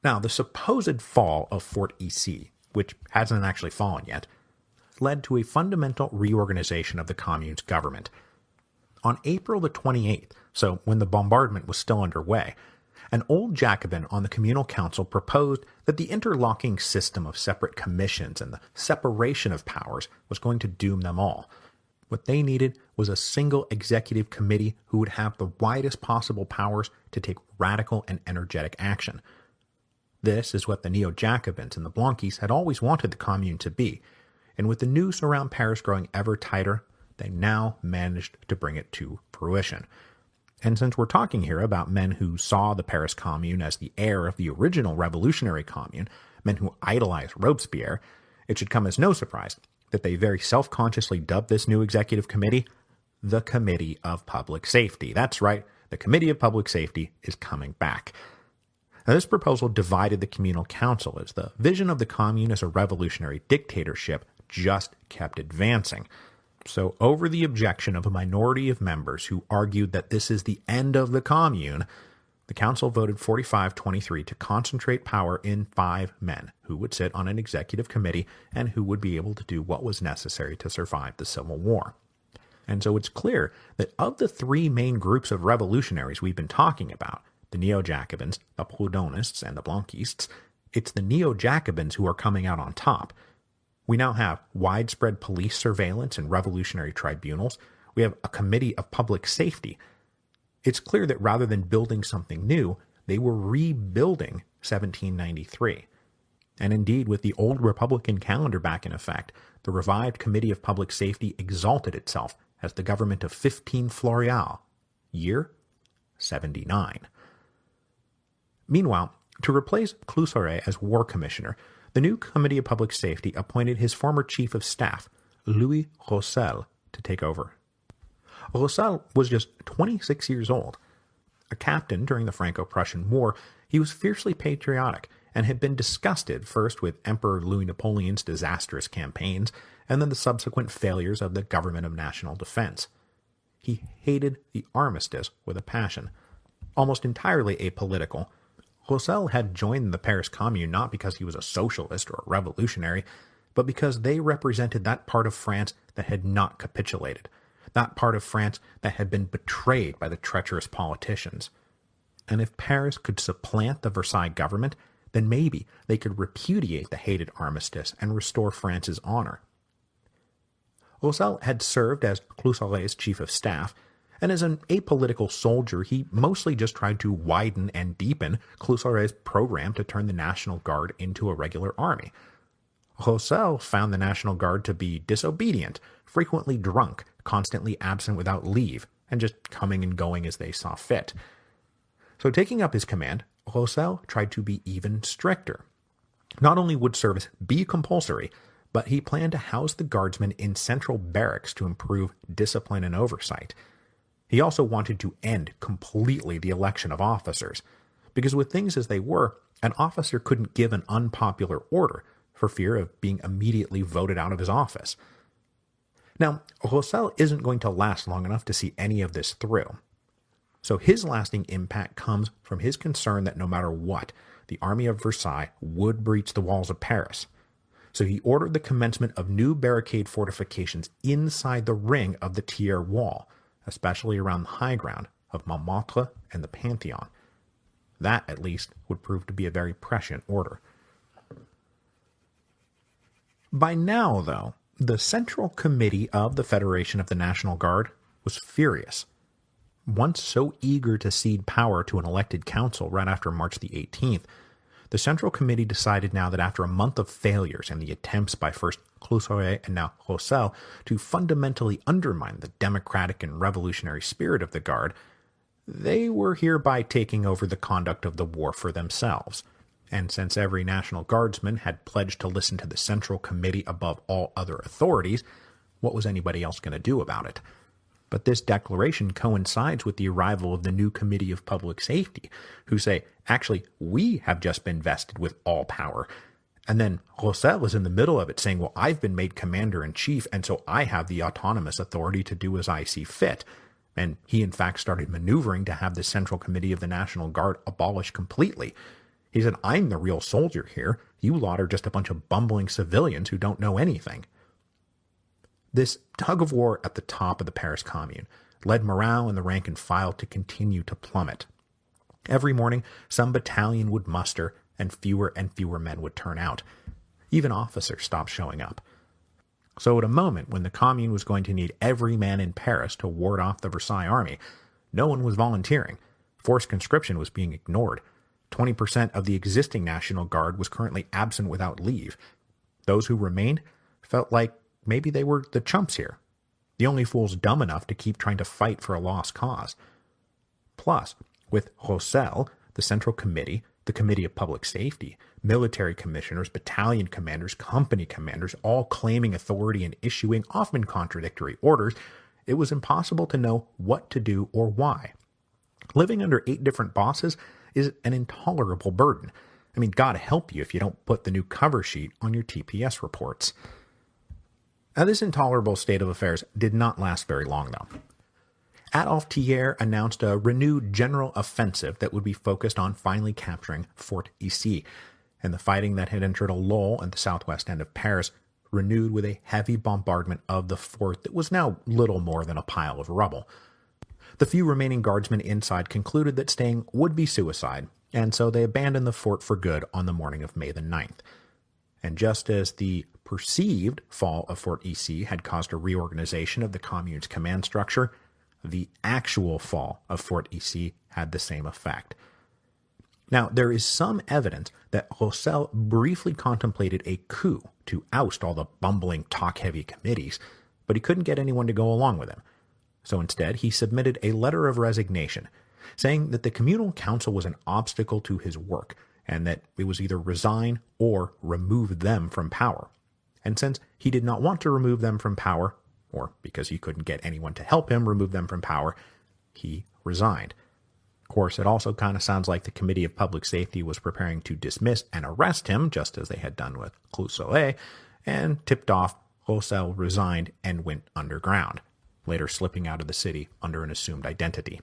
Now, the supposed fall of Fort Issy, which hasn't actually fallen yet, led to a fundamental reorganization of the Commune's government. On April the 28th, so when the bombardment was still underway, an old Jacobin on the Communal Council proposed that the interlocking system of separate commissions and the separation of powers was going to doom them all. What they needed was a single executive committee who would have the widest possible powers to take radical and energetic action. This is what the Neo-Jacobins and the Blanquistes had always wanted the Commune to be, and with the noose around Paris growing ever tighter, they now managed to bring it to fruition. And since we're talking here about men who saw the Paris Commune as the heir of the original revolutionary Commune, men who idolized Robespierre, it should come as no surprise that they very self-consciously dubbed this new executive committee the Committee of Public Safety. That's right, the Committee of Public Safety is coming back. Now, this proposal divided the Communal Council as the vision of the Commune as a revolutionary dictatorship just kept advancing. So over the objection of a minority of members who argued that this is the end of the Commune, the council voted 45-23 to concentrate power in 5 men who would sit on an executive committee and who would be able to do what was necessary to survive the Civil War. And so it's clear that of the 3 main groups of revolutionaries we've been talking about, the Neo-Jacobins, the Proudhonists, and the Blanquistes, it's the Neo-Jacobins who are coming out on top. We now have widespread police surveillance and revolutionary tribunals. We have a committee of public safety. It's clear that rather than building something new, they were rebuilding 1793. And indeed, with the old Republican calendar back in effect, the revived Committee of Public Safety exalted itself as the government of 15 Floreal, year 79. Meanwhile, to replace Cluseret as war commissioner, the new Committee of Public Safety appointed his former chief of staff, Louis Rossel, to take over. Rossel was just 26 years old. A captain during the Franco-Prussian War, he was fiercely patriotic and had been disgusted first with Emperor Louis Napoleon's disastrous campaigns and then the subsequent failures of the Government of National Defense. He hated the armistice with a passion. Almost entirely apolitical, Rossel had joined the Paris Commune not because he was a socialist or a revolutionary, but because they represented that part of France that had not capitulated, that part of France that had been betrayed by the treacherous politicians. And if Paris could supplant the Versailles government, then maybe they could repudiate the hated armistice and restore France's honor. Rossel had served as Cluseret's chief of staff, and as an apolitical soldier, he mostly just tried to widen and deepen Clusar's program to turn the National Guard into a regular army. Rossel found the National Guard to be disobedient, frequently drunk, constantly absent without leave, and just coming and going as they saw fit. So taking up his command, Rossel tried to be even stricter. Not only would service be compulsory, but he planned to house the guardsmen in central barracks to improve discipline and oversight. He also wanted to end completely the election of officers, because with things as they were, an officer couldn't give an unpopular order for fear of being immediately voted out of his office. Now, Rossel isn't going to last long enough to see any of this through. So his lasting impact comes from his concern that no matter what, the army of Versailles would breach the walls of Paris. So he ordered the commencement of new barricade fortifications inside the ring of the Thiers wall, especially around the high ground of Montmartre and the Pantheon. That, at least, would prove to be a very prescient order. By now, though, the Central Committee of the Federation of the National Guard was furious. Once so eager to cede power to an elected council right after March the 18th, the Central Committee decided now that after a month of failures and the attempts by first Cluseret and now Rossel to fundamentally undermine the democratic and revolutionary spirit of the Guard, they were hereby taking over the conduct of the war for themselves. And since every National Guardsman had pledged to listen to the Central Committee above all other authorities, what was anybody else going to do about it? But this declaration coincides with the arrival of the new Committee of Public Safety, who say, actually, we have just been vested with all power. And then Rossel is in the middle of it saying, well, I've been made commander-in-chief, and so I have the autonomous authority to do as I see fit. And he, in fact, started maneuvering to have the Central Committee of the National Guard abolished completely. He said, I'm the real soldier here. You lot are just a bunch of bumbling civilians who don't know anything. This tug-of-war at the top of the Paris Commune led morale in the rank and file to continue to plummet. Every morning, some battalion would muster, and fewer men would turn out. Even officers stopped showing up. So at a moment when the Commune was going to need every man in Paris to ward off the Versailles army, no one was volunteering. Forced conscription was being ignored. 20% of the existing National Guard was currently absent without leave. Those who remained felt like maybe they were the chumps here, the only fools dumb enough to keep trying to fight for a lost cause. Plus, with Rossel, the Central Committee, the Committee of Public Safety, military commissioners, battalion commanders, company commanders, all claiming authority and issuing often contradictory orders, it was impossible to know what to do or why. Living under 8 different bosses is an intolerable burden. I mean, God help you if you don't put the new cover sheet on your TPS reports. Now, this intolerable state of affairs did not last very long, though. Adolphe Thiers announced a renewed general offensive that would be focused on finally capturing Fort Issy, and the fighting that had entered a lull at the southwest end of Paris renewed with a heavy bombardment of the fort that was now little more than a pile of rubble. The few remaining guardsmen inside concluded that staying would be suicide, and so they abandoned the fort for good on the morning of May the 9th. And just as the perceived fall of Fort Issy had caused a reorganization of the Commune's command structure, the actual fall of Fort Issy had the same effect. Now, there is some evidence that Rossel briefly contemplated a coup to oust all the bumbling, talk-heavy committees, but he couldn't get anyone to go along with him. So instead, he submitted a letter of resignation, saying that the communal council was an obstacle to his work, and that it was either resign or remove them from power. And since he did not want to remove them from power, or because he couldn't get anyone to help him remove them from power, he resigned. Of course, it also kind of sounds like the Committee of Public Safety was preparing to dismiss and arrest him, just as they had done with Cluseret, and tipped off, Rossel resigned and went underground, later slipping out of the city under an assumed identity.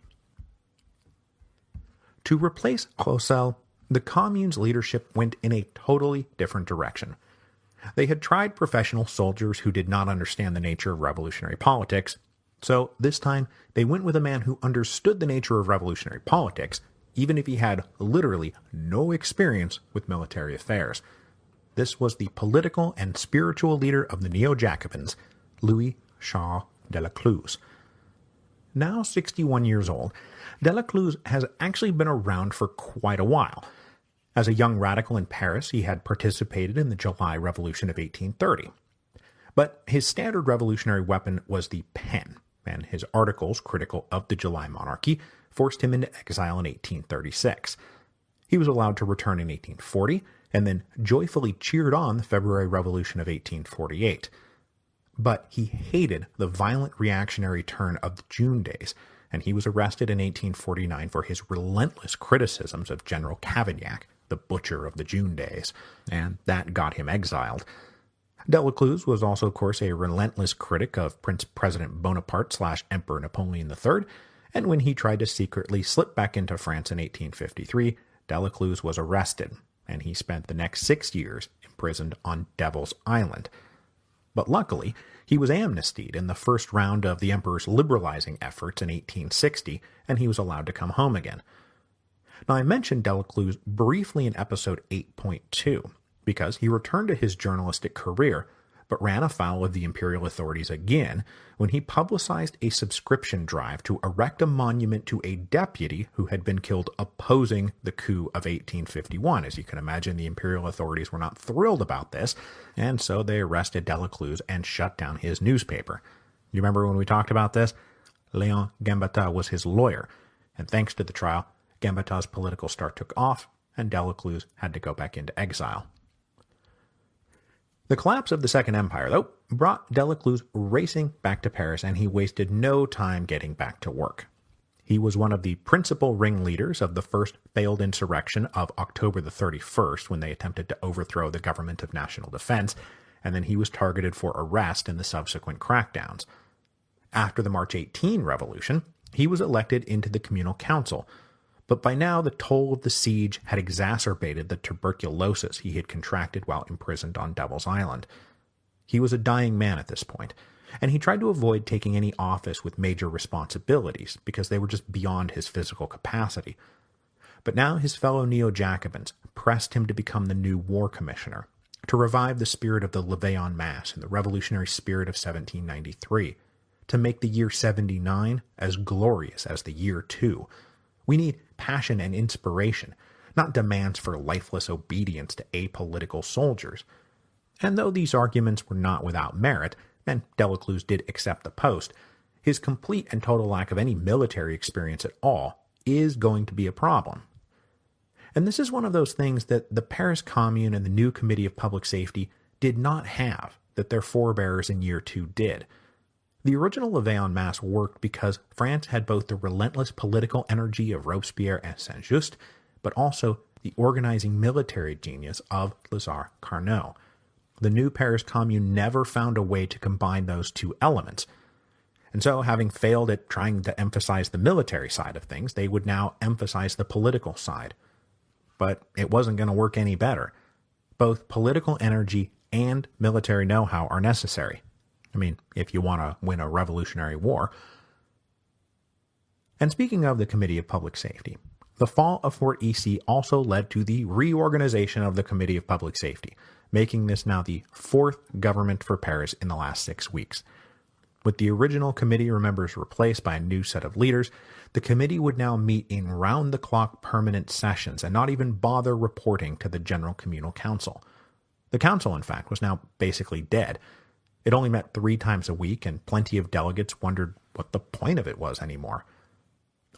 To replace Rossel, the Commune's leadership went in a totally different direction. They had tried professional soldiers who did not understand the nature of revolutionary politics, so this time they went with a man who understood the nature of revolutionary politics, even if he had literally no experience with military affairs. This was the political and spiritual leader of the Neo-Jacobins, Louis Charles de la Cluse. now 61 years old, Delacluse has actually been around for quite a while. As a young radical in Paris, he had participated in the July Revolution of 1830. But his standard revolutionary weapon was the pen, and his articles critical of the July monarchy forced him into exile in 1836. He was allowed to return in 1840, and then joyfully cheered on the February Revolution of 1848. But he hated the violent reactionary turn of the June days, and he was arrested in 1849 for his relentless criticisms of General Cavaignac, the butcher of the June days, and that got him exiled. Delacluse was also, of course, a relentless critic of Prince President Bonaparte/Emperor Napoleon III, and when he tried to secretly slip back into France in 1853, Delacluse was arrested, and he spent the next 6 years imprisoned on Devil's Island. But luckily, he was amnestied in the first round of the emperor's liberalizing efforts in 1860, and he was allowed to come home again. Now, I mentioned Delacluse briefly in episode 8.2, because he returned to his journalistic career, but ran afoul of the imperial authorities again when he publicized a subscription drive to erect a monument to a deputy who had been killed opposing the coup of 1851. As you can imagine, the imperial authorities were not thrilled about this, and so they arrested Delacluse and shut down his newspaper. You remember when we talked about this? Léon Gambetta was his lawyer, and thanks to the trial, Gambetta's political start took off, and Delacluse had to go back into exile. The collapse of the Second Empire, though, brought Delacluse racing back to Paris, and he wasted no time getting back to work. He was one of the principal ringleaders of the first failed insurrection of October the 31st, when they attempted to overthrow the government of national defense, and then he was targeted for arrest in the subsequent crackdowns. After the March 18 revolution, he was elected into the communal council, but by now the toll of the siege had exacerbated the tuberculosis he had contracted while imprisoned on Devil's Island. He was a dying man at this point, and he tried to avoid taking any office with major responsibilities because they were just beyond his physical capacity. But now his fellow Neo-Jacobins pressed him to become the new war commissioner, to revive the spirit of the Levée en Masse and the revolutionary spirit of 1793, to make the year 79 as glorious as the year 2. We need passion and inspiration, not demands for lifeless obedience to apolitical soldiers. And though these arguments were not without merit, and Delacluse did accept the post, his complete and total lack of any military experience at all is going to be a problem. And this is one of those things that the Paris Commune and the new Committee of Public Safety did not have, that their forebears in year 2 did. The original Levée en Masse worked because France had both the relentless political energy of Robespierre and Saint-Just, but also the organizing military genius of Lazare Carnot. The new Paris Commune never found a way to combine those two elements. And so, having failed at trying to emphasize the military side of things, they would now emphasize the political side. But it wasn't going to work any better. Both political energy and military know-how are necessary. I mean, if you want to win a revolutionary war. And speaking of the Committee of Public Safety, the fall of Fort Issy also led to the reorganization of the Committee of Public Safety, making this now the 4th government for Paris in the last 6 weeks. With the original committee members replaced by a new set of leaders, the committee would now meet in round-the-clock permanent sessions and not even bother reporting to the General Communal Council. The council, in fact, was now basically dead. It only met 3 times a week, and plenty of delegates wondered what the point of it was anymore.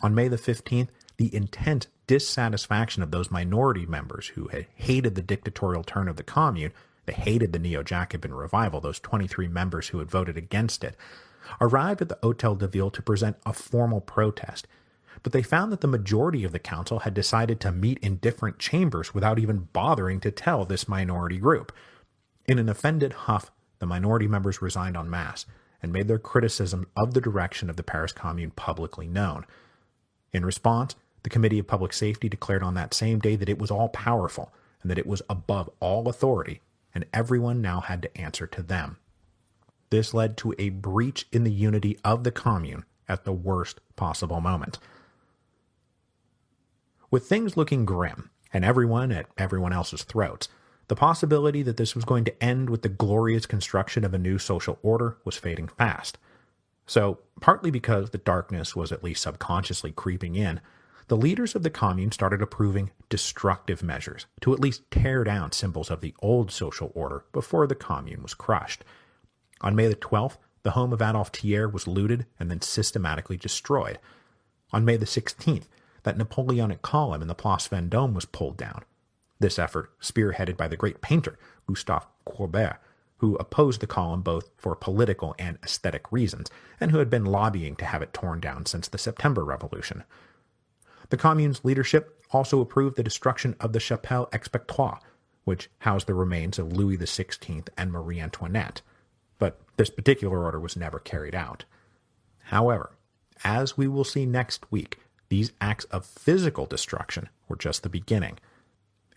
On May the 15th, the intense dissatisfaction of those minority members who had hated the dictatorial turn of the Commune, they hated the Neo-Jacobin revival, those 23 members who had voted against it, arrived at the Hôtel de Ville to present a formal protest. But they found that the majority of the council had decided to meet in different chambers without even bothering to tell this minority group. In an offended huff, the minority members resigned en masse and made their criticism of the direction of the Paris Commune publicly known. In response, the Committee of Public Safety declared on that same day that it was all-powerful and that it was above all authority, and everyone now had to answer to them. This led to a breach in the unity of the Commune at the worst possible moment. With things looking grim, and everyone at everyone else's throats, the possibility that this was going to end with the glorious construction of a new social order was fading fast. So, partly because the darkness was at least subconsciously creeping in, the leaders of the Commune started approving destructive measures to at least tear down symbols of the old social order before the Commune was crushed. On May the 12th, the home of Adolphe Thiers was looted and then systematically destroyed. On May the 16th, that Napoleonic column in the Place Vendôme was pulled down. This effort spearheaded by the great painter Gustave Courbet, who opposed the column both for political and aesthetic reasons, and who had been lobbying to have it torn down since the September Revolution. The Commune's leadership also approved the destruction of the Chapelle Expiatoire, which housed the remains of Louis XVI and Marie Antoinette. But this particular order was never carried out. However, as we will see next week, these acts of physical destruction were just the beginning.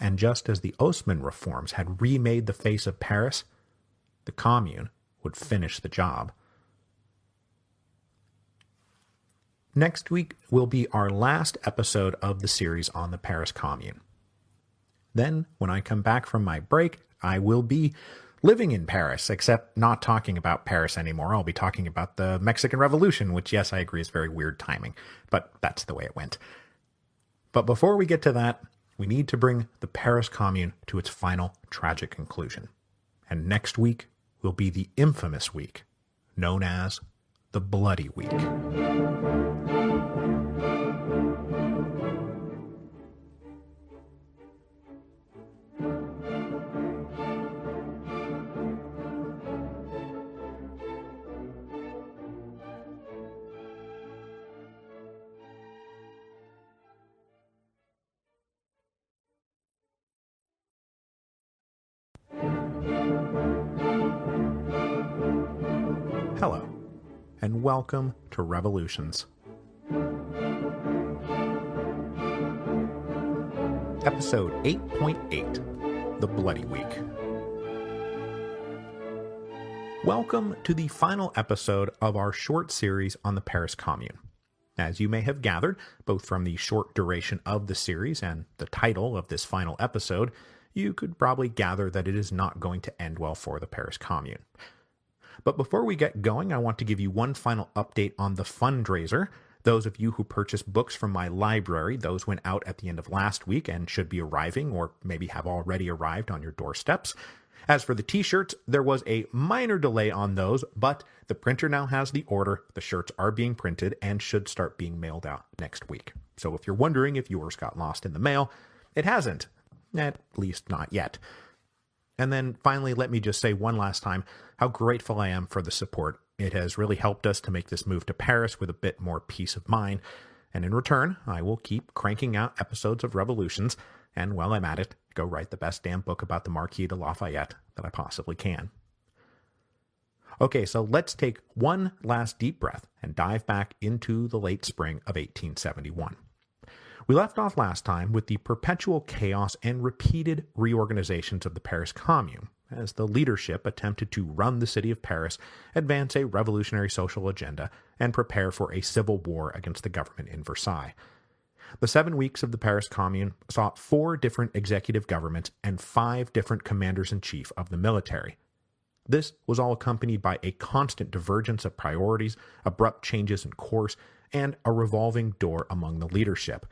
And just as the Haussmann reforms had remade the face of Paris, the Commune would finish the job. Next week will be our last episode of the series on the Paris Commune. Then, when I come back from my break, I will be living in Paris, except not talking about Paris anymore. I'll be talking about the Mexican Revolution, which, yes, I agree is very weird timing, but that's the way it went. But before we get to that, we need to bring the Paris Commune to its final tragic conclusion. And next week will be the infamous week, known as the Bloody Week. Hello, and welcome to Revolutions. Episode 8.8, The Bloody Week. Welcome to the final episode of our short series on the Paris Commune. As you may have gathered, both from the short duration of the series and the title of this final episode, you could probably gather that it is not going to end well for the Paris Commune. But before we get going, I want to give you one final update on the fundraiser. Those of you who purchased books from my library, those went out at the end of last week and should be arriving, or maybe have already arrived on your doorsteps. As for the t-shirts, there was a minor delay on those, but the printer now has the order, the shirts are being printed, and should start being mailed out next week. So if you're wondering if yours got lost in the mail, it hasn't. At least not yet. And then finally, let me just say one last time how grateful I am for the support. It has really helped us to make this move to Paris with a bit more peace of mind. And in return, I will keep cranking out episodes of Revolutions, and while I'm at it, go write the best damn book about the Marquis de Lafayette that I possibly can. Okay, so let's take one last deep breath and dive back into the late spring of 1871. We left off last time with the perpetual chaos and repeated reorganizations of the Paris Commune, as the leadership attempted to run the city of Paris, advance a revolutionary social agenda, and prepare for a civil war against the government in Versailles. The 7 weeks of the Paris Commune saw 4 different executive governments and 5 different commanders-in-chief of the military. This was all accompanied by a constant divergence of priorities, abrupt changes in course, and a revolving door among the leadership.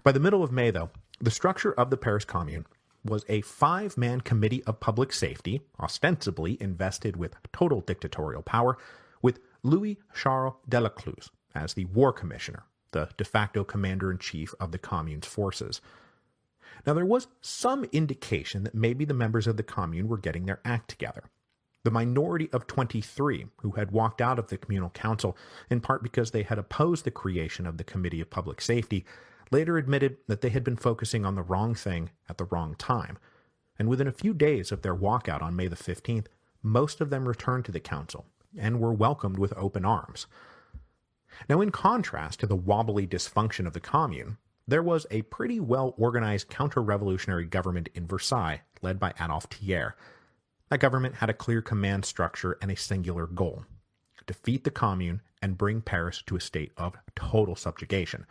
By the middle of May, though, the structure of the Paris Commune was a 5-man committee of public safety, ostensibly invested with total dictatorial power, with Louis-Charles Delacluse as the war commissioner, the de facto commander-in-chief of the Commune's forces. Now, there was some indication that maybe the members of the Commune were getting their act together. The minority of 23, who had walked out of the communal council, in part because they had opposed the creation of the Committee of Public Safety, later admitted that they had been focusing on the wrong thing at the wrong time, and within a few days of their walkout on May the 15th, most of them returned to the council and were welcomed with open arms. Now, in contrast to the wobbly dysfunction of the Commune, there was a pretty well-organized counter-revolutionary government in Versailles, led by Adolphe Thiers. That government had a clear command structure and a singular goal: defeat the Commune and bring Paris to a state of total subjugation.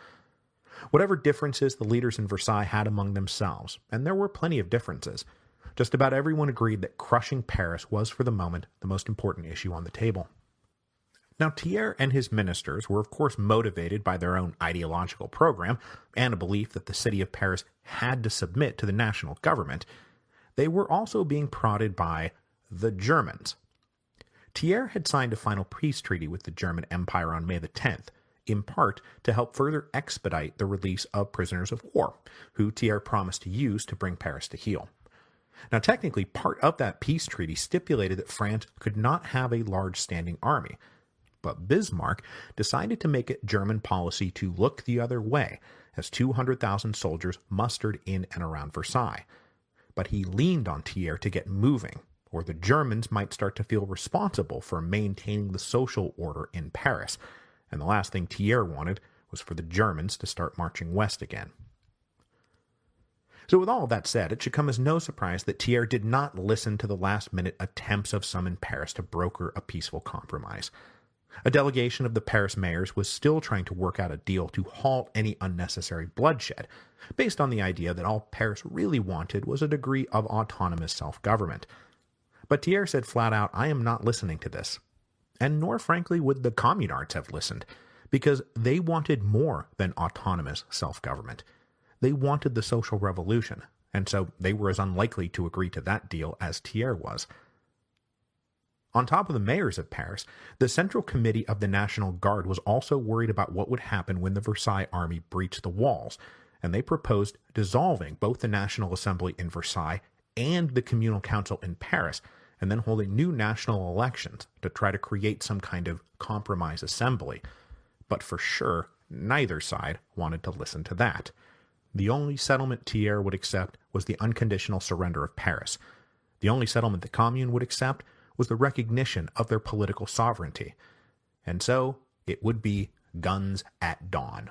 Whatever differences the leaders in Versailles had among themselves, and there were plenty of differences, just about everyone agreed that crushing Paris was, for the moment, the most important issue on the table. Now, Thiers and his ministers were of course motivated by their own ideological program and a belief that the city of Paris had to submit to the national government. They were also being prodded by the Germans. Thiers had signed a final peace treaty with the German Empire on May the 10th, in part to help further expedite the release of prisoners of war, who Thiers promised to use to bring Paris to heel. Now, technically, part of that peace treaty stipulated that France could not have a large standing army, but Bismarck decided to make it German policy to look the other way, as 200,000 soldiers mustered in and around Versailles. But he leaned on Thiers to get moving, or the Germans might start to feel responsible for maintaining the social order in Paris, and the last thing Thiers wanted was for the Germans to start marching west again. So with all of that said, it should come as no surprise that Thiers did not listen to the last-minute attempts of some in Paris to broker a peaceful compromise. A delegation of the Paris mayors was still trying to work out a deal to halt any unnecessary bloodshed, based on the idea that all Paris really wanted was a degree of autonomous self-government. But Thiers said flat out, "I am not listening to this." And nor, frankly, would the communards have listened, because they wanted more than autonomous self-government. They wanted the social revolution, and so they were as unlikely to agree to that deal as Thiers was. On top of the mayors of Paris, the Central Committee of the National Guard was also worried about what would happen when the Versailles army breached the walls, and they proposed dissolving both the National Assembly in Versailles and the Communal Council in Paris, and then holding new national elections to try to create some kind of compromise assembly. But for sure, neither side wanted to listen to that. The only settlement Thiers would accept was the unconditional surrender of Paris. The only settlement the Commune would accept was the recognition of their political sovereignty. And so, it would be guns at dawn.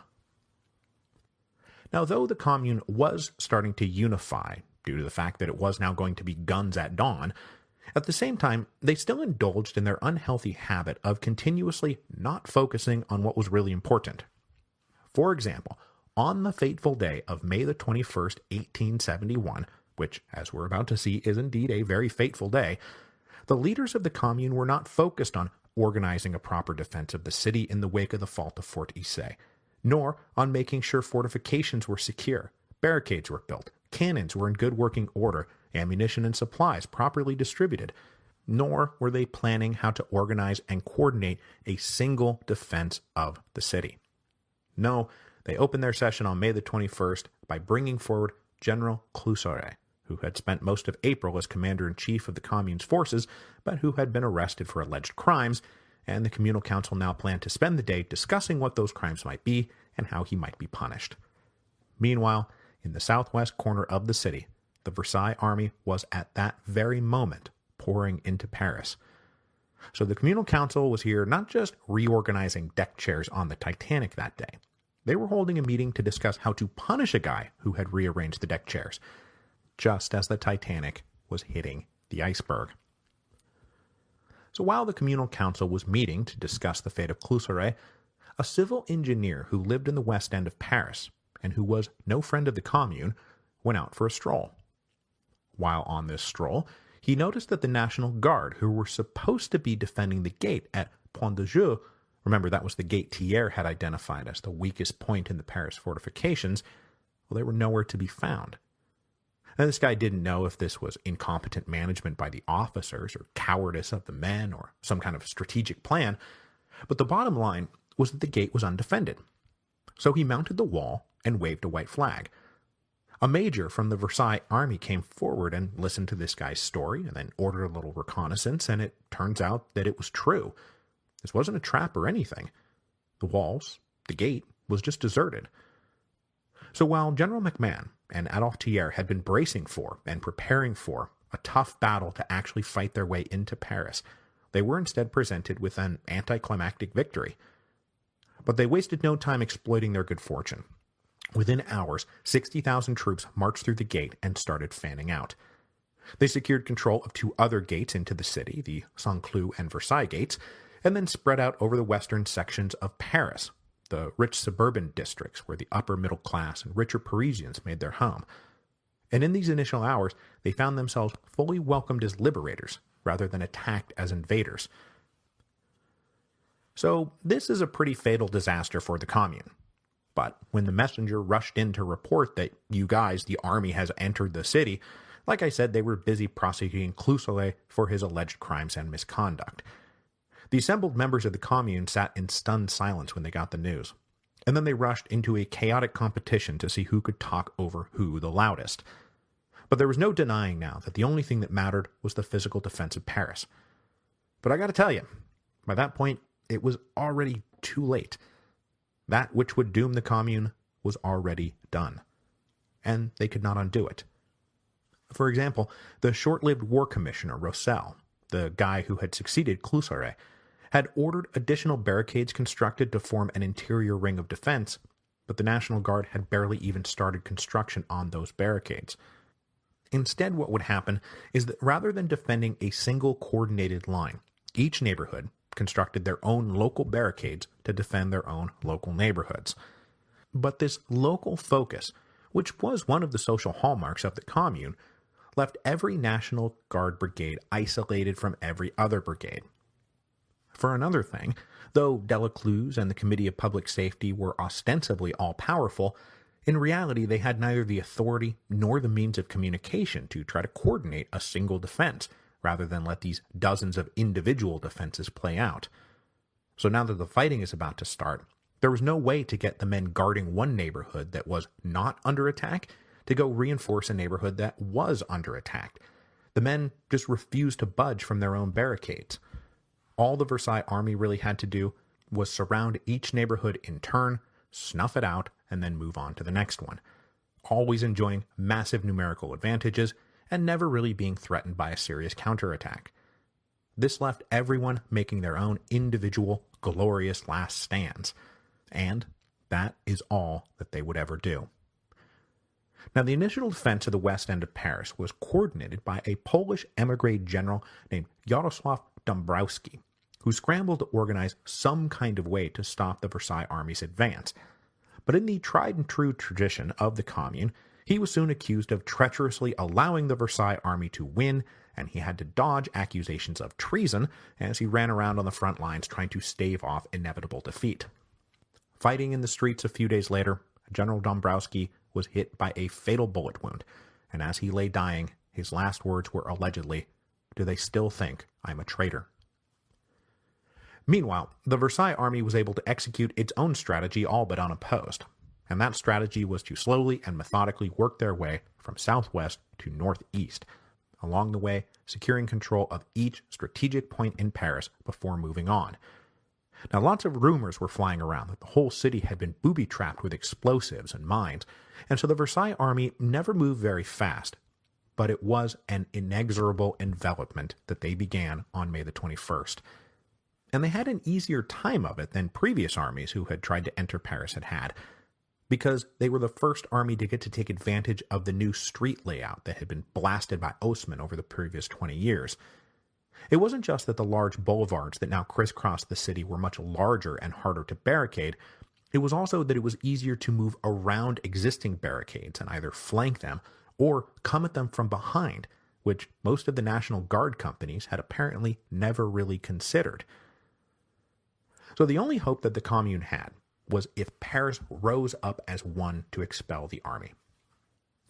Now, though the Commune was starting to unify, due to the fact that it was now going to be guns at dawn, at the same time, they still indulged in their unhealthy habit of continuously not focusing on what was really important. For example, on the fateful day of May the 21st, 1871, which, as we're about to see, is indeed a very fateful day, the leaders of the Commune were not focused on organizing a proper defense of the city in the wake of the fall of Fort Issy, nor on making sure fortifications were secure, barricades were built, cannons were in good working order, ammunition and supplies properly distributed, nor were they planning how to organize and coordinate a single defense of the city. No, they opened their session on May the 21st by bringing forward General Cluseret, who had spent most of April as commander-in-chief of the Commune's forces, but who had been arrested for alleged crimes, and the Communal Council now planned to spend the day discussing what those crimes might be and how he might be punished. Meanwhile, in the southwest corner of the city, the Versailles army was at that very moment pouring into Paris. So the Communal Council was here not just reorganizing deck chairs on the Titanic that day. They were holding a meeting to discuss how to punish a guy who had rearranged the deck chairs, just as the Titanic was hitting the iceberg. So while the Communal Council was meeting to discuss the fate of Cluseret, a civil engineer who lived in the west end of Paris, and who was no friend of the Commune, went out for a stroll. While on this stroll, he noticed that the National Guard, who were supposed to be defending the gate at Point de Jeu, remember that was the gate Thiers had identified as the weakest point in the Paris fortifications, well, they were nowhere to be found. Now, this guy didn't know if this was incompetent management by the officers or cowardice of the men or some kind of strategic plan, but the bottom line was that the gate was undefended. So he mounted the wall and waved a white flag. A major from the Versailles army came forward and listened to this guy's story and then ordered a little reconnaissance, and it turns out that it was true. This wasn't a trap or anything. The walls, the gate, was just deserted. So while General McMahon and Adolphe Thiers had been bracing for and preparing for a tough battle to actually fight their way into Paris, they were instead presented with an anticlimactic victory. But they wasted no time exploiting their good fortune. Within hours, 60,000 troops marched through the gate and started fanning out. They secured control of two other gates into the city, the Saint-Cloud and Versailles gates, and then spread out over the western sections of Paris, the rich suburban districts where the upper middle class and richer Parisians made their home. And in these initial hours, they found themselves fully welcomed as liberators, rather than attacked as invaders. So this is a pretty fatal disaster for the Commune. But when the messenger rushed in to report that you guys, the army, has entered the city, like I said, they were busy prosecuting Cluseret for his alleged crimes and misconduct. The assembled members of the Commune sat in stunned silence when they got the news, and then they rushed into a chaotic competition to see who could talk over who the loudest. But there was no denying now that the only thing that mattered was the physical defense of Paris. But I gotta tell you, by that point, it was already too late. That which would doom the Commune was already done, and they could not undo it. For example, the short-lived war commissioner, Roussel, the guy who had succeeded Cluseret, had ordered additional barricades constructed to form an interior ring of defense, but the National Guard had barely even started construction on those barricades. Instead, what would happen is that rather than defending a single coordinated line, each neighborhood constructed their own local barricades to defend their own local neighborhoods. But this local focus, which was one of the social hallmarks of the Commune, left every National Guard brigade isolated from every other brigade. For another thing, though Delacluse and the Committee of Public Safety were ostensibly all-powerful, in reality they had neither the authority nor the means of communication to try to coordinate a single defense, rather than let these dozens of individual defenses play out. So now that the fighting is about to start, there was no way to get the men guarding one neighborhood that was not under attack to go reinforce a neighborhood that was under attack. The men just refused to budge from their own barricades. All the Versailles army really had to do was surround each neighborhood in turn, snuff it out, and then move on to the next one, always enjoying massive numerical advantages and never really being threatened by a serious counterattack. This left everyone making their own individual, glorious last stands, and that is all that they would ever do. Now, the initial defense of the west end of Paris was coordinated by a Polish emigre general named Jarosław Dąbrowski, who scrambled to organize some kind of way to stop the Versailles army's advance. But in the tried-and-true tradition of the Commune, he was soon accused of treacherously allowing the Versailles army to win, and he had to dodge accusations of treason as he ran around on the front lines trying to stave off inevitable defeat. Fighting in the streets a few days later, General Dąbrowski was hit by a fatal bullet wound, and as he lay dying, his last words were allegedly, "Do they still think I'm a traitor?" Meanwhile, the Versailles army was able to execute its own strategy all but unopposed, and that strategy was to slowly and methodically work their way from southwest to northeast, along the way securing control of each strategic point in Paris before moving on. Now, lots of rumors were flying around that the whole city had been booby-trapped with explosives and mines, and so the Versailles army never moved very fast, but it was an inexorable envelopment that they began on May the 21st. And they had an easier time of it than previous armies who had tried to enter Paris had had, because they were the first army to get to take advantage of the new street layout that had been blasted by Haussmann over the previous 20 years. It wasn't just that the large boulevards that now crisscrossed the city were much larger and harder to barricade, it was also that it was easier to move around existing barricades and either flank them or come at them from behind, which most of the National Guard companies had apparently never really considered. So the only hope that the Commune had was if Paris rose up as one to expel the army.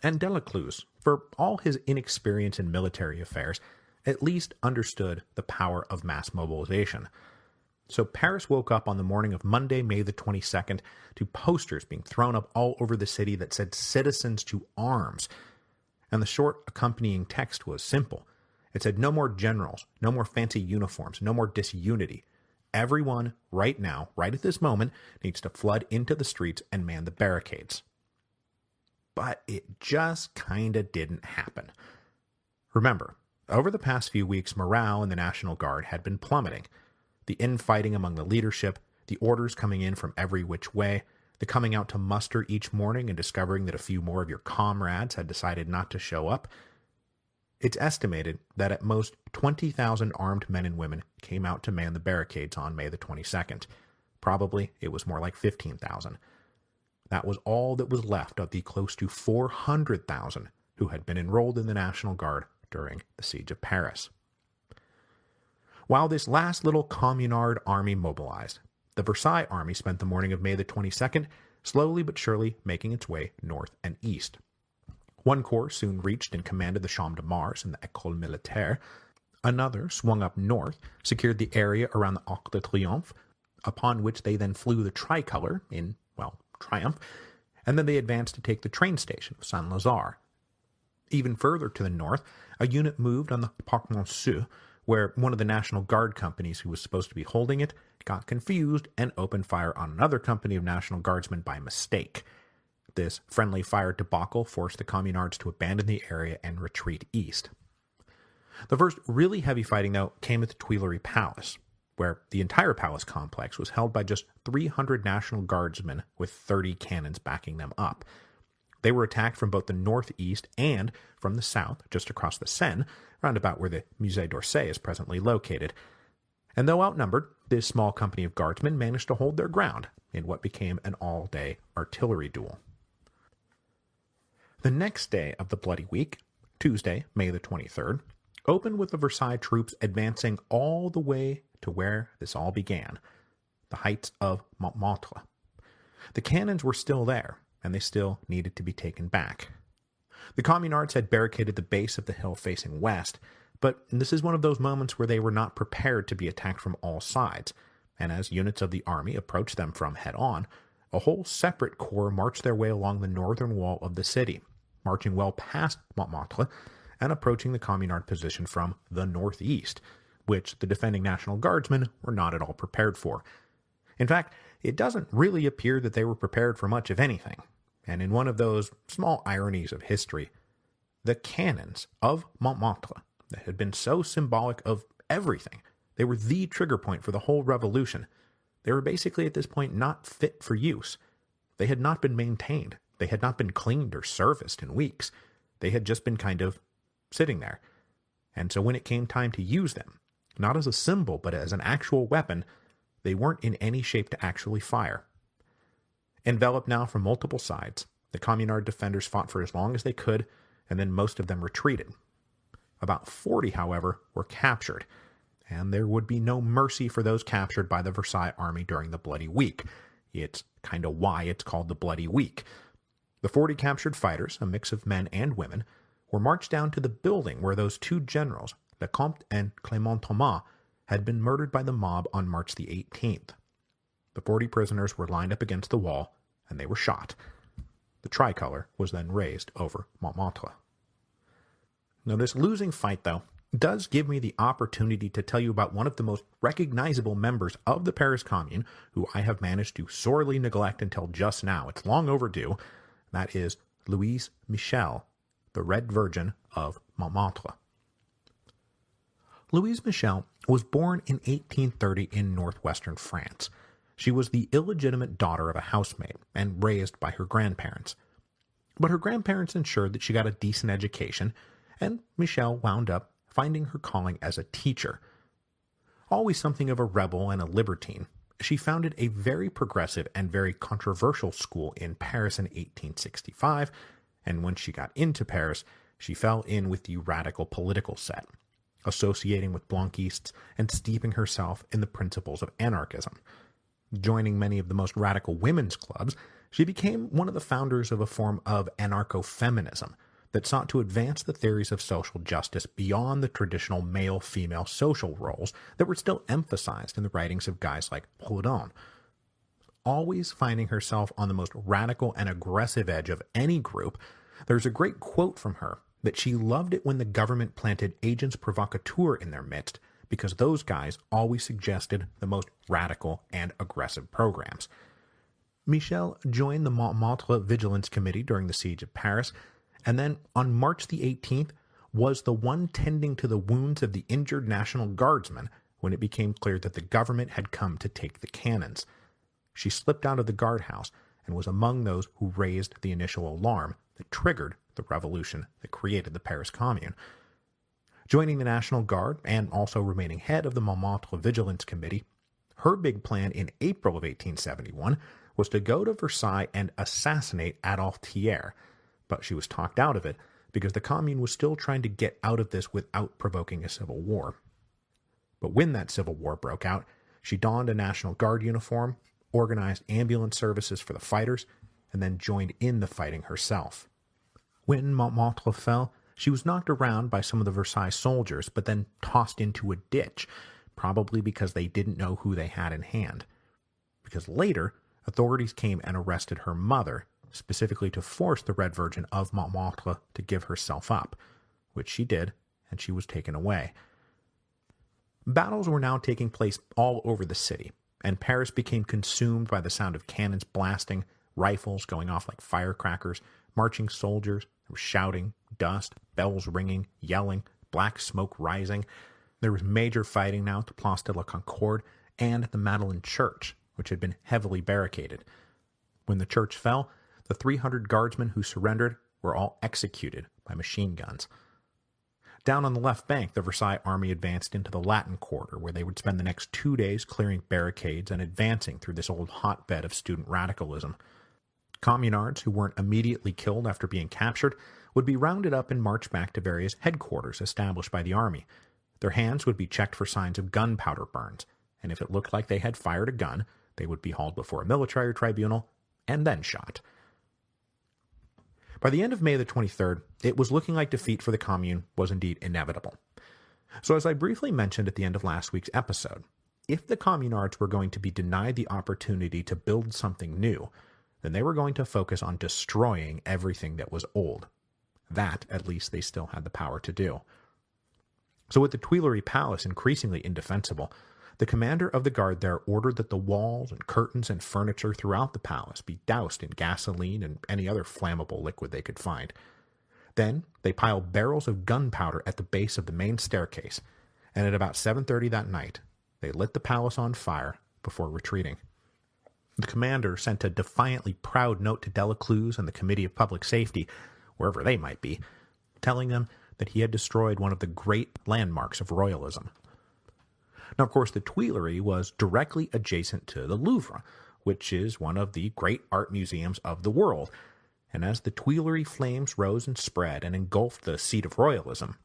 And Delacluse, for all his inexperience in military affairs, at least understood the power of mass mobilization. So Paris woke up on the morning of Monday, May the 22nd, to posters being thrown up all over the city that said "Citizens to Arms." And the short accompanying text was simple. It said, "No more generals, no more fancy uniforms, no more disunity. Everyone, right now, right at this moment, needs to flood into the streets and man the barricades." But it just kinda didn't happen. Remember, over the past few weeks, morale in the National Guard had been plummeting. The infighting among the leadership, the orders coming in from every which way, the coming out to muster each morning and discovering that a few more of your comrades had decided not to show up. It's estimated that at most 20,000 armed men and women came out to man the barricades on May the 22nd. Probably it was more like 15,000. That was all that was left of the close to 400,000 who had been enrolled in the National Guard during the Siege of Paris. While this last little communard army mobilized, the Versailles army spent the morning of May the 22nd slowly but surely making its way north and east. One corps soon reached and commanded the Champ de Mars and the École Militaire. Another swung up north, secured the area around the Arc de Triomphe, upon which they then flew the tricolor in, triumph, and then they advanced to take the train station of Saint-Lazare. Even further to the north, a unit moved on the Parc Monceau, where one of the National Guard companies who was supposed to be holding it got confused and opened fire on another company of National Guardsmen by mistake. This friendly fire debacle forced the Communards to abandon the area and retreat east. The first really heavy fighting, though, came at the Tuileries Palace, where the entire palace complex was held by just 300 National Guardsmen with 30 cannons backing them up. They were attacked from both the northeast and from the south, just across the Seine, round about where the Musée d'Orsay is presently located. And though outnumbered, this small company of guardsmen managed to hold their ground in what became an all-day artillery duel. The next day of the Bloody Week, Tuesday, May the 23rd, opened with the Versailles troops advancing all the way to where this all began, the heights of Montmartre. The cannons were still there, and they still needed to be taken back. The Communards had barricaded the base of the hill facing west, but this is one of those moments where they were not prepared to be attacked from all sides, and as units of the army approached them from head-on, a whole separate corps marched their way along the northern wall of the city, marching well past Montmartre and approaching the Communard position from the northeast, which the defending National Guardsmen were not at all prepared for. In fact, it doesn't really appear that they were prepared for much of anything, and in one of those small ironies of history, the cannons of Montmartre, that had been so symbolic of everything, they were the trigger point for the whole revolution. They were basically at this point not fit for use. They had not been maintained. They had not been cleaned or serviced in weeks. They had just been kind of sitting there. And so when it came time to use them, not as a symbol but as an actual weapon, they weren't in any shape to actually fire. Enveloped now from multiple sides, the Communard defenders fought for as long as they could, and then most of them retreated. About 40, however, were captured, and there would be no mercy for those captured by the Versailles army during the Bloody Week. It's kind of why it's called the Bloody Week. The 40 captured fighters, a mix of men and women, were marched down to the building where those two generals, Lecomte and Clément Thomas, had been murdered by the mob on March the 18th. The 40 prisoners were lined up against the wall, and they were shot. The tricolor was then raised over Montmartre. Now, this losing fight, though, does give me the opportunity to tell you about one of the most recognizable members of the Paris Commune, who I have managed to sorely neglect until just now. It's long overdue. That is Louise Michel, the Red Virgin of Montmartre. Louise Michel was born in 1830 in northwestern France. She was the illegitimate daughter of a housemaid and raised by her grandparents. But her grandparents ensured that she got a decent education, and Michel wound up finding her calling as a teacher. Always something of a rebel and a libertine, she founded a very progressive and very controversial school in Paris in 1865, and when she got into Paris, she fell in with the radical political set, associating with Blanquists and steeping herself in the principles of anarchism. Joining many of the most radical women's clubs, she became one of the founders of a form of anarcho-feminism that sought to advance the theories of social justice beyond the traditional male-female social roles that were still emphasized in the writings of guys like Proudhon. Always finding herself on the most radical and aggressive edge of any group, there's a great quote from her that she loved it when the government planted agents provocateurs in their midst, because those guys always suggested the most radical and aggressive programs. Michel joined the Montmartre Vigilance Committee during the siege of Paris, and then on March the 18th was the one tending to the wounds of the injured National Guardsmen when it became clear that the government had come to take the cannons. She slipped out of the guardhouse and was among those who raised the initial alarm that triggered the revolution that created the Paris Commune. Joining the National Guard and also remaining head of the Montmartre Vigilance Committee, her big plan in April of 1871 was to go to Versailles and assassinate Adolphe Thiers, but she was talked out of it because the Commune was still trying to get out of this without provoking a civil war. But when that civil war broke out, she donned a National Guard uniform, organized ambulance services for the fighters, and then joined in the fighting herself. When Montmartre fell, she was knocked around by some of the Versailles soldiers, but then tossed into a ditch, probably because they didn't know who they had in hand. Because later, authorities came and arrested her mother, specifically to force the Red Virgin of Montmartre to give herself up, which she did, and she was taken away. Battles were now taking place all over the city, and Paris became consumed by the sound of cannons blasting, rifles going off like firecrackers, marching soldiers, shouting, dust, bells ringing, yelling, black smoke rising. There was major fighting now at the Place de la Concorde and at the Madeleine Church, which had been heavily barricaded. When the church fell, the 300 guardsmen who surrendered were all executed by machine guns. Down on the left bank, the Versailles army advanced into the Latin Quarter, where they would spend the next 2 days clearing barricades and advancing through this old hotbed of student radicalism. Communards who weren't immediately killed after being captured would be rounded up and marched back to various headquarters established by the army. Their hands would be checked for signs of gunpowder burns, and if it looked like they had fired a gun, they would be hauled before a military tribunal and then shot. By the end of May the 23rd, it was looking like defeat for the Commune was indeed inevitable. So as I briefly mentioned at the end of last week's episode, if the Communards were going to be denied the opportunity to build something new, then they were going to focus on destroying everything that was old. That, at least, they still had the power to do. So with the Tuileries Palace increasingly indefensible, the commander of the guard there ordered that the walls and curtains and furniture throughout the palace be doused in gasoline and any other flammable liquid they could find. Then they piled barrels of gunpowder at the base of the main staircase, and at about 7:30 that night, they lit the palace on fire before retreating. The commander sent a defiantly proud note to Delacluse and the Committee of Public Safety, wherever they might be, telling them that he had destroyed one of the great landmarks of royalism. Now, of course, the Tuileries was directly adjacent to the Louvre, which is one of the great art museums of the world, and as the Tuileries flames rose and spread and engulfed the seat of royalism,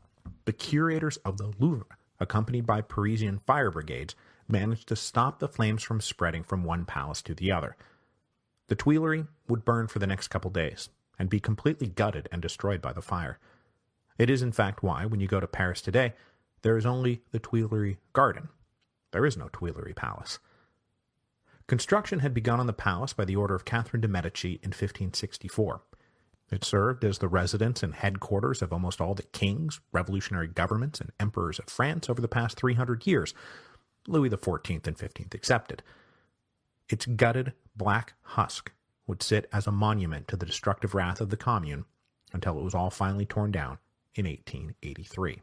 the curators of the Louvre, accompanied by Parisian fire brigades, managed to stop the flames from spreading from one palace to the other. The Tuileries would burn for the next couple days, and be completely gutted and destroyed by the fire. It is in fact why, when you go to Paris today, there is only the Tuileries Garden. There is no Tuileries Palace. Construction had begun on the palace by the order of Catherine de' Medici in 1564. It served as the residence and headquarters of almost all the kings, revolutionary governments, and emperors of France over the past 300 years, Louis XIV and XV excepted. Its gutted, black husk would sit as a monument to the destructive wrath of the Commune until it was all finally torn down in 1883.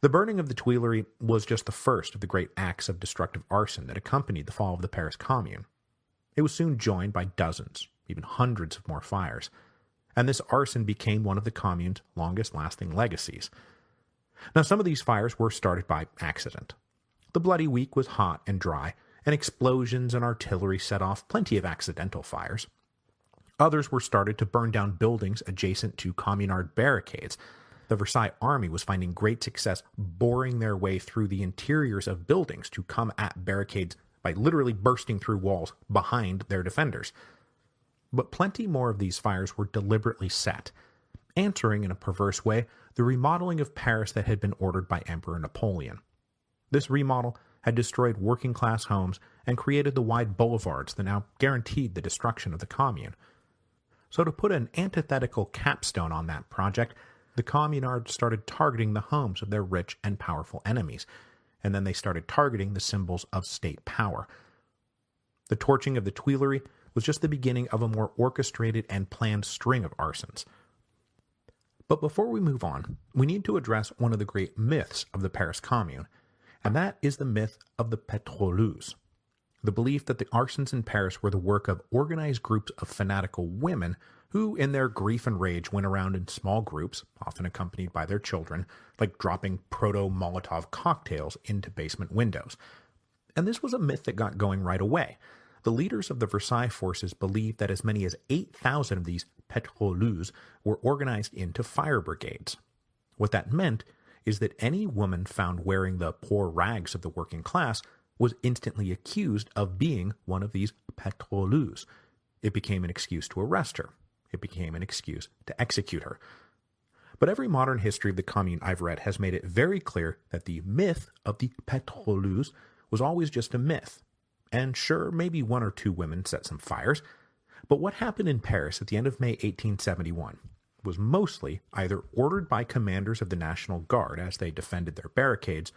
The burning of the Tuileries was just the first of the great acts of destructive arson that accompanied the fall of the Paris Commune. It was soon joined by dozens, even hundreds of more fires, and this arson became one of the Commune's longest-lasting legacies. Now, some of these fires were started by accident. The Bloody Week was hot and dry, and explosions and artillery set off plenty of accidental fires. Others were started to burn down buildings adjacent to communard barricades. The Versailles army was finding great success boring their way through the interiors of buildings to come at barricades by literally bursting through walls behind their defenders. But plenty more of these fires were deliberately set, answering in a perverse way the remodeling of Paris that had been ordered by Emperor Napoleon. This remodel had destroyed working-class homes and created the wide boulevards that now guaranteed the destruction of the Commune. So to put an antithetical capstone on that project, the Communards started targeting the homes of their rich and powerful enemies, and then they started targeting the symbols of state power. The torching of the Tuileries was just the beginning of a more orchestrated and planned string of arsons. But before we move on, we need to address one of the great myths of the Paris Commune, and that is the myth of the pétroleuses, the belief that the arsons in Paris were the work of organized groups of fanatical women who, in their grief and rage, went around in small groups, often accompanied by their children, like dropping proto-Molotov cocktails into basement windows. And this was a myth that got going right away. The leaders of the Versailles forces believed that as many as 8,000 of these pétroleuses were organized into fire brigades. What that meant is that any woman found wearing the poor rags of the working class was instantly accused of being one of these pétroleuses. It became an excuse to arrest her. It became an excuse to execute her. But every modern history of the Commune I've read has made it very clear that the myth of the pétroleuse was always just a myth. And sure, maybe one or two women set some fires, but what happened in Paris at the end of May 1871 was mostly either ordered by commanders of the National Guard as they defended their barricades,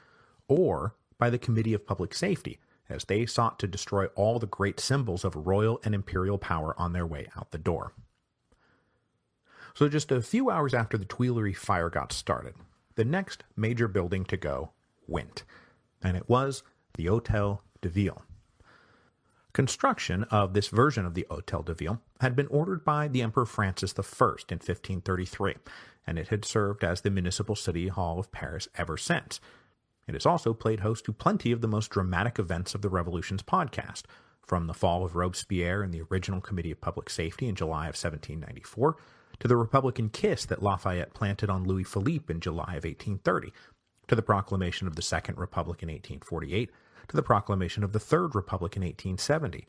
or by the Committee of Public Safety as they sought to destroy all the great symbols of royal and imperial power on their way out the door. So just a few hours after the Tuileries fire got started, the next major building to go went, and it was the Hôtel de Ville. Construction of this version of the Hôtel de Ville had been ordered by the Emperor Francis I in 1533, and it had served as the municipal city hall of Paris ever since. It has also played host to plenty of the most dramatic events of the Revolution's podcast, from the fall of Robespierre and the original Committee of Public Safety in July of 1794, to the Republican kiss that Lafayette planted on Louis Philippe in July of 1830, to the proclamation of the Second Republic in 1848, to the proclamation of the Third Republic in 1870,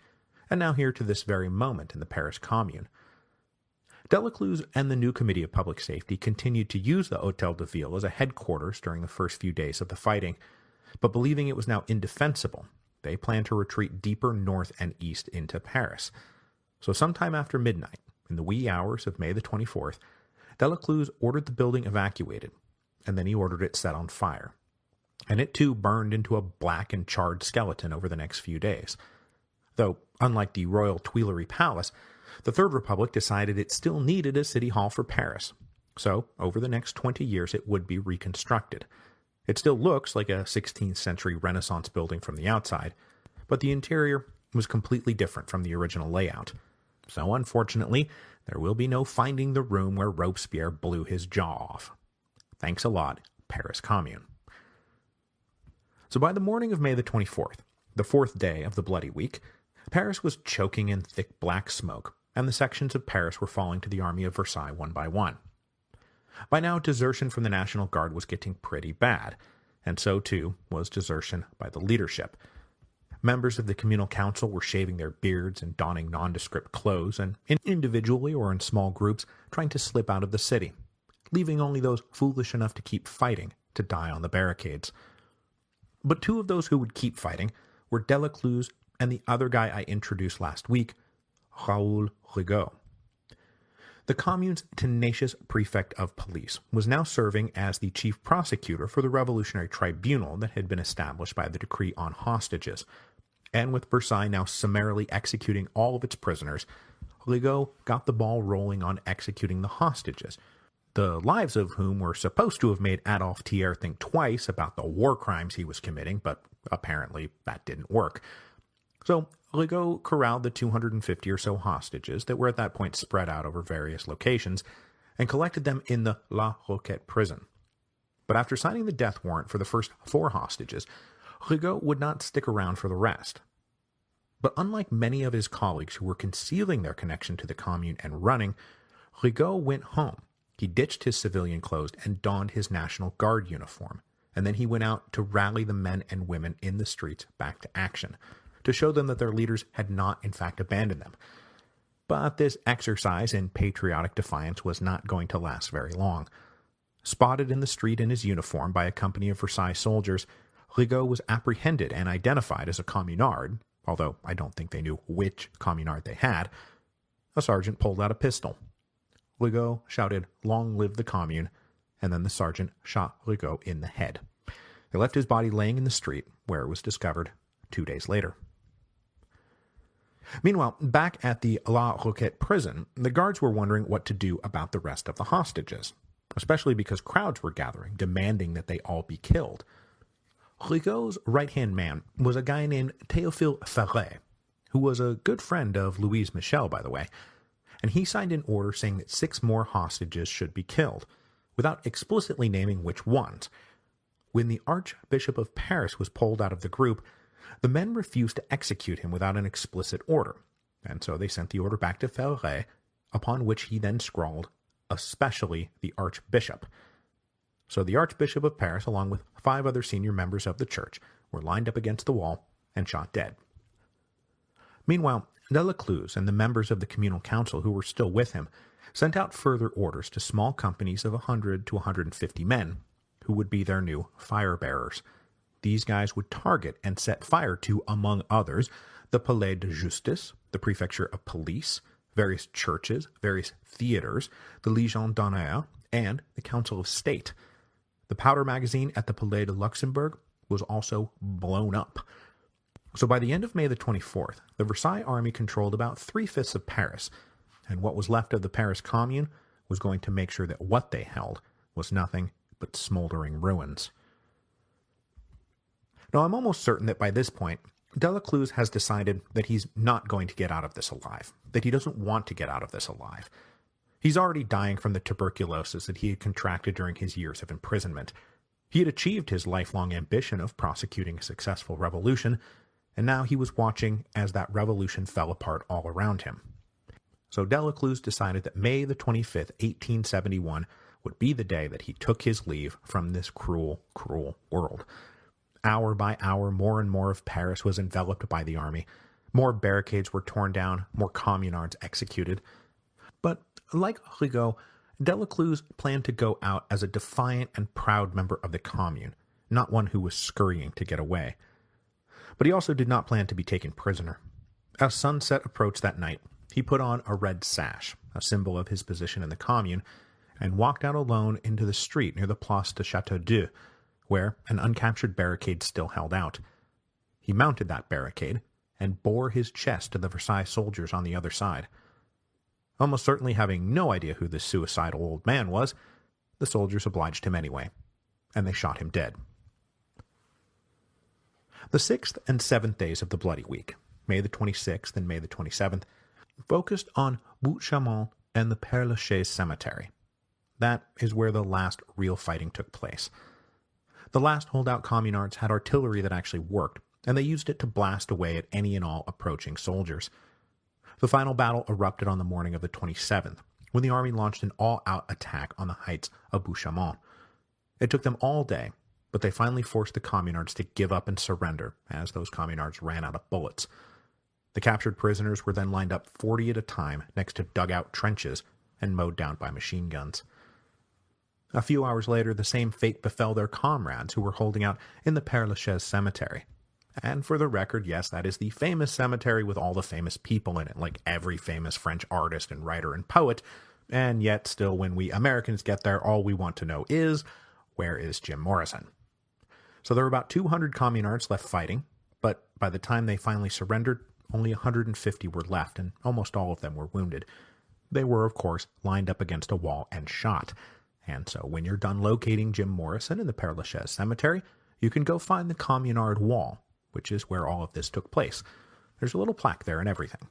and now here to this very moment in the Paris Commune. Delacluse and the new Committee of Public Safety continued to use the Hôtel de Ville as a headquarters during the first few days of the fighting, but believing it was now indefensible, they planned to retreat deeper north and east into Paris. So sometime after midnight, in the wee hours of May the 24th, Delacluse ordered the building evacuated, and then he ordered it set on fire. And it too burned into a black and charred skeleton over the next few days. Though, unlike the Royal Tuileries Palace, the Third Republic decided it still needed a city hall for Paris. So, over the next 20 years it would be reconstructed. It still looks like a 16th century Renaissance building from the outside, but the interior was completely different from the original layout. So, unfortunately, there will be no finding the room where Robespierre blew his jaw off. Thanks a lot, Paris Commune. So by the morning of May the 24th, the fourth day of the Bloody Week, Paris was choking in thick black smoke, and the sections of Paris were falling to the army of Versailles one by one. By now, desertion from the National Guard was getting pretty bad, and so too was desertion by the leadership. Members of the communal council were shaving their beards and donning nondescript clothes, and individually or in small groups trying to slip out of the city, leaving only those foolish enough to keep fighting to die on the barricades. But two of those who would keep fighting were Delacluse and the other guy I introduced last week, Raoul Rigaud. The Commune's tenacious prefect of police was now serving as the chief prosecutor for the revolutionary tribunal that had been established by the decree on hostages, and with Versailles now summarily executing all of its prisoners, Rigaud got the ball rolling on executing the hostages, the lives of whom were supposed to have made Adolphe Thiers think twice about the war crimes he was committing, but apparently that didn't work. So Rigaud corralled the 250 or so hostages that were at that point spread out over various locations and collected them in the La Roquette prison. But after signing the death warrant for the first 4 hostages, Rigaud would not stick around for the rest. But unlike many of his colleagues who were concealing their connection to the Commune and running, Rigaud went home. He ditched his civilian clothes and donned his National Guard uniform, and then he went out to rally the men and women in the streets back to action, to show them that their leaders had not in fact abandoned them. But this exercise in patriotic defiance was not going to last very long. Spotted in the street in his uniform by a company of Versailles soldiers, Rigaud was apprehended and identified as a communard, although I don't think they knew which communard they had. A sergeant pulled out a pistol. Rigaud shouted, "Long live the Commune," and then the sergeant shot Rigaud in the head. They left his body laying in the street, where it was discovered 2 days later. Meanwhile, back at the La Roquette prison, the guards were wondering what to do about the rest of the hostages, especially because crowds were gathering, demanding that they all be killed. Rigaud's right-hand man was a guy named Théophile Ferret, who was a good friend of Louise Michel, by the way, and he signed an order saying that 6 more hostages should be killed, without explicitly naming which ones. When the Archbishop of Paris was pulled out of the group, the men refused to execute him without an explicit order, and so they sent the order back to Ferret, upon which he then scrawled, "Especially the Archbishop." So the Archbishop of Paris, along with 5 other senior members of the church, were lined up against the wall and shot dead. Meanwhile, Delacluse and the members of the communal council who were still with him sent out further orders to small companies of 100 to 150 men, who would be their new fire-bearers. These guys would target and set fire to, among others, the Palais de Justice, the Prefecture of Police, various churches, various theaters, the Légion d'honneur, and the Council of State. The powder magazine at the Palais de Luxembourg was also blown up. So by the end of May the 24th, the Versailles army controlled about 3/5 of Paris, and what was left of the Paris Commune was going to make sure that what they held was nothing but smoldering ruins. Now, I'm almost certain that by this point, Delacluse has decided that he's not going to get out of this alive, that he doesn't want to get out of this alive. He's already dying from the tuberculosis that he had contracted during his years of imprisonment. He had achieved his lifelong ambition of prosecuting a successful revolution, and now he was watching as that revolution fell apart all around him. So Delacluse decided that May the 25th, 1871, would be the day that he took his leave from this cruel, cruel world. Hour by hour, more and more of Paris was enveloped by the army. More barricades were torn down, more communards executed. But like Rigaud, Delacluse planned to go out as a defiant and proud member of the Commune, not one who was scurrying to get away. But he also did not plan to be taken prisoner. As sunset approached that night, he put on a red sash, a symbol of his position in the Commune, and walked out alone into the street near the Place de Château-d'Œuf, where an uncaptured barricade still held out. He mounted that barricade and bore his chest to the Versailles soldiers on the other side. Almost certainly having no idea who this suicidal old man was, the soldiers obliged him anyway, and they shot him dead. The 6th and 7th days of the Bloody Week, May the 26th and May the 27th, focused on Bout-Chaumont and the Père-Lachaise cemetery. That is where the last real fighting took place. The last holdout communards had artillery that actually worked, and they used it to blast away at any and all approaching soldiers. The final battle erupted on the morning of the 27th, when the army launched an all-out attack on the heights of Bout-Chaumont. It took them all day, but they finally forced the communards to give up and surrender as those communards ran out of bullets. The captured prisoners were then lined up 40 at a time next to dugout trenches and mowed down by machine guns. A few hours later, the same fate befell their comrades who were holding out in the Père-Lachaise cemetery. And for the record, yes, that is the famous cemetery with all the famous people in it, like every famous French artist and writer and poet, and yet still when we Americans get there, all we want to know is, where is Jim Morrison? So there were about 200 communards left fighting, but by the time they finally surrendered, only 150 were left, and almost all of them were wounded. They were, of course, lined up against a wall and shot. And so when you're done locating Jim Morrison in the Père-Lachaise cemetery, you can go find the Communard Wall, which is where all of this took place. There's a little plaque there and everything.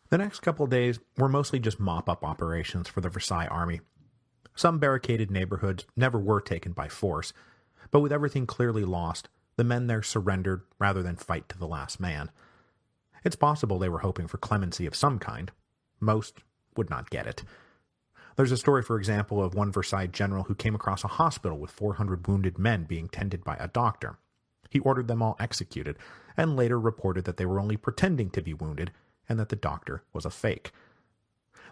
The next couple of days were mostly just mop-up operations for the Versailles army. Some barricaded neighborhoods never were taken by force, but with everything clearly lost, the men there surrendered rather than fight to the last man. It's possible they were hoping for clemency of some kind. Most would not get it. There's a story, for example, of one Versailles general who came across a hospital with 400 wounded men being tended by a doctor. He ordered them all executed, and later reported that they were only pretending to be wounded, and that the doctor was a fake.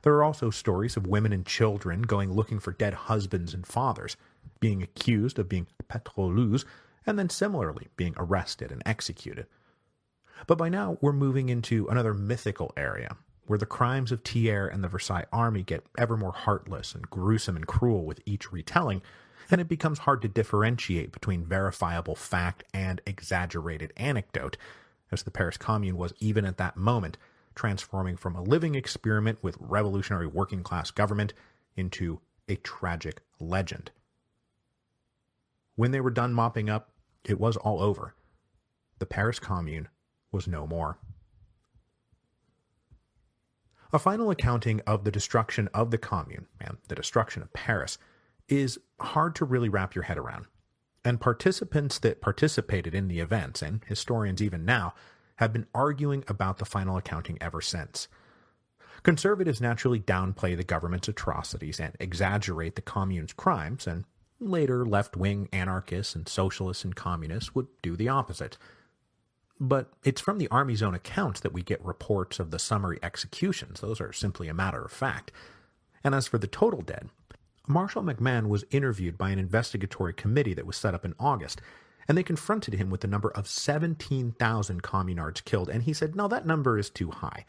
There are also stories of women and children going looking for dead husbands and fathers, being accused of being pétroleuses, and then similarly being arrested and executed. But by now, we're moving into another mythical area, where the crimes of Thiers and the Versailles army get ever more heartless and gruesome and cruel with each retelling, and it becomes hard to differentiate between verifiable fact and exaggerated anecdote, as the Paris Commune was, even at that moment, transforming from a living experiment with revolutionary working-class government into a tragic legend. When they were done mopping up, it was all over. The Paris Commune was no more. A final accounting of the destruction of the Commune, and the destruction of Paris, is hard to really wrap your head around. And participants that participated in the events, and historians even now, have been arguing about the final accounting ever since. Conservatives naturally downplay the government's atrocities and exaggerate the Commune's crimes, and later left-wing anarchists and socialists and communists would do the opposite. But it's from the Army's own accounts that we get reports of the summary executions. Those are simply a matter of fact. And as for the total dead, Marshal McMahon was interviewed by an investigatory committee that was set up in August, and they confronted him with the number of 17,000 communards killed, and he said, no, that number is too high.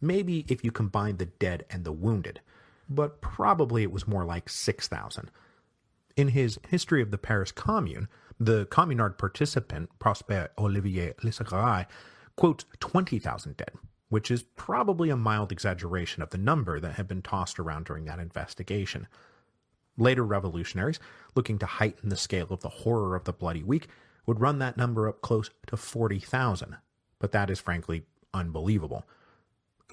Maybe if you combine the dead and the wounded, but probably it was more like 6,000. In his History of the Paris Commune, the communard participant, Prosper Olivier Lissagaray, quotes 20,000 dead, which is probably a mild exaggeration of the number that had been tossed around during that investigation. Later revolutionaries, looking to heighten the scale of the horror of the Bloody Week, would run that number up close to 40,000, but that is frankly unbelievable.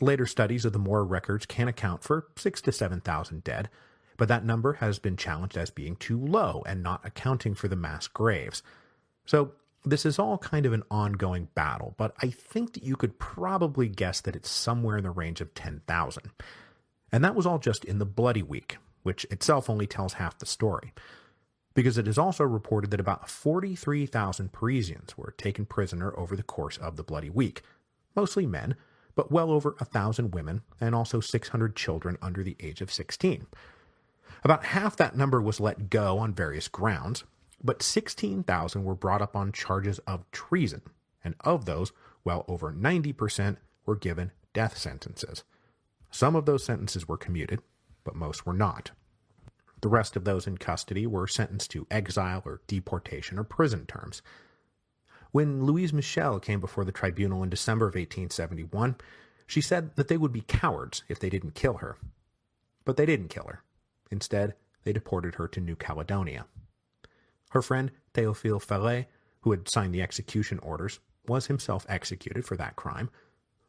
Later studies of the Moore records can account for 6,000 to 7,000 dead, but that number has been challenged as being too low and not accounting for the mass graves. So this is all kind of an ongoing battle, but I think that you could probably guess that it's somewhere in the range of 10,000. And that was all just in the Bloody Week, which itself only tells half the story, because it is also reported that about 43,000 Parisians were taken prisoner over the course of the Bloody Week, mostly men, but well over 1,000 women, and also 600 children under the age of 16. About half that number was let go on various grounds, but 16,000 were brought up on charges of treason, and of those, well over 90% were given death sentences. Some of those sentences were commuted, but most were not. The rest of those in custody were sentenced to exile or deportation or prison terms. When Louise Michel came before the tribunal in December of 1871, she said that they would be cowards if they didn't kill her. But they didn't kill her. Instead, they deported her to New Caledonia. Her friend Théophile Ferret, who had signed the execution orders, was himself executed for that crime.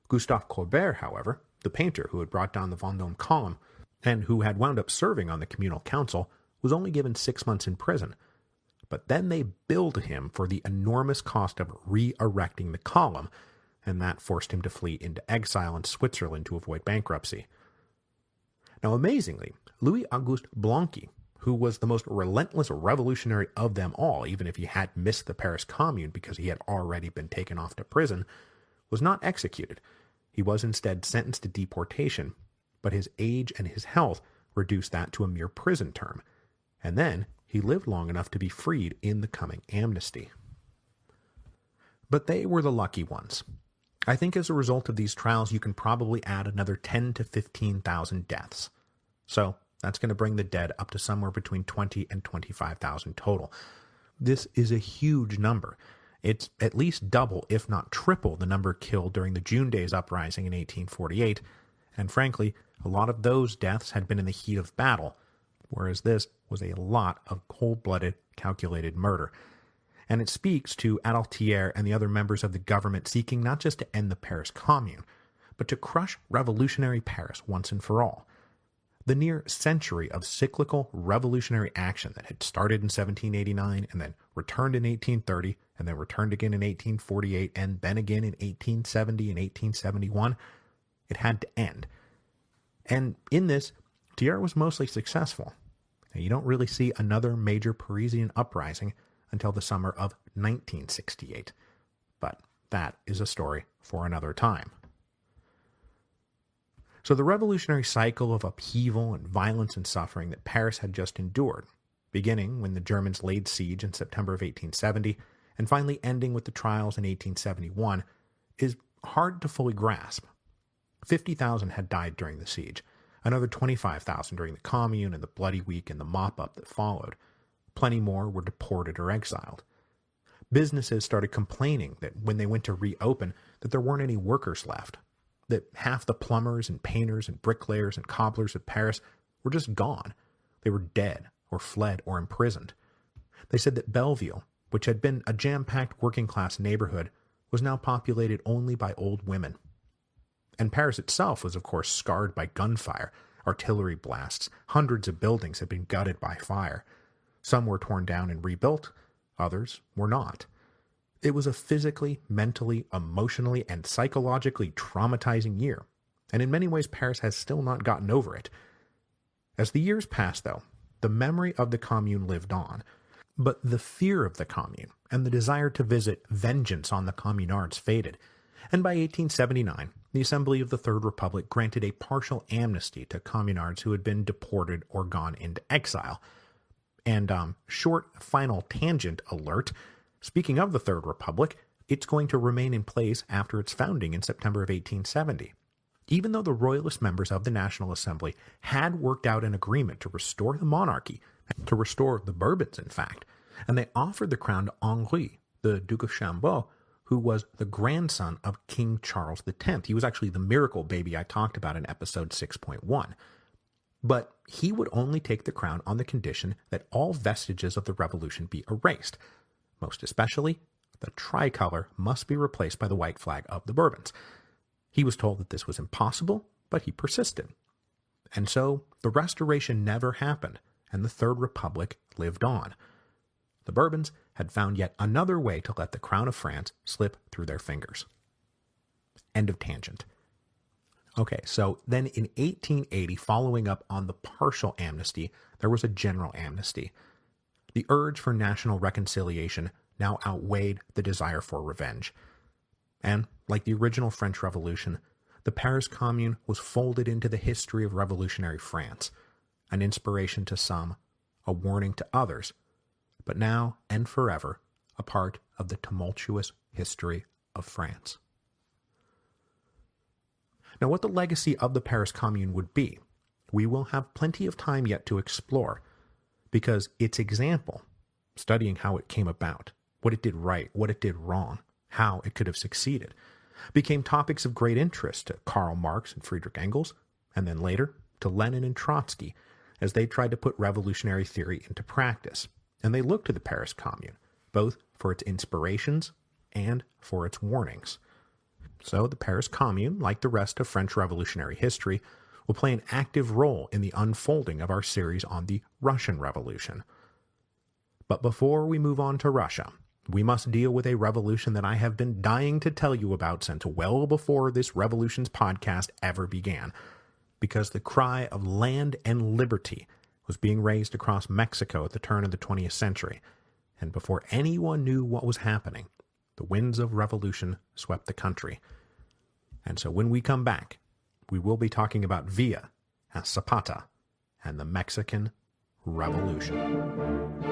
Gustave Courbet, however, the painter who had brought down the Vendôme column, and who had wound up serving on the communal council, was only given 6 months in prison. But then they billed him for the enormous cost of re-erecting the column, and that forced him to flee into exile in Switzerland to avoid bankruptcy. Now, amazingly, Louis-Auguste Blanqui, who was the most relentless revolutionary of them all, even if he had missed the Paris Commune because he had already been taken off to prison, was not executed. He was instead sentenced to deportation, but his age and his health reduced that to a mere prison term, and then he lived long enough to be freed in the coming amnesty. But they were the lucky ones. I think as a result of these trials, you can probably add another 10,000 to 15,000 deaths. So that's going to bring the dead up to somewhere between 20,000 and 25,000 total. This is a huge number. It's at least double, if not triple, the number killed during the June Days Uprising in 1848, and frankly, a lot of those deaths had been in the heat of battle, whereas this was a lot of cold-blooded, calculated murder. And it speaks to Adaltière and the other members of the government seeking not just to end the Paris Commune, but to crush revolutionary Paris once and for all. The near century of cyclical revolutionary action that had started in 1789 and then returned in 1830 and then returned again in 1848 and then again in 1870 and 1871, it had to end. And in this, Thiers was mostly successful. Now, you don't really see another major Parisian uprising until the summer of 1968. But that is a story for another time. So the revolutionary cycle of upheaval and violence and suffering that Paris had just endured, beginning when the Germans laid siege in September of 1870, and finally ending with the trials in 1871, is hard to fully grasp. 50,000 had died during the siege, another 25,000 during the Commune and the Bloody Week and the mop-up that followed. Plenty more were deported or exiled. Businesses started complaining that when they went to reopen, that there weren't any workers left, that half the plumbers and painters and bricklayers and cobblers of Paris were just gone. They were dead or fled or imprisoned. They said that Belleville, which had been a jam-packed working-class neighborhood, was now populated only by old women. And Paris itself was, of course, scarred by gunfire, artillery blasts. Hundreds of buildings had been gutted by fire. Some were torn down and rebuilt, others were not. It was a physically, mentally, emotionally, and psychologically traumatizing year, and in many ways Paris has still not gotten over it. As the years passed, though, the memory of the Commune lived on, but the fear of the Commune and the desire to visit vengeance on the communards faded, and by 1879, the Assembly of the Third Republic granted a partial amnesty to communards who had been deported or gone into exile. And, short final tangent alert, speaking of the Third Republic, it's going to remain in place after its founding in September of 1870. Even though the royalist members of the National Assembly had worked out an agreement to restore the monarchy, to restore the Bourbons, in fact, and they offered the crown to Henri, the Duke of Chambord, who was the grandson of King Charles X. He was actually the miracle baby I talked about in episode 6.1. But he would only take the crown on the condition that all vestiges of the revolution be erased. Most especially, the tricolor must be replaced by the white flag of the Bourbons. He was told that this was impossible, but he persisted. And so, the restoration never happened, and the Third Republic lived on. The Bourbons had found yet another way to let the crown of France slip through their fingers. End of tangent. Okay, so then in 1880, following up on the partial amnesty, there was a general amnesty. The urge for national reconciliation now outweighed the desire for revenge. And, like the original French Revolution, the Paris Commune was folded into the history of revolutionary France, an inspiration to some, a warning to others, but now and forever a part of the tumultuous history of France. Now, what the legacy of the Paris Commune would be, we will have plenty of time yet to explore, because its example, studying how it came about, what it did right, what it did wrong, how it could have succeeded, became topics of great interest to Karl Marx and Friedrich Engels, and then later to Lenin and Trotsky, as they tried to put revolutionary theory into practice, and they looked to the Paris Commune, both for its inspirations and for its warnings. So the Paris Commune, like the rest of French revolutionary history, will play an active role in the unfolding of our series on the Russian Revolution. But before we move on to Russia, we must deal with a revolution that I have been dying to tell you about since well before this Revolutions podcast ever began, because the cry of land and liberty was being raised across Mexico at the turn of the 20th century, and before anyone knew what was happening, the winds of revolution swept the country. And so when we come back, we will be talking about Villa and Zapata and the Mexican Revolution.